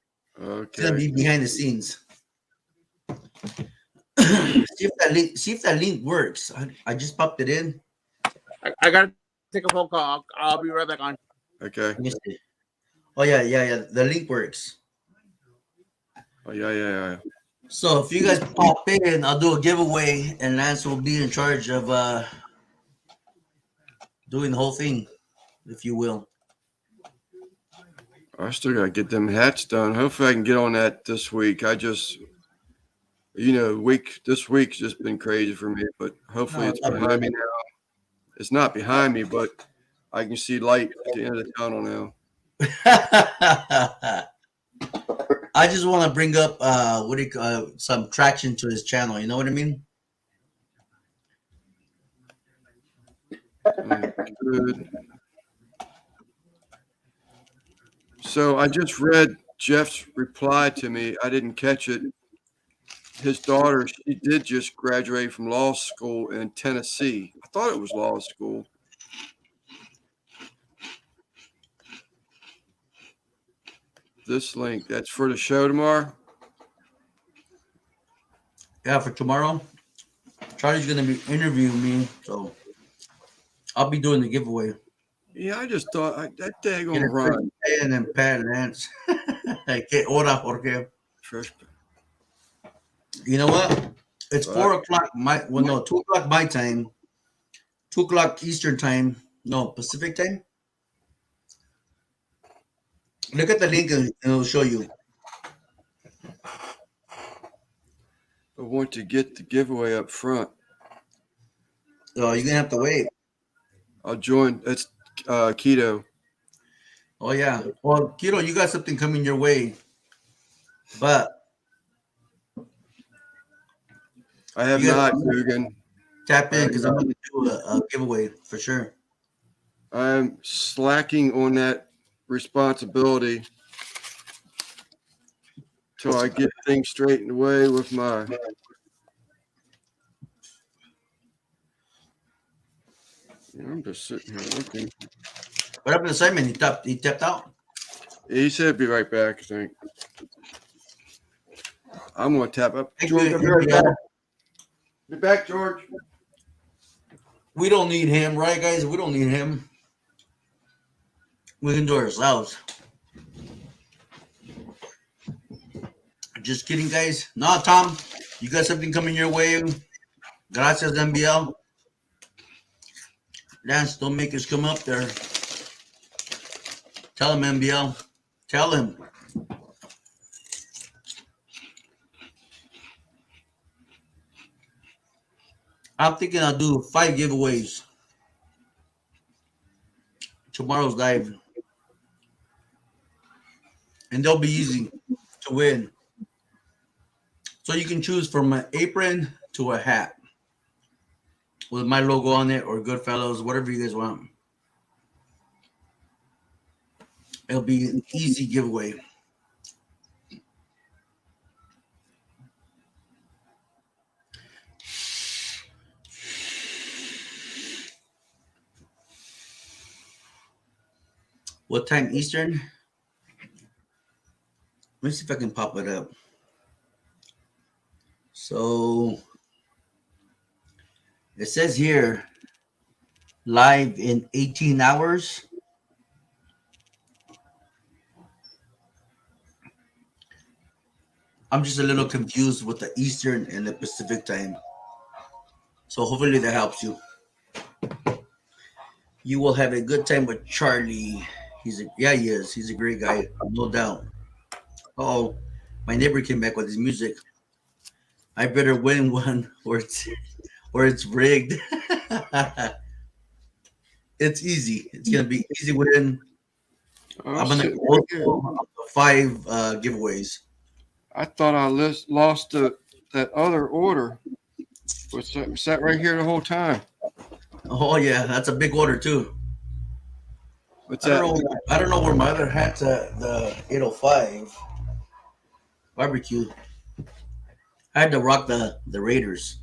Okay. He's gonna be behind the scenes. see if that link works. I just popped it in. I got to take a phone call. I'll be right back on. Okay. Let me see. Oh yeah. The link works. Oh yeah. So if you guys pop in, I'll do a giveaway, and Lance will be in charge of doing the whole thing, if you will. I still gotta get them hats done. Hopefully I can get on that this week. I just, this week's just been crazy for me, but hopefully it's behind me now. It's not behind me, but I can see light at the end of the tunnel now. I just want to bring up some traction to his channel. You know what I mean? Good. So I just read Jeff's reply to me. I didn't catch it. His daughter, she did just graduate from law school in Tennessee. I thought it was law school. This link, that's for the show tomorrow? Yeah, for tomorrow. Charlie's going to be interviewing me, so I'll be doing the giveaway. Yeah, I just thought that daggone run. And then Pat Lance. Que hora, Jorge? You know what? It's 4 o'clock 2 o'clock my time. 2 o'clock Eastern time. No, Pacific time. Look at the link and it'll show you. I want to get the giveaway up front. Oh, you're gonna have to wait. I'll join. That's Keto. Oh yeah. Well, Keto, you got something coming your way, but I have not, Dugan. Tap in because I'm gonna do a giveaway for sure. I'm slacking on that responsibility till I get things straightened away with my. I'm just sitting here looking. What happened to Simon? He tapped out. He said be right back, I think. I'm gonna tap up. George, I'll be right back. Be back, George. We don't need him, right, guys? We don't need him. We can do it ourselves. Just kidding, guys. No, Tom, you got something coming your way. Gracias, MBL. Lance, don't make us come up there. Tell him, MBL. Tell him. I'm thinking I'll do 5 giveaways. Tomorrow's live. And they'll be easy to win. So you can choose from an apron to a hat with my logo on it or Goodfellas, whatever you guys want. It'll be an easy giveaway. What time Eastern? Let me see if I can pop it up. So it says here, live in 18 hours. I'm just a little confused with the Eastern and the Pacific time. So hopefully that helps you. You will have a good time with Charlie. He is. He's a great guy, no doubt. Oh, my neighbor came back with his music. I better win one or it's rigged. It's easy. It's gonna be easy win. I'm gonna go 5 giveaways. I thought I lost that other order. Was sat right here the whole time. Oh yeah, that's a big order too. What's I that? don't know where my other hat's at. The 805 barbecue. I had to rock the Raiders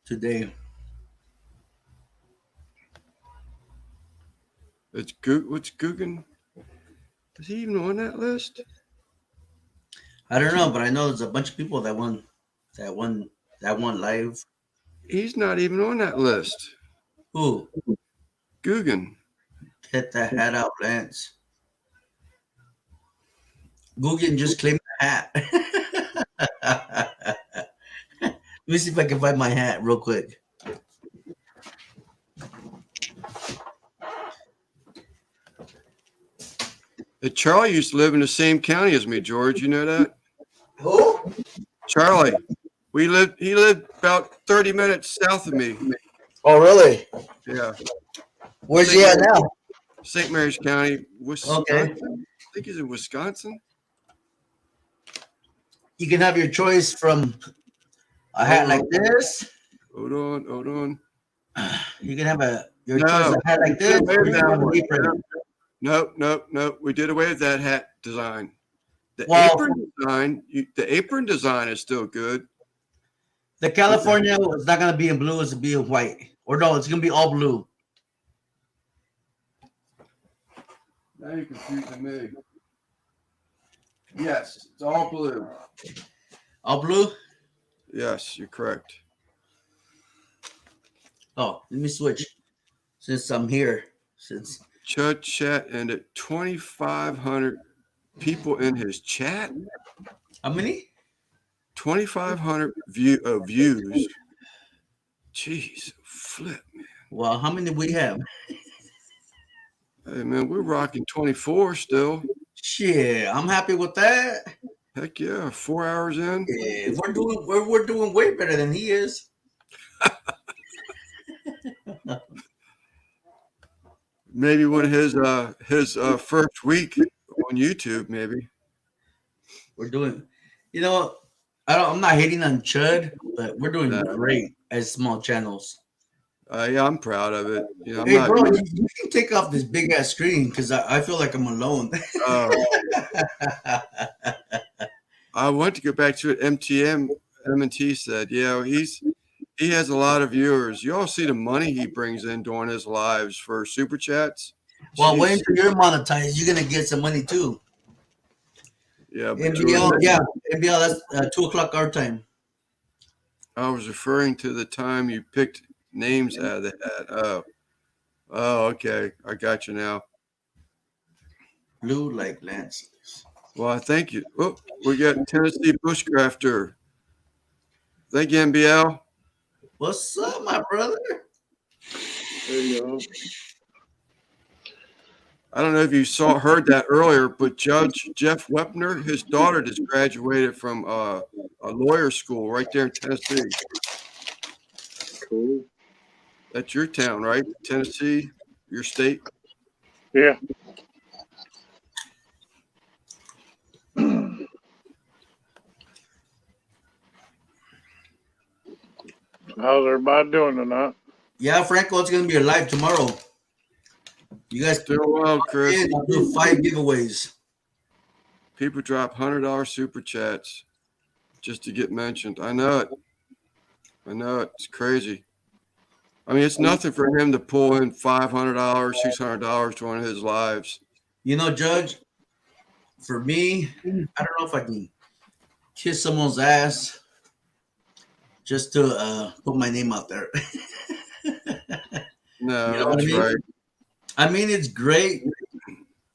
today. What's Guggen? Is he even on that list? I don't know, but I know there's a bunch of people that won live. He's not even on that list. Who? Guggen. Get that hat out, Lance. Guggen just claimed the hat. Let me see if I can find my hat real quick. Charlie used to live in the same county as me, George. You know that? Who? Charlie. He lived about 30 minutes south of me. Oh, really? Yeah. Where's he at now? St. Mary's County, Wisconsin. Okay. I think he's in Wisconsin. You can have your choice from a hat like this. Hold on. You can have your choice of a hat like this. Or you can have an apron. Nope. We did away with that hat design. The apron design is still good. The California is not going to be in blue. It's going to be in white. Or no, it's going to be all blue. Now you're confusing me. Yes, it's all blue. All blue? Yes, you're correct. Oh, let me switch. Since I'm here. Chud chat and at 2,500 people in his chat. How many? 2,500 views. Jeez, flip, man. Well, how many we have? Hey, man, we're rocking 24 still. Shit, I'm happy with that. Heck yeah, 4 hours in. Yeah, we're doing way better than he is. Maybe one of his first week on YouTube, maybe. We're doing, I'm not hating on Chud, but we're doing great as small channels. Yeah, I'm proud of it. Hey, bro, you can take off this big ass screen because I feel like I'm alone. I want to go back to it. M&T said, yeah, he has a lot of viewers. You all see the money he brings in during his lives for super chats. Well, wait until you're monetized. You're gonna get some money too. Yeah, MBL. That's 2 o'clock our time. I was referring to the time you picked names out of the hat. Oh, okay. I got you now. blue like Lance. Well, I thank you. Oh, we got Tennessee Bushcrafter. Thank you, MBL. What's up, my brother? There you go. I don't know if you heard that earlier, but Judge Jeff Wepner, his daughter just graduated from a lawyer school right there in Tennessee. Cool. That's your town, right? Tennessee, your state? Yeah. How's everybody doing tonight? Yeah, Franco, it's gonna be a live tomorrow. You guys Doing well, Chris. I'll do 5 giveaways. People drop $100 super chats just to get mentioned. I know it. It's crazy. I mean, it's nothing for him to pull in $500, $600 to one of his lives. You know, Judge, for me, I don't know if I can kiss someone's ass just to put my name out there. No, You know what that's I mean? right. I mean, it's great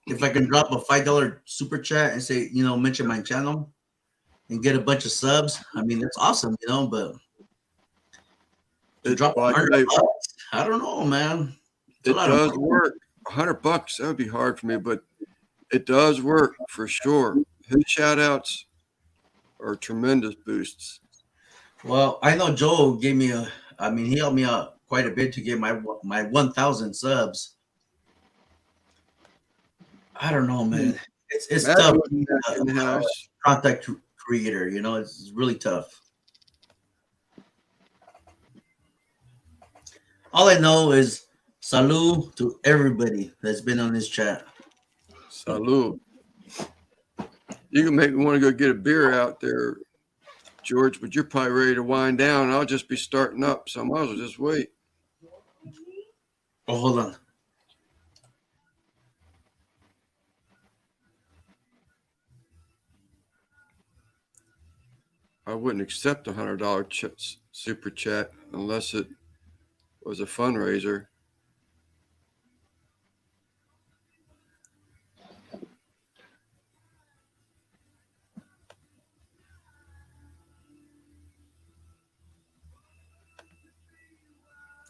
if I can drop a $5 super chat and say, you know, mention my channel and get a bunch of subs. I mean, that's awesome, you know, but to drop $100, I don't know, man. It does work. $100, that would be hard for me, but it does work for sure. His shout outs are tremendous boosts. Well, I know Joe gave me he helped me out quite a bit to get my 1,000 subs. I don't know, man. It's tough being a content creator, you know, it's really tough. All I know is salud to everybody that's been on this chat. Salud. You can make me want to go get a beer out there, George, but you're probably ready to wind down. I'll just be starting up, so I might as well just wait. Oh, hold on. I wouldn't accept a $100 super chat unless it was a fundraiser.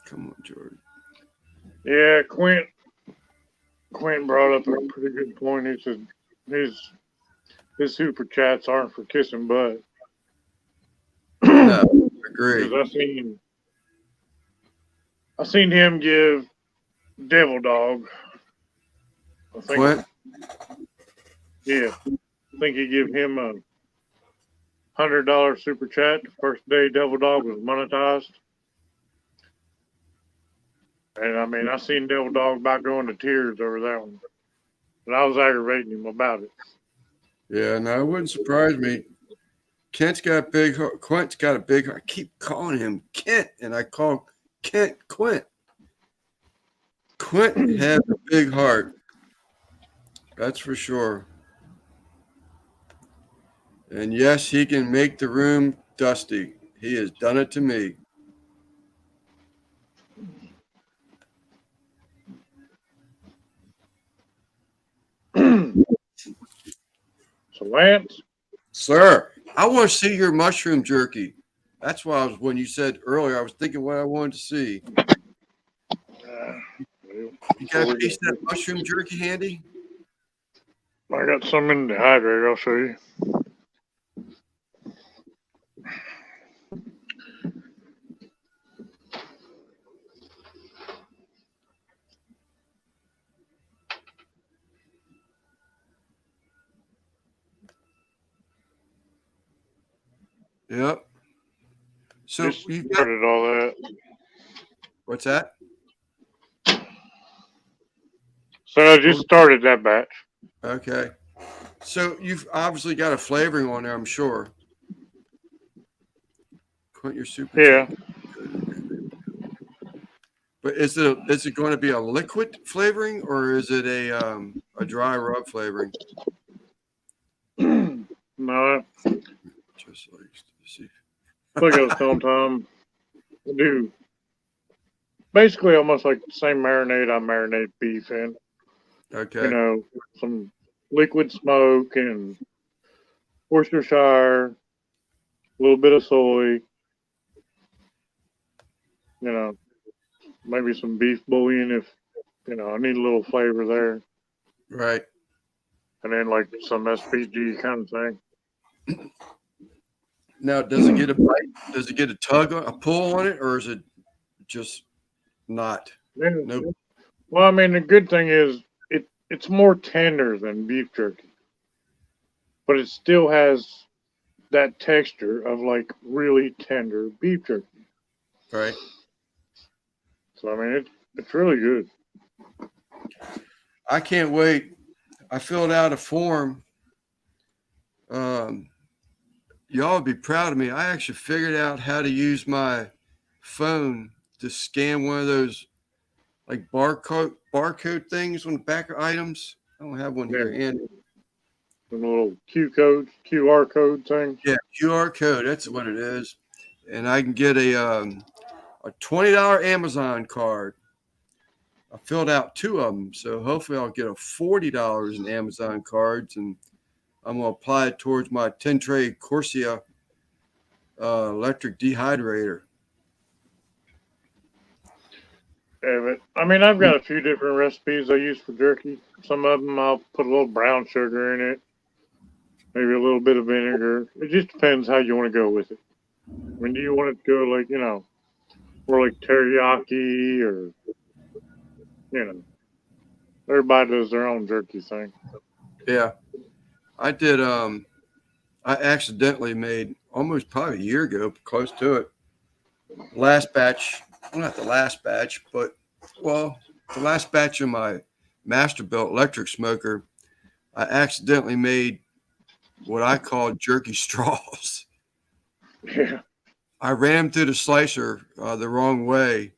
Come on, George. Yeah, Quint brought up a pretty good point. He said his super chats aren't for kissing butt. No, agree. I seen him give Devil Dog. I think. Quint? Yeah, I think he gave him a $100 super chat the first day Devil Dog was monetized. And I mean, I seen Devil Dog about going to tears over that one. And I was aggravating him about it. Yeah, no, it wouldn't surprise me. Quint's got a big heart. I keep calling him Kent, and I call Kent Quint. Quint has a big heart. That's for sure. And yes, he can make the room dusty. He has done it to me. So Lance? Sir, I want to see your mushroom jerky. That's why when you said earlier, I was thinking what I wanted to see. You got a piece of that mushroom jerky handy? I got some in the hydrator. I'll show you. Yep. So you started all that. What's that? So I just started that batch. Okay. So you've obviously got a flavoring on there, I'm sure. Quint your super. Yeah. But is it going to be a liquid flavoring or is it a dry rub flavoring? No. Just like see. Like I was telling Tom, I do basically almost like the same marinade I marinate beef in. Okay. You know, some liquid smoke and Worcestershire, a little bit of soy, maybe some beef bouillon if, I need a little flavor there. Right. And then like some SPG kind of thing. Now, does it get a bite? Does it get a tug, a pull on it, or is it just not? Nope. Well, I mean, the good thing is it's more tender than beef jerky, but it still has that texture of like really tender beef jerky. Right. So I mean, it's really good. I can't wait. I filled out a form. Y'all would be proud of me. I actually figured out how to use my phone to scan one of those like barcode things on the back of items. I don't have one here. And the little QR code thing. Yeah, QR code. That's what it is. And I can get a $20 Amazon card. I filled out 2 of them, so hopefully I'll get a $40 in Amazon cards, and I'm gonna apply it towards my 10 tray Corsia electric dehydrator. Yeah, but I mean, I've got a few different recipes I use for jerky. Some of them I'll put a little brown sugar in it, maybe a little bit of vinegar. It just depends how you want to go with it. I mean, do you want it to go like, more like teriyaki or, everybody does their own jerky thing. Yeah, I did. I accidentally made almost probably a year ago, close to it. Last batch, well, not the last batch, but the last batch of my Masterbuilt electric smoker, I accidentally made what I call jerky straws. Yeah. I ran them through the slicer the wrong way,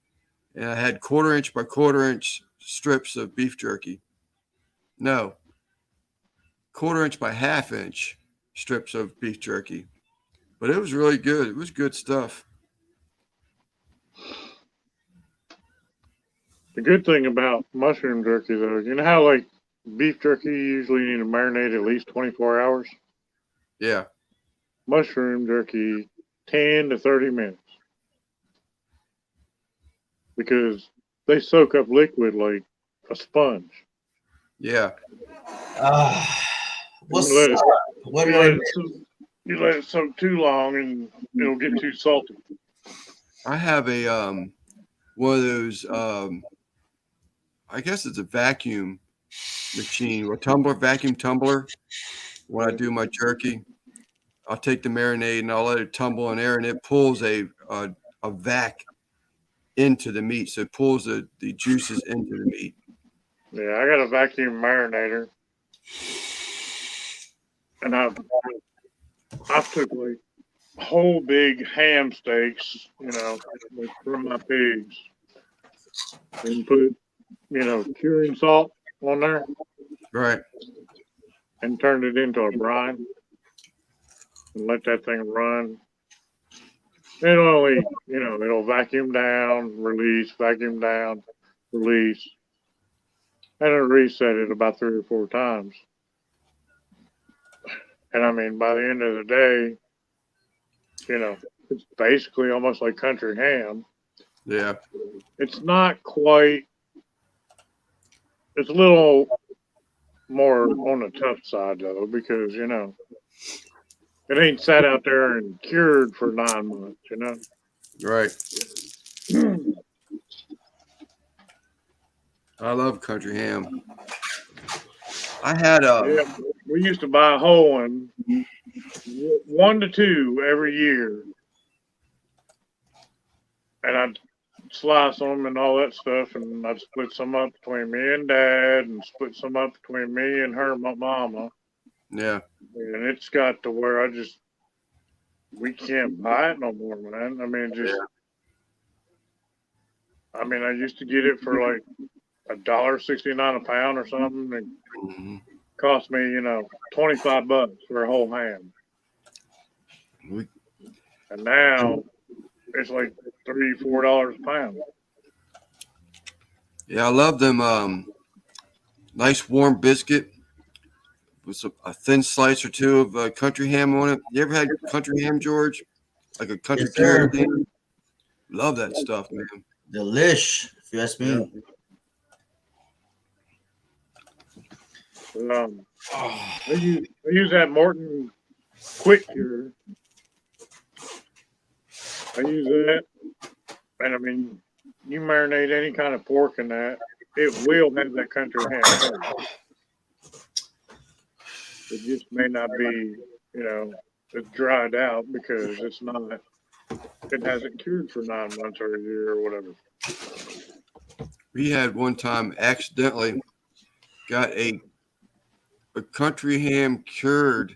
and I had 1/4 inch by 1/4 inch strips of beef jerky. No, 1/4 inch by 1/2 inch strips of beef jerky. But it was really good. It was good stuff. The good thing about mushroom jerky, though, you know how like beef jerky you usually need to marinate at least 24 hours? Yeah. Mushroom jerky, 10 to 30 minutes. Because they soak up liquid like a sponge. Yeah. You let it soak too long and it'll get too salty. I have a one of those I guess it's a vacuum machine, a vacuum tumbler. When I do my jerky, I'll take the marinade and I'll let it tumble in there, and it pulls a vac into the meat, so it pulls the juices into the meat. Yeah, I got a vacuum marinator, and I took like whole big ham steaks, like from my pigs, and put curing salt on there, right, and turned it into a brine, and let that thing run. It'll only, it'll vacuum down, release, vacuum down, release. And it'll reset it about 3 or 4 times. And I mean, by the end of the day, it's basically almost like country ham. Yeah. It's not quite, it's a little more on the tough side, though, because, it ain't sat out there and cured for 9 months, Right. I love country ham. I had we used to buy a whole one, 1 to 2 every year, and I'd slice them and all that stuff, and I'd split some up between me and Dad, and split some up between me and her mama. Yeah. And it's got to where we can't buy it no more, man. I mean, I used to get it for like $1.69 a pound or something, and cost me, $25 for a whole ham. And now it's like $3, $4 a pound. Yeah, I love them. Nice warm biscuit. with a thin slice or two of country ham on it. You ever had country ham, George? Like a country Yes, sir. cured ham? Love that stuff, man. Delish, if you ask me. I use that Morton Quick Cure. I use that, and I mean, you marinate any kind of pork in that, it will have that country ham. It just may not be, it's dried out because it's not. It hasn't cured for 9 months or a year or whatever. We had one time accidentally got a country ham cured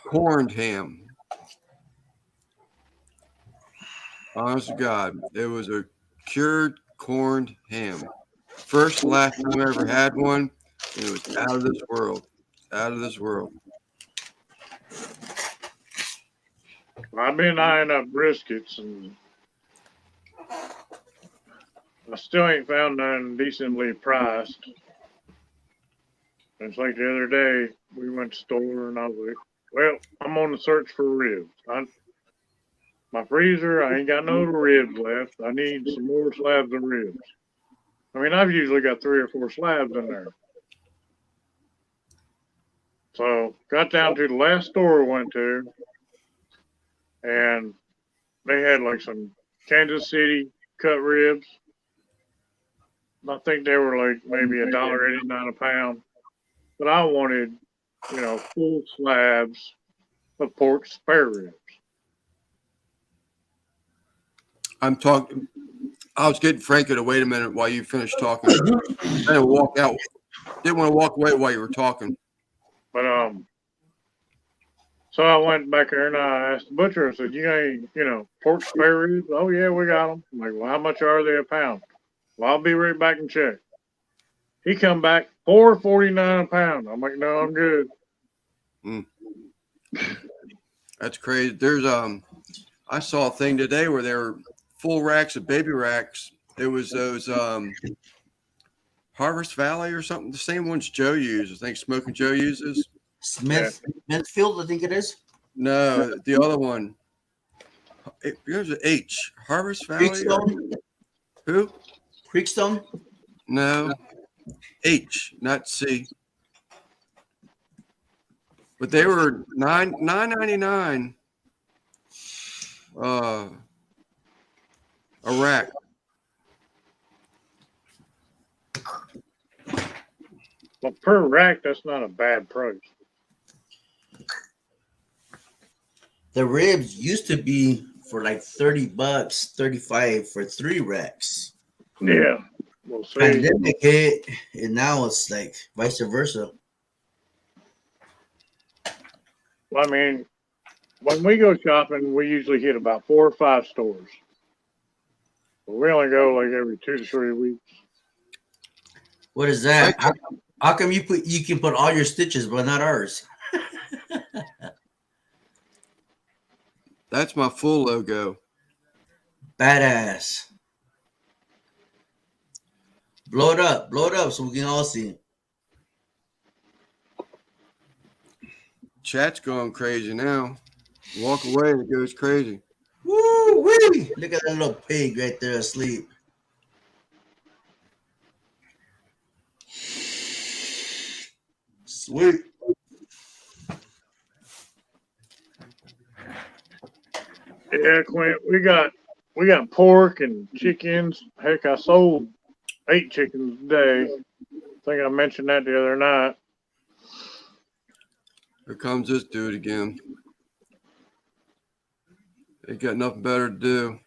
corned ham. Honest to God, it was a cured corned ham. First and last time I ever had one, and it was out of this world. Out of this world. I've been eyeing up briskets, and I still ain't found none decently priced. It's like the other day, we went to the store, and I was like, well, I'm on the search for ribs. My freezer, I ain't got no ribs left. I need some more slabs of ribs. I mean, I've usually got 3 or 4 slabs in there. So, got down to the last store I went to, and they had like some Kansas City cut ribs. I think they were like maybe $1.89 a pound. But I wanted, full slabs of pork spare ribs. I was getting Franco to wait a minute while you finished talking. I didn't walk out. Didn't want to walk away while you were talking. But so I went back there and I asked the butcher. I said, "You got any, pork spare ribs?" "Oh yeah, we got them." I'm like, "Well, how much are they a pound?" "Well, I'll be right back and check." He come back $4.49 a pound. I'm like, "No, I'm good." That's crazy. There's I saw a thing today where there were full racks of baby racks. It was those Harvest Valley or something, the same ones Joe uses. I think Smoking Joe uses. Smithfield, I think it is. No, the other one. There's an H. Harvest Valley. Creekstone? Who? Creekstone? No. H, not C. But they were $9.99 a rack. Well, per rack, that's not a bad price. The ribs used to be for like $30, $35 for 3 racks. Yeah. We'll see. Pandemic hit, and now it's like vice versa. Well, I mean, when we go shopping, we usually hit about 4 or 5 stores. But we only go like every 2 to 3 weeks. What is that? How come you can put all your stitches, but not ours? That's my full logo. Badass. Blow it up so we can all see it. Chat's going crazy now. Walk away and it goes crazy. Woo wee! Look at that little pig right there asleep. Sweet. Yeah, Clint, we got pork and chickens. Heck, I sold 8 chickens today. I think I mentioned that the other night. Here comes this dude again. They got nothing better to do.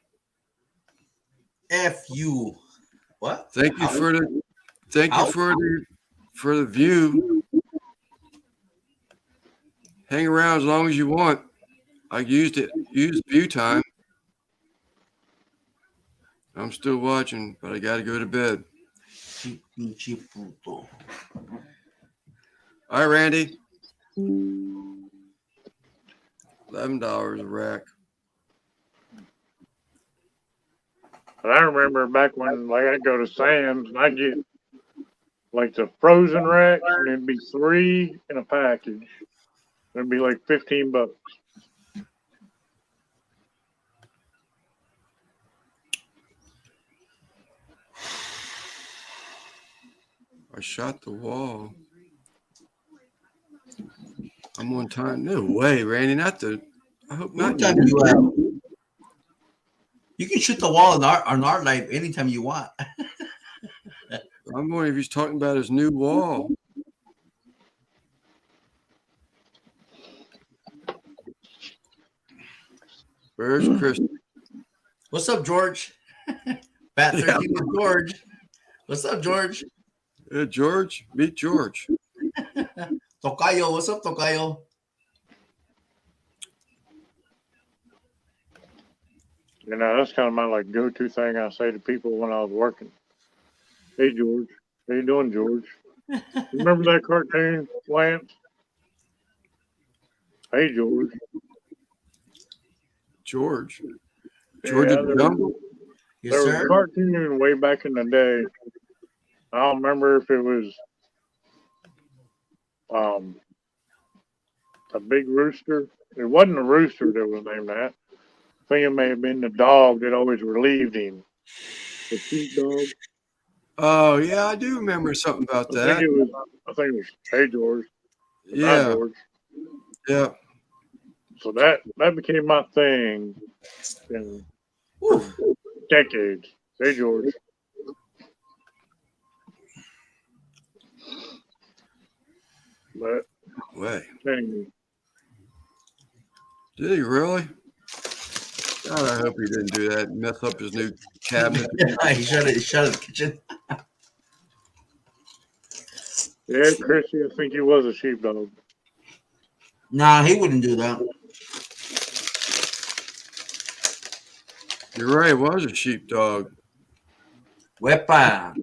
F you. What? Thank you for the view. Hang around as long as you want. I used view time. I'm still watching, but I got to go to bed. All right, Randy. $11 a rack. But I remember back when, like, I'd go to Sam's and I'd get like the frozen racks, and it'd be 3 in a package. It'd be like $15. I shot the wall. I'm on time. No way, Randy. Not the. I hope not. Anytime you you can shoot the wall on our life anytime you want. I'm wondering if he's talking about his new wall. Where's Chris? What's up, George? Bat 13 with George. What's up, George? George, meet George. Tocayo, what's up, Tocayo? You know, that's kind of my like go-to thing I say to people when I was working. Hey, George. How you doing, George? Remember that cartoon, Lance? Hey, George. George. George of the Jungle? Yes, there was sir. a cartoon way back in the day. I don't remember if it was a big rooster. It wasn't a rooster that was named that. I think it may have been the dog that always relieved him. The sheepdog. Oh yeah, I do remember something about that. I think it was Hey George. Yeah. George. Yeah. So that became my thing in decades. Hey George. But way. Anyway. Did he really? God, I hope he didn't do that. Mess up his new cabinet. He shut the kitchen. Yeah, Chrissy, I think he was a sheepdog. Nah, he wouldn't do that. You're right. It was a sheepdog. Wepa.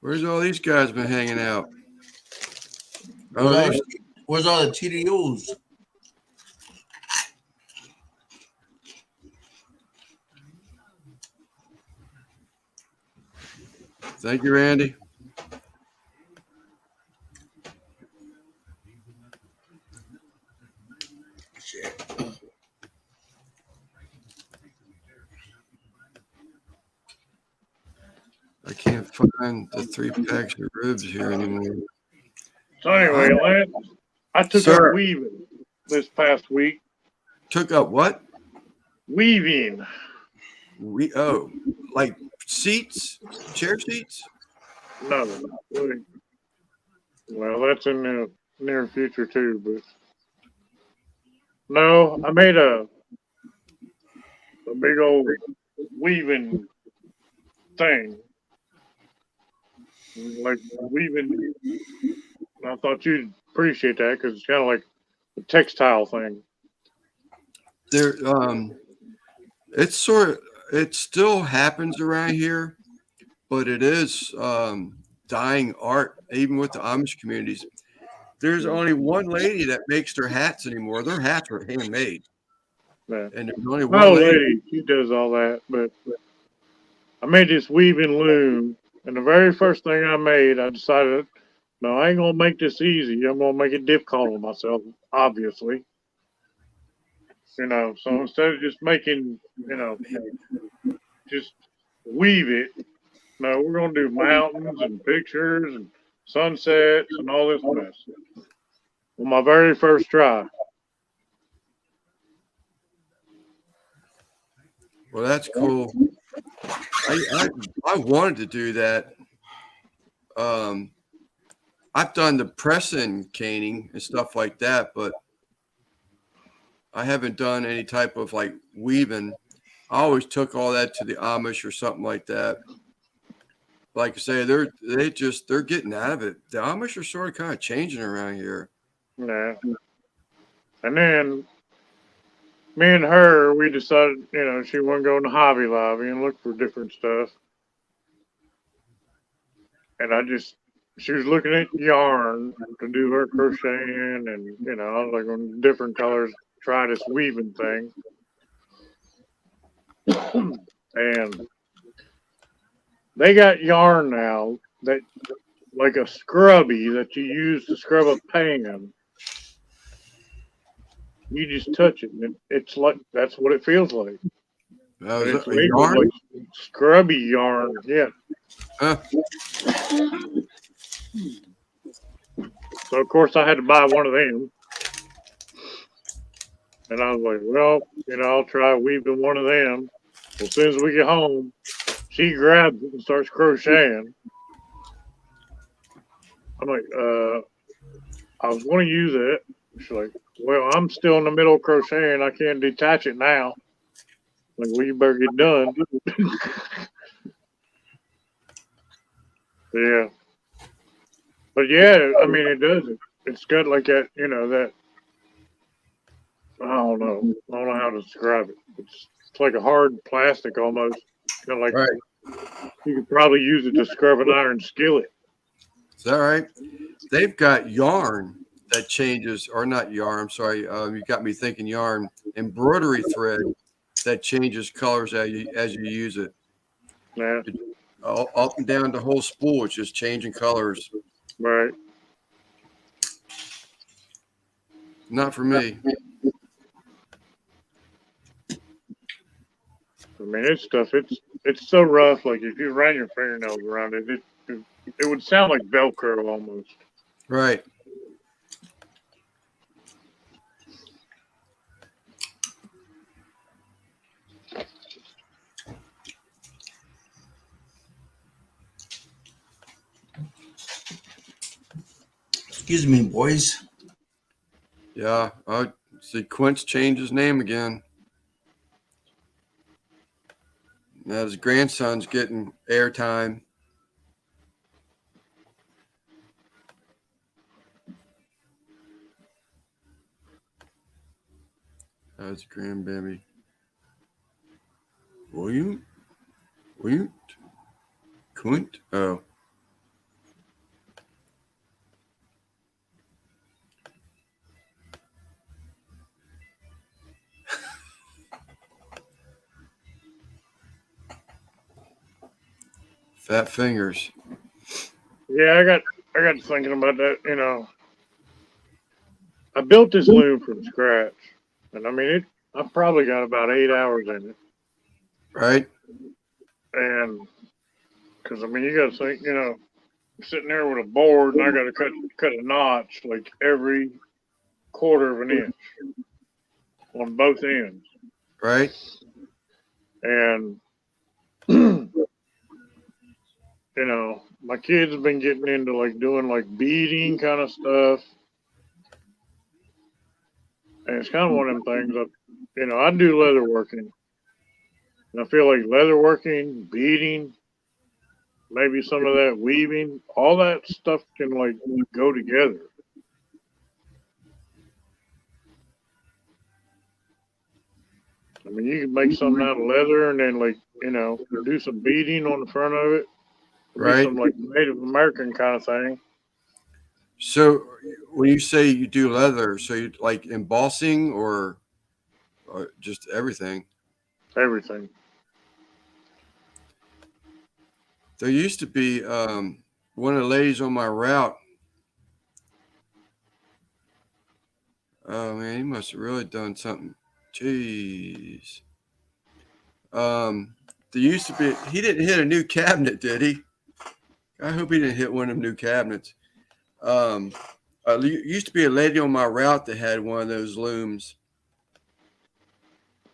Where's all these guys been hanging out? Where's all the TDOs? Thank you, Randy. I can't find the 3 packs of ribs here anymore. So anyway, Lance, I took up weaving this past week. Took up what? Weaving. Like seats, chair seats? No. Well, that's in the near future too, but no, I made a big old weaving thing. Like weaving, I thought you'd appreciate that because it's kind of like a textile thing. There, it still happens around here, but it is dying art, even with the Amish communities. There's only one lady that makes their hats anymore. Their hats are handmade. Yeah. And there's only one lady. She does all that, but I made this weaving loom. And the very first thing I made, I decided, no, I ain't going to make this easy. I'm going to make it difficult on myself, obviously. You know, so instead of just making, just weave it, no, we're going to do mountains and pictures and sunsets and all this mess. On my very first try. Well, that's cool. I wanted to do that. I've done the pressing caning and stuff like that, but I haven't done any type of like weaving. I always took all that to the Amish or something like that. Like I say, they're getting out of it. The Amish are sort of kind of changing around here. Yeah. And then me and her, we decided, she wanted to go in the Hobby Lobby and look for different stuff. And she was looking at yarn to do her crocheting and, I was like on different colors, try this weaving thing. And they got yarn now that like a scrubby that you use to scrub a pan. You just touch it, and it's like that's what it feels like. That And was it's a labeled yarn. like scrubby yarn. Yeah. Huh. So of course I had to buy one of them, and I was like, well, I'll try weaving one of them. Well, as soon as we get home, she grabs it and starts crocheting. I'm like, I was going to use it. She's like, well, I'm still in the middle of crocheting. I can't detach it now. I'm like, well, you better get done. Yeah. But yeah, I mean, it does. It's got like that, that, I don't know. I don't know how to describe it. It's like a hard plastic almost. Kind of like Right. you could probably use it to scrub an iron skillet. Is that right? They've got yarn that changes, or not yarn. I'm sorry. You got me thinking yarn. Embroidery thread that changes colors as you use it. Yeah. Up and down the whole spool, it's just changing colors. Right. Not for me. I mean, it's so rough. Like if you ran your fingernails around it, it would sound like Velcro almost. Right. Excuse me, boys. Yeah. I see Quince changed his name again. Now his grandson's getting airtime. That's grandbaby. William? Quint? Oh. Fat fingers. Yeah, I got thinking about that. I built this loom from scratch, and I mean I've probably got about 8 hours in it. Right. And because I mean you got to think, I'm sitting there with a board, and I got to cut a notch like every quarter of an inch on both ends. Right. And my kids have been getting into like doing like beading kind of stuff. And it's kind of one of them things that, I do leather working. And I feel like leather working, beading, maybe some of that weaving, all that stuff can like go together. I mean, you can make something out of leather and then like, do some beading on the front of it. Right. Some like Native American kind of thing. So when you say you do leather, so you like embossing or just everything? Everything. There used to be one of the ladies on my route. Oh man, he must have really done something. Jeez. There used to be. He didn't hit a new cabinet, did he? I hope he didn't hit one of them new cabinets. Used to be a lady on my route that had one of those looms.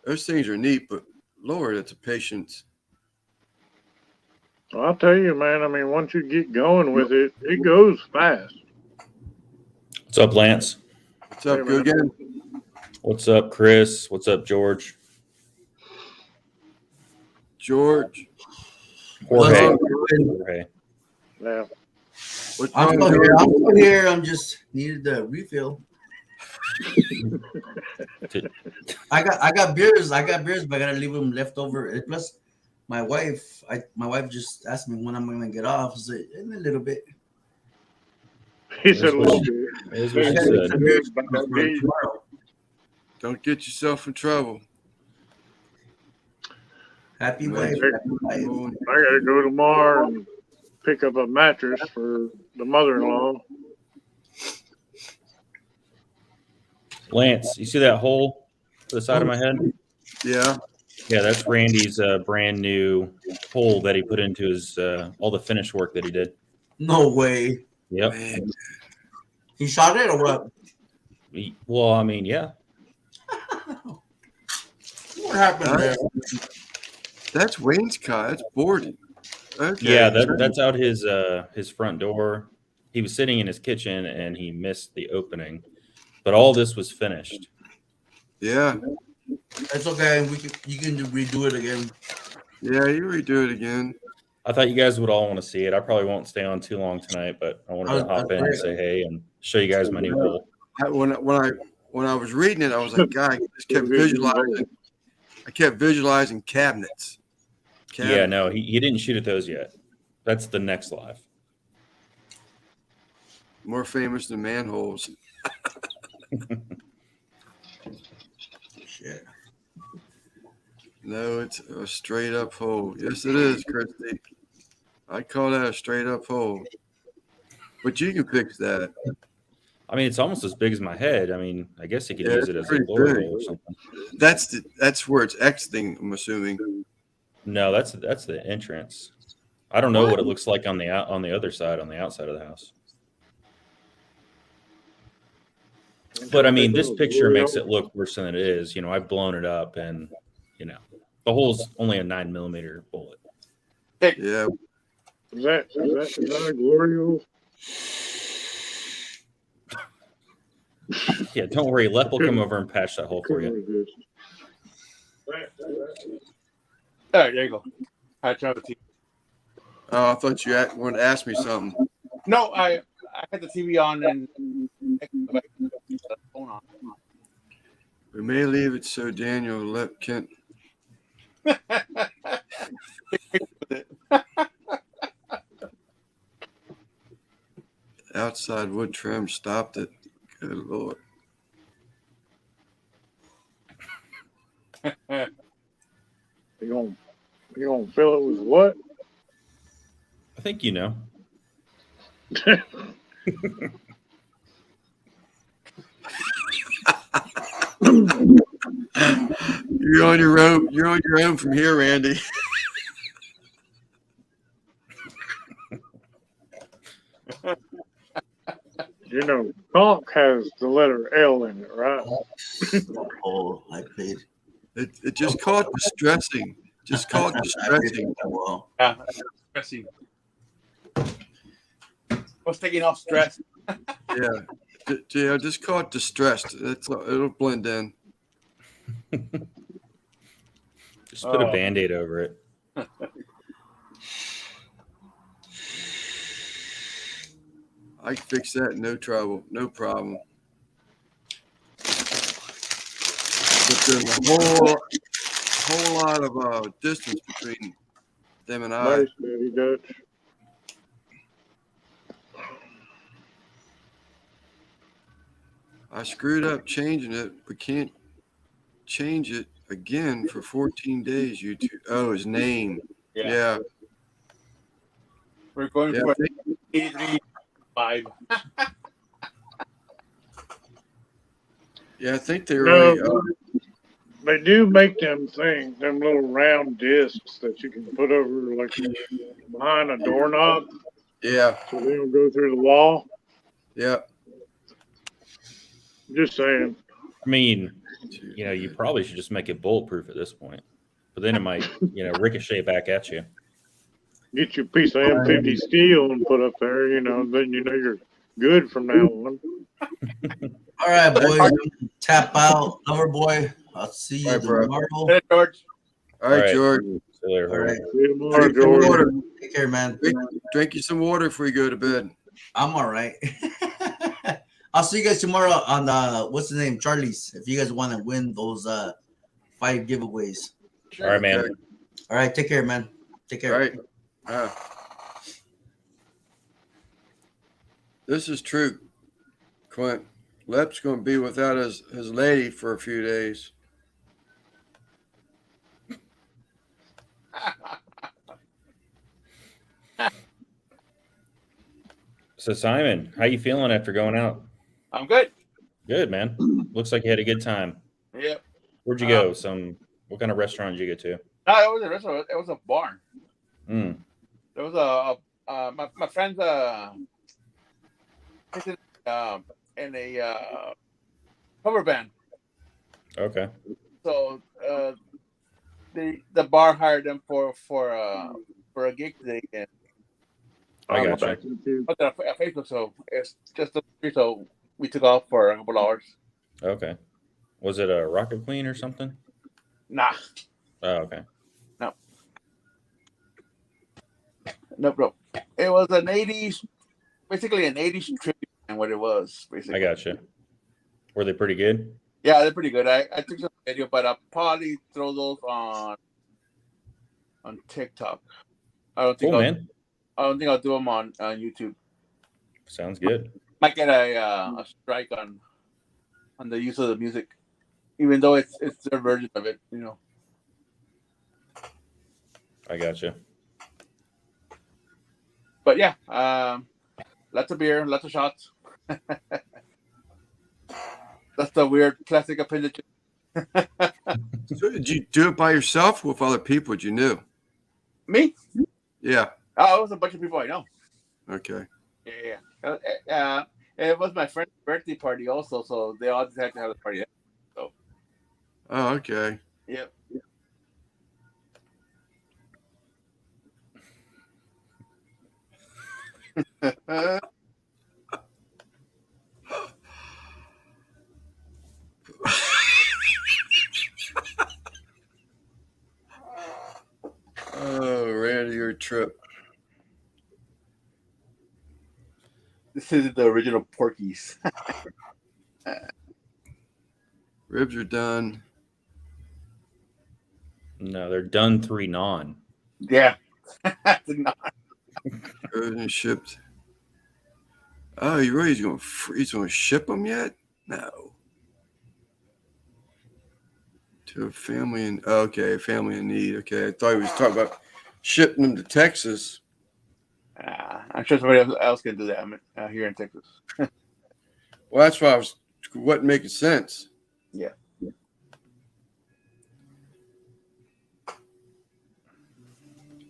Those things are neat, but Lord, it's a patience. Well, I'll tell you, man. I mean, once you get going with it, it goes fast. What's up, Lance? What's up, Googan? What's up, Chris? What's up, George? George. Jorge. Yeah. I'm still here. I'm just needed the refill. I got beers. But I gotta leave them left over. Plus, my wife just asked me when I'm gonna get off. I said in a little bit. He said a little bit. Don't get yourself in trouble. Happy wife. I gotta go tomorrow and pick up a mattress for the mother-in-law. Lance, you see that hole to the side of my head? Yeah. Yeah, that's Randy's brand new hole that he put into his all the finish work that he did. No way. Yep. Man, He shot it or what? Well, I mean, yeah. What happened there? that's wainscot. That's boarded. Okay. Yeah, that's out his front door. He was sitting in his kitchen and he missed the opening, but all this was finished. Yeah. That's okay. You can redo it again. Yeah, you redo it again. I thought you guys would all want to see it. I probably won't stay on too long tonight, but I wanted to hop in and say hey and show you guys my new hole. When I was reading it, I was like, God, I just kept visualizing. I kept visualizing cabinets. Yeah, no, he didn't shoot at those yet. That's the next live. More famous than manholes. Shit. No, it's a straight up hole. Yes, it is, Christy. I call that a straight up hole. But you can fix that. I mean, it's almost as big as my head. I mean, I guess you could use it as a pretty lower big. hole or something. That's where it's exiting, I'm assuming. No, that's the entrance. I don't know what it looks like on the other side, on the outside of the house. But I mean, this picture makes it look worse than it is. You know, I've blown it up, and you know, the hole's only a 9mm bullet. Yeah. Is that a glory hole? Yeah, don't worry. Lep will come over and patch that hole for you. There you go. Patch on the TV. Oh, I thought you wanted to ask me something. No, I had the TV on and the phone on. We may leave it so Daniel Lep can't. Outside wood trim stopped it. Good Lord. You gonna fill it with what? I think you know. You're on your own. You're on your own from here, Randy. You know, conch has the letter L in it, right? Oh, I paid. It just called distressing. Just called distressing. Yeah, distressing. What's taking off stress? Yeah, just call it distressed. It'll blend in. Just put a Band-Aid over it. I can fix that, no trouble, no problem. But there's a whole lot of distance between them and I. Nice, Daddy Dutch. I screwed up changing it, but can't change it again for 14 days. YouTube. Oh, his name. Yeah. We're going for 835. Yeah, I think they really. They do make them things, them little round discs that you can put over like behind a doorknob. Yeah. So they don't go through the wall. Yeah. Just saying. I mean, you know, you probably should just make it bulletproof at this point, but then it might, you know, ricochet back at you. Get you a piece of M50 steel and put up there, you know, then you know you're good from now on. All right, boys. Tap out. Lover boy. I'll see you tomorrow. Hey, George. All right, George. See you later. All right. See you tomorrow, Drink some George. water. Take care, man. Drink you some water before you go to bed. I'm all right. I'll see you guys tomorrow on what's the name? Charlie's. If you guys want to win those 5 giveaways. All right, man. Okay. All right, take care, man. Take care. All right. This is true, Clint. Lep's going to be without his lady for a few days. So Simon, how you feeling after going out? I'm good. Good, man. Looks like you had a good time. Yep. Where'd you go? What kind of restaurant did you go to? No, it was a restaurant. It was a bar. Mm. There was my friend's in a cover band. Okay. So the bar hired them for a gig today, and I gotcha. put that on Facebook. So it's just so we took off for a couple hours. Okay. Was it a Rocket Queen or something? Nah. Oh, okay. Nope. It was an 80s, basically an 80s tribute, and what it was basically. I gotcha. Were they pretty good? Yeah, they're pretty good. I took some video, but I'll probably throw those on TikTok. I don't think I'll do them on YouTube. Sounds good. Might get a strike on the use of the music, even though it's their version of it, you know. I gotcha. But yeah, lots of beer, lots of shots. That's the weird plastic appendage. So did you do it by yourself or with other people that you knew? Me? Yeah. Oh, it was a bunch of people I know. Okay. Yeah. It was my friend's birthday party also, so they all just had to have a party. So. Oh, okay. Yep. Oh, Randy, your trip. This is the original Porky's. Ribs are done. No, they're done 3 non. Yeah. Frozen shipped. Oh, you really he's going to ship them yet? No. To a family in family in need. Okay, I thought he was talking about shipping them to Texas. I'm sure somebody else can do that here in Texas. Well, that's why wasn't making sense. Yeah.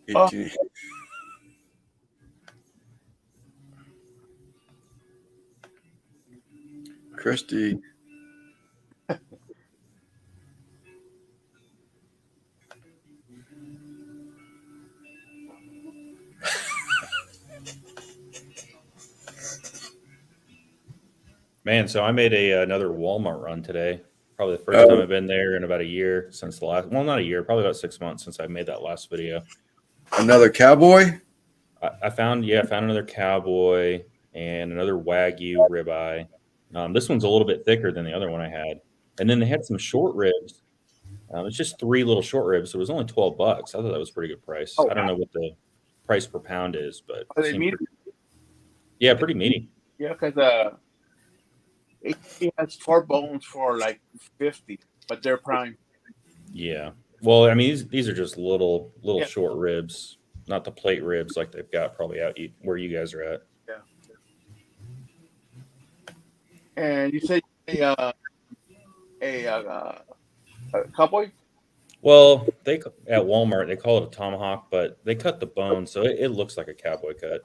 18. Christy. Man, so I made another Walmart run today. Probably the first time I've been there in about a year since the last. Well, not a year, probably about 6 months since I made that last video. Another cowboy? I found another cowboy and another Wagyu ribeye. This one's a little bit thicker than the other one I had, and then they had some short ribs. It's just 3 little short ribs. So it was only $12. I thought that was a pretty good price. I don't know what the price per pound is, but Are they meaty? Yeah, pretty meaty. Yeah, because it has 4 bones for like 50, but they're prime. Yeah. Well, I mean, these are just little short ribs, not the plate ribs like they've got probably out where you guys are at. Yeah. And you said a cowboy? Well, at Walmart they call it a tomahawk, but they cut the bone, so it looks like a cowboy cut.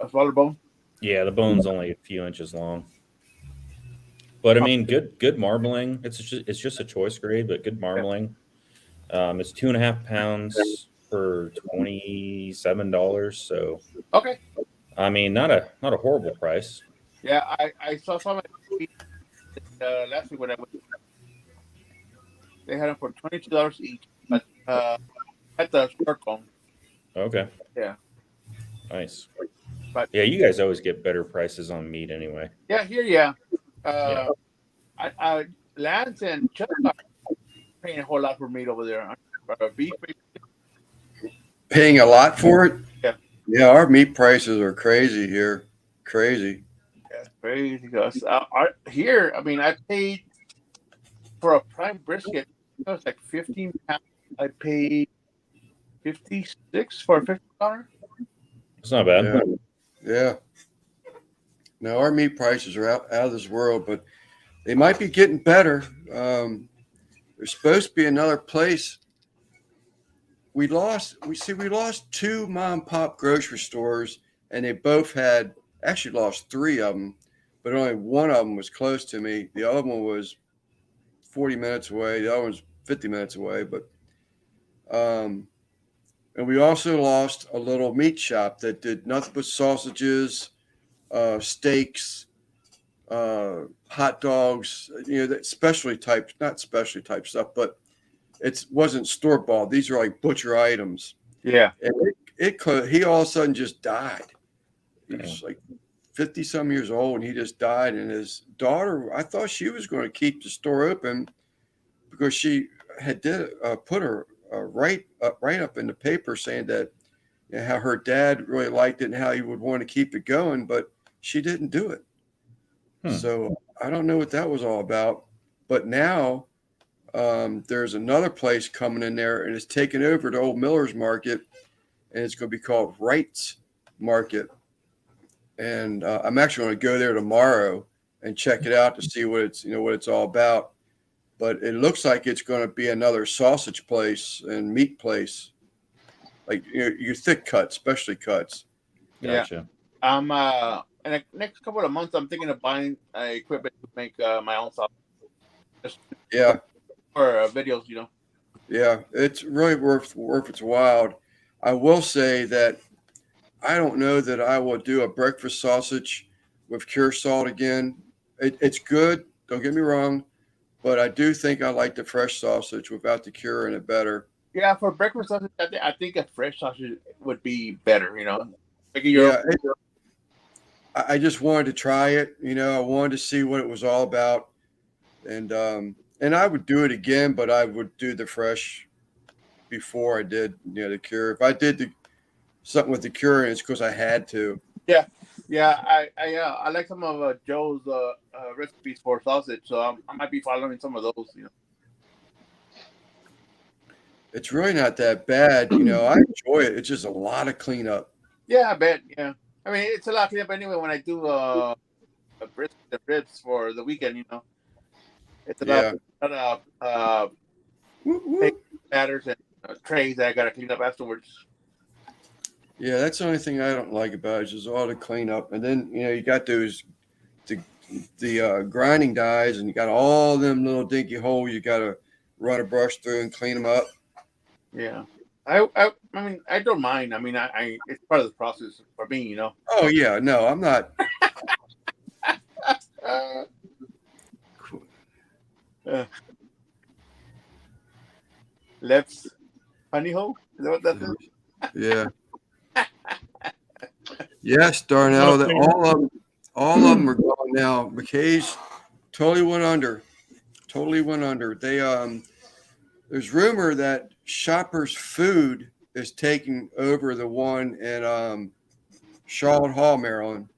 A smaller bone? Yeah, the bone's only a few inches long. But I mean, good marbling. It's just a choice grade, but good marbling. It's 2.5 pounds for $27. So okay. I mean, not a horrible price. Yeah, I saw some last week when I went. They had them for $22 each, but at the short bone. Okay. Yeah. Nice. But yeah, you guys always get better prices on meat anyway. Yeah, here, yeah. Lance and Chuck are paying a whole lot for meat over there. Beef. Paying a lot for it? Yeah. Yeah, our meat prices are crazy here. Crazy. Yeah, crazy. Because here, I mean, I paid for a prime brisket. It was like 15 pounds. I paid $56 for a $50. It's not bad. Yeah. No, our meat prices are out of this world, but they might be getting better. There's supposed to be another place. We lost 2 mom and pop grocery stores, and they both had actually lost 3 of them, but only one of them was close to me. The other one was 40 minutes away. The other one's 50 minutes away. But and we also lost a little meat shop that did nothing but sausages, steaks, hot dogs. That specialty type, not specialty type stuff, but it wasn't store bought. These are like butcher items. Yeah. And he all of a sudden just died. He was like 50 some years old, and he just died. And his daughter, I thought she was going to keep the store open because she had put her write up in the paper saying that how her dad really liked it and how he would want to keep it going, but she didn't do it. So I don't know what that was all about. But now there's another place coming in there, and it's taken over the old Miller's Market, and it's going to be called Wright's Market. And I'm actually going to go there tomorrow and check it out to see what it's all about. But it looks like it's going to be another sausage place and meat place, like your thick cuts, especially cuts. Gotcha. Yeah. In the next couple of months, I'm thinking of buying equipment to make my own sausage. Yeah. Or videos, Yeah, it's really worth its while. I will say that I don't know that I will do a breakfast sausage with cure salt again. It's good, don't get me wrong, but I do think I like the fresh sausage without the cure in it better. Yeah, for breakfast sausage, I think a fresh sausage would be better. I just wanted to try it. I wanted to see what it was all about, and I would do it again, but I would do the fresh before I did the cure. If I did something with the cure, it's because I had to. Yeah. I like some of Joe's recipes for sausage, so I might be following some of those. It's really not that bad. I enjoy it. It's just a lot of cleanup. Yeah, I bet. Yeah, I mean it's a lot of cleanup anyway. When I do a brisket and ribs for the weekend, it's about matters and trays that I got to clean up afterwards. Yeah, that's the only thing I don't like about it is just all the cleanup. And then, you got the grinding dies, and you got all them little dinky holes you got to run a brush through and clean them up. Yeah. I mean, I don't mind. I mean, I it's part of the process for me, Oh, yeah. No, I'm not. Left's funny hole? Is that what that is? Yeah. Yes, Darnell. All of them are gone now. McKay's totally went under. They there's rumor that Shoppers Food is taking over the one in Charlotte Hall, Maryland.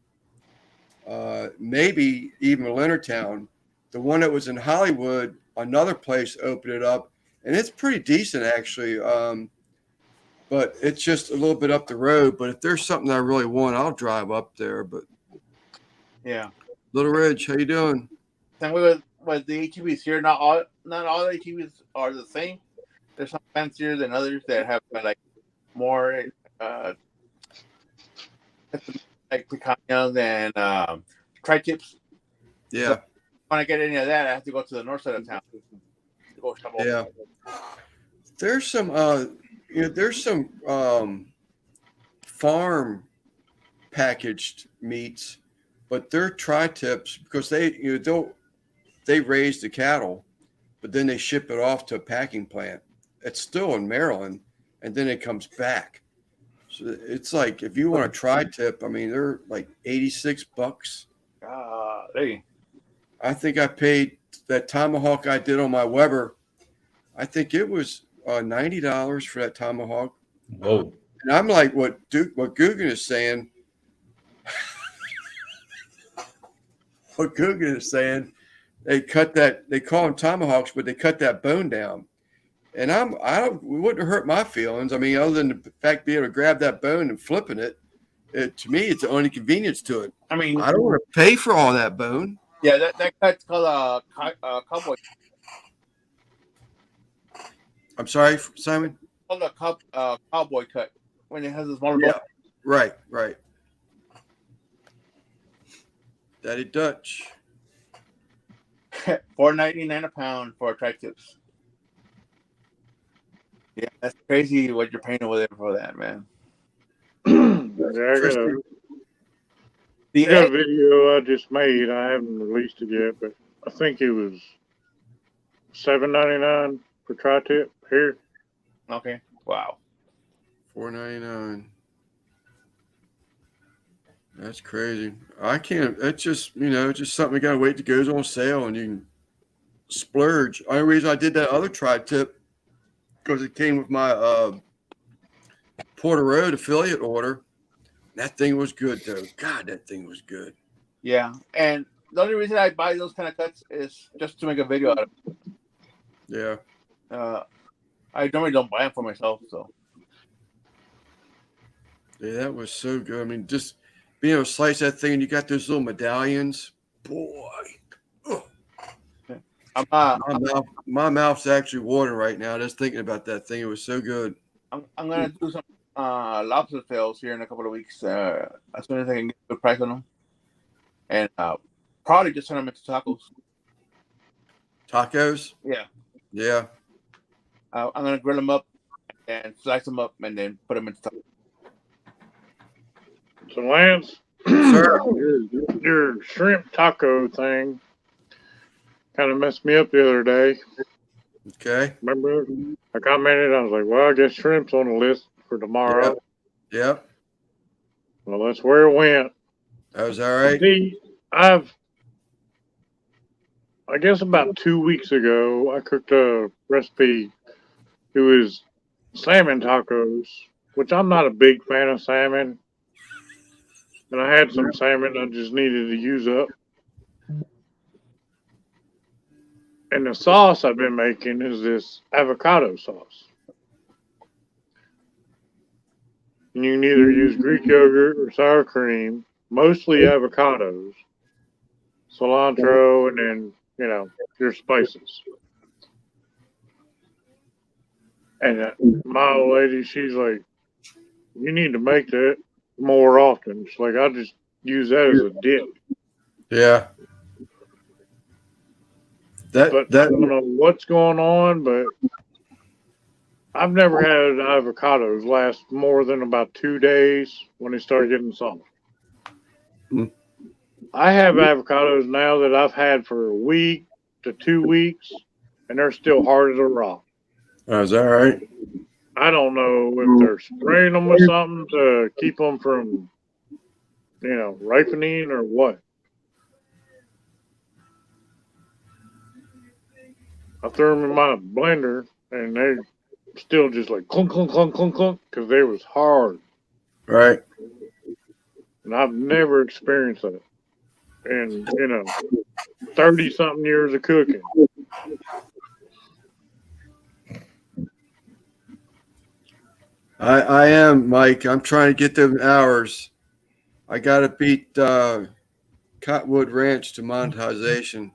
Maybe even Leonardtown. The one that was in Hollywood, another place opened it up, and it's pretty decent actually. But it's just a little bit up the road. But if there's something I really want, I'll drive up there. But yeah, Little Ridge, how you doing? Same way with the HEBs here. Not all the HEBs are the same. There's some fancier than others that have like more like picanhas and tri-tips. Yeah. So when I get any of that, I have to go to the north side of town. Yeah. There's some farm packaged meats, but they're tri-tips because they raise the cattle, but then they ship it off to a packing plant. It's still in Maryland, and then it comes back. So it's like if you want a tri-tip, I mean they're like $86. Hey. I think I paid that tomahawk I did on my Weber. I think it was $90 for that tomahawk. Whoa! And I'm like, what Guggen is saying. What Guggen is saying, they call them tomahawks, but they cut that bone down. And it wouldn't hurt my feelings. I mean, other than the fact being able to grab that bone and flipping it, To me, it's the only convenience to it. I mean, I don't want to pay for all that bone. yeah, that cut's called a cowboy. I'm sorry, Simon. Called a cowboy cut when it has a smaller Yeah, right. Daddy Dutch. bone. $4.99 a pound for tri-tips. Yeah, that's crazy what you're paying over there for that, man. Yeah, I got a video I just made. I haven't released it yet, but I think it was $7.99 for tri-tip here. Okay. Wow. $4.99. That's crazy. I can't. It's just just something you gotta wait till it goes on sale and you can splurge. Only reason I did that other tri-tip because it came with my Porter Road affiliate order. That thing was good though. God, that thing was good. Yeah, and the only reason I buy those kind of cuts is just to make a video out of it. Yeah. I normally don't buy them for myself, so. Yeah, that was so good. I mean, just being able to slice that thing and you got those little medallions. Boy. My mouth's actually watering right now just thinking about that thing. It was so good. I'm gonna do some lobster tails here in a couple of weeks as soon as I can get a good price on them, and probably just turn them into tacos. Tacos? Yeah. I'm gonna grill them up and slice them up and then put them into tacos. So Lance, your shrimp taco thing kind of messed me up the other day. Okay. Remember? I commented. I was like, "Well, I guess shrimp's on the list for tomorrow." Yep. Well, that's where it went. That was all right. See, I guess about 2 weeks ago, I cooked a recipe. It was salmon tacos, which I'm not a big fan of salmon. And I had some salmon I just needed to use up. And the sauce I've been making is this avocado sauce. And you can either use Greek yogurt or sour cream, mostly avocados, cilantro, and then, your spices. And my old lady, she's like, you need to make that more often. She's like, I just use that as a dip. Yeah. I don't know what's going on, but I've never had avocados last more than about 2 days when they start getting soft. I have avocados now that I've had for a week to 2 weeks, and they're still hard as a rock. Is that right? I don't know if they're spraying them with something to keep them from, ripening or what. I threw them in my blender, and they still just like clunk, clunk, clunk, clunk, clunk, because they was hard. Right. And I've never experienced that in 30-something years of cooking. I am, Mike. I'm trying to get them hours. I got to beat Cottonwood Ranch to monetization.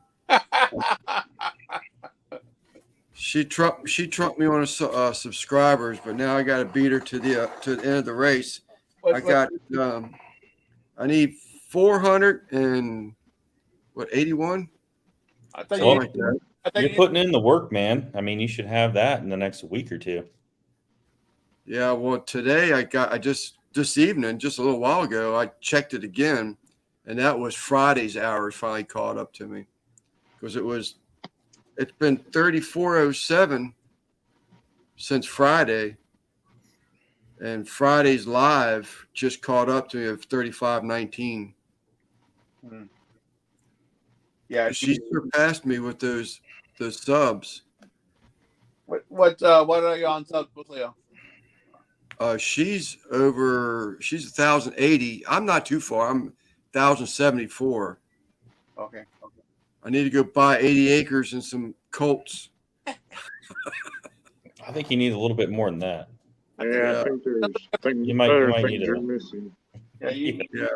She trumped me on subscribers, but now I got to beat her to the end of the race. I need 481. You're putting in the work, man. I mean, you should have that in the next week or two. Yeah, well, today this evening, just a little while ago, I checked it again, and that was Friday's hours finally caught up to me because it's been 34:07 since Friday, and Friday's live just caught up to me of 35:19. Yeah, she surpassed me with those subs. What are you on subs with, Leo? She's 1,080. I'm not too far. I'm 1,074. Okay. I need to go buy 80 acres and some colts. I think you need a little bit more than that. Yeah, I think you might need to. Yeah, you Yeah,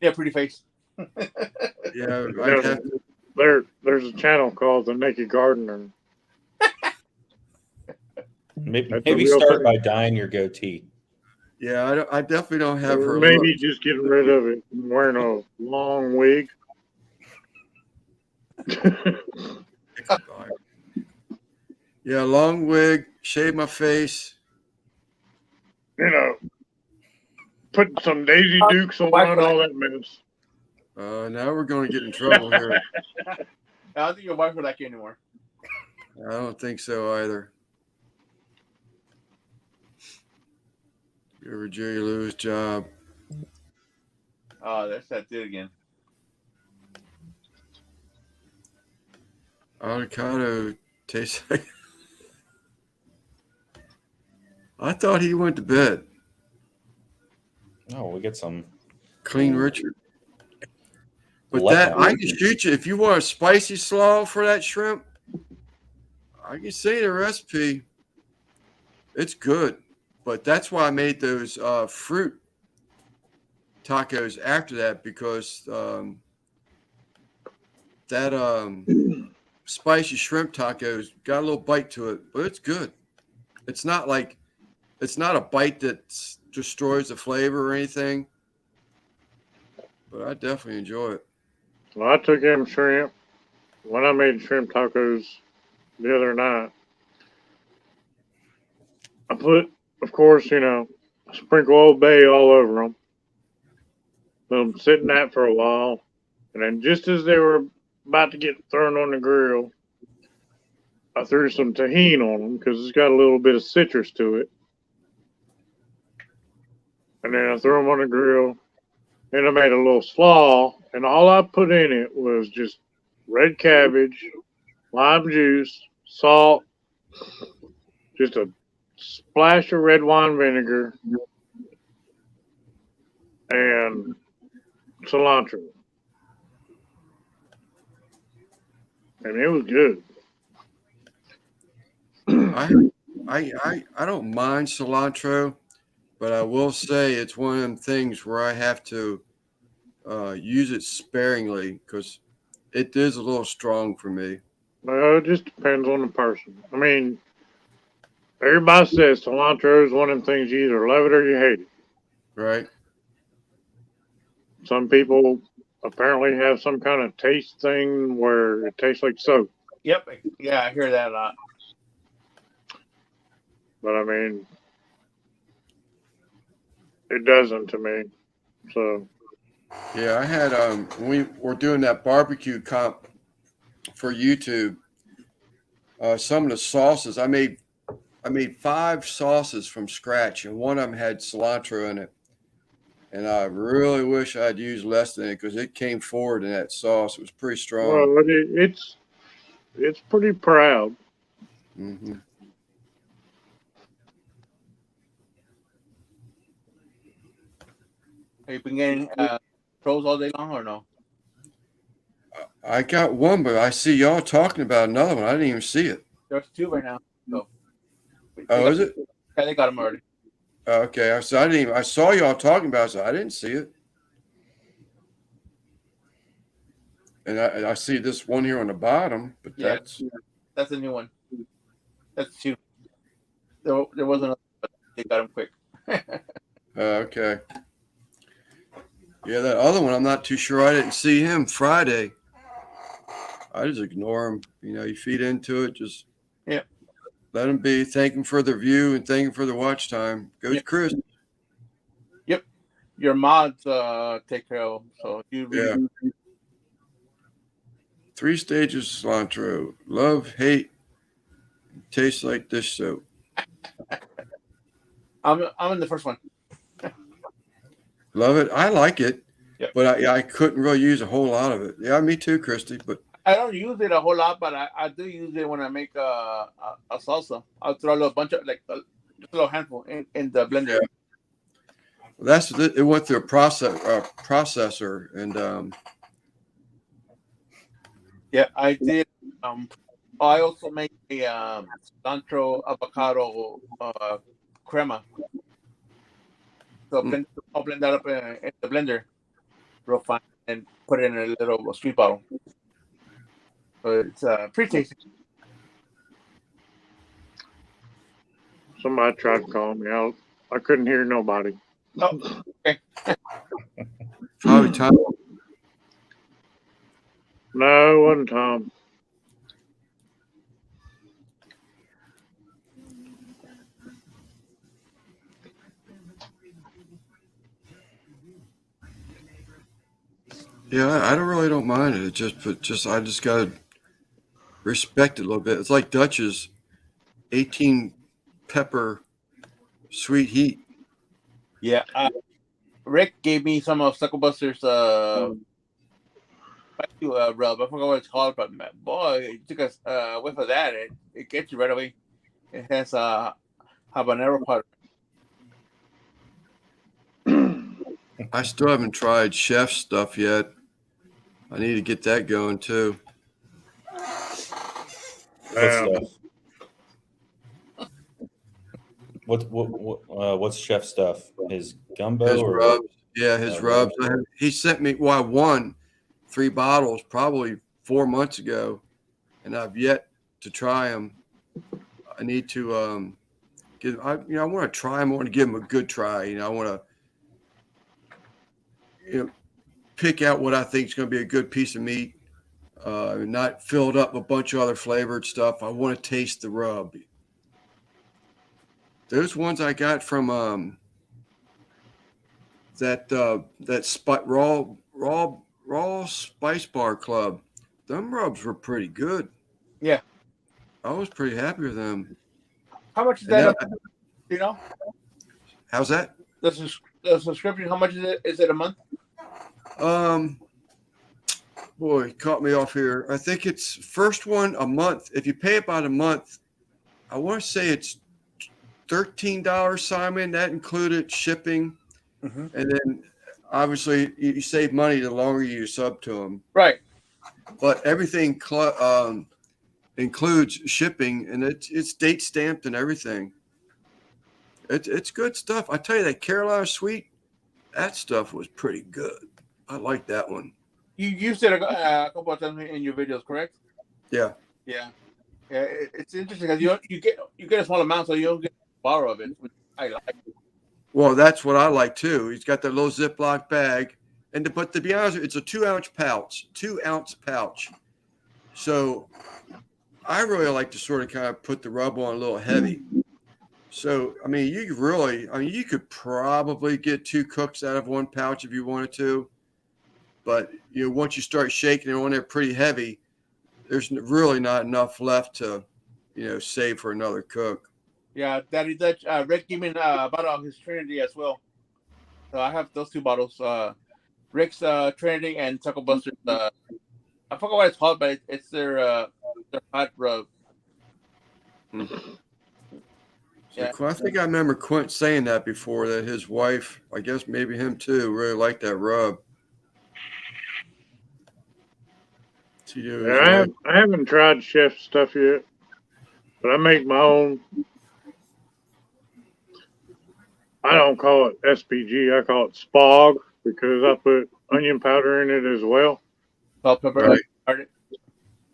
need a pretty face. yeah. I'd have to, There's a channel called The Naked Gardener. Maybe, That's a maybe real start thing. by dyeing your goatee. yeah. I definitely don't have Or her maybe look. just getting rid of it and wearing a long wig. Yeah, long wig, shave my face. You know, putting some Daisy Dukes on, all that mess. Now we're going to get in trouble here. I don't think your wife would like you anymore. I don't think so either. You're a Jerry Lewis job. Oh, there's that dude again. Avocado tastes like. I thought he went to bed. No, we get some Clean Richard. But Left that eye. I can shoot you if you want a spicy slaw for that shrimp. I can say the recipe. It's good, but that's why I made those fruit tacos after that because that spicy shrimp tacos got a little bite to it, but it's good. It's not a bite that destroys the flavor or anything, but I definitely enjoy it. Well, I took them shrimp when I made shrimp tacos the other night. I put, of course, sprinkle Old Bay all over them. Let them sit in that for a while. And then just as they were about to get thrown on the grill, I threw some tahini on them because it's got a little bit of citrus to it. And then I threw them on the grill. And I made a little slaw. And all I put in it was just red cabbage, lime juice, salt, just a splash of red wine vinegar, and cilantro. And it was good. I don't mind cilantro, but I will say it's one of them things where I have to use it sparingly because it is a little strong for me. Well, it just depends on the person. I mean, everybody says cilantro is one of them things you either love it or you hate it. Right. Some people apparently have some kind of taste thing where it tastes like soap. Yep. Yeah, I hear that a lot. But I mean, it doesn't to me. So Yeah, I had when we were doing that barbecue comp for YouTube. Some of the sauces I made 5 sauces from scratch, and one of them had cilantro in it. And I really wish I'd used less than it because it came forward in that sauce. It was pretty strong. well, it's pretty proud. Mm-hmm. Have you been getting trolls all day long or no? I got one, but I see y'all talking about another one. I didn't even see it. There's 2 right now. So. Oh, is it? Yeah, they got them already. Okay, I saw y'all talking about it, so I didn't see it. And I see this one here on the bottom, but Yeah, that's a new one. That's 2. There wasn't another, but they got them quick. Okay. Yeah, that other one, I'm not too sure. I didn't see him Friday. I just ignore him. You feed into it, just let them be. Thank them for their view and thank them for their watch time. Goes Chris. Yep. Your mods take care of them. So Yeah. 3 stages cilantro. Love, hate, tastes like dish soap. I'm in the first one. Love it. I like it, Yep. but I couldn't really use a whole lot of it. Yeah, me too, Christy. But I don't use it a whole lot, but I do use it when I make a salsa. I'll throw a little bunch of just a little handful in the blender. Yeah. It went through a processor, and yeah, I did. I also make a cilantro avocado crema. So I'll blend that up in the blender real fine and put it in a little sweet bottle. So it's pretty tasty. Somebody tried to call me out. I couldn't hear nobody. Oh, okay. Probably Tom. No, it wasn't Tom. Yeah, I don't mind it. I just gotta respect it a little bit. It's like Dutch's 18 pepper sweet heat. Yeah. Rick gave me some of Sucklebuster's rub. I forgot what it's called, but man, boy, it took a whiff of that. It gets you right away. It has habanero powder. I still haven't tried chef stuff yet. I need to get that going too. What stuff? What's chef stuff? His gumbo His or rubs. Yeah, his rubs. He sent me. Well, I won 3 bottles probably 4 months ago, and I've yet to try them. I need to I want to try them. I want to give them a good try. I want to pick out what I think is going to be a good piece of meat. Not filled up with a bunch of other flavored stuff. I want to taste the rub. Those ones I got from raw spice bar club. Them rubs were pretty good. Yeah, I was pretty happy with them. How much is that? Do you know? How's that? The subscription. How much is it? Is it a month? Boy, it caught me off here. I think it's first one a month. If you pay about a month, I want to say it's $13, Simon. That included shipping, and then obviously you save money the longer you sub to them. Right. But everything includes shipping, and it's date stamped and everything. It's good stuff. I tell you, that Carolina Sweet, that stuff was pretty good. I like that one. You used it a couple of times in your videos, correct? Yeah. Yeah. Yeah. It's interesting because you get a small amount, so you don't get a bottle of it, which I like. Well, that's what I like too. He's got that little Ziploc bag, but to be honest, it's a 2-ounce pouch. So I really like to sort of kind of put the rub on a little heavy. So I mean, you could probably get 2 cooks out of 1 pouch if you wanted to. But once you start shaking it on there pretty heavy, there's really not enough left to, save for another cook. Yeah, Daddy Dutch. Rick gave me a bottle of his Trinity as well. So I have those 2 bottles. Rick's Trinity and Taco Buster's. I forgot what it's called, but it's their hot rub. Yeah. I think I remember Quint saying that before, that his wife, I guess maybe him too, really liked that rub. Yeah, I haven't tried chef stuff yet, but I make my own. I don't call it SPG. I call it SPOG because I put onion powder in it as well. Salt, pepper. Right.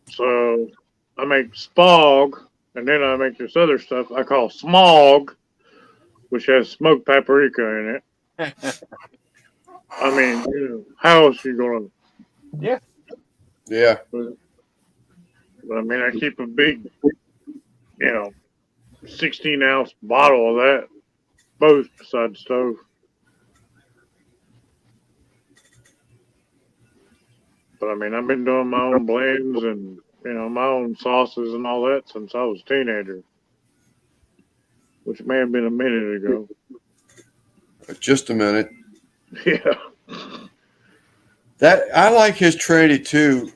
So I make SPOG, and then I make this other stuff I call SMOG, which has smoked paprika in it. I mean, how else are you going to? Yeah. Yeah. But I mean, I keep a big, 16-ounce bottle of that, both beside the stove. But I mean, I've been doing my own blends and, my own sauces and all that since I was a teenager, which may have been a minute ago. Just a minute. Yeah. That I like his Trinity too.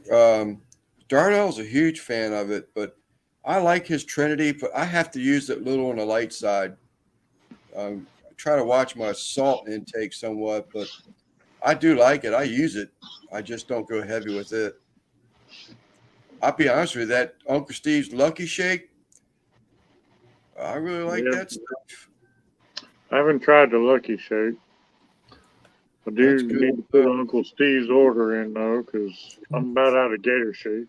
Darnell's a huge fan of it, but I like his Trinity, but I have to use it a little on the light side. I try to watch my salt intake somewhat, but I do like it. I use it. I just don't go heavy with it. I'll be honest with you, that Uncle Steve's Lucky Shake, I really like that stuff. I haven't tried the Lucky Shake. I do need to put Uncle Steve's order in though, because I'm about out of gator shake.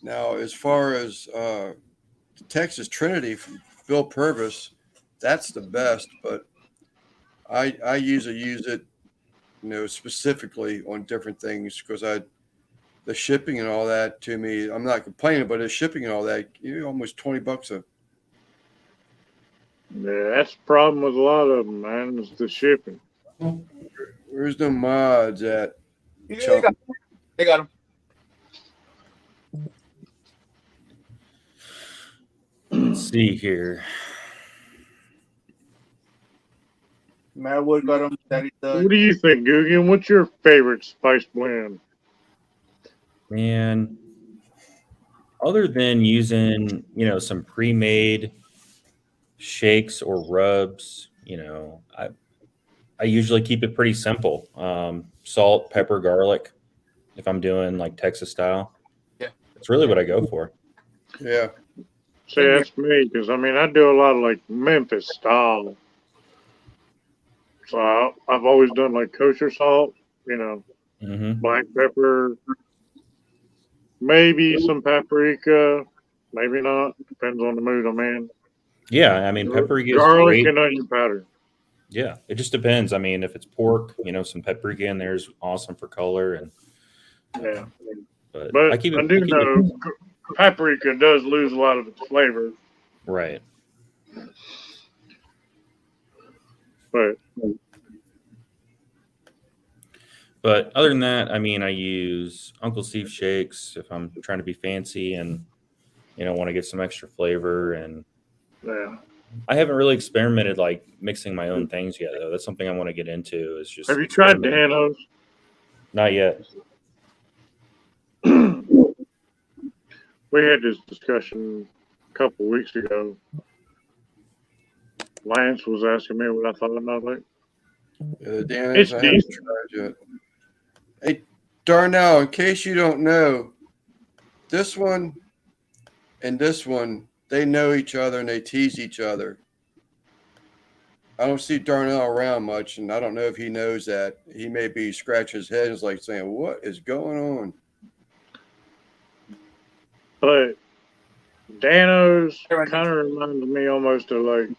Now, as far as Texas Trinity from Bill Purvis, that's the best. But I usually use it, specifically on different things because the shipping and all that to me, I'm not complaining, but the shipping and all that, almost $20 a. Yeah, that's the problem with a lot of them, man. Is the shipping. Where's the mods at? Yeah, they got them. Let's see here. Marwood got them. What do you think, Guggen? What's your favorite spice blend? Man, other than using, some pre-made shakes or rubs, I usually keep it pretty simple. Salt, pepper, garlic, if I'm doing like Texas style. Yeah. It's really what I go for. Yeah. See, that's me, because I do a lot of like Memphis style. So I've always done like kosher salt, black pepper, maybe some paprika, maybe not. Depends on the mood I'm in. Yeah, paprika is garlic great. and onion powder. Yeah, it just depends. If it's pork, some paprika in there is awesome for color, and yeah. But I do know paprika does lose a lot of its flavor. Right. But other than that, I use Uncle Steve shakes if I'm trying to be fancy and want to get some extra flavor. And yeah, I haven't really experimented like mixing my own things yet, though. That's something I want to get into. Is just have you tried Danos? Not yet. We had this discussion a couple weeks ago. Lance was asking me what I thought about it. It's I haven't tried yet. Hey, Darnell, in case you don't know, this one and this one, they know each other and they tease each other. I don't see Darnell around much, and I don't know if he knows that. He may be scratching his head and is like saying, "What is going on?" But Danos kind of reminds me almost of like.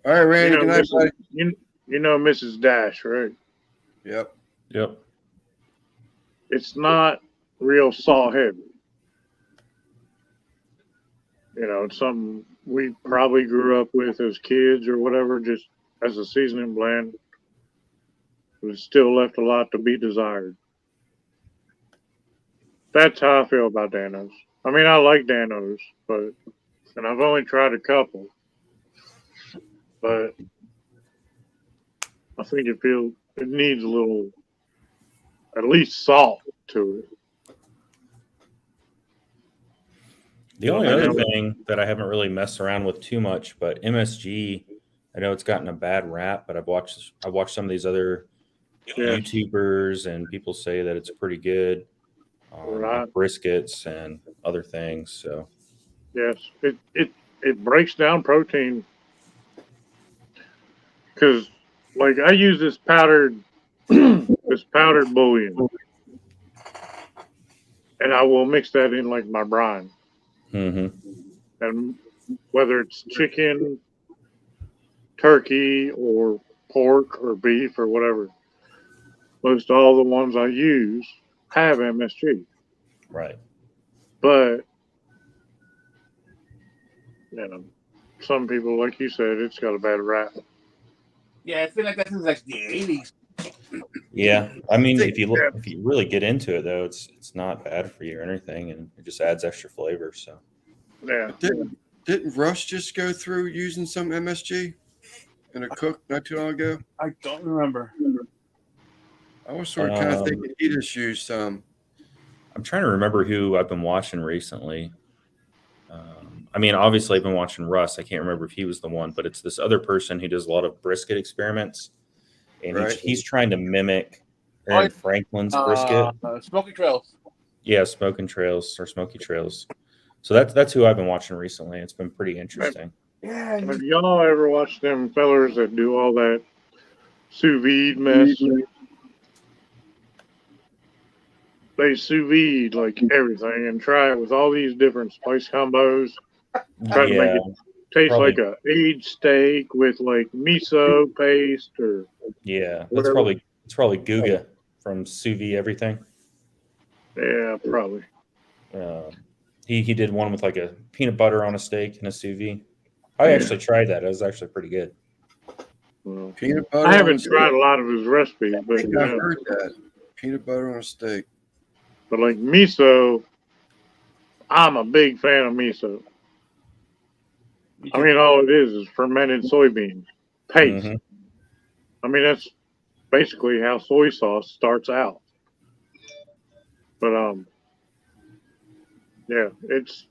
All right, Randy. Good night, buddy. You know Mrs. Dash, right? Yep. It's not real salt heavy. It's something we probably grew up with as kids or whatever, just as a seasoning blend. But it still left a lot to be desired. That's how I feel about Danos. I like Danos, and I've only tried a couple. But I think it needs a little, at least salt to it. The only other thing that I haven't really messed around with too much, but MSG, I know it's gotten a bad rap, but I've watched some of these other YouTubers and people say that it's pretty good, like briskets and other things. So yes, it breaks down protein. Because, like, I use this powdered bouillon, and I will mix that in like my brine. Mm-hmm. And whether it's chicken, turkey, or pork or beef or whatever, most all the ones I use have MSG. Right. But some people, like you said, it's got a bad rap. Yeah, it's been like that since like the 80s. Yeah, if you really get into it though, it's not bad for you or anything, and it just adds extra flavor. So yeah, didn't Russ just go through using some MSG in a cook not too long ago? I don't remember. I was sort of kind of thinking he just used some. I'm trying to remember who I've been watching recently. Obviously I've been watching Russ. I can't remember if he was the one, but it's this other person who does a lot of brisket experiments, and he's trying to mimic Aaron Franklin's brisket. Smoky Trails. Yeah, Smoky Trails. So that's who I've been watching recently. It's been pretty interesting. Yeah. Have y'all ever watched them fellers that do all that sous vide mess? They sous vide like everything and try it with all these different spice combos. Try to make Yeah, it taste probably. like a aged steak with like miso paste or Yeah, whatever. it's probably Guga from Sous Vide Everything. Yeah, probably. He did one with like a peanut butter on a steak and a sous vide. I actually tried that. It was actually pretty good. Well, Peanut butter. I haven't tried a lot of his recipes, I but think I heard that. Peanut butter on a steak. But like miso, I'm a big fan of miso. I mean, all it is fermented soybean paste. Mhm. I mean, that's basically how soy sauce starts out. But yeah, it's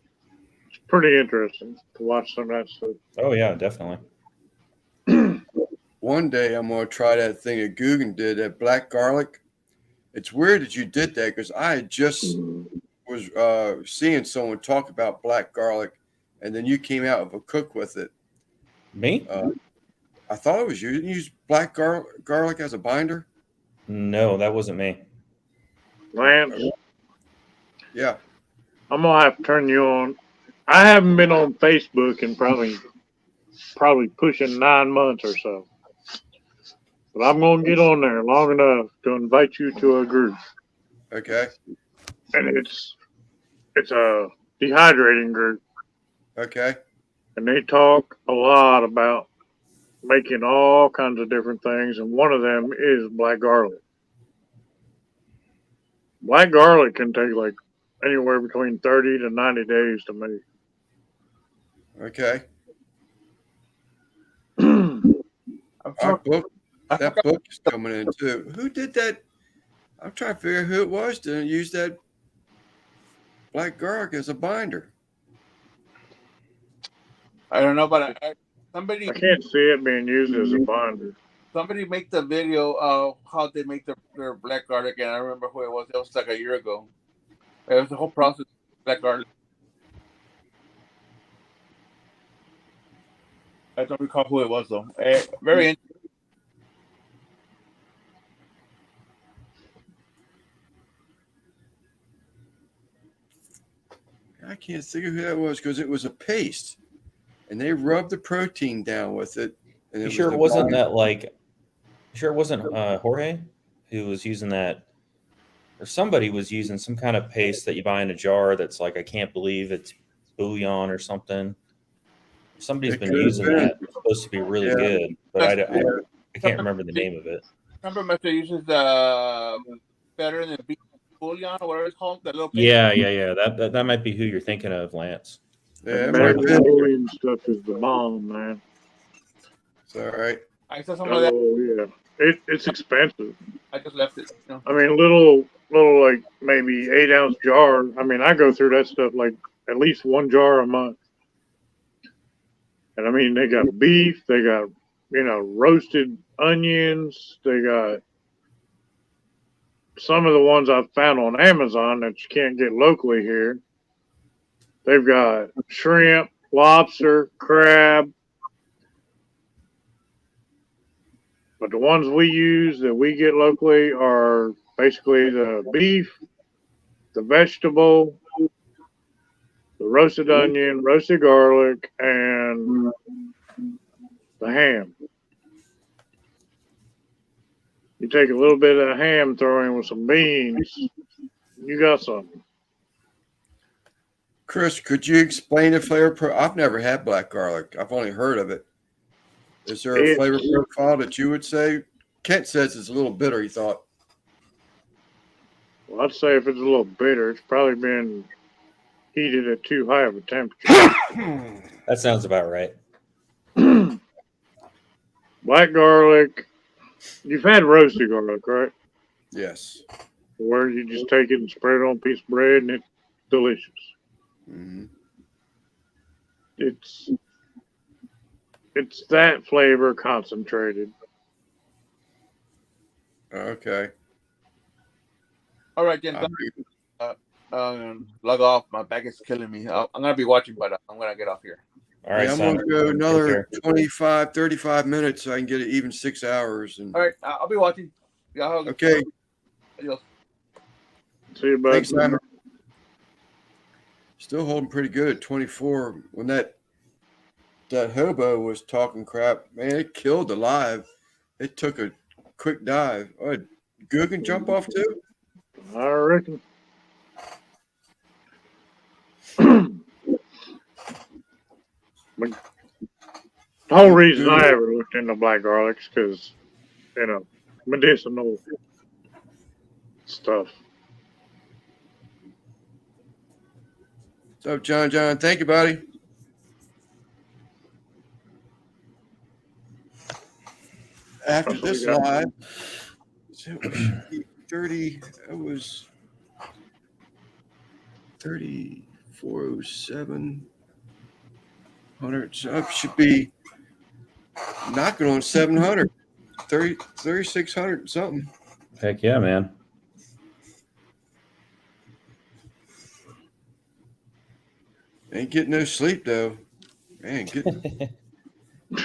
pretty interesting to watch some of that stuff. Oh yeah, definitely. One day I'm gonna try that thing that Guggen did, that black garlic. It's weird that you did that because I had just was seeing someone talk about black garlic, and then you came out with a cook with it. Me? I thought it was you. Didn't you use black garlic as a binder? No, that wasn't me. Lance, Yeah. I'm gonna have to turn you on. I haven't been on Facebook in probably pushing 9 months or so. But I'm gonna get on there long enough to invite you to a group. Okay. And it's a dehydrating group. Okay. And they talk a lot about making all kinds of different things, and one of them is black garlic. Black garlic can take like anywhere between 30 to 90 days to make. Okay. I That book is coming in too. Who did that? I'm trying to figure out who it was to use that black garlic as a binder. I don't know, but somebody. I can't see it being used as a binder. Somebody make the video of how they make their black garlic, and I remember who it was. It was like a year ago. It was the whole process of black garlic. I don't recall who it was though. Very interesting. I can't think of who that was because it was a paste, and they rubbed the protein down with it. And You sure it wasn't that like? You sure it wasn't Jorge who was using that, or somebody was using some kind of paste that you buy in a jar that's like, I can't believe it's bouillon or something. Somebody's been using that. It's supposed to be really good, but I can't remember the name of it. Remember, Mister uses the better than beef bouillon or whatever it's called. The little paste? Yeah. That might be who you're thinking of, Lance. Yeah, Brazilian stuff is the bomb, man. It's all right. I saw some of that. Oh yeah, it's expensive. I just left it. You know. I mean, little like maybe 8-ounce jar. I mean, I go through that stuff like at least one jar a month. And I mean, they got beef, they got roasted onions, they got some of the ones I've found on Amazon that you can't get locally here. They've got shrimp, lobster, crab. But the ones we use that we get locally are basically the beef, the vegetable, the roasted onion, roasted garlic, and the ham. You take a little bit of ham, throw in with some beans, you got something. Chris, could you explain the flavor? I've never had black garlic. I've only heard of it. Is there a flavor profile that you would say? Kent says it's a little bitter, he thought. Well, I'd say if it's a little bitter, it's probably been heated at too high of a temperature. That sounds about right. Black garlic. You've had roasted garlic, right? Yes. Where you just take it and spread it on a piece of bread, and it's delicious. Mm-hmm. It's that flavor concentrated. Okay. All right, then. Log off. My back is killing me. I'm gonna be watching, but I'm gonna get off here. All right, I'm son. going to go Take another care. 25, 35 minutes so I can get it even 6 hours. And All right, I'll be watching. Y'all okay. Adios. See you, bud. Thanks, Simon. Still holding pretty good at 24. When that hobo was talking crap, man, it killed the live. It took a quick dive. Oh, Goog can jump off too? I reckon. But the whole reason I ever looked into black garlic's because, medicinal stuff. What's up, John? John, thank you, buddy. After this live, so it should be 30. It was 3407. 100. So it should be knocking on 700. 3,600 something. Heck yeah, man. Ain't getting no sleep though. Man, getting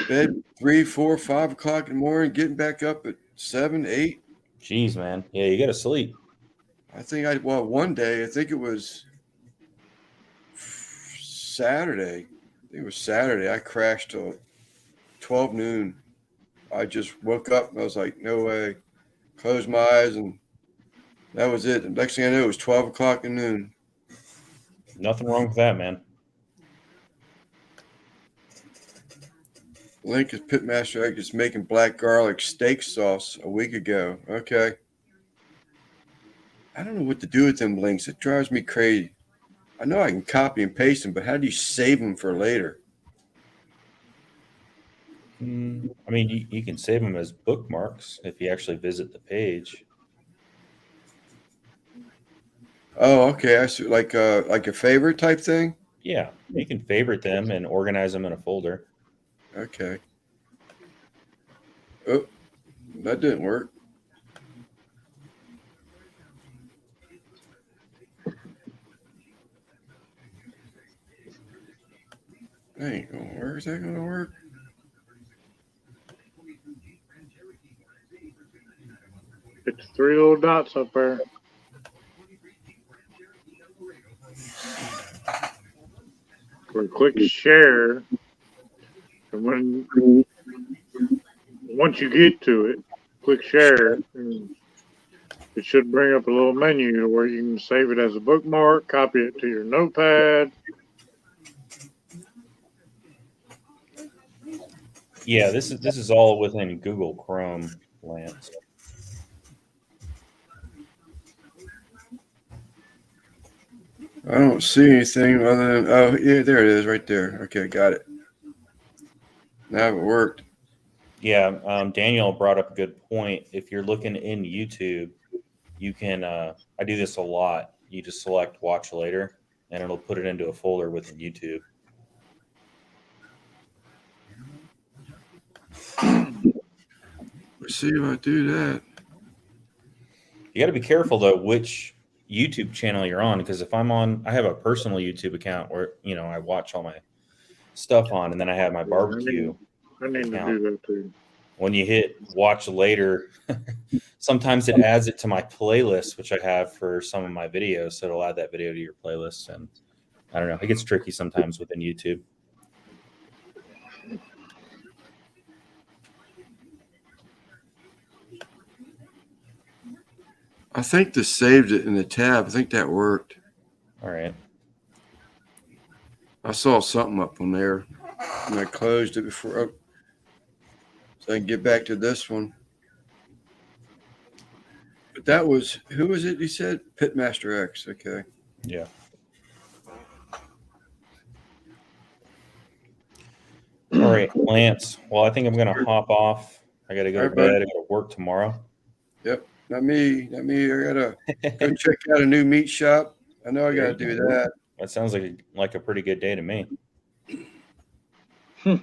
bed 3, 4, 5 o'clock in the morning, getting back up at 7, 8. Jeez, man. Yeah, you gotta sleep. I think one day, I think it was Saturday. I think it was Saturday. I crashed till 12 noon. I just woke up and I was like, no way. Closed my eyes and that was it. The next thing I knew, it was 12 o'clock in noon. Nothing wrong with that, man. Link is Pitmaster Egg is making black garlic steak sauce a week ago. Okay. I don't know what to do with them links. It drives me crazy. I know I can copy and paste them, but how do you save them for later? I mean, you can save them as bookmarks if you actually visit the page. Oh, okay. I see. Like a favorite type thing? Yeah, you can favorite them and organize them in a folder. Okay. Oh, that didn't work. That ain't gonna work. Is that gonna work? It's 3 little dots up there. We click share, and once you get to it, click share, and it should bring up a little menu where you can save it as a bookmark, copy it to your notepad. Yeah, this is all within Google Chrome, Lance. I don't see anything other than, oh, yeah, there it is right there. Okay, got it. Now it worked. Yeah, Daniel brought up a good point. If you're looking in YouTube, you can, I do this a lot. You just select watch later, and it'll put it into a folder within YouTube. Let's see if I do that. You got to be careful, though, which YouTube channel you're on, because if I'm on, I have a personal YouTube account where, I watch all my stuff on, and then I have my barbecue. I need to do that too. When you hit watch later, sometimes it adds it to my playlist, which I have for some of my videos. So it'll add that video to your playlist. And I don't know, it gets tricky sometimes within YouTube. I think this saved it in the tab. I think that worked. All right. I saw something up on there, and I closed it before, so I can get back to this one. But that was, who was it you said? Pitmaster X. Okay. Yeah. All right, Lance. Well, I think I'm going to hop off. I got to go to bed. I got to work tomorrow. Yep. Not me. I got to go check out a new meat shop. I know I got to do that. That sounds like a pretty good day to me. All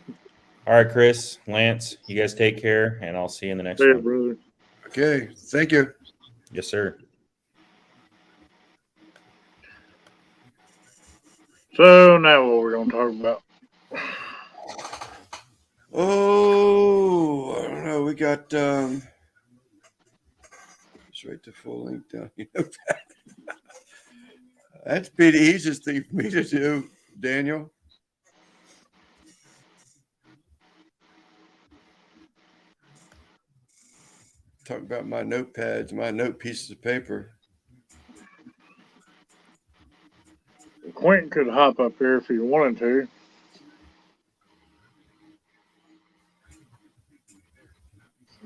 right, Chris, Lance, you guys take care, and I'll see you in the next one. Brother. Okay. Thank you. Yes, sir. So now what we're going to talk about. Oh, I don't know. We got just write the full link down. That's be the easiest thing for me to do, Daniel. Talk about my notepads, my note pieces of paper. Quentin could hop up here if he wanted to.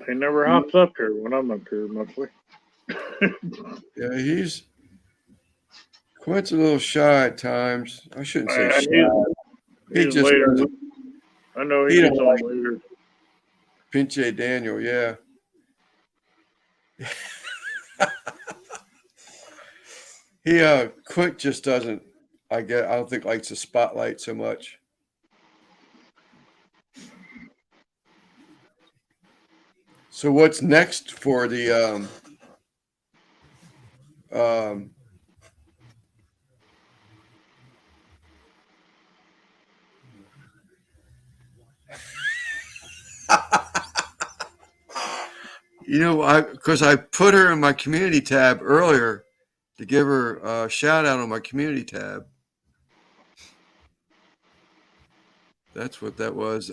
He never hops up here when I'm up here mostly. Yeah, Quint's a little shy at times. I shouldn't say shy. He He's just later. doesn't. I know He he don't gets on like later. Pinche Daniel, yeah. Quint just doesn't. I don't think likes the spotlight so much. So what's next for the because I put her in my community tab earlier to give her a shout out on my community tab. That's what that was.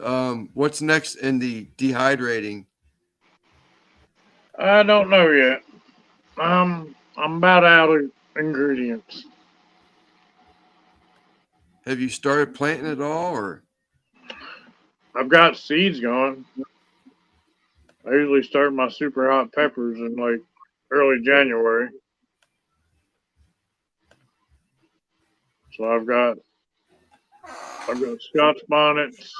What's next in the dehydrating? I don't know yet. I'm about out of ingredients. Have you started planting at all, or? I've got seeds going. I usually start my super hot peppers in like early January. So I've got Scotch bonnets.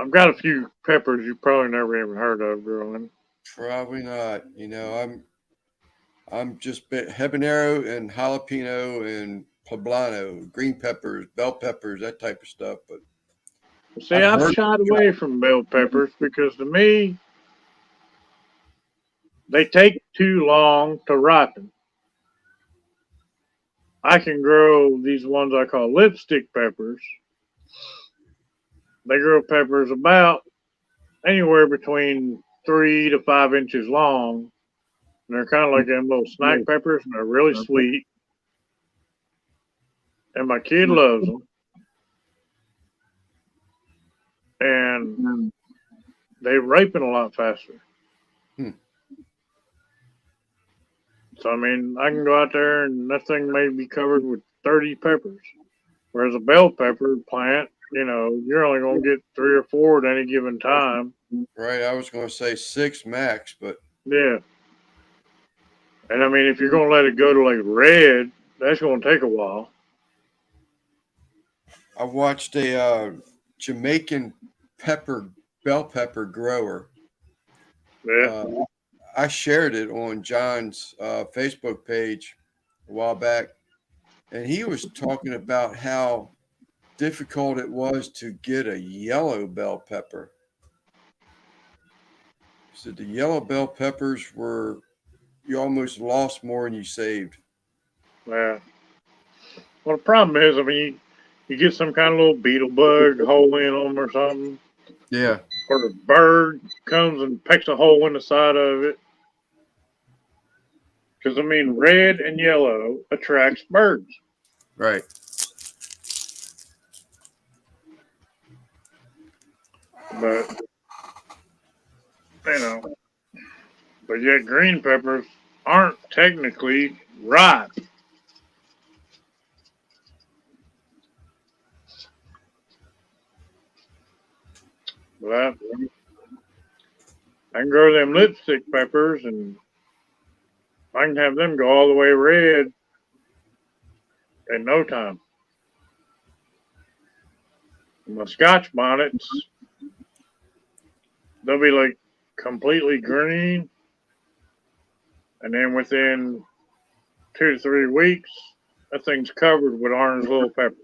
I've got a few peppers you probably never even heard of growing. Probably not. I'm just habanero and jalapeno and poblano, green peppers, bell peppers, that type of stuff. But See, I've shied away from bell peppers because to me, they take too long to ripen. I can grow these ones I call lipstick peppers. They grow peppers about anywhere between 3 to 5 inches long. And they're kind of like them little snack peppers, and they're really sweet. And my kid loves them. And they ripen a lot faster. So, I mean, I can go out there and that thing may be covered with 30 peppers. Whereas a bell pepper plant, you're only going to get 3 or 4 at any given time. Right. I was going to say 6 max, but. Yeah. And I mean, if you're going to let it go to like red, that's going to take a while. I watched a Jamaican bell pepper grower. Yeah. I shared it on John's Facebook page a while back, and he was talking about how difficult it was to get a yellow bell pepper. He said the yellow bell peppers you almost lost more than you saved. Yeah. Well, the problem is, I mean, you get some kind of little beetle bug hole in them or something. Yeah. Or a bird comes and pecks a hole in the side of it. Because, I mean, red and yellow attracts birds. Right. But, but yet green peppers aren't technically ripe. But I can grow them lipstick peppers and I can have them go all the way red in no time. My Scotch bonnets, they'll be like completely green, and then within 2 to 3 weeks, that thing's covered with orange little peppers.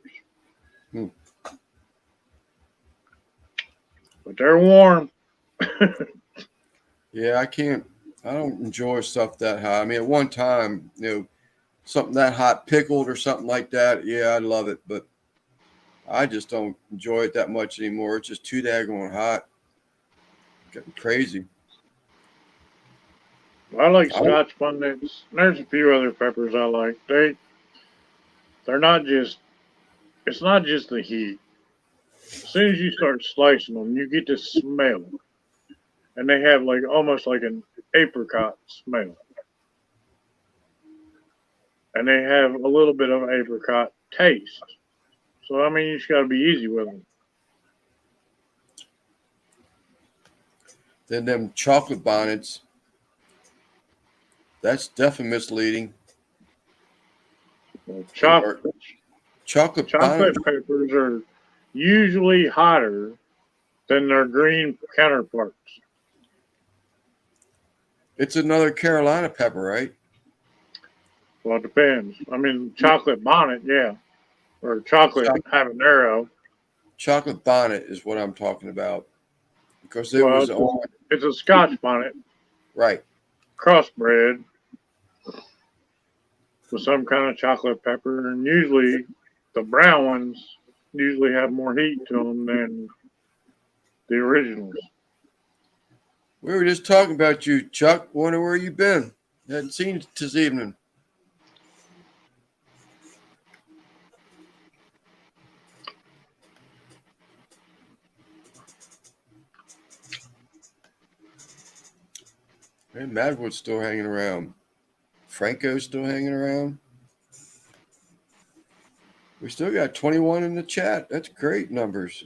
But they're warm. Yeah, I don't enjoy stuff that hot. I mean, at one time, something that hot pickled or something like that. Yeah, I love it. But I just don't enjoy it that much anymore. It's just too daggone hot. Getting crazy. I like Scotch bonnets. There's a few other peppers I like. They're not just. It's not just the heat. As soon as you start slicing them, you get to smell, and they have like almost like an apricot smell, and they have a little bit of apricot taste. So I mean, you just got to be easy with them. Then them chocolate bonnets. That's definitely misleading. Well, chocolate bonnets. peppers are usually hotter than their green counterparts. It's another Carolina pepper, right? Well, it depends. I mean, chocolate bonnet, yeah, or chocolate habanero. Chocolate bonnet is what I'm talking about because it Well, was on. it's a Scotch bonnet, Right. crossbred with some kind of chocolate pepper, and usually the brown ones usually have more heat to them than the originals. We were just talking about you, Chuck. Wonder where you been. Hadn't seen you this evening. Man, Madwood's still hanging around. Franco's still hanging around. We still got 21 in the chat. That's great numbers.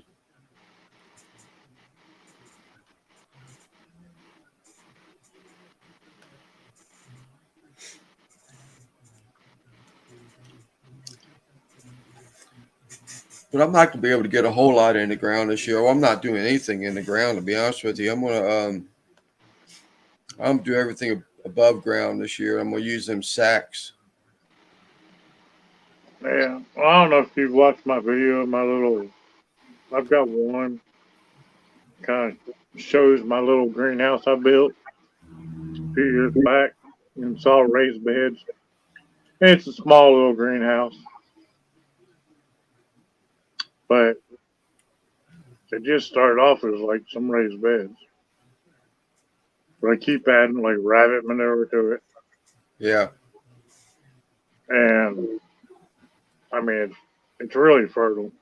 But I'm not going to be able to get a whole lot in the ground this year. Well, I'm not doing anything in the ground, to be honest with you. I'm going to do everything above ground this year. I'm going to use them sacks. Yeah, well, I don't know if you've watched my video of my little. I've got one kind of shows my little greenhouse I built a few years back, and it's all raised beds. It's a small little greenhouse, but it just started off as like some raised beds. But I keep adding like rabbit manure to it. Yeah. And I mean, it's really fertile.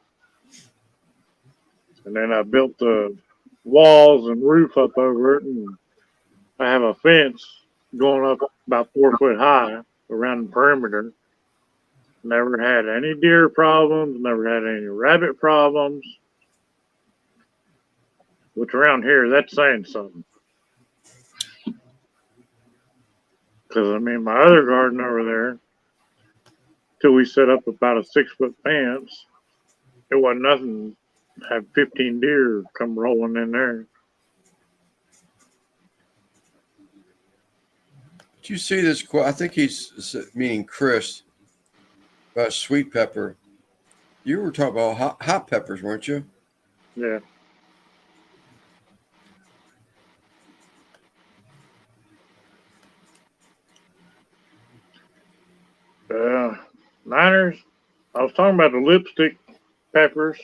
And then I built the walls and roof up over it, and I have a fence going up about 4 foot high around the perimeter. Never had any deer problems, never had any rabbit problems. Which around here, that's saying something. Because, I mean, my other garden over there, till we set up about a 6 foot fence, it wasn't nothing. Had 15 deer come rolling in there. Did you see this quote? I think he's meaning Chris about sweet pepper. You were talking about hot peppers, weren't you? Yeah. Niners, I was talking about the lipstick peppers.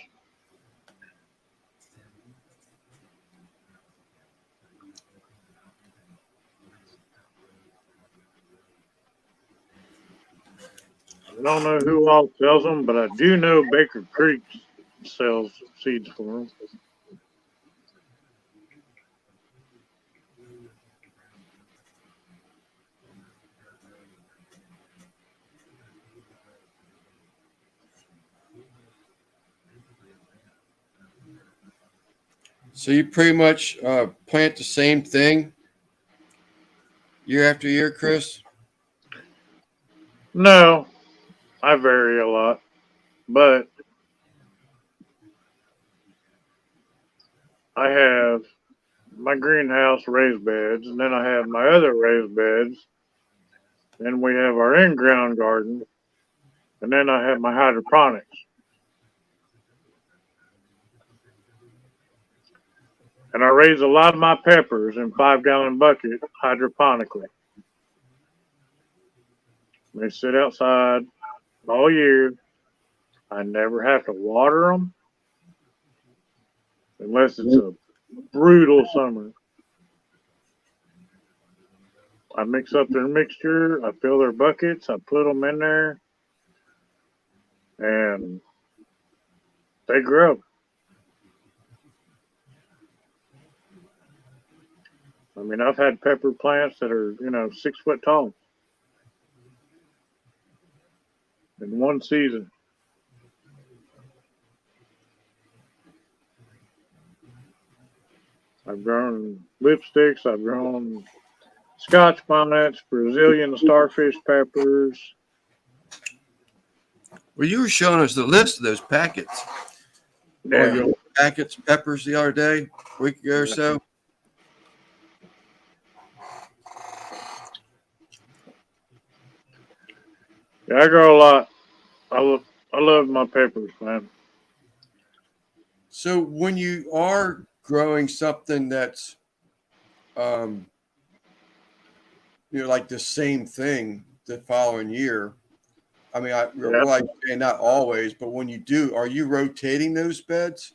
I don't know who all sells them, but I do know Baker Creek sells seeds for them. So you pretty much plant the same thing year after year, Chris? No, I vary a lot, but I have my greenhouse raised beds, and then I have my other raised beds, and we have our in-ground garden, and then I have my hydroponics. And I raise a lot of my peppers in 5-gallon buckets hydroponically. They sit outside all year. I never have to water them unless it's a brutal summer. I mix up their mixture. I fill their buckets. I put them in there, and they grow. I mean, I've had pepper plants that are 6 foot tall in one season. I've grown lipsticks. I've grown Scotch bonnets, Brazilian starfish peppers. Well, you were showing us the list of those packets. Yeah. All your packets, peppers the other day, a week ago or so. Yeah, I grow a lot. I love my peppers, man. So when you are growing something that's, like the same thing the following year, I mean, I realize not always, but when you do, are you rotating those beds?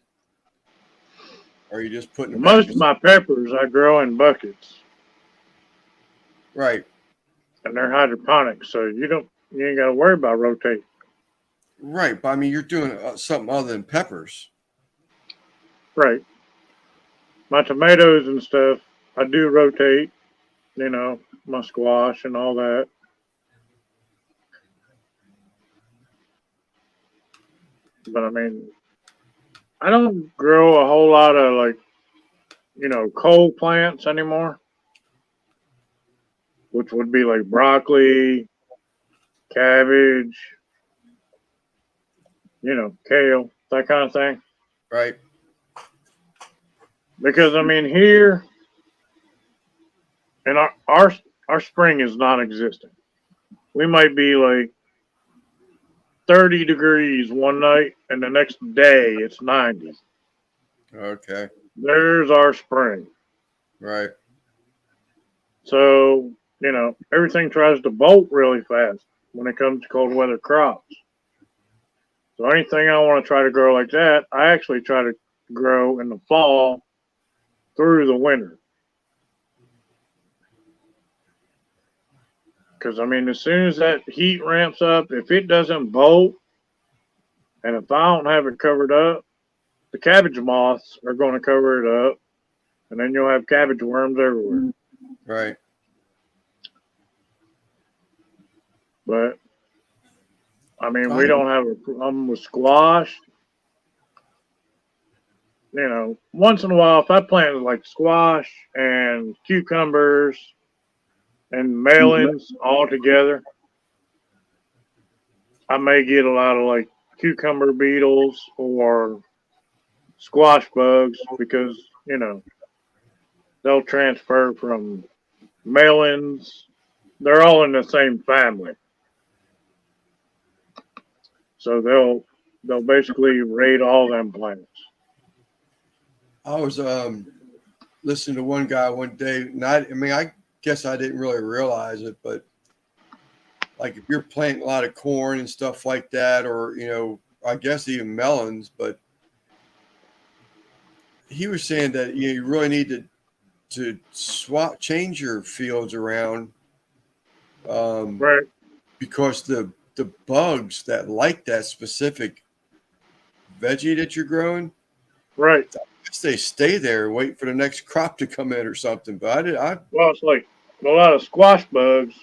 Or are you just putting them back? Most of my peppers I grow in buckets. Right. And they're hydroponic, so you ain't got to worry about rotating. Right, but I mean, you're doing something other than peppers. Right. My tomatoes and stuff, I do rotate, my squash and all that. But I mean, I don't grow a whole lot of cold plants anymore, which would be like broccoli, cabbage, kale, that kind of thing. Right. Because I mean, here, and our spring is non-existent. We might be like 30 degrees one night, and the next day it's 90. Okay. There's our spring. Right. So, everything tries to bolt really fast when it comes to cold weather crops. So anything I want to try to grow like that, I actually try to grow in the fall through the winter. Because, I mean, as soon as that heat ramps up, if it doesn't bolt, and if I don't have it covered up, the cabbage moths are going to cover it up, and then you'll have cabbage worms everywhere. Right. But, I mean, we don't have a problem with squash. Once in a while, if I plant like squash and cucumbers and melons all together, I may get a lot of like cucumber beetles or squash bugs because, they'll transfer from melons. They're all in the same family. So they'll basically raid all them plants. I was listening to one guy one day, and I guess I didn't really realize it, but like if you're planting a lot of corn and stuff like that, or I guess even melons, but he was saying that you really need to change your fields around, right? Because the bugs that like that specific veggie that you're growing, right? They stay there, wait for the next crop to come in or something. But well, it's like a lot of squash bugs,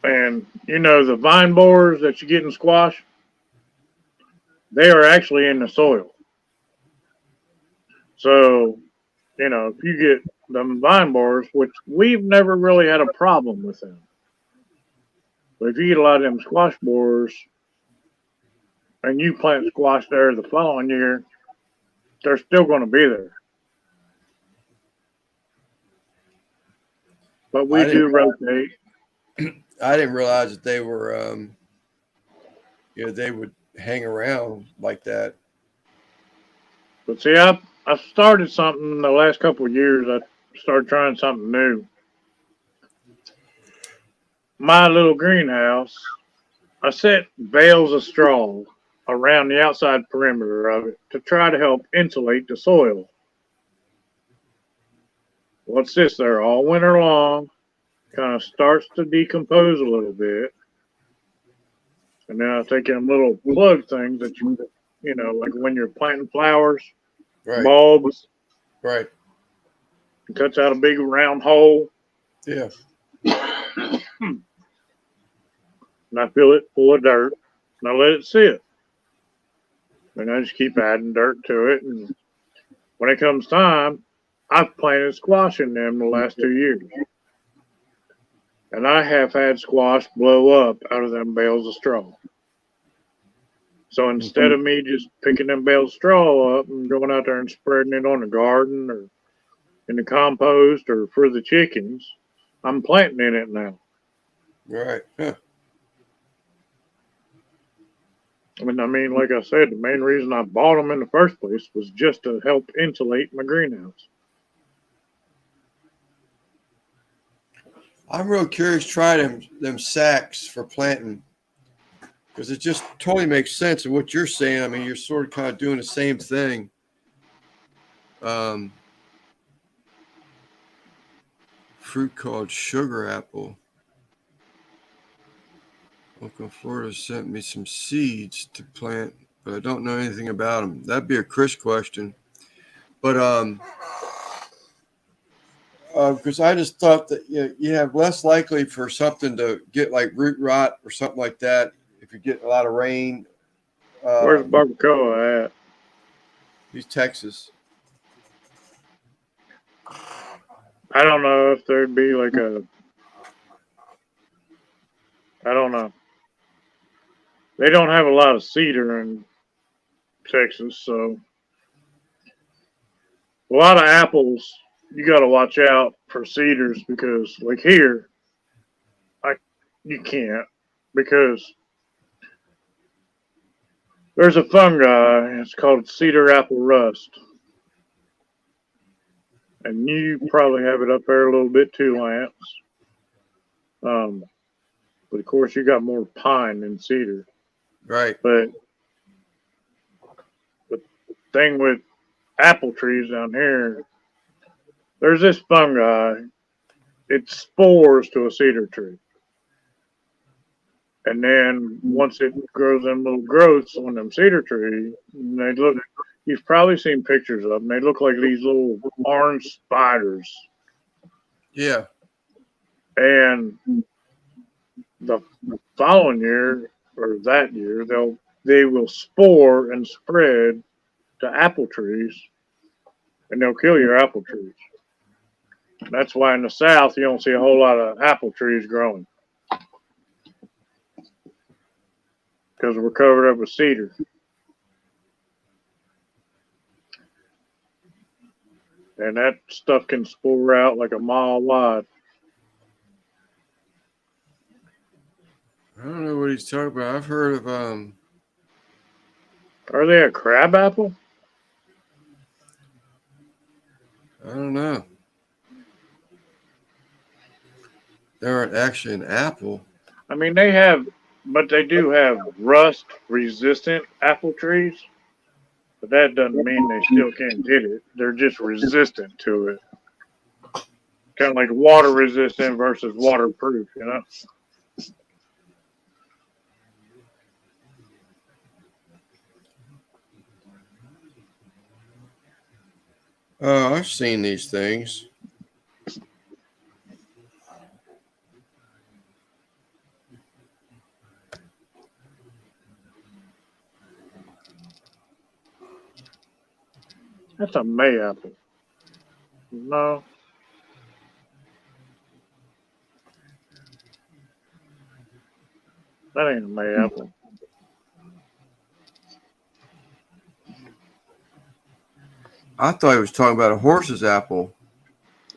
and the vine borers that you get in squash, they are actually in the soil. So, if you get them vine borers, which we've never really had a problem with them, but if you get a lot of them squash borers, and you plant squash there the following year, they're still going to be there. But we do rotate. I didn't realize that they were, they would hang around like that. But see, I started something the last couple of years. I started trying something new. My little greenhouse I set bales of straw around the outside perimeter of it to try to help insulate the soil. Well, it sits there all winter long, kind of starts to decompose a little bit. And then I take them little plug things that you know, like when you're planting flowers, Right. bulbs, Right. it cuts out a big round hole. Yeah. And I fill it full of dirt and I let it sit. And I just keep adding dirt to it. And when it comes time, I've planted squash in them the last 2 years. And I have had squash blow up out of them bales of straw. So instead of me just picking them bales of straw up and going out there and spreading it on the garden or in the compost or for the chickens, I'm planting in it now. Right. Huh. I mean, like I said, the main reason I bought them in the first place was just to help insulate my greenhouse. I'm real curious to try them sacks for planting, because it just totally makes sense of what you're saying. I mean, you're sort of kind of doing the same thing. Fruit called sugar apple. Uncle Florida sent me some seeds to plant, but I don't know anything about them. That'd be a Chris question. But because I just thought that you have less likely for something to get like root rot or something like that if you get a lot of rain. Where's Barbacoa at? He's Texas. I don't know if there'd be like I don't know. They don't have a lot of cedar in Texas, so a lot of apples. You got to watch out for cedars because, like here, you can't because there's a fungi. It's called cedar apple rust, and you probably have it up there a little bit too, Lance. But of course, you got more pine than cedar. Right. But the thing with apple trees down here, there's this fungi. It spores to a cedar tree. And then once it grows them little growths on them cedar trees, they look, you've probably seen pictures of them. They look like these little orange spiders. Yeah. And the following year, or that year, they will spore and spread to apple trees, and they'll kill your apple trees. That's why in the South you don't see a whole lot of apple trees growing, because we're covered up with cedar. And that stuff can spore out like a mile wide. I don't know what he's talking about. I've heard of Are they a crab apple? I don't know. They aren't actually an apple. I mean, they do have rust resistant apple trees, but that doesn't mean they still can't hit it. They're just resistant to it. Kind of like water resistant versus waterproof, you know? Oh, I've seen these things. That's a May apple. No. That ain't a May apple. I thought he was talking about a horse's apple,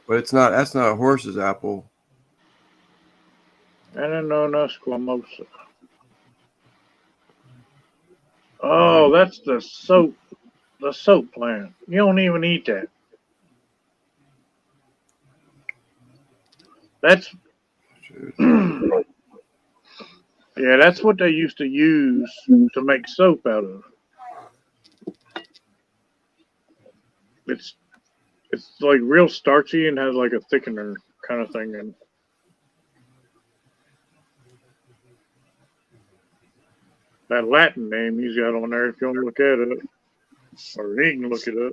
but it's not. That's not a horse's apple. Ananas squamosa. Oh, that's the soap plant. You don't even eat that. That's Yeah, that's what they used to use to make soap out of. It's like real starchy and has like a thickener kind of thing in. That Latin name he's got on there, if you want to look at it, or he can look it up.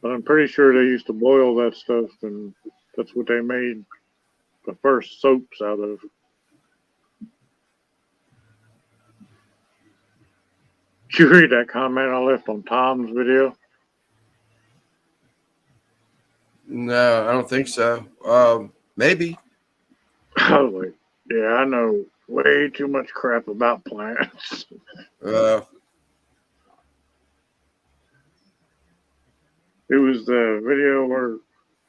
But I'm pretty sure they used to boil that stuff, and that's what they made the first soaps out of. Did you read that comment I left on Tom's video? No, I don't think so. Maybe. I was like, yeah, I know way too much crap about plants. It was the video where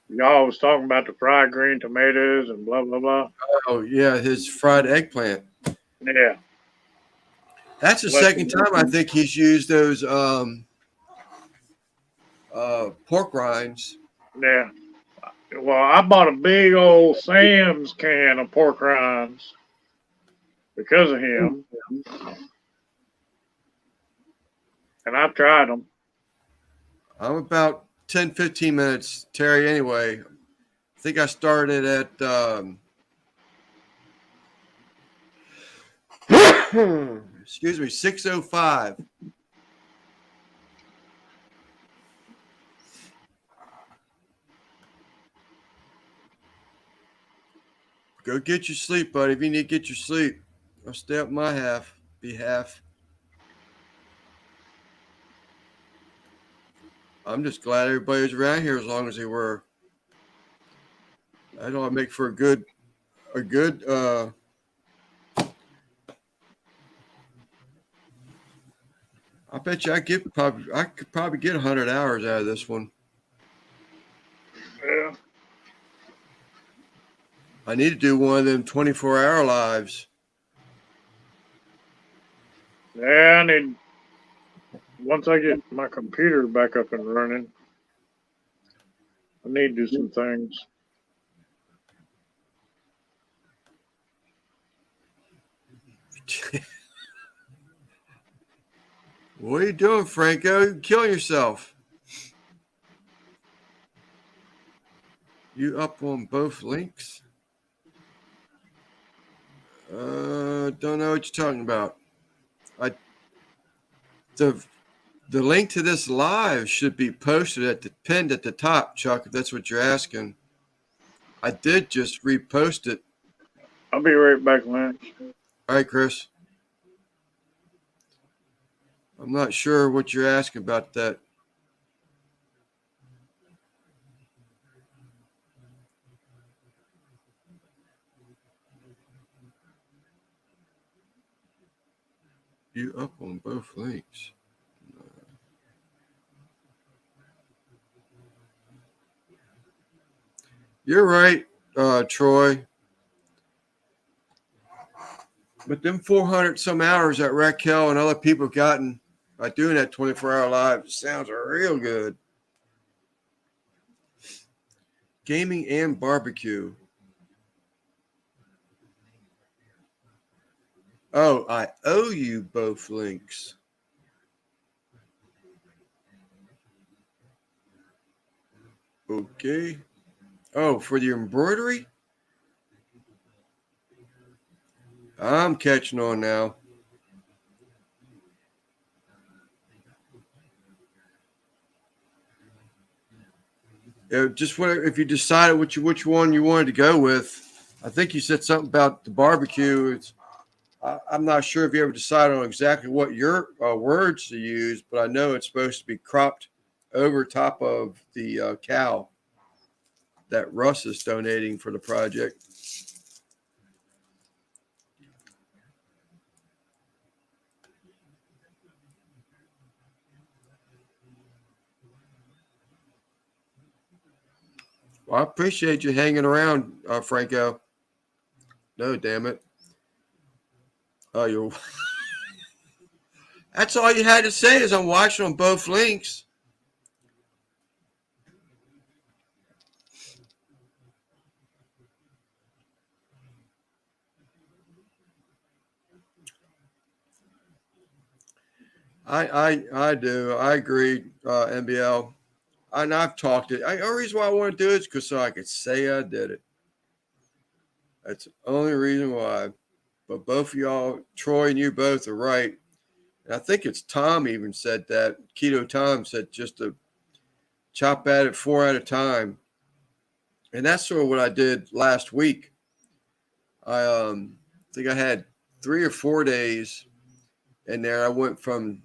y'all was talking about the fried green tomatoes and blah, blah, blah. Oh, yeah, his fried eggplant. Yeah. That's the second time I think he's used those pork rinds. Yeah. Well, I bought a big old Sam's can of pork rinds because of him. And I've tried them. I'm about 10, 15 minutes, Terry, anyway. I think I started at excuse me, 6:05. Go get your sleep, buddy. If you need to get your sleep, I'll stay up my behalf. I'm just glad everybody was around here as long as they were. I know I make for a good I bet you I could probably get 100 hours out of this one. Yeah. I need to do one of them 24-hour lives. Yeah, I need, once I get my computer back up and running, I need to do some things. What are you doing, Franco? You're killing yourself. You up on both links? Don't know what you're talking about. The link to this live should be posted pinned at the top, Chuck, if that's what you're asking. I did just repost it. I'll be right back, Lance. All right, Chris. I'm not sure what you're asking about that. You up on both links. You're right, Troy. But them 400 some hours that Raquel and other people have gotten by doing that 24-hour live sounds real good. Gaming and barbecue. Oh, I owe you both links. Okay. Oh, for the embroidery? I'm catching on now. Just if you decided which one you wanted to go with. I think you said something about the barbecue. I'm not sure if you ever decided on exactly what your words to use, but I know it's supposed to be cropped over top of the cow that Russ is donating for the project. Well, I appreciate you hanging around, Franco. No, damn it. Oh, you're. That's all you had to say is I'm watching on both links. I do. I agree, NBL. And I've talked it. The only reason why I want to do it is because so I could say I did it. That's the only reason why. But both of y'all, Troy and you both are right. And I think it's Tom even said that. Keto Tom said just to chop at it 4 at a time. And that's sort of what I did last week. I think I had 3 or 4 days in there. I went from,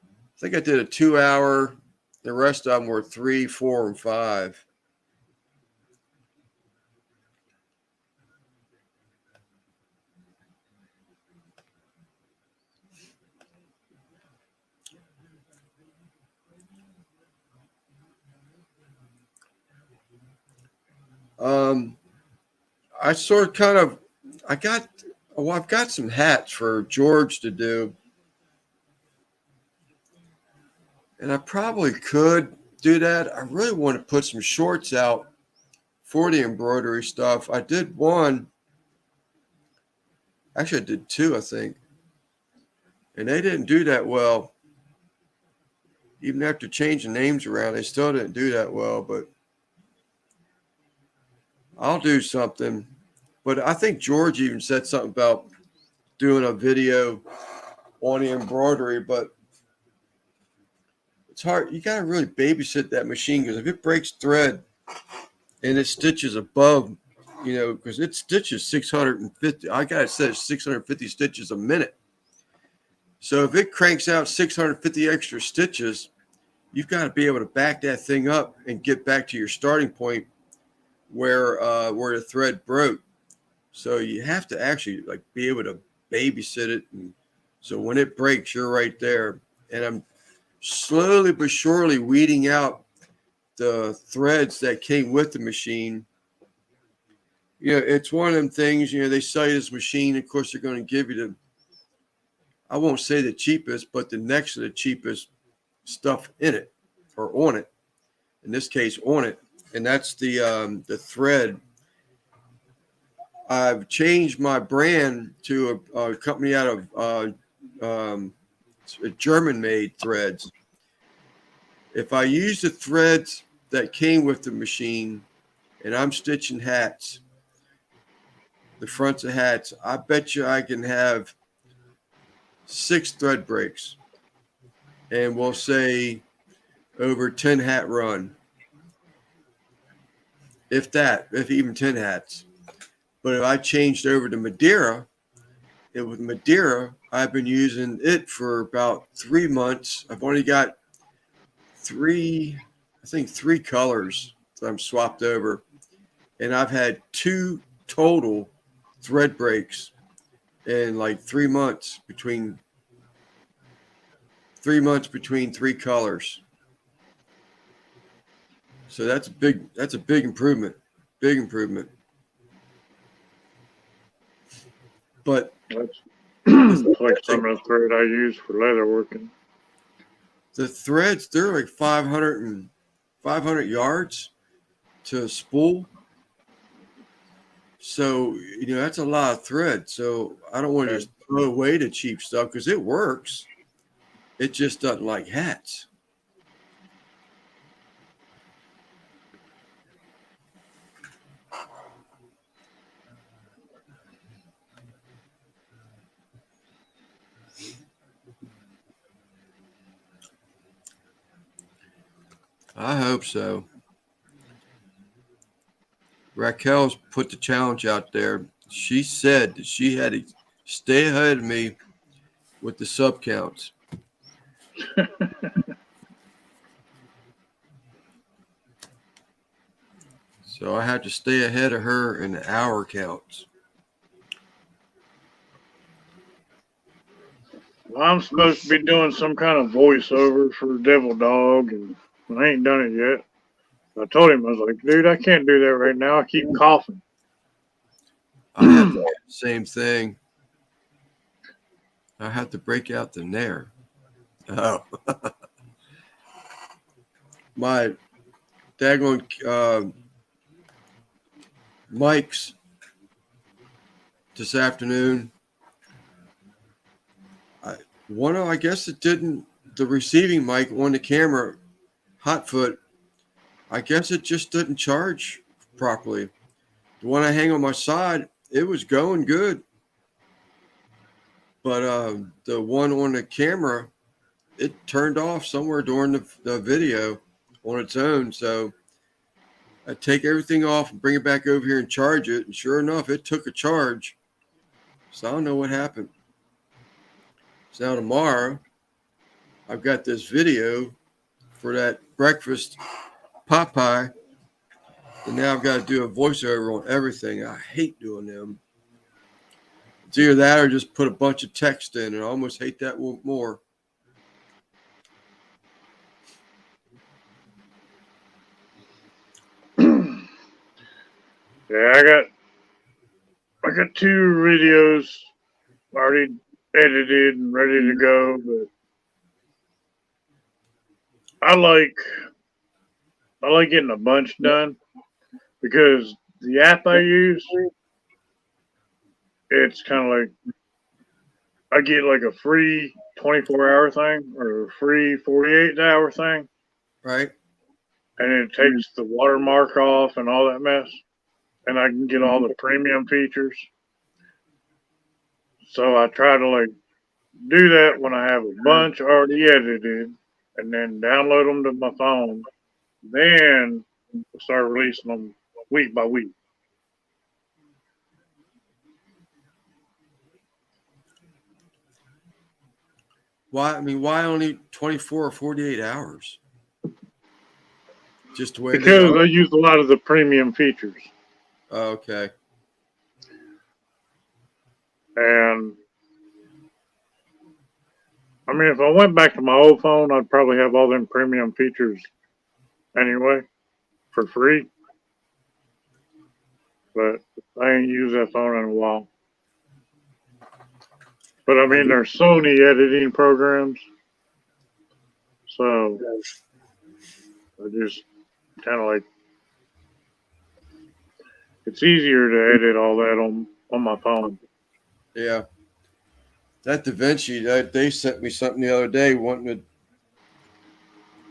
I think I did a 2-hour. The rest of them were 3, 4, and 5. I sort of kind of, I've got some hats for George to do. And I probably could do that. I really want to put some shorts out for the embroidery stuff. I did one. Actually, I did 2, I think. And they didn't do that well. Even after changing names around, they still didn't do that well. But I'll do something. But I think George even said something about doing a video on the embroidery. But it's hard. You got to really babysit that machine because if it breaks thread and it stitches above, because it stitches 650. I got it set at 650 stitches a minute. So if it cranks out 650 extra stitches, you've got to be able to back that thing up and get back to your starting point where the thread broke. So you have to actually be able to babysit it. And so when it breaks, you're right there. And I'm slowly but surely weeding out the threads that came with the machine. It's one of them things, they sell you this machine. Of course, they're going to give you I won't say the cheapest, but the next to the cheapest stuff in it or on it. In this case, on it. And that's the thread. I've changed my brand to a company out of German-made threads. If I use the threads that came with the machine and I'm stitching hats, the fronts of hats, I bet you I can have 6 thread breaks. And we'll say over 10 hat run. If even 10 hats. But if I changed over to Madeira, with Madeira, I've been using it for about 3 months. I've only got 3 colors that I'm swapped over. And I've had 2 total thread breaks in 3 months between 3 colors. So that's a big improvement. Big improvement. But that's like some of the thread I use for leather working. The threads, they're like 500 yards to a spool. So, that's a lot of thread. So I don't want to just throw away the cheap stuff because it works. It just doesn't like hats. I hope so. Raquel's put the challenge out there. She said that she had to stay ahead of me with the sub counts. So I have to stay ahead of her in the hour counts. Well, I'm supposed to be doing some kind of voiceover for Devil Dog, and I ain't done it yet. I told him, I was like, dude, I can't do that right now. I keep coughing. I have the same thing. I have to break out the nair. Oh. My daggone mics this afternoon. I guess it didn't. The receiving mic on the camera, Hotfoot, I guess it just didn't charge properly. The one I hang on my side, it was going good. But the one on the camera, it turned off somewhere during the video on its own. So I take everything off and bring it back over here and charge it. And sure enough, it took a charge. So I don't know what happened. So now tomorrow, I've got this video for that breakfast pot pie. And now I've got to do a voiceover on everything. I hate doing them. It's either that or just put a bunch of text in, and I almost hate that one more. Yeah, I got 2 videos already edited and ready to go, but I like getting a bunch done because the app I use, it's kind of like I get like a free 24-hour thing or a free 48-hour thing. Right. And it takes the watermark off and all that mess. And I can get all the premium features. So I try to like do that when I have a bunch already edited and then download them to my phone. Then start releasing them week by week. Why only 24 or 48 hours? Just the way because I use a lot of the premium features. Oh, okay. And I mean, if I went back to my old phone, I'd probably have all them premium features anyway for free. But I ain't used that phone in a while. But I mean, there's Sony editing programs. So I just kind of like, it's easier to edit all that on my phone. Yeah. That DaVinci, they sent me something the other day wanting to,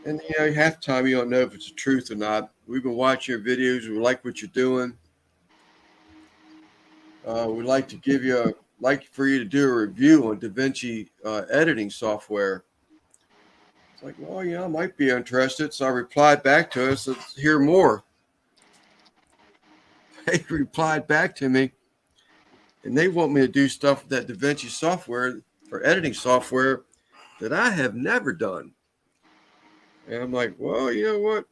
and half the time you don't know if it's the truth or not. We've been watching your videos. We like what you're doing. We'd like to give you for you to do a review on DaVinci editing software. It's like, well, I might be interested. So I replied back to us, let's hear more. They replied back to me, and they want me to do stuff with that DaVinci software for editing software that I have never done. And I'm like, well, you know what?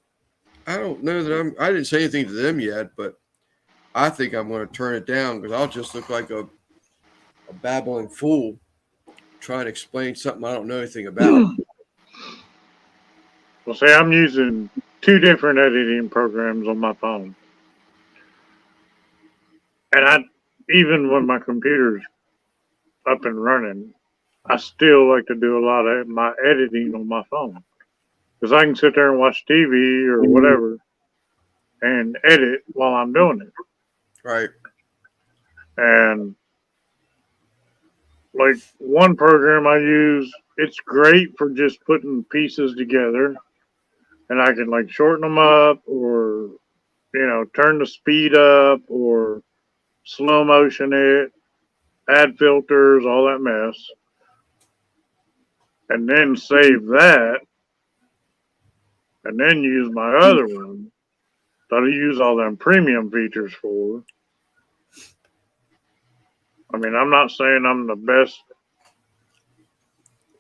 I don't know that I didn't say anything to them yet, but I think I'm going to turn it down because I'll just look like a babbling fool trying to explain something I don't know anything about. Well, see, I'm using 2 different editing programs on my phone. And even when my computer's up and running, I still like to do a lot of my editing on my phone. Because I can sit there and watch TV or whatever and edit while I'm doing it. Right. And like one program I use, it's great for just putting pieces together. And I can like shorten them up or, turn the speed up or slow motion it, add filters, all that mess. And then save that. And then use my other one that I use all them premium features for. I mean, I'm not saying I'm the best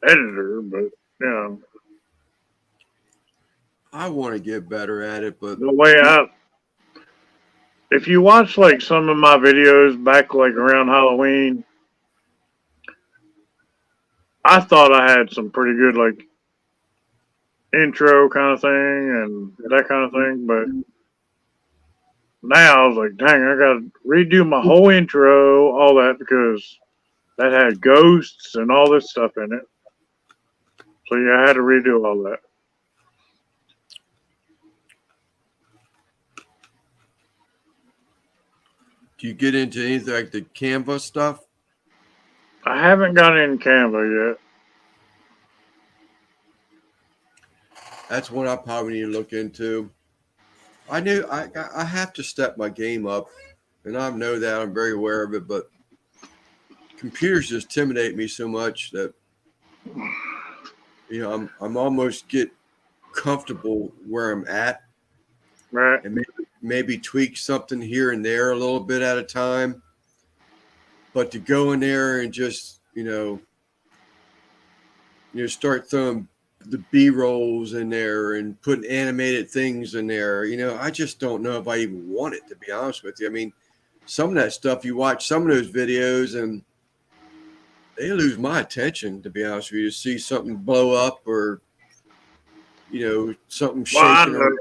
editor, but, I want to get better at it, but the way if you watch like some of my videos back like around Halloween, I thought I had some pretty good like intro kind of thing and that kind of thing, but now I was like, dang, I gotta redo my whole intro, all that, because that had ghosts and all this stuff in it. So yeah, I had to redo all that. Do you get into anything like the Canva stuff? I haven't got in Canva yet. That's one I probably need to look into. I knew I have to step my game up, and I know that. I'm very aware of it, but computers just intimidate me so much that I'm almost get comfortable where I'm at, Right. and maybe tweak something here and there a little bit at a time. But to go in there and just start throwing the B rolls in there and putting animated things in there, I just don't know if I even want it, to be honest with you. I mean, some of that stuff, you watch some of those videos and they lose my attention, to be honest with you, to see something blow up or something shaking.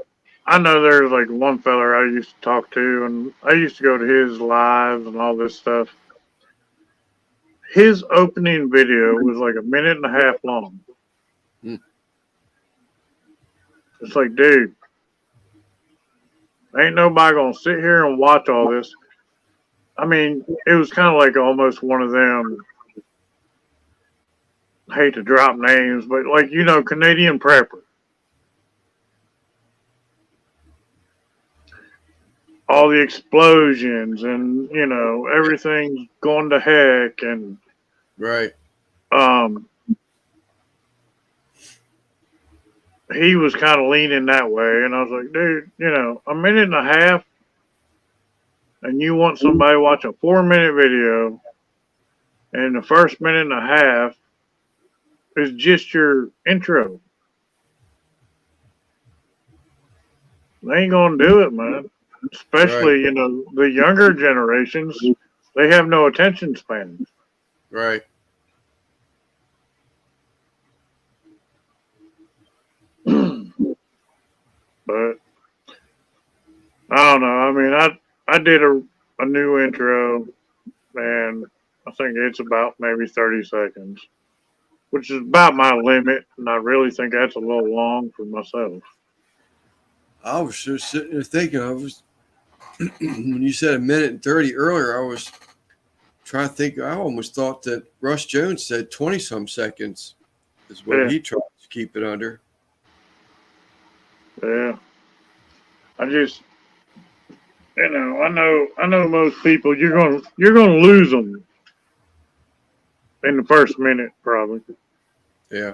I know there's like one feller I used to talk to, and I used to go to his lives and all this stuff. His opening video was like 1.5 minutes long. It's like, dude, ain't nobody gonna sit here and watch all this. I mean, it was kind of like almost one of them. I hate to drop names, but like Canadian Prepper. All the explosions and everything's going to heck and right. He was kind of leaning that way, and I was like, dude, 1.5 minutes, and you want somebody to watch a 4-minute video, and the first 1.5 minutes is just your intro. They ain't gonna do it, man. Especially, the younger generations, they have no attention span. Right. But I don't know. I mean, I did a new intro, and I think it's about maybe 30 seconds, which is about my limit, and I really think that's a little long for myself. I was just sitting there thinking, when you said 1.30 earlier, I was trying to think. I almost thought that Russ Jones said 20-some seconds is what he tries to keep it under. Yeah. I just, I know most people, you're gonna lose them in the first minute, probably. Yeah.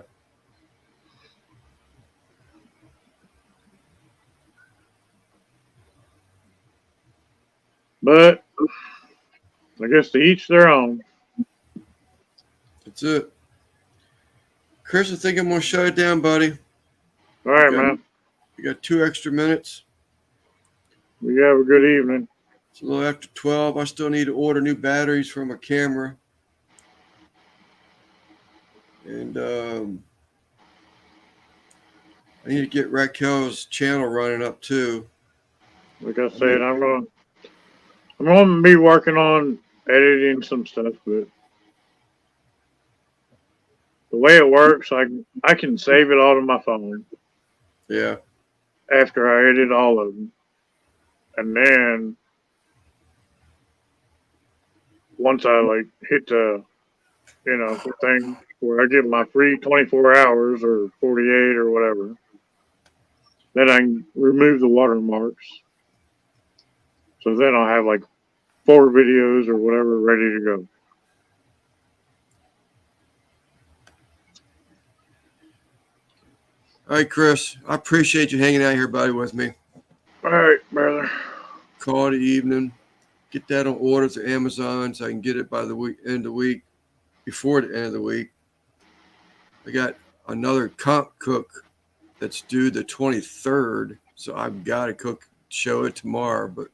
But I guess to each their own. That's it. Chris, I think I'm gonna shut it down, buddy. All right, man. You got 2 extra minutes. You have a good evening. It's a little after 12. I still need to order new batteries for my camera. And I need to get Raquel's channel running up too. Like I said, I'm gonna be working on editing some stuff, but the way it works, I can save it all to my phone. Yeah. After I edit all of them, and then once I hit the thing where I get my free 24 hours or 48 or whatever, then I can remove the watermarks. So then I'll have 4 videos or whatever ready to go. All right, Chris. I appreciate you hanging out here, buddy, with me. All right, brother. Call it evening. Get that on order to Amazon so I can get it by the end of the week, before the end of the week. I got another comp cook that's due the 23rd, so I've got to show it tomorrow, but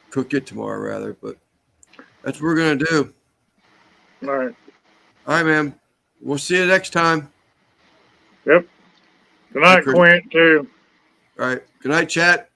cook it tomorrow rather. But that's what we're gonna do. All right. All right, man. We'll see you next time. Yep. Good night, Quint, too. All right. Good night, chat.